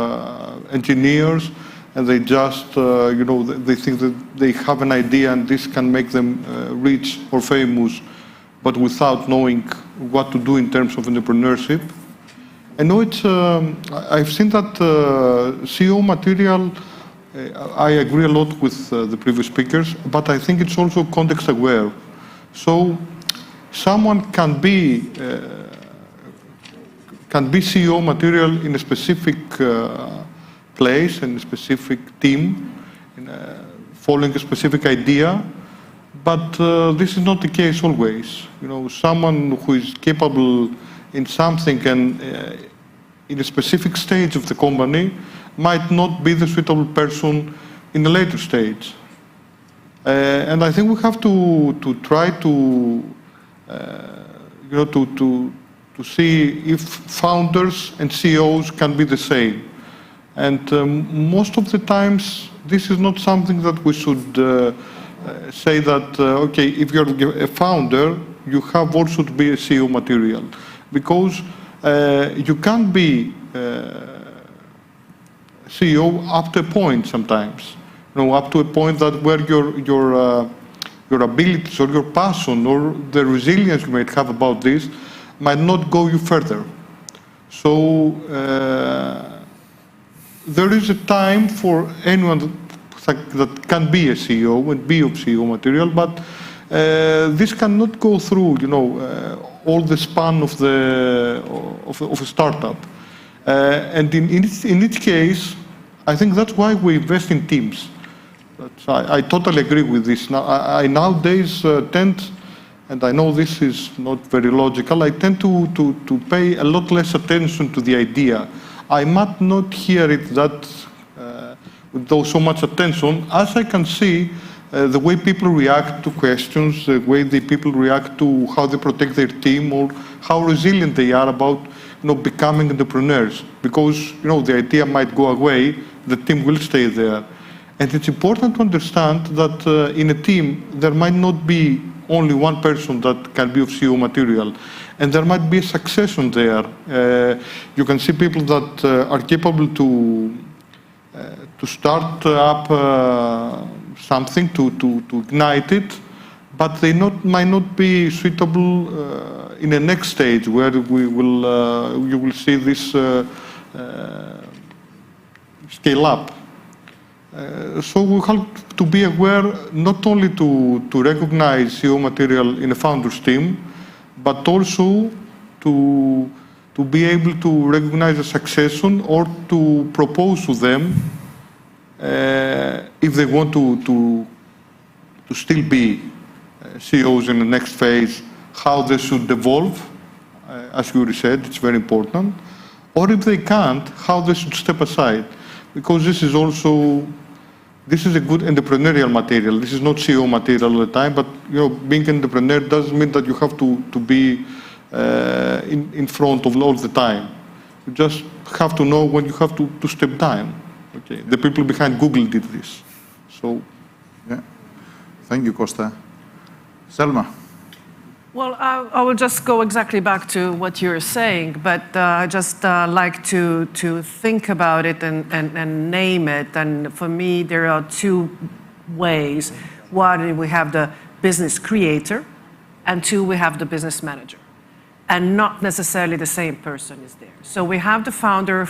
engineers, and they just, they think that they have an idea and this can make them rich or famous, but without knowing what to do in terms of entrepreneurship. I know I've seen that CEO material, I agree a lot with the previous speakers, but I think it's also context aware. So someone can be CEO material in a specific place, in a specific team, following a specific idea, but this is not the case always. Someone who is capable in something and in a specific stage of the company might not be the suitable person in a later stage. And I think we have to try to see if founders and CEOs can be the same. And most of the times, this is not something that we should say that, okay, if you're a founder, you have also to be a CEO material. Because you can be CEO up to a point sometimes. Up to a point that where your abilities or your passion or the resilience you might have about this might not go you further. So there is a time for anyone that can be a CEO and be of CEO material, but this cannot go through, all the span of a startup. And in each case, I think that's why we invest in teams. I totally agree with this. Now, I nowadays tend, and I know this is not very logical, I tend to pay a lot less attention to the idea. I might not hear it with so much attention, as I can see the way people react to questions, the way people react to how they protect their team or how resilient they are about becoming entrepreneurs. Because the idea might go away, the team will stay there. And it's important to understand that in a team, there might not be only one person that can be of CEO material. And there might be a succession there. You can see people that are capable to start up something, to ignite it, but they might not be suitable in the next stage where you will see this scale up. So we have to be aware not only to recognize CEO material in a founder's team, but also to be able to recognize a succession or to propose to them if they want to still be CEOs in the next phase, how they should evolve, as Yuri said, it's very important, or if they can't, how they should step aside, because this is a good entrepreneurial material. This is not CEO material all the time, but being an entrepreneur doesn't mean that you have to be in front of all the time. You just have to know when you have to step down. Okay. The people behind Google did this. So, yeah. Thank you, Costa. Selma. Well, I will just go exactly back to what you're saying, but I just like to think about it and name it. And for me, there are two ways. One, we have the business creator, and two, we have the business manager. And not necessarily the same person is there. So we have the founder.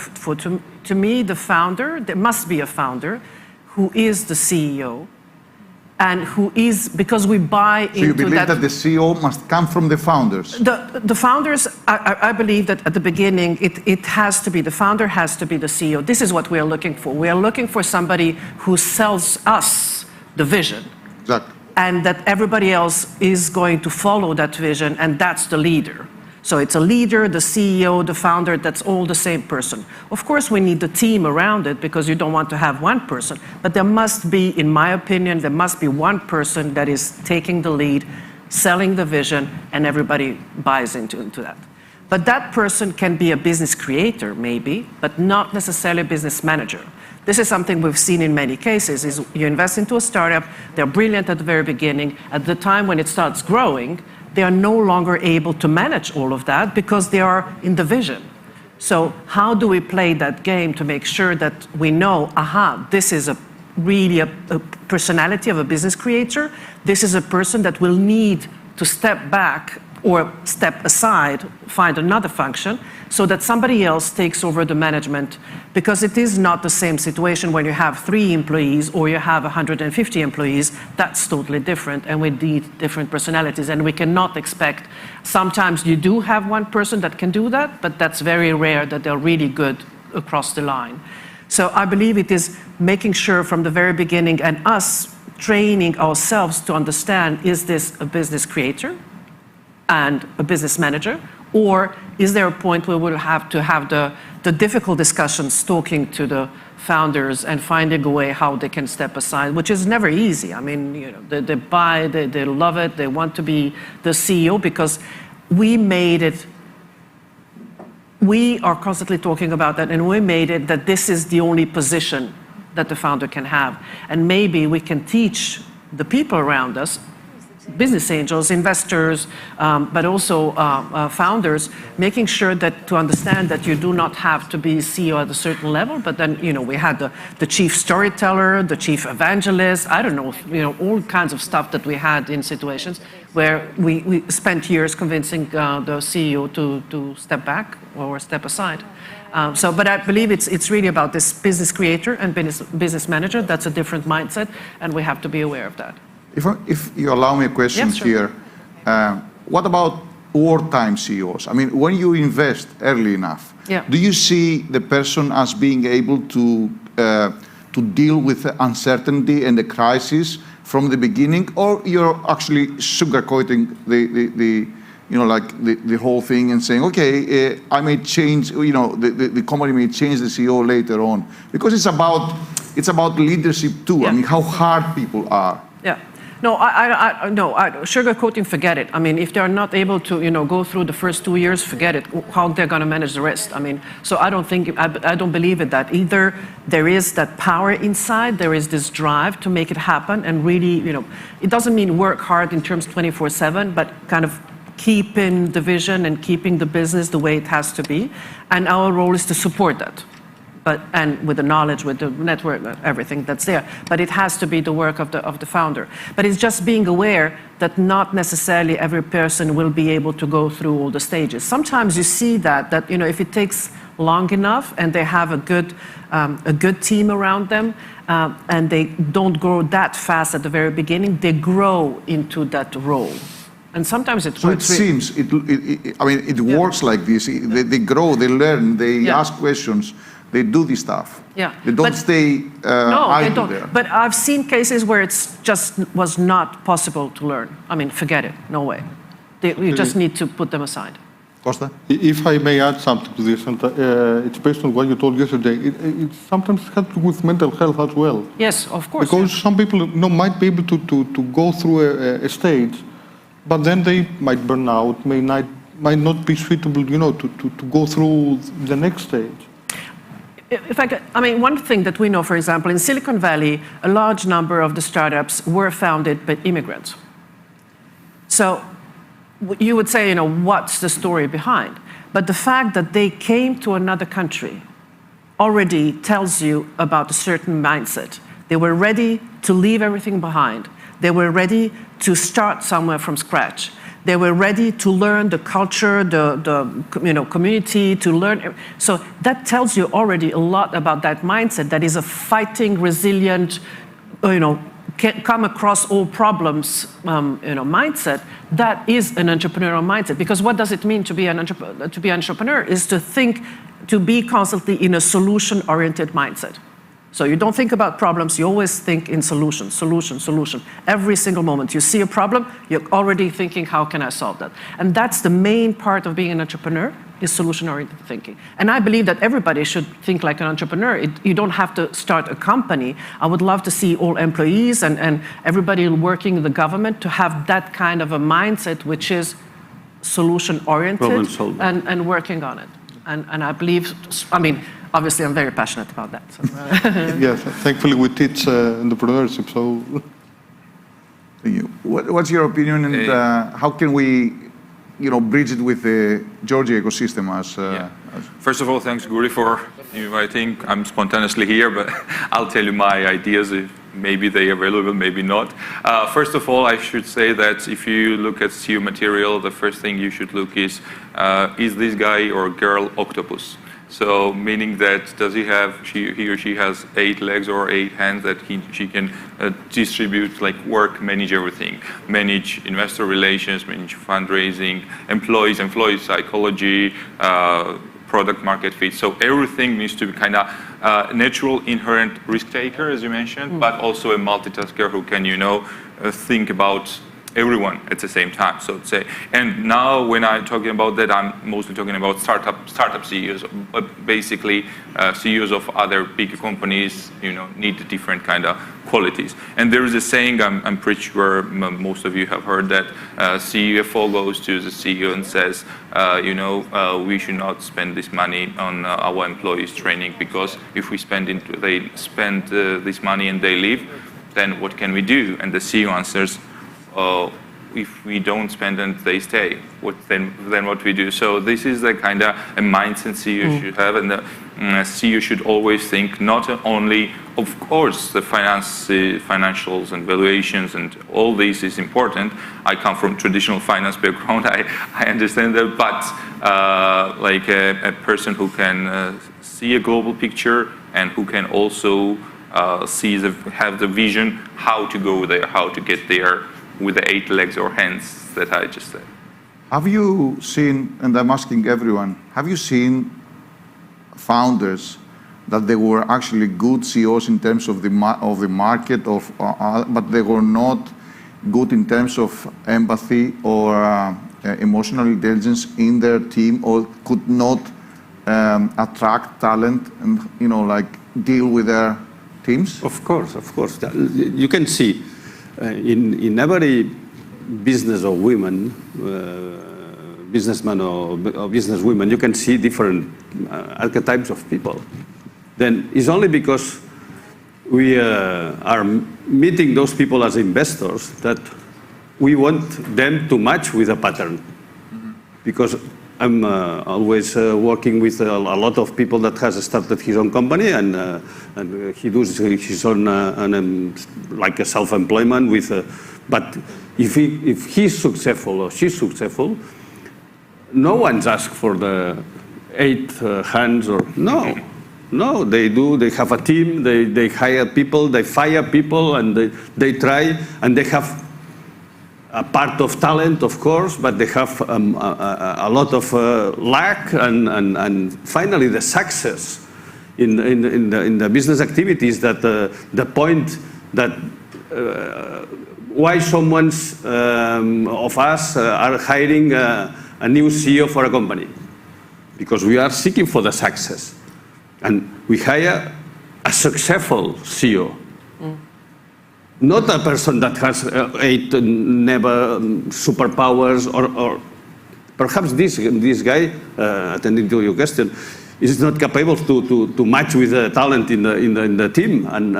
To me, the founder, there must be a founder who is the CEO, and who is, because we buy into that. So you believe that the CEO must come from the founders? The founders, I believe that at the beginning, it has to be, the founder has to be the CEO. This is what we are looking for. We are looking for somebody who sells us the vision. Exactly. And that everybody else is going to follow that vision, and that's the leader. So it's a leader, the CEO, the founder, that's all the same person. Of course, we need the team around it because you don't want to have one person. But there must be, in my opinion, there must be one person that is taking the lead, selling the vision, and everybody buys into that. But that person can be a business creator, maybe, but not necessarily a business manager. This is something we've seen in many cases, is you invest into a startup, they're brilliant at the very beginning. At the time when it starts growing, they are no longer able to manage all of that because they are in the vision. So how do we play that game to make sure that we know, aha, this is really a personality of a business creator. This is a person that will need to step back or step aside, find another function, so that somebody else takes over the management, because it is not the same situation when you have 3 employees or you have 150 employees. That's totally different, and we need different personalities, and we cannot expect, sometimes you do have one person that can do that, but that's very rare that they're really good across the line. So I believe it is making sure from the very beginning, and us training ourselves to understand, is this a business creator and a business manager, or is there a point where we'll have to have the difficult discussions, talking to the founders and finding a way how they can step aside, which is never easy. I mean, you know, they buy, they love it, they want to be the CEO because we made it. We are constantly talking about that, and we made it that this is the only position that the founder can have. And maybe we can teach the people around us, business angels, investors, but also founders, making sure that to understand that you do not have to be CEO at a certain level, but then, you know, we had the chief storyteller, the chief evangelist, I don't know, you know, all kinds of stuff that we had in situations where we spent years convincing the CEO to step back or step aside. But I believe it's really about this business creator and business manager. That's a different mindset, and we have to be aware of that. If you allow me a question here, what about wartime CEOs? I mean, when you invest early enough, do you see the person as being able to deal with the uncertainty and the crisis from the beginning, or you're actually sugarcoating the whole thing and saying, okay, I may change, the company may change the CEO later on, because it's about leadership too. I mean, how hard people are. Yeah. No, sugarcoating, forget it. I mean, if they're not able to, go through the first 2 years, forget it. How they're going to manage the rest? I mean, so I don't believe in that. Either there is that power inside, there is this drive to make it happen, and really, it doesn't mean work hard in terms 24/7, but kind of keeping the vision and keeping the business the way it has to be. And our role is to support that. And with the knowledge, with the network, everything that's there. But it has to be the work of the founder. But it's just being aware that not necessarily every person will be able to go through all the stages. Sometimes you see that if it takes long enough and they have a good team around them, and they don't grow that fast at the very beginning, they grow into that role. And sometimes it works. So it seems, it works like this. They grow, they learn, they ask questions. They do this stuff. Yeah. They don't stay idle there. But I've seen cases where it's just was not possible to learn. I mean, forget it. No way. You just need to put them aside. Costa? If I may add something to this, and it's based on what you told yesterday, it sometimes has to do with mental health as well. Yes, of course. Because some people might be able to go through a stage, but then they might burn out, may might not be suitable, to go through the next stage. If I could, one thing that we know, for example, in Silicon Valley, a large number of the startups were founded by immigrants. So you would say, what's the story behind? But the fact that they came to another country already tells you about a certain mindset. They were ready to leave everything behind. They were ready to start somewhere from scratch. They were ready to learn the culture, the community, to learn. So that tells you already a lot about that mindset. That is a fighting, resilient, can come across all problems, mindset. That is an entrepreneurial mindset. Because what does it mean to be an entrepreneur? Is to think, to be constantly in a solution-oriented mindset. So you don't think about problems, you always think in solution. Every single moment you see a problem, you're already thinking, how can I solve that? And that's the main part of being an entrepreneur, is solution-oriented thinking. And I believe that everybody should think like an entrepreneur. You don't have to start a company. I would love to see all employees and everybody working in the government to have that kind of a mindset, which is solution-oriented and working on it. And I believe, obviously, I'm very passionate about that. So. Yes, thankfully we teach entrepreneurship, so. Thank you. What's your opinion, and how can we, bridge it with the Georgia ecosystem First of all, thanks, Guri, for inviting. I'm spontaneously here, but I'll tell you my ideas. If maybe they are available, maybe not. First of all, I should say that if you look at CEO material, the first thing you should look is this guy or girl octopus? So meaning that does he or she has 8 legs or 8 hands that she can distribute, like work, manage everything, manage investor relations, manage fundraising, employee psychology, product market fit. So everything needs to be kind of natural, inherent risk taker, as you mentioned, but also a multitasker who can, think about everyone at the same time, so to say. And now when I'm talking about that, I'm mostly talking about startup CEOs, basically CEOs of other big companies, need different kind of qualities. And there is a saying, I'm pretty sure most of you have heard, that CFO goes to the CEO and says, we should not spend this money on our employees' training, because if we they spend this money and they leave, then what can we do? And the CEO answers, if we don't spend and they stay, then what we do? So this is the kind of a mindset CEO should have, and the CEO should always think not only, of course, the financials and valuations and all this is important. I come from traditional finance background. I understand that, but like a person who can see a global picture and who can also have the vision how to go there, how to get there, with the 8 legs or hands that I just said. Have you seen, and I'm asking everyone, have you seen founders that they were actually good CEOs in terms of the market, but they were not good in terms of empathy or emotional intelligence in their team, or could not attract talent and deal with their teams? Of course. You can see. In every business or women, businessman or businesswomen, you can see different archetypes of people. Then it's only because we are meeting those people as investors that we want them to match with a pattern. Because I'm always working with a lot of people that has started his own company, and he does his own like a self-employment with. But if he's successful or she's successful, no one's asked for the 8 hands or no. They do. They have a team. They hire people. They fire people, and they try, and they have a part of talent, of course, but they have a lot of luck, and finally the success in the business activities. That the point that why someone's of us are hiring a new CEO for a company, because we are seeking for the success, and we hire a successful CEO. Not a person that has 8 never superpowers or Perhaps this guy, attending to your question, is not capable to match with the talent in the team, and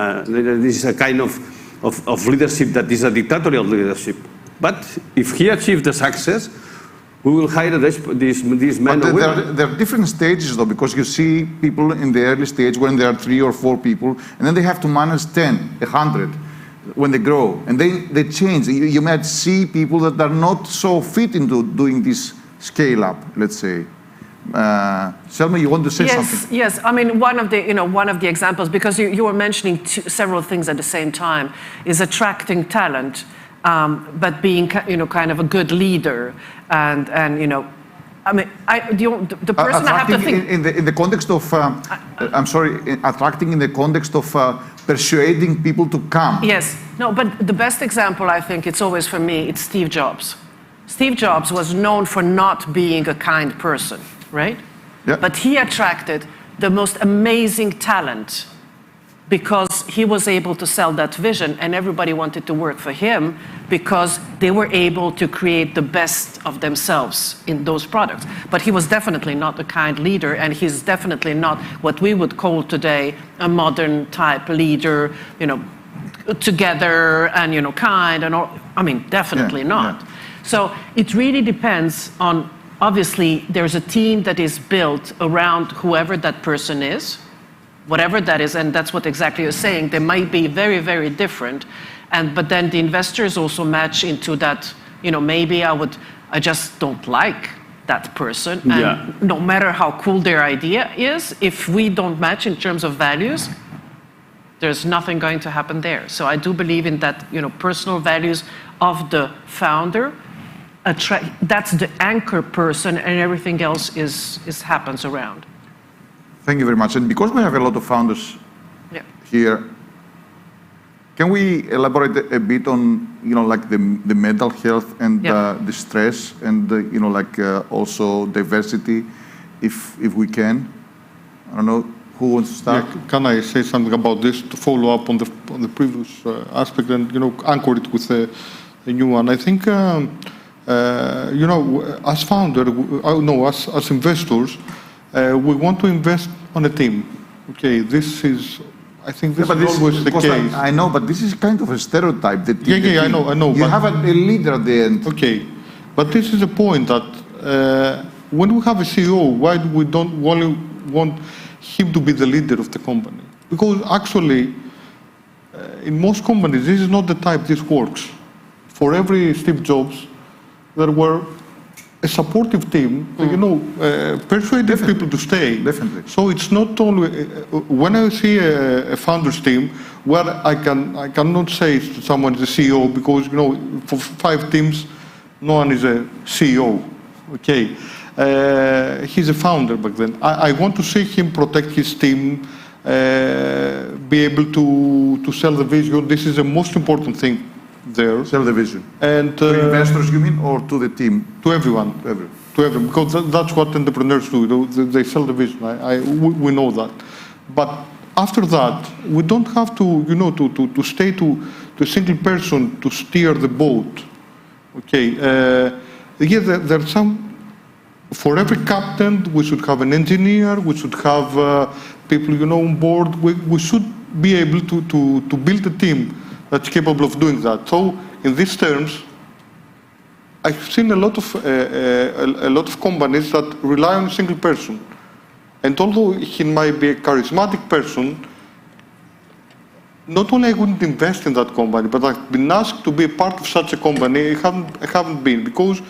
this is a kind of leadership that is a dictatorial leadership. But if he achieves the success, we will hire these men and women. There are different stages, though, because you see people in the early stage when there are 3 or 4 people, and then they have to manage 10, 100 when they grow, and they change. You might see people that are not so fit into doing this scale up, let's say. Selma, you want to say something? Yes. I mean, one of the examples, because you were mentioning several things at the same time, is attracting talent, but being kind of a good leader, and I mean, the person I have to think in the context of attracting in the context of persuading people to come. Yes. No, but the best example, I think, it's always for me, it's Steve Jobs. Steve Jobs was known for not being a kind person, right? Yeah. But he attracted the most amazing talent because he was able to sell that vision, and everybody wanted to work for him because they were able to create the best of themselves in those products. But he was definitely not a kind leader, and he's definitely not what we would call today a modern type leader, together and kind and all. I mean, definitely not. Yeah. So it really depends on, obviously, there's a team that is built around whoever that person is, whatever that is, and that's what exactly you're saying. They might be very, very different, but then the investors also match into that, maybe I just don't like that person, and no matter how cool their idea is, if we don't match in terms of values, there's nothing going to happen there. So I do believe in that, personal values of the founder. That's the anchor person, and everything else happens around. Thank you very much. And because we have a lot of founders here, can we elaborate a bit on, like the mental health and the stress and, also diversity, if we can? I don't know who wants to start. Yeah, can I say something about this to follow up on the previous aspect and anchor it with a new one? I think as founder, as investors, we want to invest on a team. Okay, I think this is always the case. I know, but this is kind of a stereotype. I know. You have a leader at the end. Okay, but this is the point that when we have a CEO, why do we don't want him to be the leader of the company? Because actually, in most companies, this is not the type this works. For every Steve Jobs, there were a supportive team, persuaded people to stay. Definitely. So it's not only when I see a founders team where I cannot say someone is a CEO because for 5 teams, no one is a CEO. Okay, he's a founder back then. I want to see him protect his team, be able to sell the vision. This is the most important thing. There. Sell the vision. And to investors, you mean, or to the team? To everyone. To everyone, because that's what entrepreneurs do. They sell the vision. We know that. But after that, we don't have to, to stay to a single person to steer the boat. Okay. There's some. For every captain, we should have an engineer. We should have people, on board. We should be able to build a team that's capable of doing that. So, in these terms, I've seen a lot of companies that rely on a single person, and although he might be a charismatic person, not only I wouldn't invest in that company, but I've been asked to be a part of such a company. I haven't been because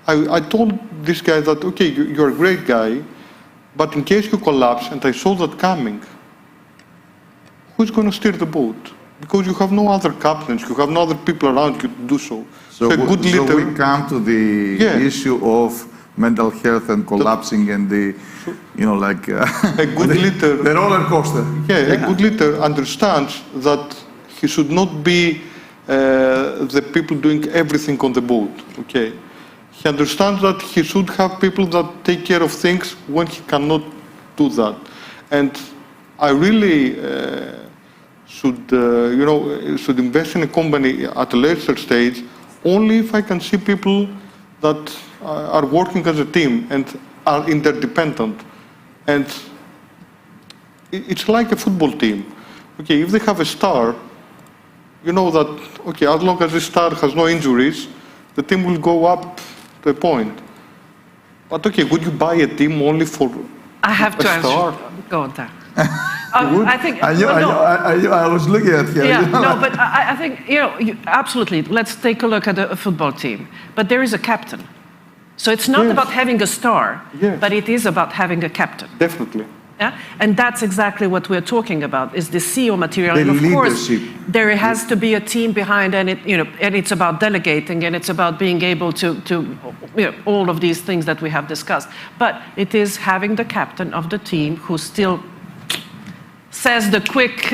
I told this guy that okay, you're a great guy, but in case you collapse, and I saw that coming, who's going to steer the boat? Because you have no other captains, you have no other people around you to do so. So a good leader. So we come to the issue of mental health and collapsing and the, a good leader. The roller coaster. A good leader understands that he should not be the people doing everything on the boat. Okay, he understands that he should have people that take care of things when he cannot do that, and I really. Should invest in a company at a later stage only if I can see people that are working as a team and are interdependent. And it's like a football team. Okay, if they have a star, you know that, okay, as long as this star has no injuries, the team will go up to a point. But okay, would you buy a team only for I have to a star? answer. Go on, there. I think. I was looking at him. Yeah, no, but I think, absolutely. Let's take a look at a football team. But there is a captain. So it's not about having a star, but it is about having a captain. Definitely. Yeah? And that's exactly what we're talking about, is the CEO material. The and of leadership. course, there has to be a team behind, and and it's about delegating, and it's about being able to all of these things that we have discussed. But it is having the captain of the team who still says the quick,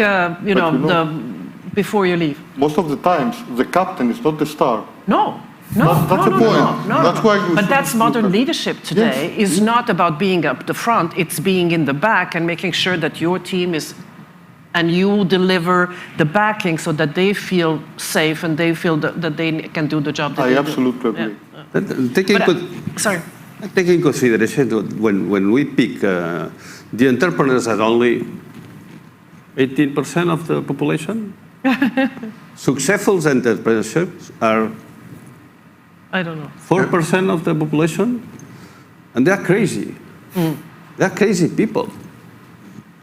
before you leave. Most of the times, the captain is not the star. No. That's the point. That's why you But should that's modern leadership today. Yes. Is not about being up the front. It's being in the back and making sure that your team is, and you deliver the backing so that they feel safe and they feel that they can do the job that they absolutely do. agree. Sorry. Taking consideration that when we pick the entrepreneurs are only 18% of the population, successful entrepreneurs are I don't know. 4% of the population, and they are crazy. They are crazy people.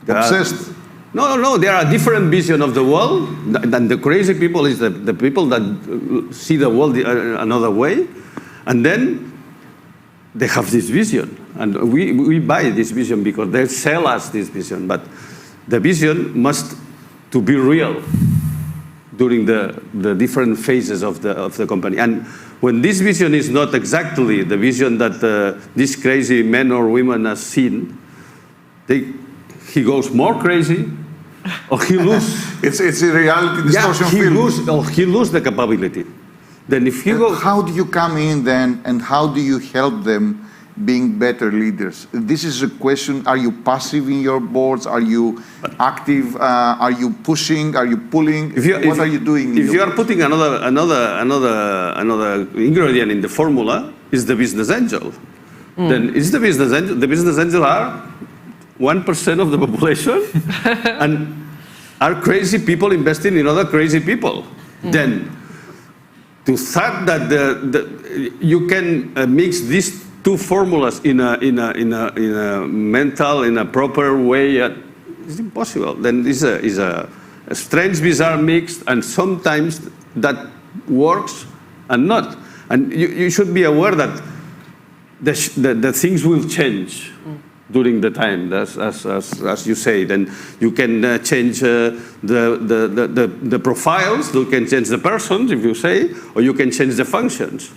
Obsessed. No, there are different vision of the world. Than the crazy people is the people that see the world another way, and then they have this vision, and we buy this vision because they sell us this vision. But the vision must to be real during the different phases of the company. And when this vision is not exactly the vision that these crazy men or women have seen, he goes more crazy, or he loses. It's a reality distortion film. He loses the capability. Then if you go, how do you come in then, and how do you help them being better leaders? This is a question. Are you passive in your boards? Are you active? Are you pushing? Are you pulling? What are you doing? If you are putting another ingredient in the formula, is the business angel. Then it's the business angel. The business angel are 1% of the population, and are crazy people investing in other crazy people. Then to think that you can mix these two formulas in a mental, in a proper way, it's impossible. Then it's a strange, bizarre mix, and sometimes that works and not. And you should be aware that the things will change during the time, as you say. Then you can change the profiles, you can change the persons, if you say, or you can change the functions.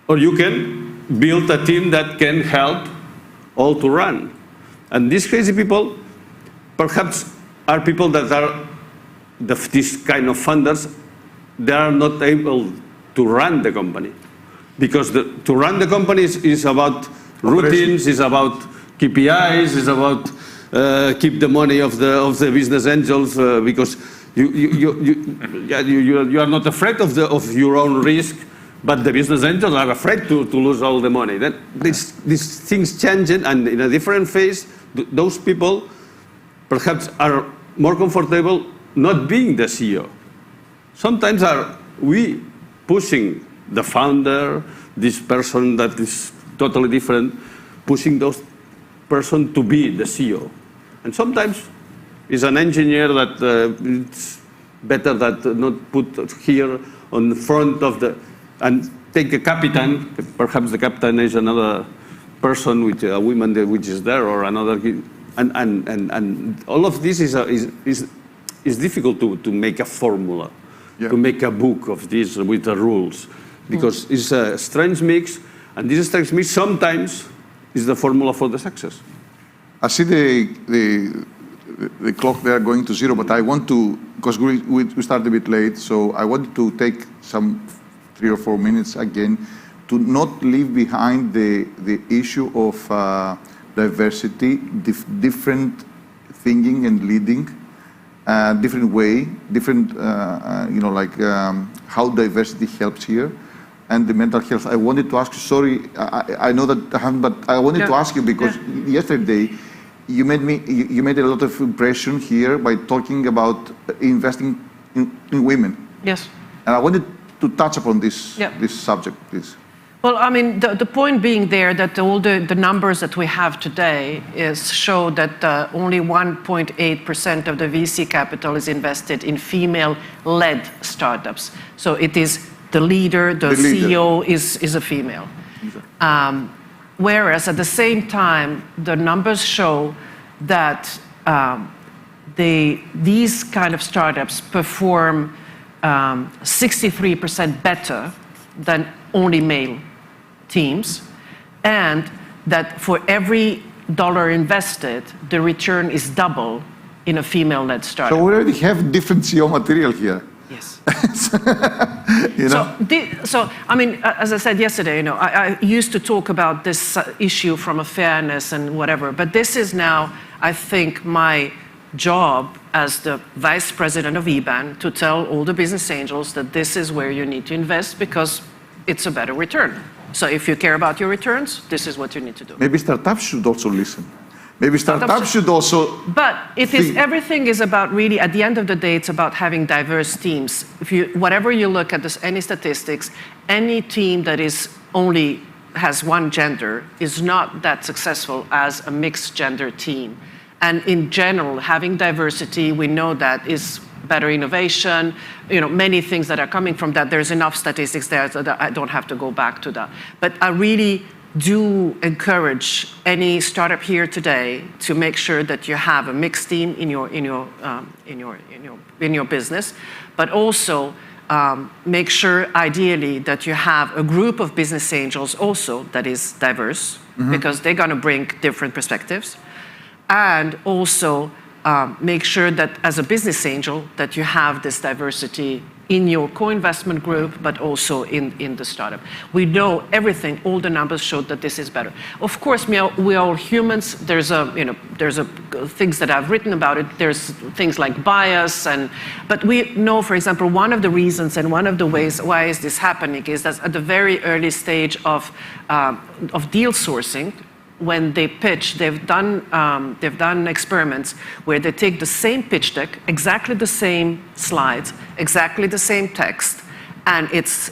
Or you can build a team that can help all to run. And these crazy people perhaps are people that are this kind of funders. They are not able to run the company, because to run the company is about routines, is about KPIs, is about keep the money of the business angels, because you are not afraid of your own risk. But the business angels are afraid to lose all the money. Then these things change, and in a different phase, those people perhaps are more comfortable not being the CEO. Sometimes are we pushing the founder, this person that is totally different, pushing those person to be the CEO. And sometimes it's an engineer that it's better that not put here on the front of the. And take a captain, perhaps the captain is another person with a woman which is there, or another, and all of this is difficult to make a formula, to make a book of this with the rules, because it's a strange mix, and this strange mix sometimes is the formula for the success. I see the clock there going to zero, but I want to, because we started a bit late, so I wanted to take some 3 or 4 minutes again to not leave behind the issue of diversity, different thinking and leading, different way, different, how diversity helps here. and the mental health. I wanted to ask you, sorry, I know that I haven't, but I wanted to ask you because yesterday you made a lot of impression here by talking about investing in women. Yes. And I wanted to touch upon this subject, please. Well, I mean, the point being there that all the numbers that we have today show that only 1.8% of the VC capital is invested in female-led startups. So it is the leader, the CEO is a female. Whereas at the same time, the numbers show that these kind of startups perform 63% better than only male teams, and that for every dollar invested, the return is double in a female-led startup. So we already have different CEO material here. Yes. You know? So, I mean, as I said yesterday, you know, I used to talk about this issue from a fairness and whatever, but this is now, I think, my job as the vice president of EBAN to tell all the business angels that this is where you need to invest because it's a better return. So if you care about your returns, this is what you need to do. Maybe startups should also listen. Maybe startups should also. But everything is about really, at the end of the day, it's about having diverse teams. Whatever you look at any statistics, any team that only has one gender is not that successful as a mixed gender team. And in general, having diversity, we know that is better innovation, you know, many things that are coming from that. There's enough statistics there so that I don't have to go back to that. But I really do encourage any startup here today to make sure that you have a mixed team in your business, but also make sure ideally that you have a group of business angels also that is diverse, because they're going to bring different perspectives, and also make sure that as a business angel that you have this diversity in your co-investment group, but also in the startup. We know everything, all the numbers show that this is better. Of course, we are all humans. There's things that I've written about it. There's things like bias, but we know, for example, one of the reasons and one of the ways why is this happening is that at the very early stage of deal sourcing, when they pitch, they've done experiments where they take the same pitch deck, exactly the same slides, exactly the same text, and it's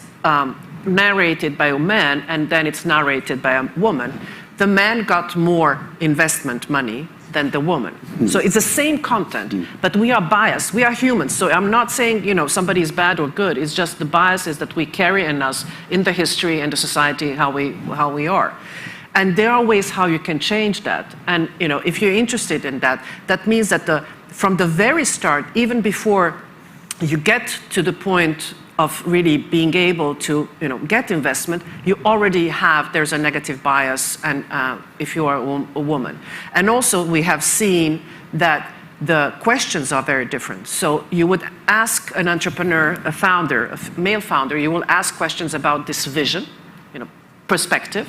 narrated by a man and then it's narrated by a woman. The man got more investment money than the woman. So it's the same content, but we are biased. We are humans. So I'm not saying, you know, somebody is bad or good. It's just the biases that we carry in us, in the history and the society, how we are. And there are ways how you can change that. And you know, if you're interested in that, that means that from the very start, even before you get to the point of really being able to, you know, get investment, you already there's a negative bias, and if you are a woman. And also we have seen that the questions are very different. So you would ask an entrepreneur, a founder, a male founder, you will ask questions about this vision, you know, perspective.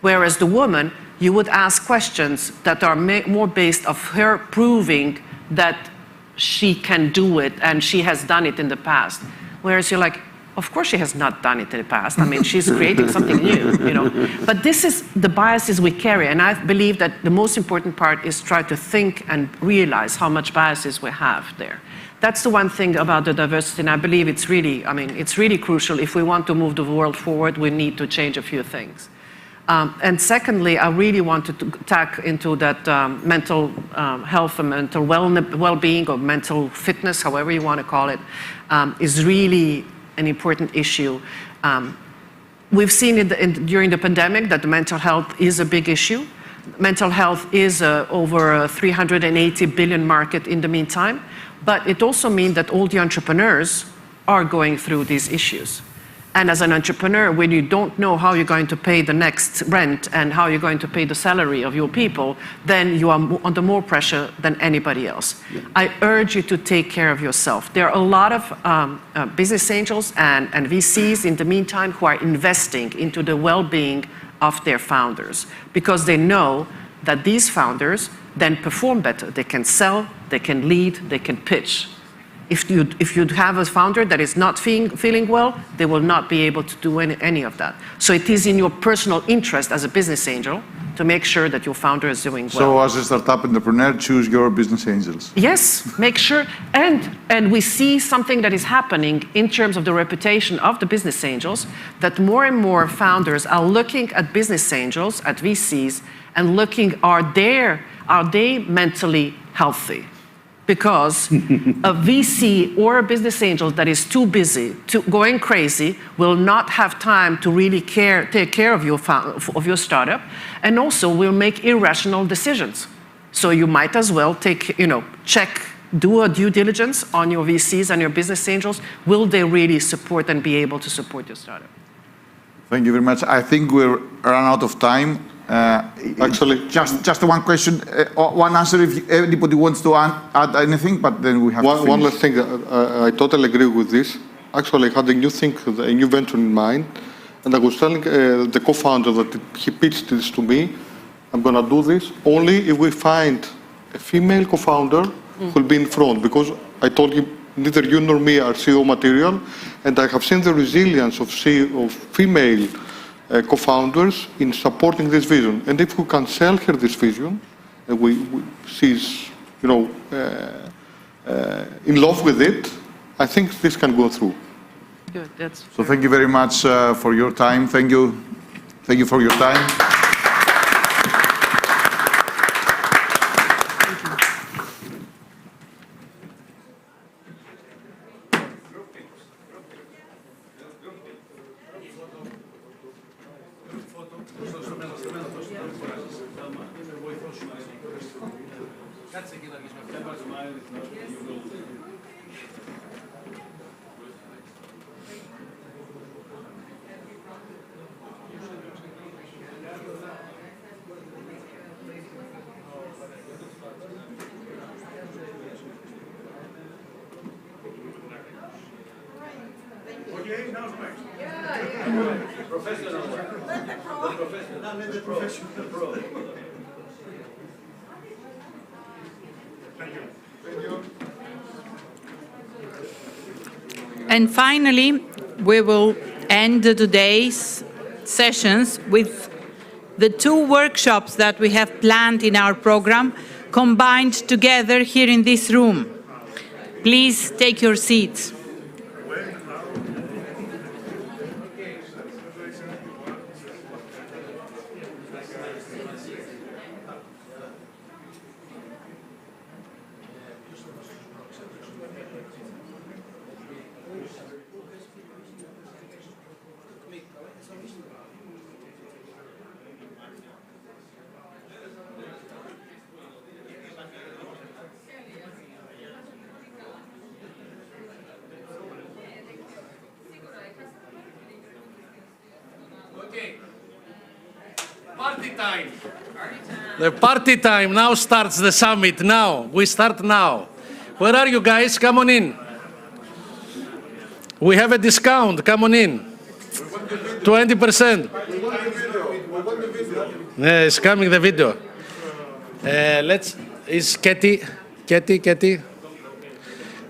Whereas the woman, you would ask questions that are more based of her proving that she can do it and she has done it in the past. Whereas you're like, of course she has not done it in the past. I mean, she's creating something new, you know. But this is the biases we carry, and I believe that the most important part is try to think and realize how much biases we have there. That's the one thing about the diversity, and I believe it's really crucial. If we want to move the world forward, we need to change a few things. And secondly, I really wanted to tack into that mental health and mental well-being or mental fitness, however you want to call it, is really an important issue. We've seen it during the pandemic that the mental health is a big issue. Mental health is over a 380 billion market in the meantime, but it also means that all the entrepreneurs are going through these issues. And as an entrepreneur, when you don't know how you're going to pay the next rent and how you're going to pay the salary of your people, then you are under more pressure than anybody else. Yeah. I urge you to take care of yourself. There are a lot of business angels and VCs in the meantime who are investing into the well-being of their founders because they know that these founders then perform better. They can sell, they can lead, they can pitch. If you have a founder that is not feeling well, they will not be able to do any of that. So it is in your personal interest as a business angel to make sure that your founder is doing well. So as a startup entrepreneur, choose your business angels. Yes, make sure. And we see something that is happening in terms of the reputation of the business angels, that more and more founders are looking at business angels, at VCs, and looking, are they mentally healthy? Because a VC or a business angel that is too busy, going crazy, will not have time to really take care of your startup, and also will make irrational decisions. So you might as well do a due diligence on your VCs and your business angels. Will they really support and be able to support your startup? Thank you very much. I think we're run out of time. Actually, just one question, one answer if anybody wants to add anything, but then we have one last thing. I totally agree with this. Actually, I had a new venture in mind, and I was telling the co-founder that he pitched this to me. I'm going to do this only if we find a female co-founder who will be in front, because I told him neither you nor me are CEO material, and I have seen the resilience of female co-founders in supporting this vision. And if we can sell her this vision, and she's in love with it, I think this can go through. Good. So thank you very much for your time. Thank you for your time. And finally, we will end today's sessions with the 2 workshops that we have planned in our program, combined together here in this room. Please take your seats. Party time. The party time. Now starts the summit. Now. We start now. Where are you guys? Come on in. We have a discount. Come on in. 20%. Yeah, it's coming the video. Is Katie?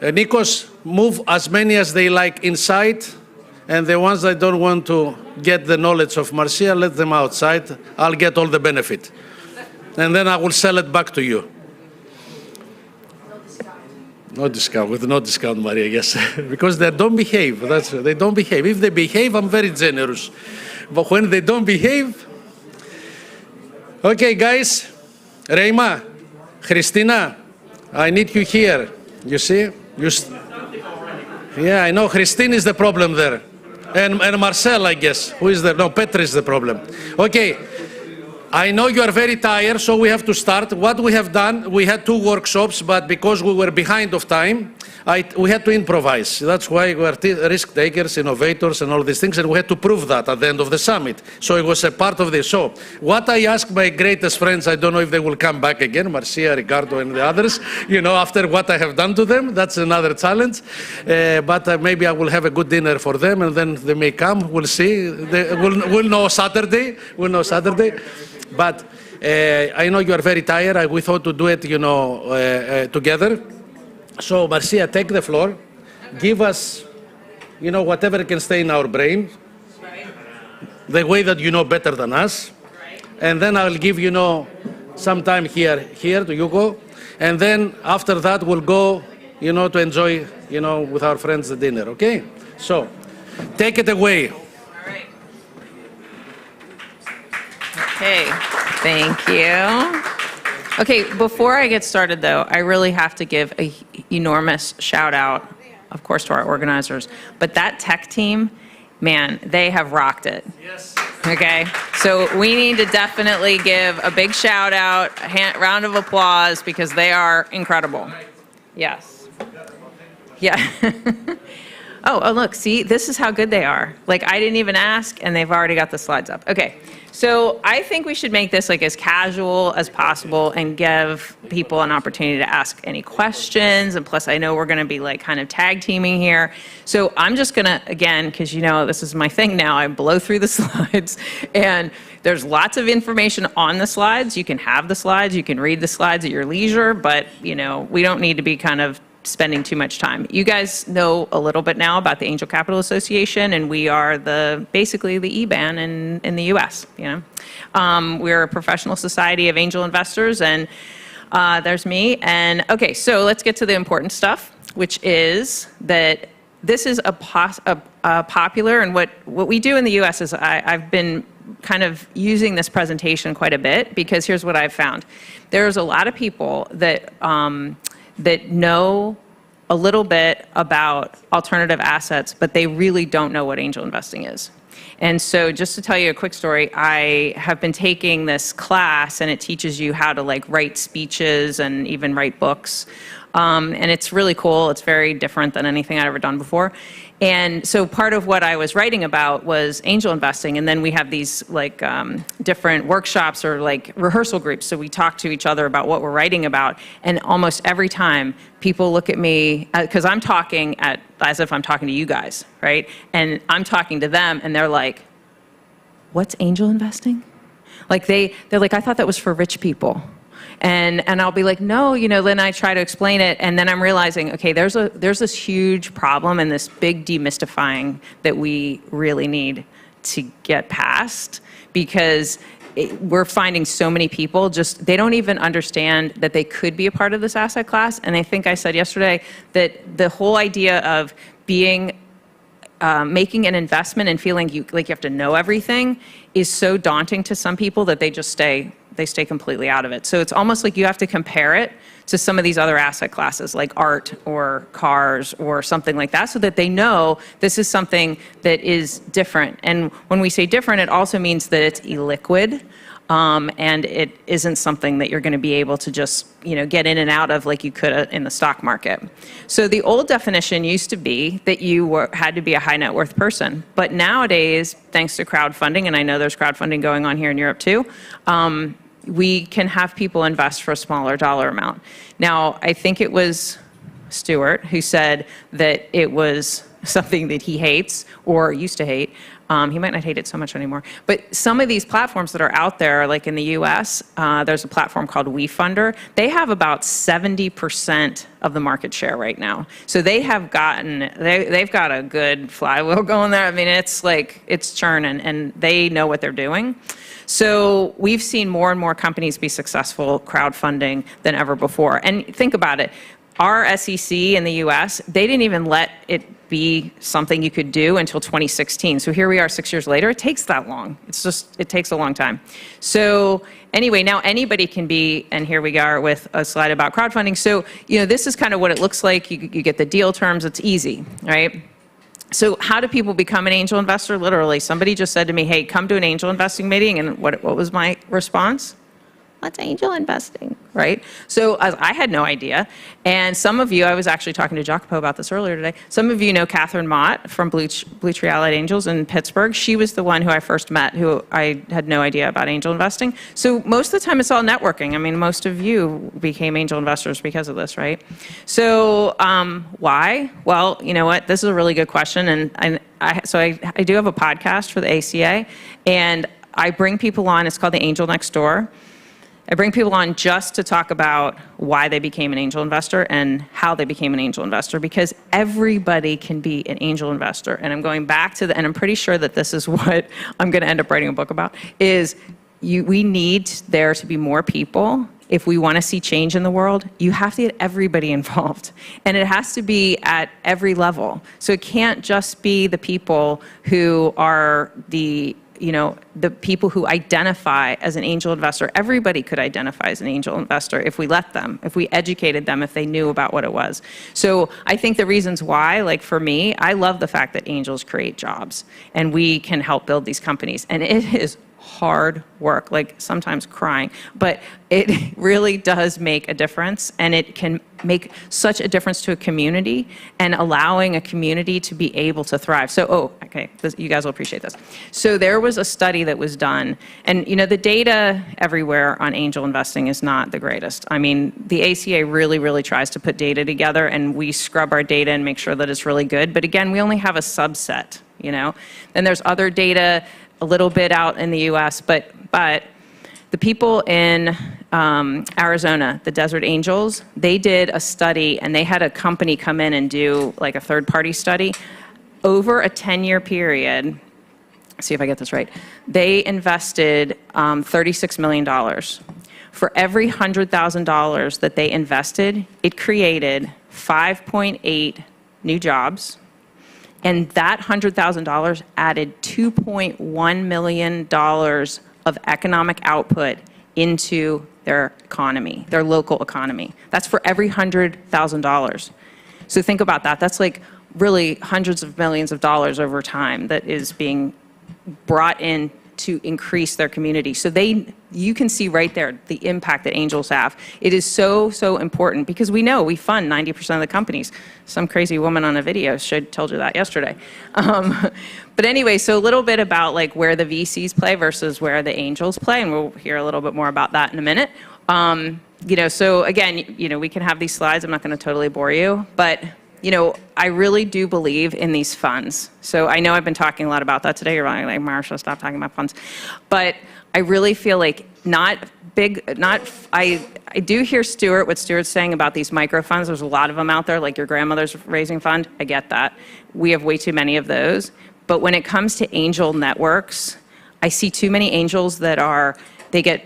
Nikos, move as many as they like inside. And the ones that don't want to get the knowledge of Marcia, let them outside. I'll get all the benefit. And then I will sell it back to you. No discount, with no discount, Maria, yes. Because they don't behave. They don't behave. If they behave, I'm very generous. But when they don't behave... Okay, guys. Reima, Christina, I need you here. You see? Yeah, I know. Christine is the problem there. And Marcel, I guess. Who is there? No, Petr is the problem. Okay. I know you are very tired, so we have to start. What we have done, we had 2 workshops, but because we were behind of time, we had to improvise. That's why we are risk takers, innovators, and all these things, and we had to prove that at the end of the summit. So it was a part of this. So what I ask my greatest friends, I don't know if they will come back again, Marcia, Ricardo, and the others, after what I have done to them, that's another challenge. But maybe I will have a good dinner for them, and then they may come. We'll see. We'll know Saturday. But I know you are very tired. We thought to do it, together. So Marcia, take the floor. Give us, whatever can stay in our brain, the way that you know better than us. And then I'll give, some time here to Hugo. And then after that, we'll go, to enjoy, with our friends the dinner, okay? So, take it away. Okay, thank you. Okay, before I get started though, I really have to give an enormous shout out, of course, to our organizers, but that tech team, man, they have rocked it. Yes. Okay, so we need to definitely give a big shout out, a round of applause, because they are incredible. Yes. Yeah. Oh, look, see, this is how good they are. Like, I didn't even ask, and they've already got the slides up. Okay, so I think we should make this like as casual as possible and give people an opportunity to ask any questions. And plus, I know we're gonna be like kind of tag teaming here. So I'm just gonna, again, because this is my thing now, I blow through the slides, and there's lots of information on the slides. You can have the slides, you can read the slides at your leisure, but we don't need to be kind of spending too much time. You guys know a little bit now about the Angel Capital Association, and we are basically the EBAN in the US. We're a professional society of angel investors, and there's me. And okay, so let's get to the important stuff, which is that this is a popular, and what we do in the US is I've been kind of using this presentation quite a bit, because here's what I've found. There's a lot of people that know a little bit about alternative assets, but they really don't know what angel investing is. And so just to tell you a quick story, I have been taking this class, and it teaches you how to write speeches and even write books. And it's really cool. It's very different than anything I'd ever done before. And so part of what I was writing about was angel investing. And then we have these different workshops or rehearsal groups. So we talk to each other about what we're writing about. And almost every time people look at me, because I'm talking as if I'm talking to you guys, right? And I'm talking to them, and they're like, what's angel investing? They're like, I thought that was for rich people. And I'll be like, no, then I try to explain it, and then I'm realizing, okay, there's this huge problem and this big demystifying that we really need to get past, because we're finding so many people they don't even understand that they could be a part of this asset class. And I think I said yesterday that the whole idea of making an investment and feeling you have to know everything is so daunting to some people that they just stay completely out of it. So it's almost like you have to compare it to some of these other asset classes like art or cars or something like that, so that they know this is something that is different. And when we say different, it also means that it's illiquid. And it isn't something that you're going to be able to just, get in and out of like you could in the stock market. So the old definition used to be that you had to be a high net worth person. But nowadays, thanks to crowdfunding, and I know there's crowdfunding going on here in Europe too, we can have people invest for a smaller dollar amount. Now, I think it was Stuart who said that it was something that he hates or used to hate. He might not hate it so much anymore. But some of these platforms that are out there, like in the US, there's a platform called WeFunder. They have about 70% of the market share right now. So they've got a good flywheel going there. I mean, it's churning, and they know what they're doing. So we've seen more and more companies be successful crowdfunding than ever before. And think about it. Our SEC in the US, they didn't even let it be something you could do until 2016. So here we are 6 years later. It takes that long. It takes a long time. So anyway, now anybody can be, and here we are with a slide about crowdfunding. So, this is kind of what it looks like. You get the deal terms. It's easy, right? So how do people become an angel investor? Literally, somebody just said to me, hey, come to an angel investing meeting. And what was my response? What's angel investing, right? So I had no idea. And some of you, I was actually talking to Jacopo about this earlier today. Some of you know Catherine Mott from Blue Tree Allied Angels in Pittsburgh. She was the one who I first met, who I had no idea about angel investing. So most of the time it's all networking. I mean, most of you became angel investors because of this, right? So why? Well, you know what? This is a really good question. And I do have a podcast for the ACA, and I bring people on. It's called The Angel Next Door. I bring people on just to talk about why they became an angel investor and how they became an angel investor, because everybody can be an angel investor. And I'm going back to and I'm pretty sure that this is what I'm going to end up writing a book about, is we need there to be more people. If we want to see change in the world, you have to get everybody involved. And it has to be at every level. So it can't just be the people who are the people who identify as an angel investor. Everybody could identify as an angel investor if we let them, if we educated them, if they knew about what it was. So I think the reasons why, like for me, I love the fact that angels create jobs and we can help build these companies. And it is hard work, like sometimes crying, but it really does make a difference, and it can make such a difference to a community and allowing a community to be able to thrive. So, you guys will appreciate this. So there was a study that was done, and the data everywhere on angel investing is not the greatest. I mean, the ACA really, really tries to put data together, and we scrub our data and make sure that it's really good. But again, we only have a subset, Then there's other data a little bit out in the US, but the people in Arizona, the Desert Angels, they did a study, and they had a company come in and do like a third-party study. Over a 10-year period, see if I get this right, they invested $36 million. For every $100,000 that they invested, it created 5.8 new jobs. And that $100,000 added $2.1 million of economic output into their economy, their local economy. That's for every $100,000. So think about that. That's like really hundreds of millions of dollars over time that is being brought in to increase their community. So you can see right there the impact that angels have. It is so, so important, because we fund 90% of the companies. Some crazy woman on a video told you that yesterday. But anyway, so a little bit about like where the VCs play versus where the angels play, and we'll hear a little bit more about that in a minute. So again, we can have these slides. I'm not going to totally bore you, but I really do believe in these funds. So I know I've been talking a lot about that today. You're probably like, Marsha, stop talking about funds. But I really feel like I do hear what Stuart's saying about these micro funds. There's a lot of them out there, like your grandmother's raising fund. I get that. We have way too many of those. But when it comes to angel networks, I see too many angels that they get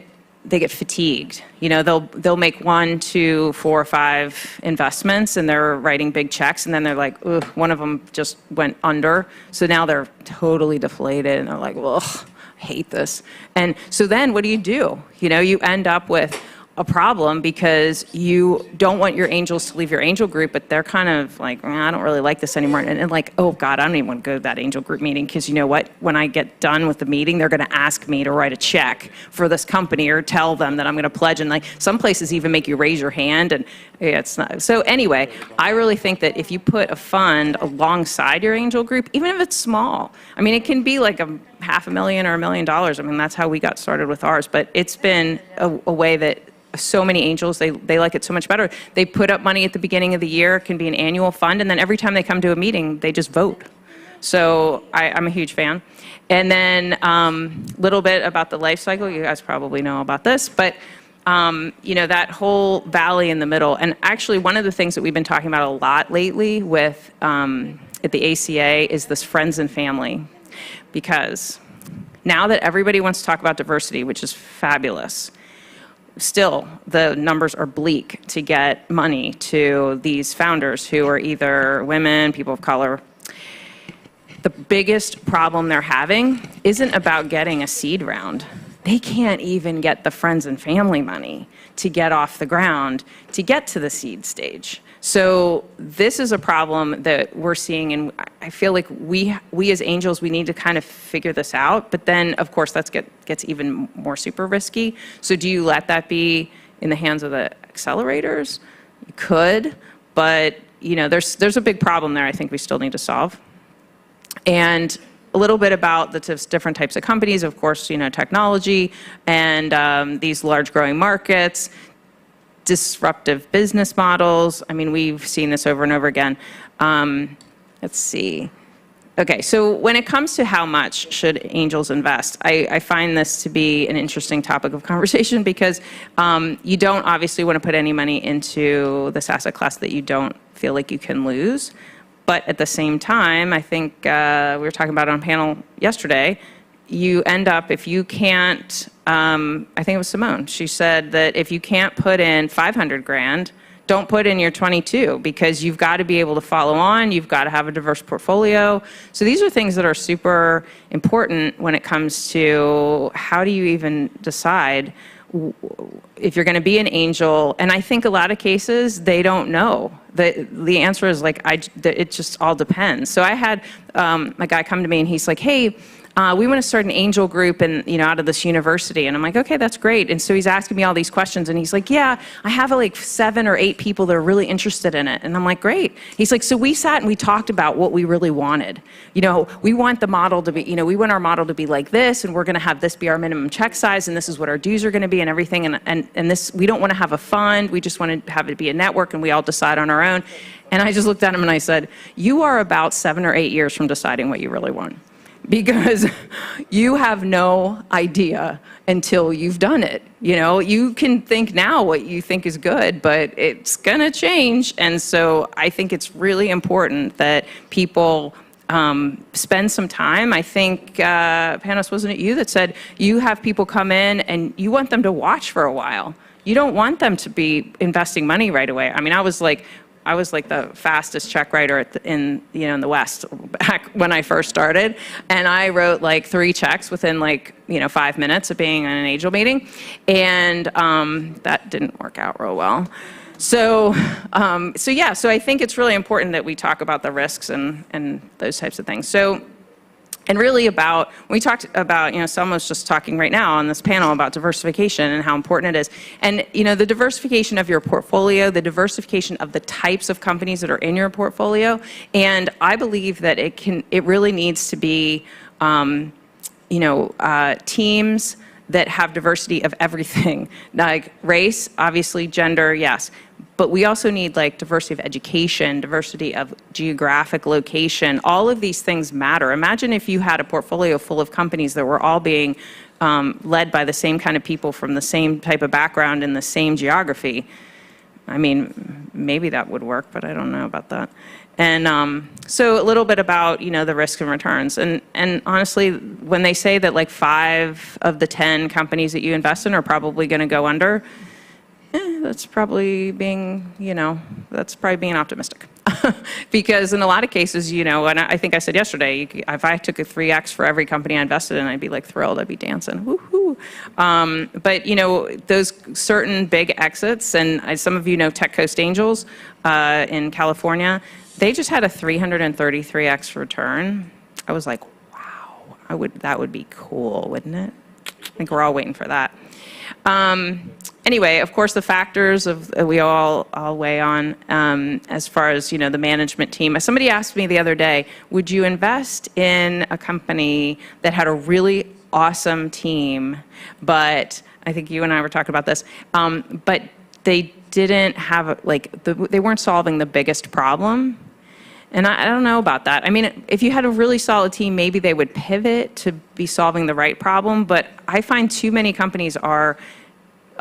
fatigued. They'll make 1, 2, 4, 5 investments, and they're writing big checks, and then they're like, ugh, one of them just went under. So now they're totally deflated, and they're like, ugh, I hate this. And so then what do? You end up with a problem because you don't want your angels to leave your angel group, but they're kind of like, I don't really like this anymore. And like, oh God, I don't even want to go to that angel group meeting, because you know what? When I get done with the meeting, they're going to ask me to write a check for this company or tell them that I'm going to pledge. And like some places even make you raise your hand, and it's not. So anyway, I really think that if you put a fund alongside your angel group, even if it's small, I mean, it can be like $500,000 or $1 million. I mean, that's how we got started with ours, but it's been a way that so many angels, they like it so much better. They put up money at the beginning of the year, it can be an annual fund, and then every time they come to a meeting, they just vote. So I'm a huge fan. And then little bit about the life cycle. You guys probably know about this, but that whole valley in the middle. And actually, one of the things that we've been talking about a lot lately with at the ACA is this friends and family. Because now that everybody wants to talk about diversity, which is fabulous, still, the numbers are bleak to get money to these founders who are either women, people of color. The biggest problem they're having isn't about getting a seed round. They can't even get the friends and family money to get off the ground to get to the seed stage. So this is a problem that we're seeing, and I feel like we as angels, we need to kind of figure this out. But then, of course, that gets even more super risky. So do you let that be in the hands of the accelerators? You could, but there's a big problem there I think we still need to solve. And a little bit about the different types of companies, of course, technology and these large growing markets, disruptive business models. I mean, we've seen this over and over again. Let's see. Okay, so when it comes to how much should angels invest, I find this to be an interesting topic of conversation because you don't obviously want to put any money into this asset class that you don't feel like you can lose. But at the same time, I think we were talking about it on a panel yesterday, you end up, if you can't, I think it was Simone, she said that if you can't put in 500 grand, don't put in your 22 because you've got to be able to follow on. You've got to have a diverse portfolio. So these are things that are super important when it comes to how do you even decide if you're going to be an angel. And I think a lot of cases, they don't know. The answer is like, it just all depends. So I had a guy come to me and he's like, hey, we want to start an angel group and out of this university. And I'm like, okay, that's great. And so he's asking me all these questions and he's like, yeah, I have like 7 or 8 people that are really interested in it. And I'm like, great. He's like, so we sat and we talked about what we really wanted. We want the model to be, we want our model to be like this, and we're going to have this be our minimum check size, and this is what our dues are going to be and everything. And this, we don't want to have a fund. We just want to have it be a network and we all decide on our own. And I just looked at him and I said, you are about 7 or 8 years from deciding what you really want. Because you have no idea until you've done it. You can think now what you think is good, but it's gonna change. And so I think it's really important that people spend some time. I think, Panos, wasn't it you that said you have people come in and you want them to watch for a while. You don't want them to be investing money right away. I mean, I was like the fastest check writer in the West back when I first started. And I wrote like 3 checks within 5 minutes of being in an angel meeting. And that didn't work out real well. So I think it's really important that we talk about the risks and those types of things. And really when we talked about, Selma's just talking right now on this panel about diversification and how important it is. And, the diversification of your portfolio, the diversification of the types of companies that are in your portfolio. And I believe that it really needs to be, teams that have diversity of everything, like race, obviously, gender, yes. But we also need diversity of education, diversity of geographic location. All of these things matter. Imagine if you had a portfolio full of companies that were all being led by the same kind of people from the same type of background in the same geography. I mean, maybe that would work, but I don't know about that. And so a little bit about, the risks and returns. And honestly, when they say that 5 of the 10 companies that you invest in are probably going to go under, that's probably being optimistic. Because in a lot of cases, and I think I said yesterday, if I took a 3x for every company I invested in, I'd be thrilled, I'd be dancing, woohoo. But those certain big exits, and some of you know Tech Coast Angels in California, they just had a 333x return. I was like, wow, that would be cool, wouldn't it? I think we're all waiting for that. Anyway, of course, the factors we all weigh on as far as the management team. Somebody asked me the other day, would you invest in a company that had a really awesome team, but I think you and I were talking about this, but they didn't have they weren't solving the biggest problem? And I don't know about that. I mean, if you had a really solid team, maybe they would pivot to be solving the right problem. But I find too many companies are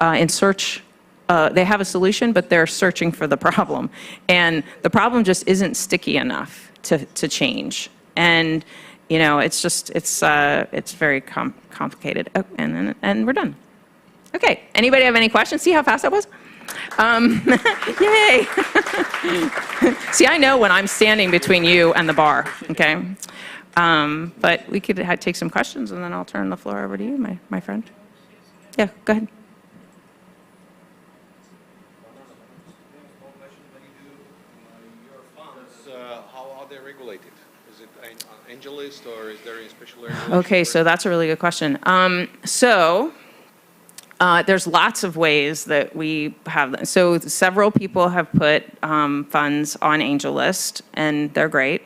in search. They have a solution, but they're searching for the problem. And the problem just isn't sticky enough to change. And, it's very complicated. Oh, and we're done. Okay, anybody have any questions? See how fast that was? Yay! See, I know when I'm standing between you and the bar, okay? But we could take some questions, and then I'll turn the floor over to you, my friend. Yeah, go ahead. How are they regulated? Is it an angel list, or is there any special regulation? Okay, so that's a really good question. There's lots of ways that we have. So several people have put funds on AngelList, and they're great.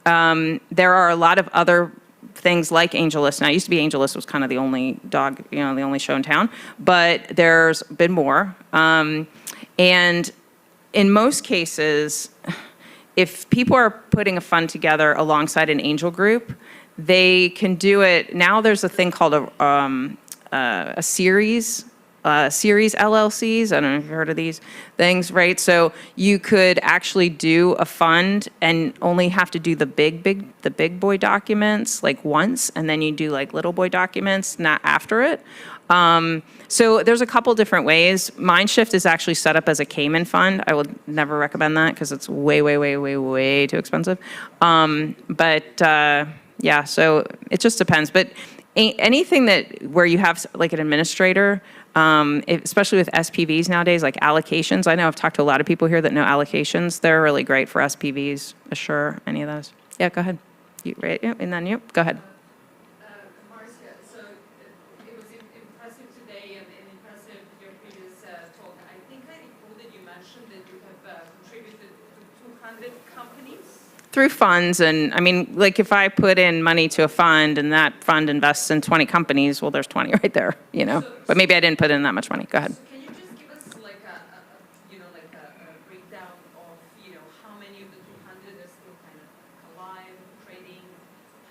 There are a lot of other things like AngelList. Now, it used to be AngelList was kind of the only the only show in town, but there's been more. And in most cases, if people are putting a fund together alongside an angel group, they can do it. Now there's a thing called a series LLCs. I don't know if you've heard of these things, right? So you could actually do a fund and only have to do the big boy documents like once, and then you do like little boy documents not after it. So there's a couple different ways. Mindshift is actually set up as a Cayman fund. I would never recommend that because it's way, way, way, way, way too expensive. Yeah, so it just depends. But anything where you have like an administrator, especially with SPVs nowadays, like allocations. I know I've talked to a lot of people here that know allocations. They're really great for SPVs. Assure, any of those. Yeah, go ahead. You, right? Yeah, and then you, go ahead. Marcia, so it was impressive today and impressive your previous talk. I think I recall that you mentioned that you have contributed to 200 companies. Through funds, and I mean, like if I put in money to a fund and that fund invests in 20 companies, well, there's 20 right there, you know. But maybe I didn't put in that much money. Go ahead. Can you just give us like a breakdown of how many of the 200 are still kind of alive, trading,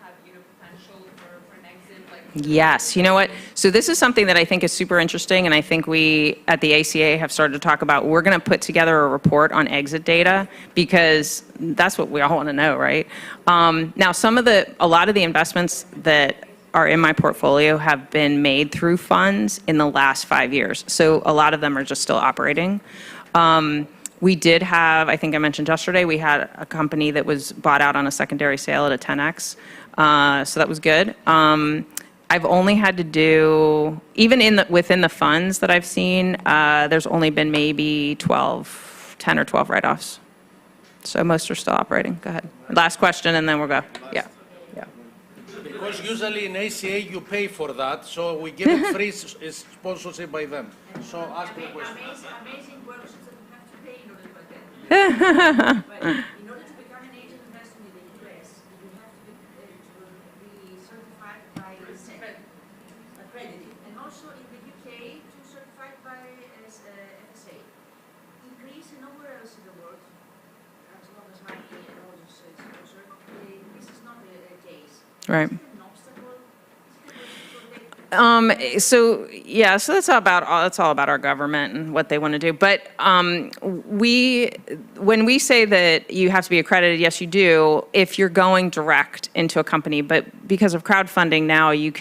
have potential for an exit? Yes, you know what? So this is something that I think is super interesting, and I think we at the ACA have started to talk about. We're going to put together a report on exit data because that's what we all want to know, right? Now, a lot of the investments that are in my portfolio have been made through funds in the last 5 years. So a lot of them are just still operating. We did have, I think I mentioned yesterday, we had a company that was bought out on a secondary sale at a 10x. So that was good. I've only had to do, even within the funds that I've seen, there's only been maybe 10 or 12 write-offs. So most are still operating. Go ahead. Last question, and then we'll go. Yeah. Because usually in ACA you pay for that, so we give it free sponsorship by them. So ask the question. Amazing workshops that you have to pay in order to attend. But in order to become an angel investor in the US, you have to be certified by SEC, accredited. And also in the UK, to certified by FSA. In Greece and nowhere else in the world, as long as money and all this is concerned, this is not a case. Right. So that's all about our government and what they want to do. But when we say that you have to be accredited, yes, you do. If you're going direct into a company, but because of crowdfunding now, you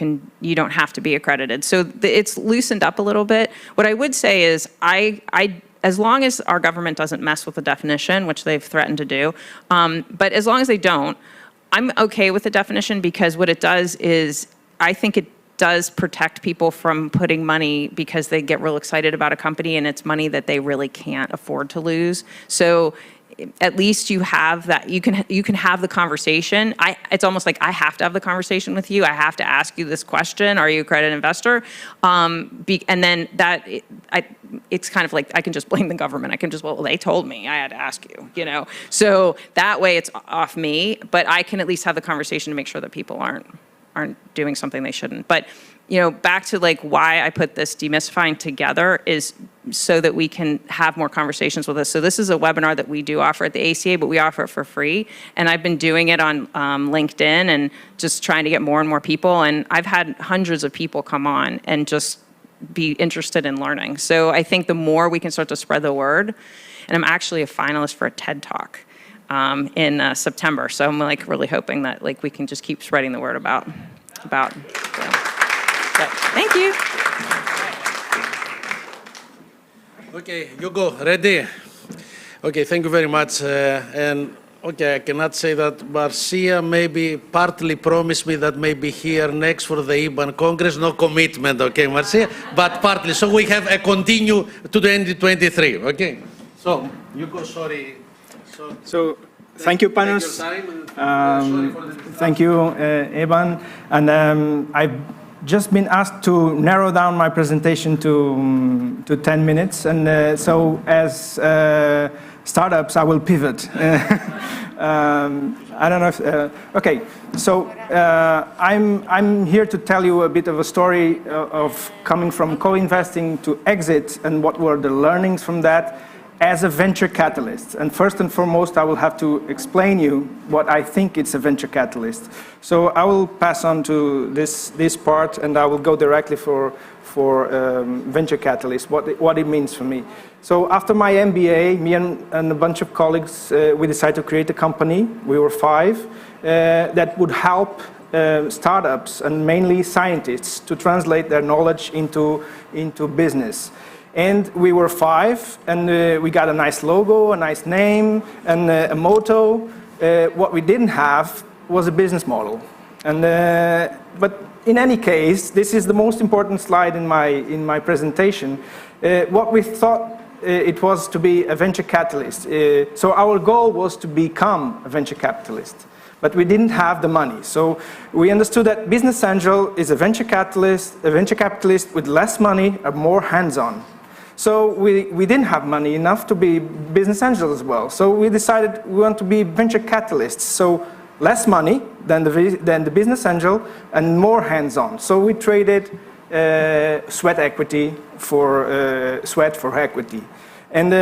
don't have to be accredited. So it's loosened up a little bit. What I would say is, as long as our government doesn't mess with the definition, which they've threatened to do, but as long as they don't, I'm okay with the definition because what it does is, I think it does protect people from putting money because they get real excited about a company and it's money that they really can't afford to lose. So at least you have that, you can have the conversation. It's almost like I have to have the conversation with you. I have to ask you this question: are you a credit investor? And then it's kind of like I can just blame the government. I can just, well, they told me I had to ask you, you know. So that way it's off me, but I can at least have the conversation to make sure that people aren't doing something they shouldn't. But back to like why I put this demystifying together is so that we can have more conversations with us. So this is a webinar that we do offer at the ACA, but we offer it for free. And I've been doing it on LinkedIn and just trying to get more and more people. And I've had hundreds of people come on and just be interested in learning. So I think the more we can start to spread the word, and I'm actually a finalist for a TED Talk in September. So I'm like really hoping that like we can just keep spreading the word about. Thank you. Okay, you go. Ready? Okay, thank you very much. And okay, I cannot say that Marcia maybe partly promised me that maybe here next for the IBAN Congress, no commitment, okay, Marcia, but partly. So we have a continue to 2023, okay? So, you go, sorry. So thank you, panelists. Thank you, Evan. And I've just been asked to narrow down my presentation to 10 minutes. And so as startups, I will pivot. I don't know if, okay. So I'm here to tell you a bit of a story of coming from co-investing to exit and what were the learnings from that. as a venture catalyst. And first and foremost, I will have to explain you what I think it's a venture catalyst. So I will pass on to this part, and I will go directly for venture catalyst, what it means for me. So after my MBA, me and a bunch of colleagues, we decided to create a company. We were 5 that would help startups and mainly scientists to translate their knowledge into business. And we were 5, and we got a nice logo, a nice name, and a motto. What we didn't have was a business model. And but in any case, this is the most important slide in my presentation. What we thought it was to be a venture catalyst. So our goal was to become a venture capitalist. But we didn't have the money. So we understood that business angel is a venture capitalist with less money and more hands-on. So we didn't have money enough to be business angels as well. So we decided we want to be venture catalysts. So less money than the business angel and more hands-on. So we traded sweat equity for sweat for equity. And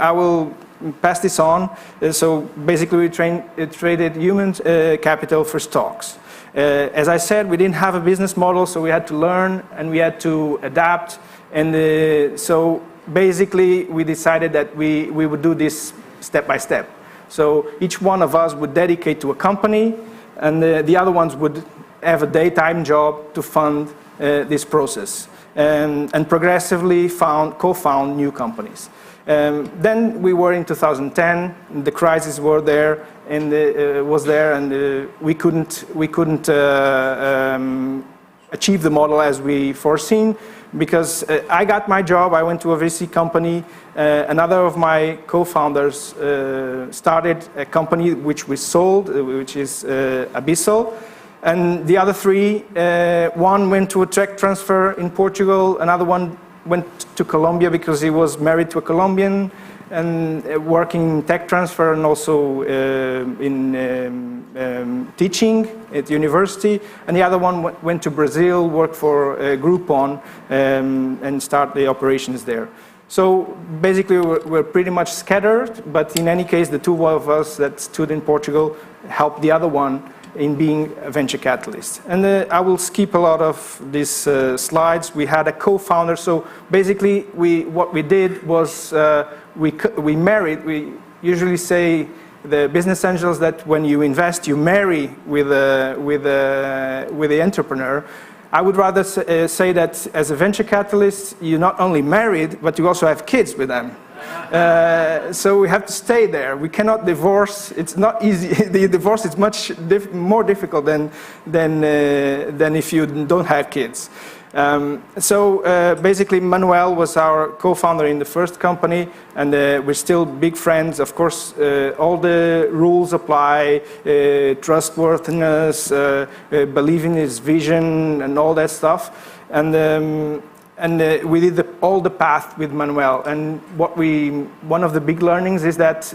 I will pass this on. So basically we traded human capital for stocks. As I said, we didn't have a business model, so we had to learn and we had to adapt. And so basically we decided that we would do this step by step. So each one of us would dedicate to a company, and the other ones would have a daytime job to fund this process, and progressively co-found new companies. Then we were in 2010, the crisis was there, and we couldn't achieve the model as we foreseen, because I got my job, I went to a VC company, another of my co-founders started a company which we sold, which is Abyssal, and the other 3, one went to a tech transfer in Portugal, another one went to Colombia because he was married to a Colombian, and working in tech transfer and also in teaching at university. And the other one went to Brazil, worked for Groupon, and start the operations there. So basically we're pretty much scattered, but in any case the 2 of us that stood in Portugal helped the other one in being a venture catalyst. And I will skip a lot of these slides. We had a co-founder, so basically what we did was we married. We usually say the business angels that when you invest, you marry with the entrepreneur. I would rather say that as a venture capitalist, you not only married, but you also have kids with them. So we have to stay there. We cannot divorce. It's not easy. The divorce is much more difficult than if you don't have kids. So basically, Manuel was our co-founder in the first company, and we're still big friends. Of course, all the rules apply: trustworthiness, believe in his vision, and all that stuff. And we did all the path with Manuel. And one of the big learnings is that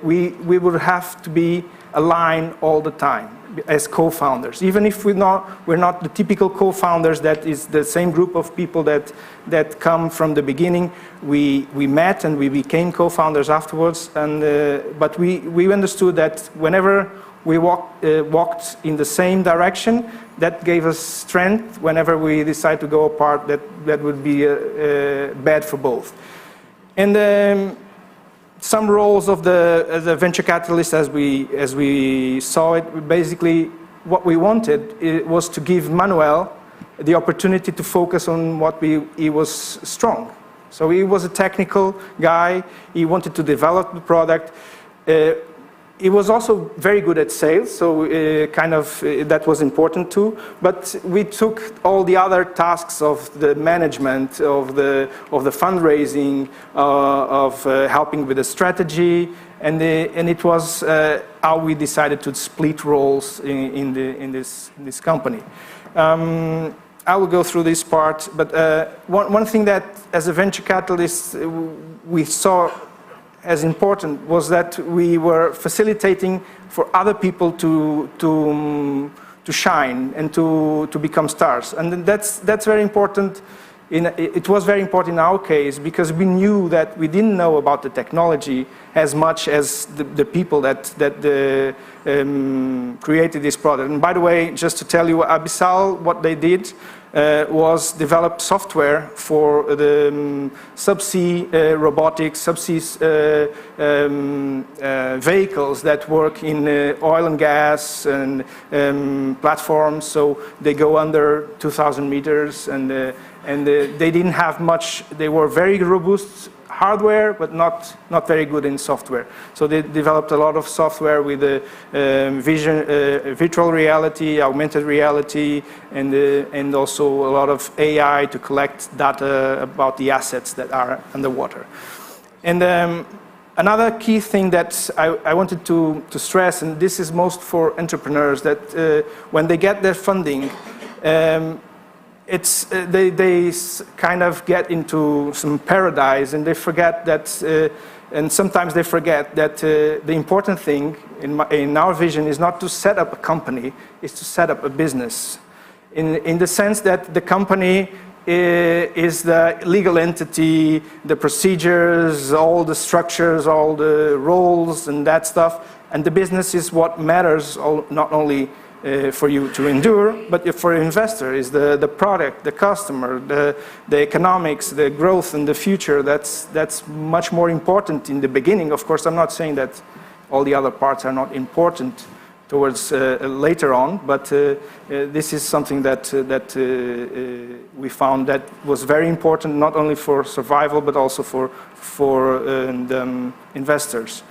we would have to be aligned all the time as co-founders. Even if we're not the typical co-founders, that is the same group of people that come from the beginning. We met and we became co-founders afterwards. But we understood that whenever we walked in the same direction, that gave us strength. Whenever we decide to go apart, that would be bad for both. And some roles of the venture capitalist, as we saw it, basically what we wanted was to give Manuel the opportunity to focus on what he was strong. So he was a technical guy. He wanted to develop the product. He was also very good at sales, so that was important too. But we took all the other tasks of the management, of the fundraising, of helping with the strategy, and it was how we decided to split roles in this company. I will go through this part, but one thing that as a venture capitalist we saw as important was that we were facilitating for other people to shine and to become stars, and that's very important it was very important in our case because we knew that we didn't know about the technology as much as the people that created this product. And by the way, just to tell you, Abyssal, what they did was develop software for the subsea robotics, subsea vehicles that work in oil and gas and platforms. So they go under 2,000 meters, and they didn't have much. They were very robust hardware, but not very good in software. So they developed a lot of software with virtual reality, augmented reality, and also a lot of AI to collect data about the assets that are underwater. And another key thing that I wanted to stress, and this is most for entrepreneurs, that when they get their funding, they kind of get into some paradise, and they forget that, and sometimes they forget that the important thing in our vision is not to set up a company, it's to set up a business. In the sense that the company is the legal entity, the procedures, all the structures, all the roles and that stuff, and the business is what matters, not only for you to endure, but for an investor is the product, the customer, the economics, the growth and the future. That's much more important in the beginning. Of course, I'm not saying that all the other parts are not important towards later on, but this is something that we found that was very important, not only for survival, but also for investors.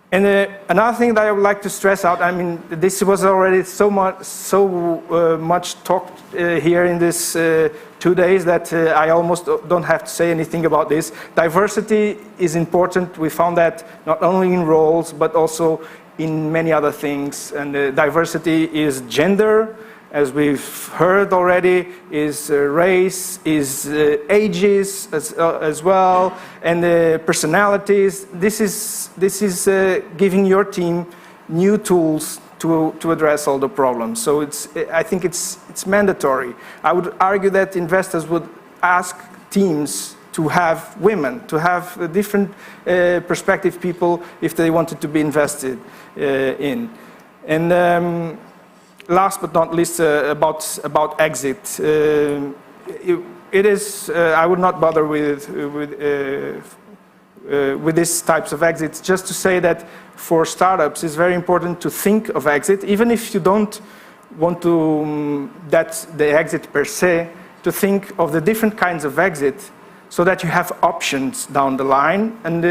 And another thing that I would like to stress out, I mean, this was already so much talked here in this 2 days that I almost don't have to say anything about this. Diversity is important. We found that not only in roles, but also in many other things. And diversity is gender, as we've heard already, is race, is ages as well, and personalities. This is giving your team new tools to address all the problems. So I think it's mandatory. I would argue that investors would ask teams to have women, to have different perspective people if they wanted to be invested in. And last but not least, about exit. It is. I would not bother with these types of exits. Just to say that for startups, it's very important to think of exit, even if you don't want to that's the exit per se. To think of the different kinds of exit, so that you have options down the line, and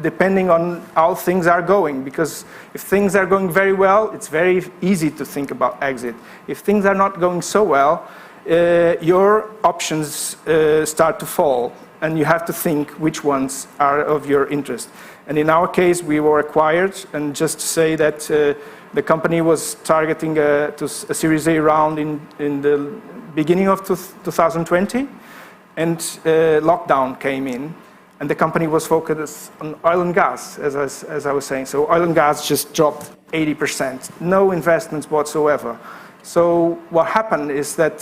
depending on how things are going. Because if things are going very well, it's very easy to think about exit. If things are not going so well, your options start to fall, and you have to think which ones are of your interest. And in our case, we were acquired, and just to say that the company was targeting a Series A round in the beginning of 2020, and lockdown came in. And the company was focused on oil and gas, as I was saying. So oil and gas just dropped 80%, no investments whatsoever. So what happened is that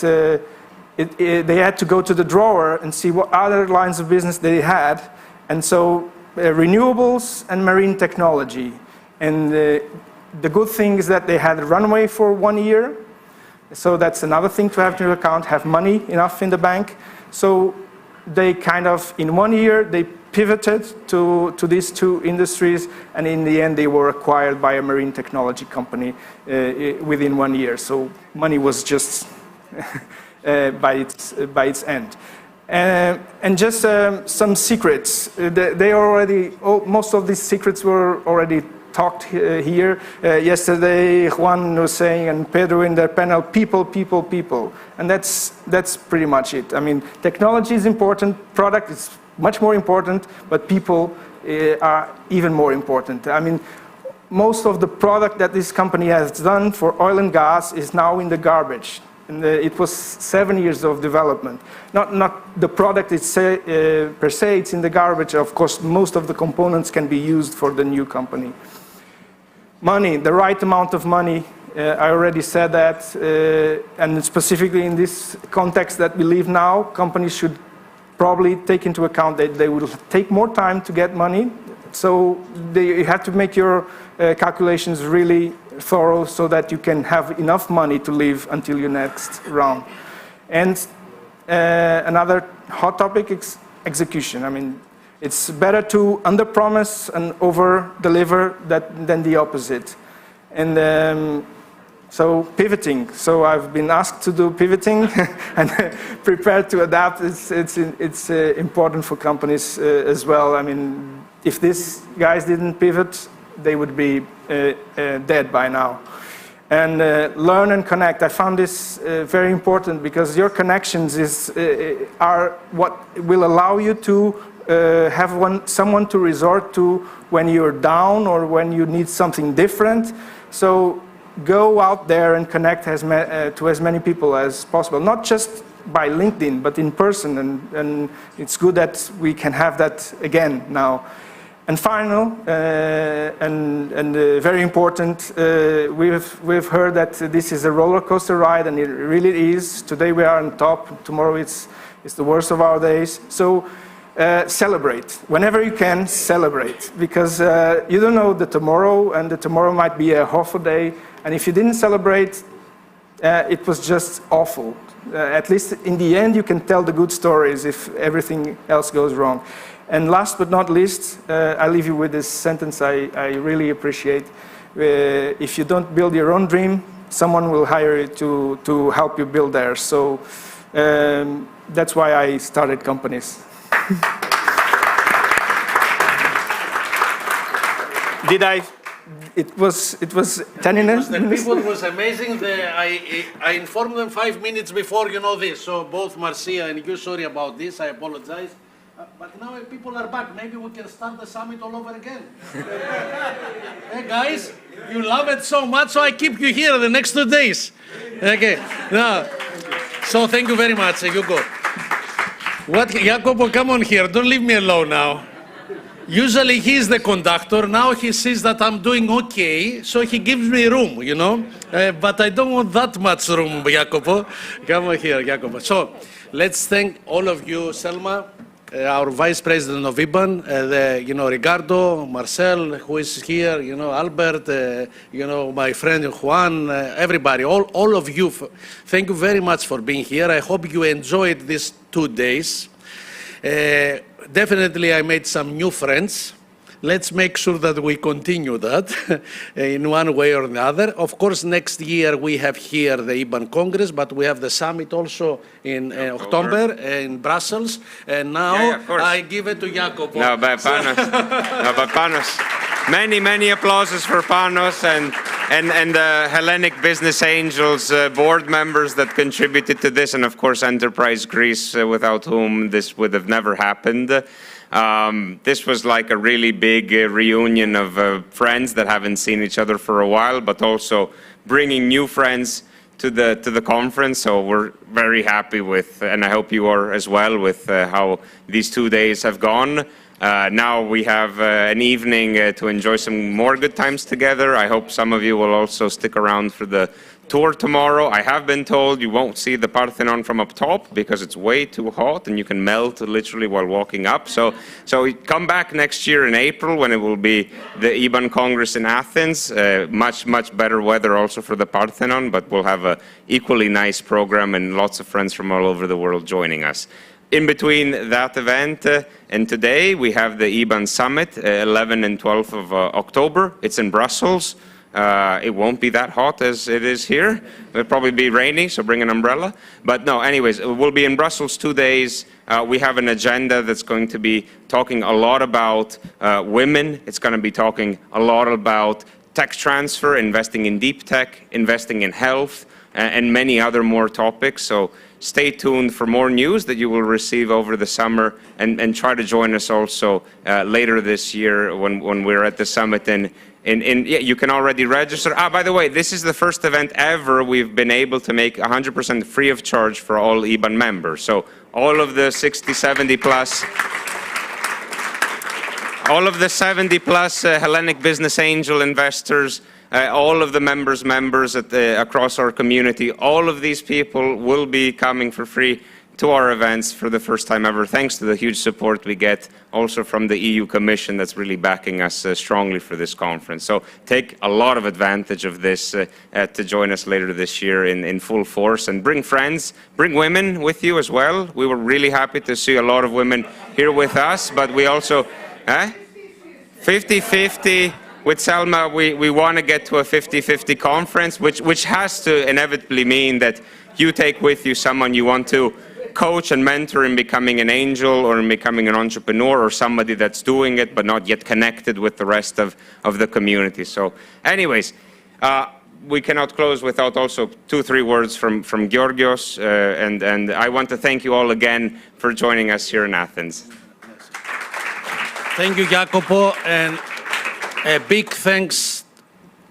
they had to go to the drawer and see what other lines of business they had. And so renewables and marine technology. And the good thing is that they had a runway for 1 year. So that's another thing to have to account, have money enough in the bank. So they kind of, in 1 year, they pivoted to these two industries, and in the end, they were acquired by a marine technology company within 1 year. So money was just by its end. And just some secrets. Most of these secrets were already talked here. Yesterday, Juan was saying, and Pedro in their panel, people, people, people. And that's pretty much it. I mean, technology is important, product is much more important, but people are even more important. I mean, most of the product that this company has done for oil and gas is now in the garbage. And it was 7 years of development. Not the product per se, it's in the garbage. Of course, most of the components can be used for the new company. Money, the right amount of money I already said that, and specifically in this context that we live now, companies should probably take into account that they will take more time to get money. So you have to make your calculations really thorough so that you can have enough money to live until your next round. And another hot topic is execution. I mean, it's better to under-promise and over-deliver than the opposite. And so pivoting. So I've been asked to do pivoting and prepared to adapt. It's important for companies as well. I mean, if these guys didn't pivot, they would be dead by now. And learn and connect. I found this very important because your connections are what will allow you to have someone to resort to when you're down or when you need something different. So go out there and connect to as many people as possible, not just by LinkedIn, but in person. And it's good that we can have that again now. And final, and very important, we've heard that this is a roller coaster ride, and it really is. Today we are on top, tomorrow it's the worst of our days. So celebrate. Whenever you can, celebrate. Because you don't know the tomorrow, and the tomorrow might be a awful day. And if you didn't celebrate, it was just awful. At least in the end, you can tell the good stories if everything else goes wrong. And last but not least, I leave you with this sentence I really appreciate. If you don't build your own dream, someone will hire you to help you build theirs. So that's why I started companies. Did I? It was 10 minutes. The people was amazing. I informed them 5 minutes before, you know this. So both Marcia and you, sorry about this. I apologize. But now people are back. Maybe we can start the summit all over again. Hey guys, you love it so much, so I keep you here the next 2 days. Okay. Now, so thank you very much. You go. What, Jacopo, come on here. Don't leave me alone now. Usually he's the conductor. Now he sees that I'm doing okay, so he gives me room, you know. But I don't want that much room, Jacopo. Come on here, Jacopo. So let's thank all of you, Selma, our Vice President of IBAN, Ricardo, Marcel, who is here, Albert, my friend Juan, everybody, all of you. Thank you very much for being here. I hope you enjoyed these 2 days. Definitely, I made some new friends. Let's make sure that we continue that in one way or another. Of course, next year we have here the IBAN Congress, but we have the summit also in October in Brussels. And now I give it to Jacopo. No, but Panos. Many applauses for Panos and the Hellenic Business Angels board members that contributed to this, and of course Enterprise Greece, without whom this would have never happened. This was like a really big reunion of friends that haven't seen each other for a while, but also bringing new friends to the conference. So we're very happy with, and I hope you are as well, with how these 2 days have gone. Now we have an evening to enjoy some more good times together. I hope some of you will also stick around for the tour tomorrow. I have been told you won't see the Parthenon from up top because it's way too hot and you can melt literally while walking up. So come back next year in April when it will be the IBAN Congress in Athens. Much better weather also for the Parthenon, but we'll have an equally nice program and lots of friends from all over the world joining us. In between that event and today, we have the IBAN Summit, 11 and 12 of October. It's in Brussels. It won't be that hot as it is here. It'll probably be rainy, so bring an umbrella. But no, anyways, we'll be in Brussels 2 days. We have an agenda that's going to be talking a lot about women. It's going to be talking a lot about tech transfer, investing in deep tech, investing in health, and many other more topics. So stay tuned for more news that you will receive over the summer, and try to join us also later this year when we're at the summit. Yeah, you can already register. By the way, this is the first event ever we've been able to make 100% free of charge for all IBAN members. So all of the 60, 70 plus all of the 70 plus Hellenic business angel investors, all of the members across our community, all of these people will be coming for free to our events for the first time ever, thanks to the huge support we get also from the EU Commission that's really backing us strongly for this conference. So take a lot of advantage of this to join us later this year in full force, and bring friends, bring women with you as well. We were really happy to see a lot of women here with us, but we also, 50-50. With Selma, we want to get to a 50-50 conference, which has to inevitably mean that you take with you someone you want to coach and mentor in becoming an angel or in becoming an entrepreneur, or somebody that's doing it but not yet connected with the rest of the community. So anyways, we cannot close without also 2-3 words from Georgios, and I want to thank you all again for joining us here in Athens. Thank you, Jacopo, and a big thanks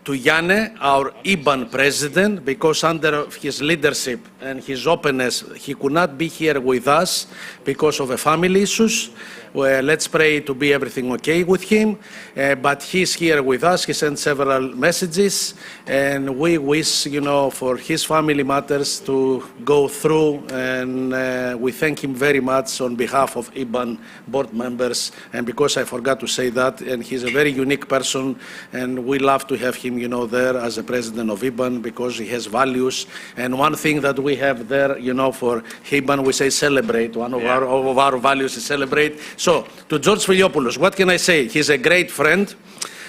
to Yanne, our IBAN president, because under his leadership and his openness, he could not be here with us because of family issues. Well, let's pray to be everything okay with him, but he's here with us. He sent several messages, and we wish, for his family matters to go through, and we thank him very much on behalf of IBAN board members, and because I forgot to say that, and he's a very unique person, and we love to have him, there as a president of IBAN, because he has values, and one thing that we have there, for IBAN, we say celebrate. One of our values is celebrate. So, to George Filiopoulos, what can I say? He's a great friend,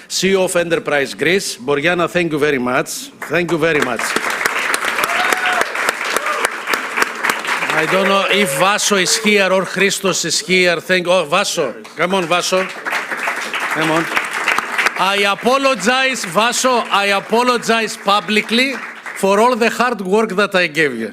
CEO of Enterprise Greece. Boriana, thank you very much. Thank you very much. I don't know if Vaso is here or Christos is here. Vaso. Come on, Vaso. Come on. I apologize, Vaso, I apologize publicly for all the hard work that I gave you.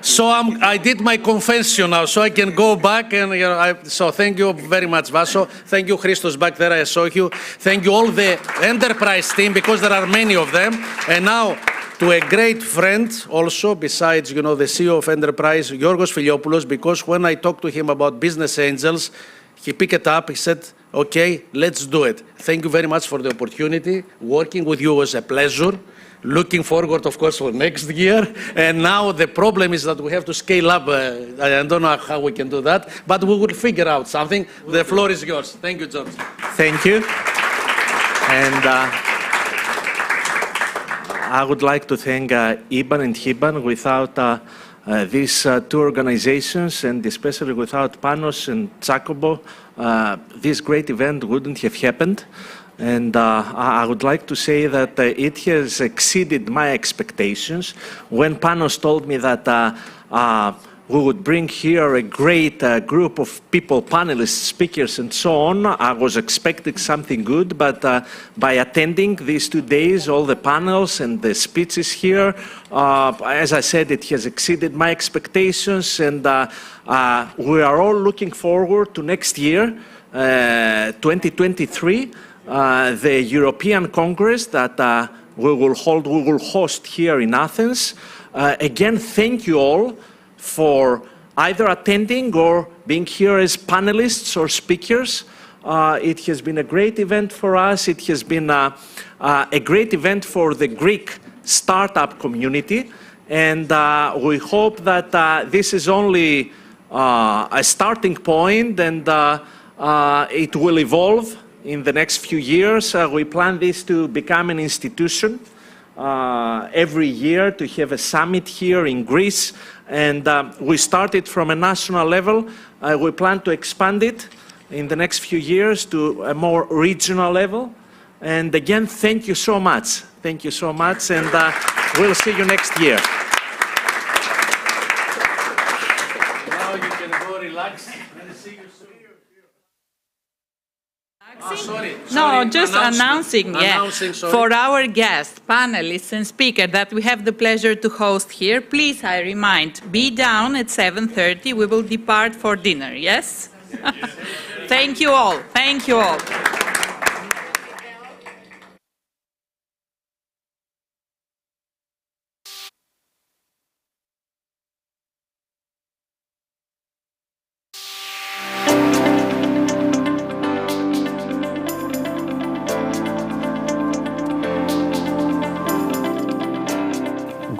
So I did my confession now, so I can go back, and so thank you very much, Vaso. Thank you, Christos, back there, I saw you. Thank you all the Enterprise team, because there are many of them. And now to a great friend also, besides, the CEO of Enterprise, Georgios Filiopoulos, because when I talked to him about business angels, he picked it up, he said, okay, let's do it. Thank you very much for the opportunity. Working with you was a pleasure. Looking forward, of course, for next year. And now the problem is that we have to scale up. I don't know how we can do that, but we will figure out something. The floor is yours. Thank you, George. Thank you. And I would like to thank IBAN and HIBAN. Without these two organizations, and especially without Panos and Jacopo, this great event wouldn't have happened. And I would like to say that it has exceeded my expectations. When Panos told me that we would bring here a great group of people, panelists, speakers, and so on, I was expecting something good, but by attending these 2 days, all the panels and the speeches here, as I said, it has exceeded my expectations, and we are all looking forward to next year, 2023. The European Congress that we will host here in Athens. Again, thank you all for either attending or being here as panelists or speakers. It has been a great event for us. It has been a great event for the Greek startup community. And we hope that this is only a starting point, and it will evolve in the next few years. We plan this to become an institution every year, to have a summit here in Greece. And we started from a national level. We plan to expand it in the next few years to a more regional level. And again, thank you so much. Thank you so much. And we'll see you next year. Now you can go relax and see you soon. No, just announcing, for our guests, panelists, and speakers that we have the pleasure to host here. Please, I remind, be down at 7:30. We will depart for dinner, yes? Thank you all. Thank you all.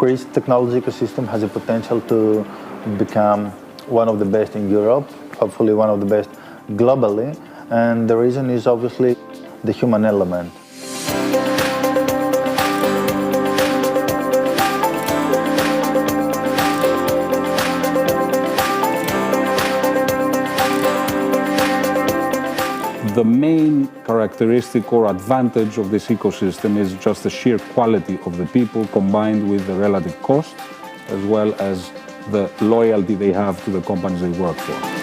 Greece technology ecosystem has the potential to become one of the best in Europe, hopefully one of the best globally, and the reason is obviously the human element. The main characteristic or advantage of this ecosystem is just the sheer quality of the people combined with the relative cost, as well as the loyalty they have to the companies they work for.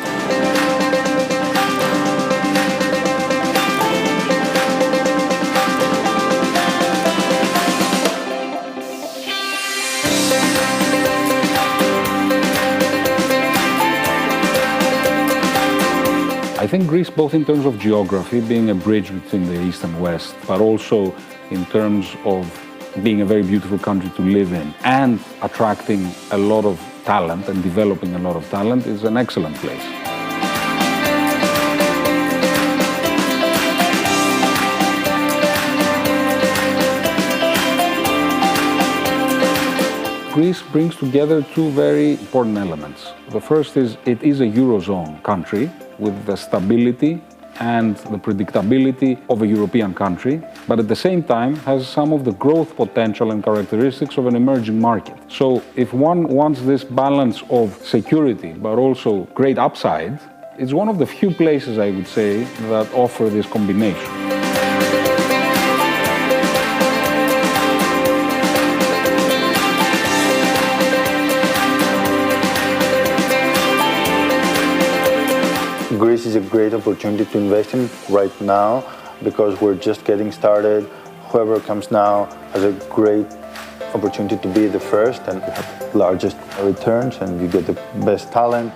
I think Greece, both in terms of geography, being a bridge between the East and West, but also in terms of being a very beautiful country to live in and attracting a lot of talent and developing a lot of talent, is an excellent place. Greece brings together two very important elements. The first is it is a Eurozone country with the stability and the predictability of a European country, but at the same time has some of the growth potential and characteristics of an emerging market. So if one wants this balance of security, but also great upside, it's one of the few places, I would say, that offer this combination. Greece is a great opportunity to invest in right now because we're just getting started. Whoever comes now has a great opportunity to be the first and have largest returns, and you get the best talent.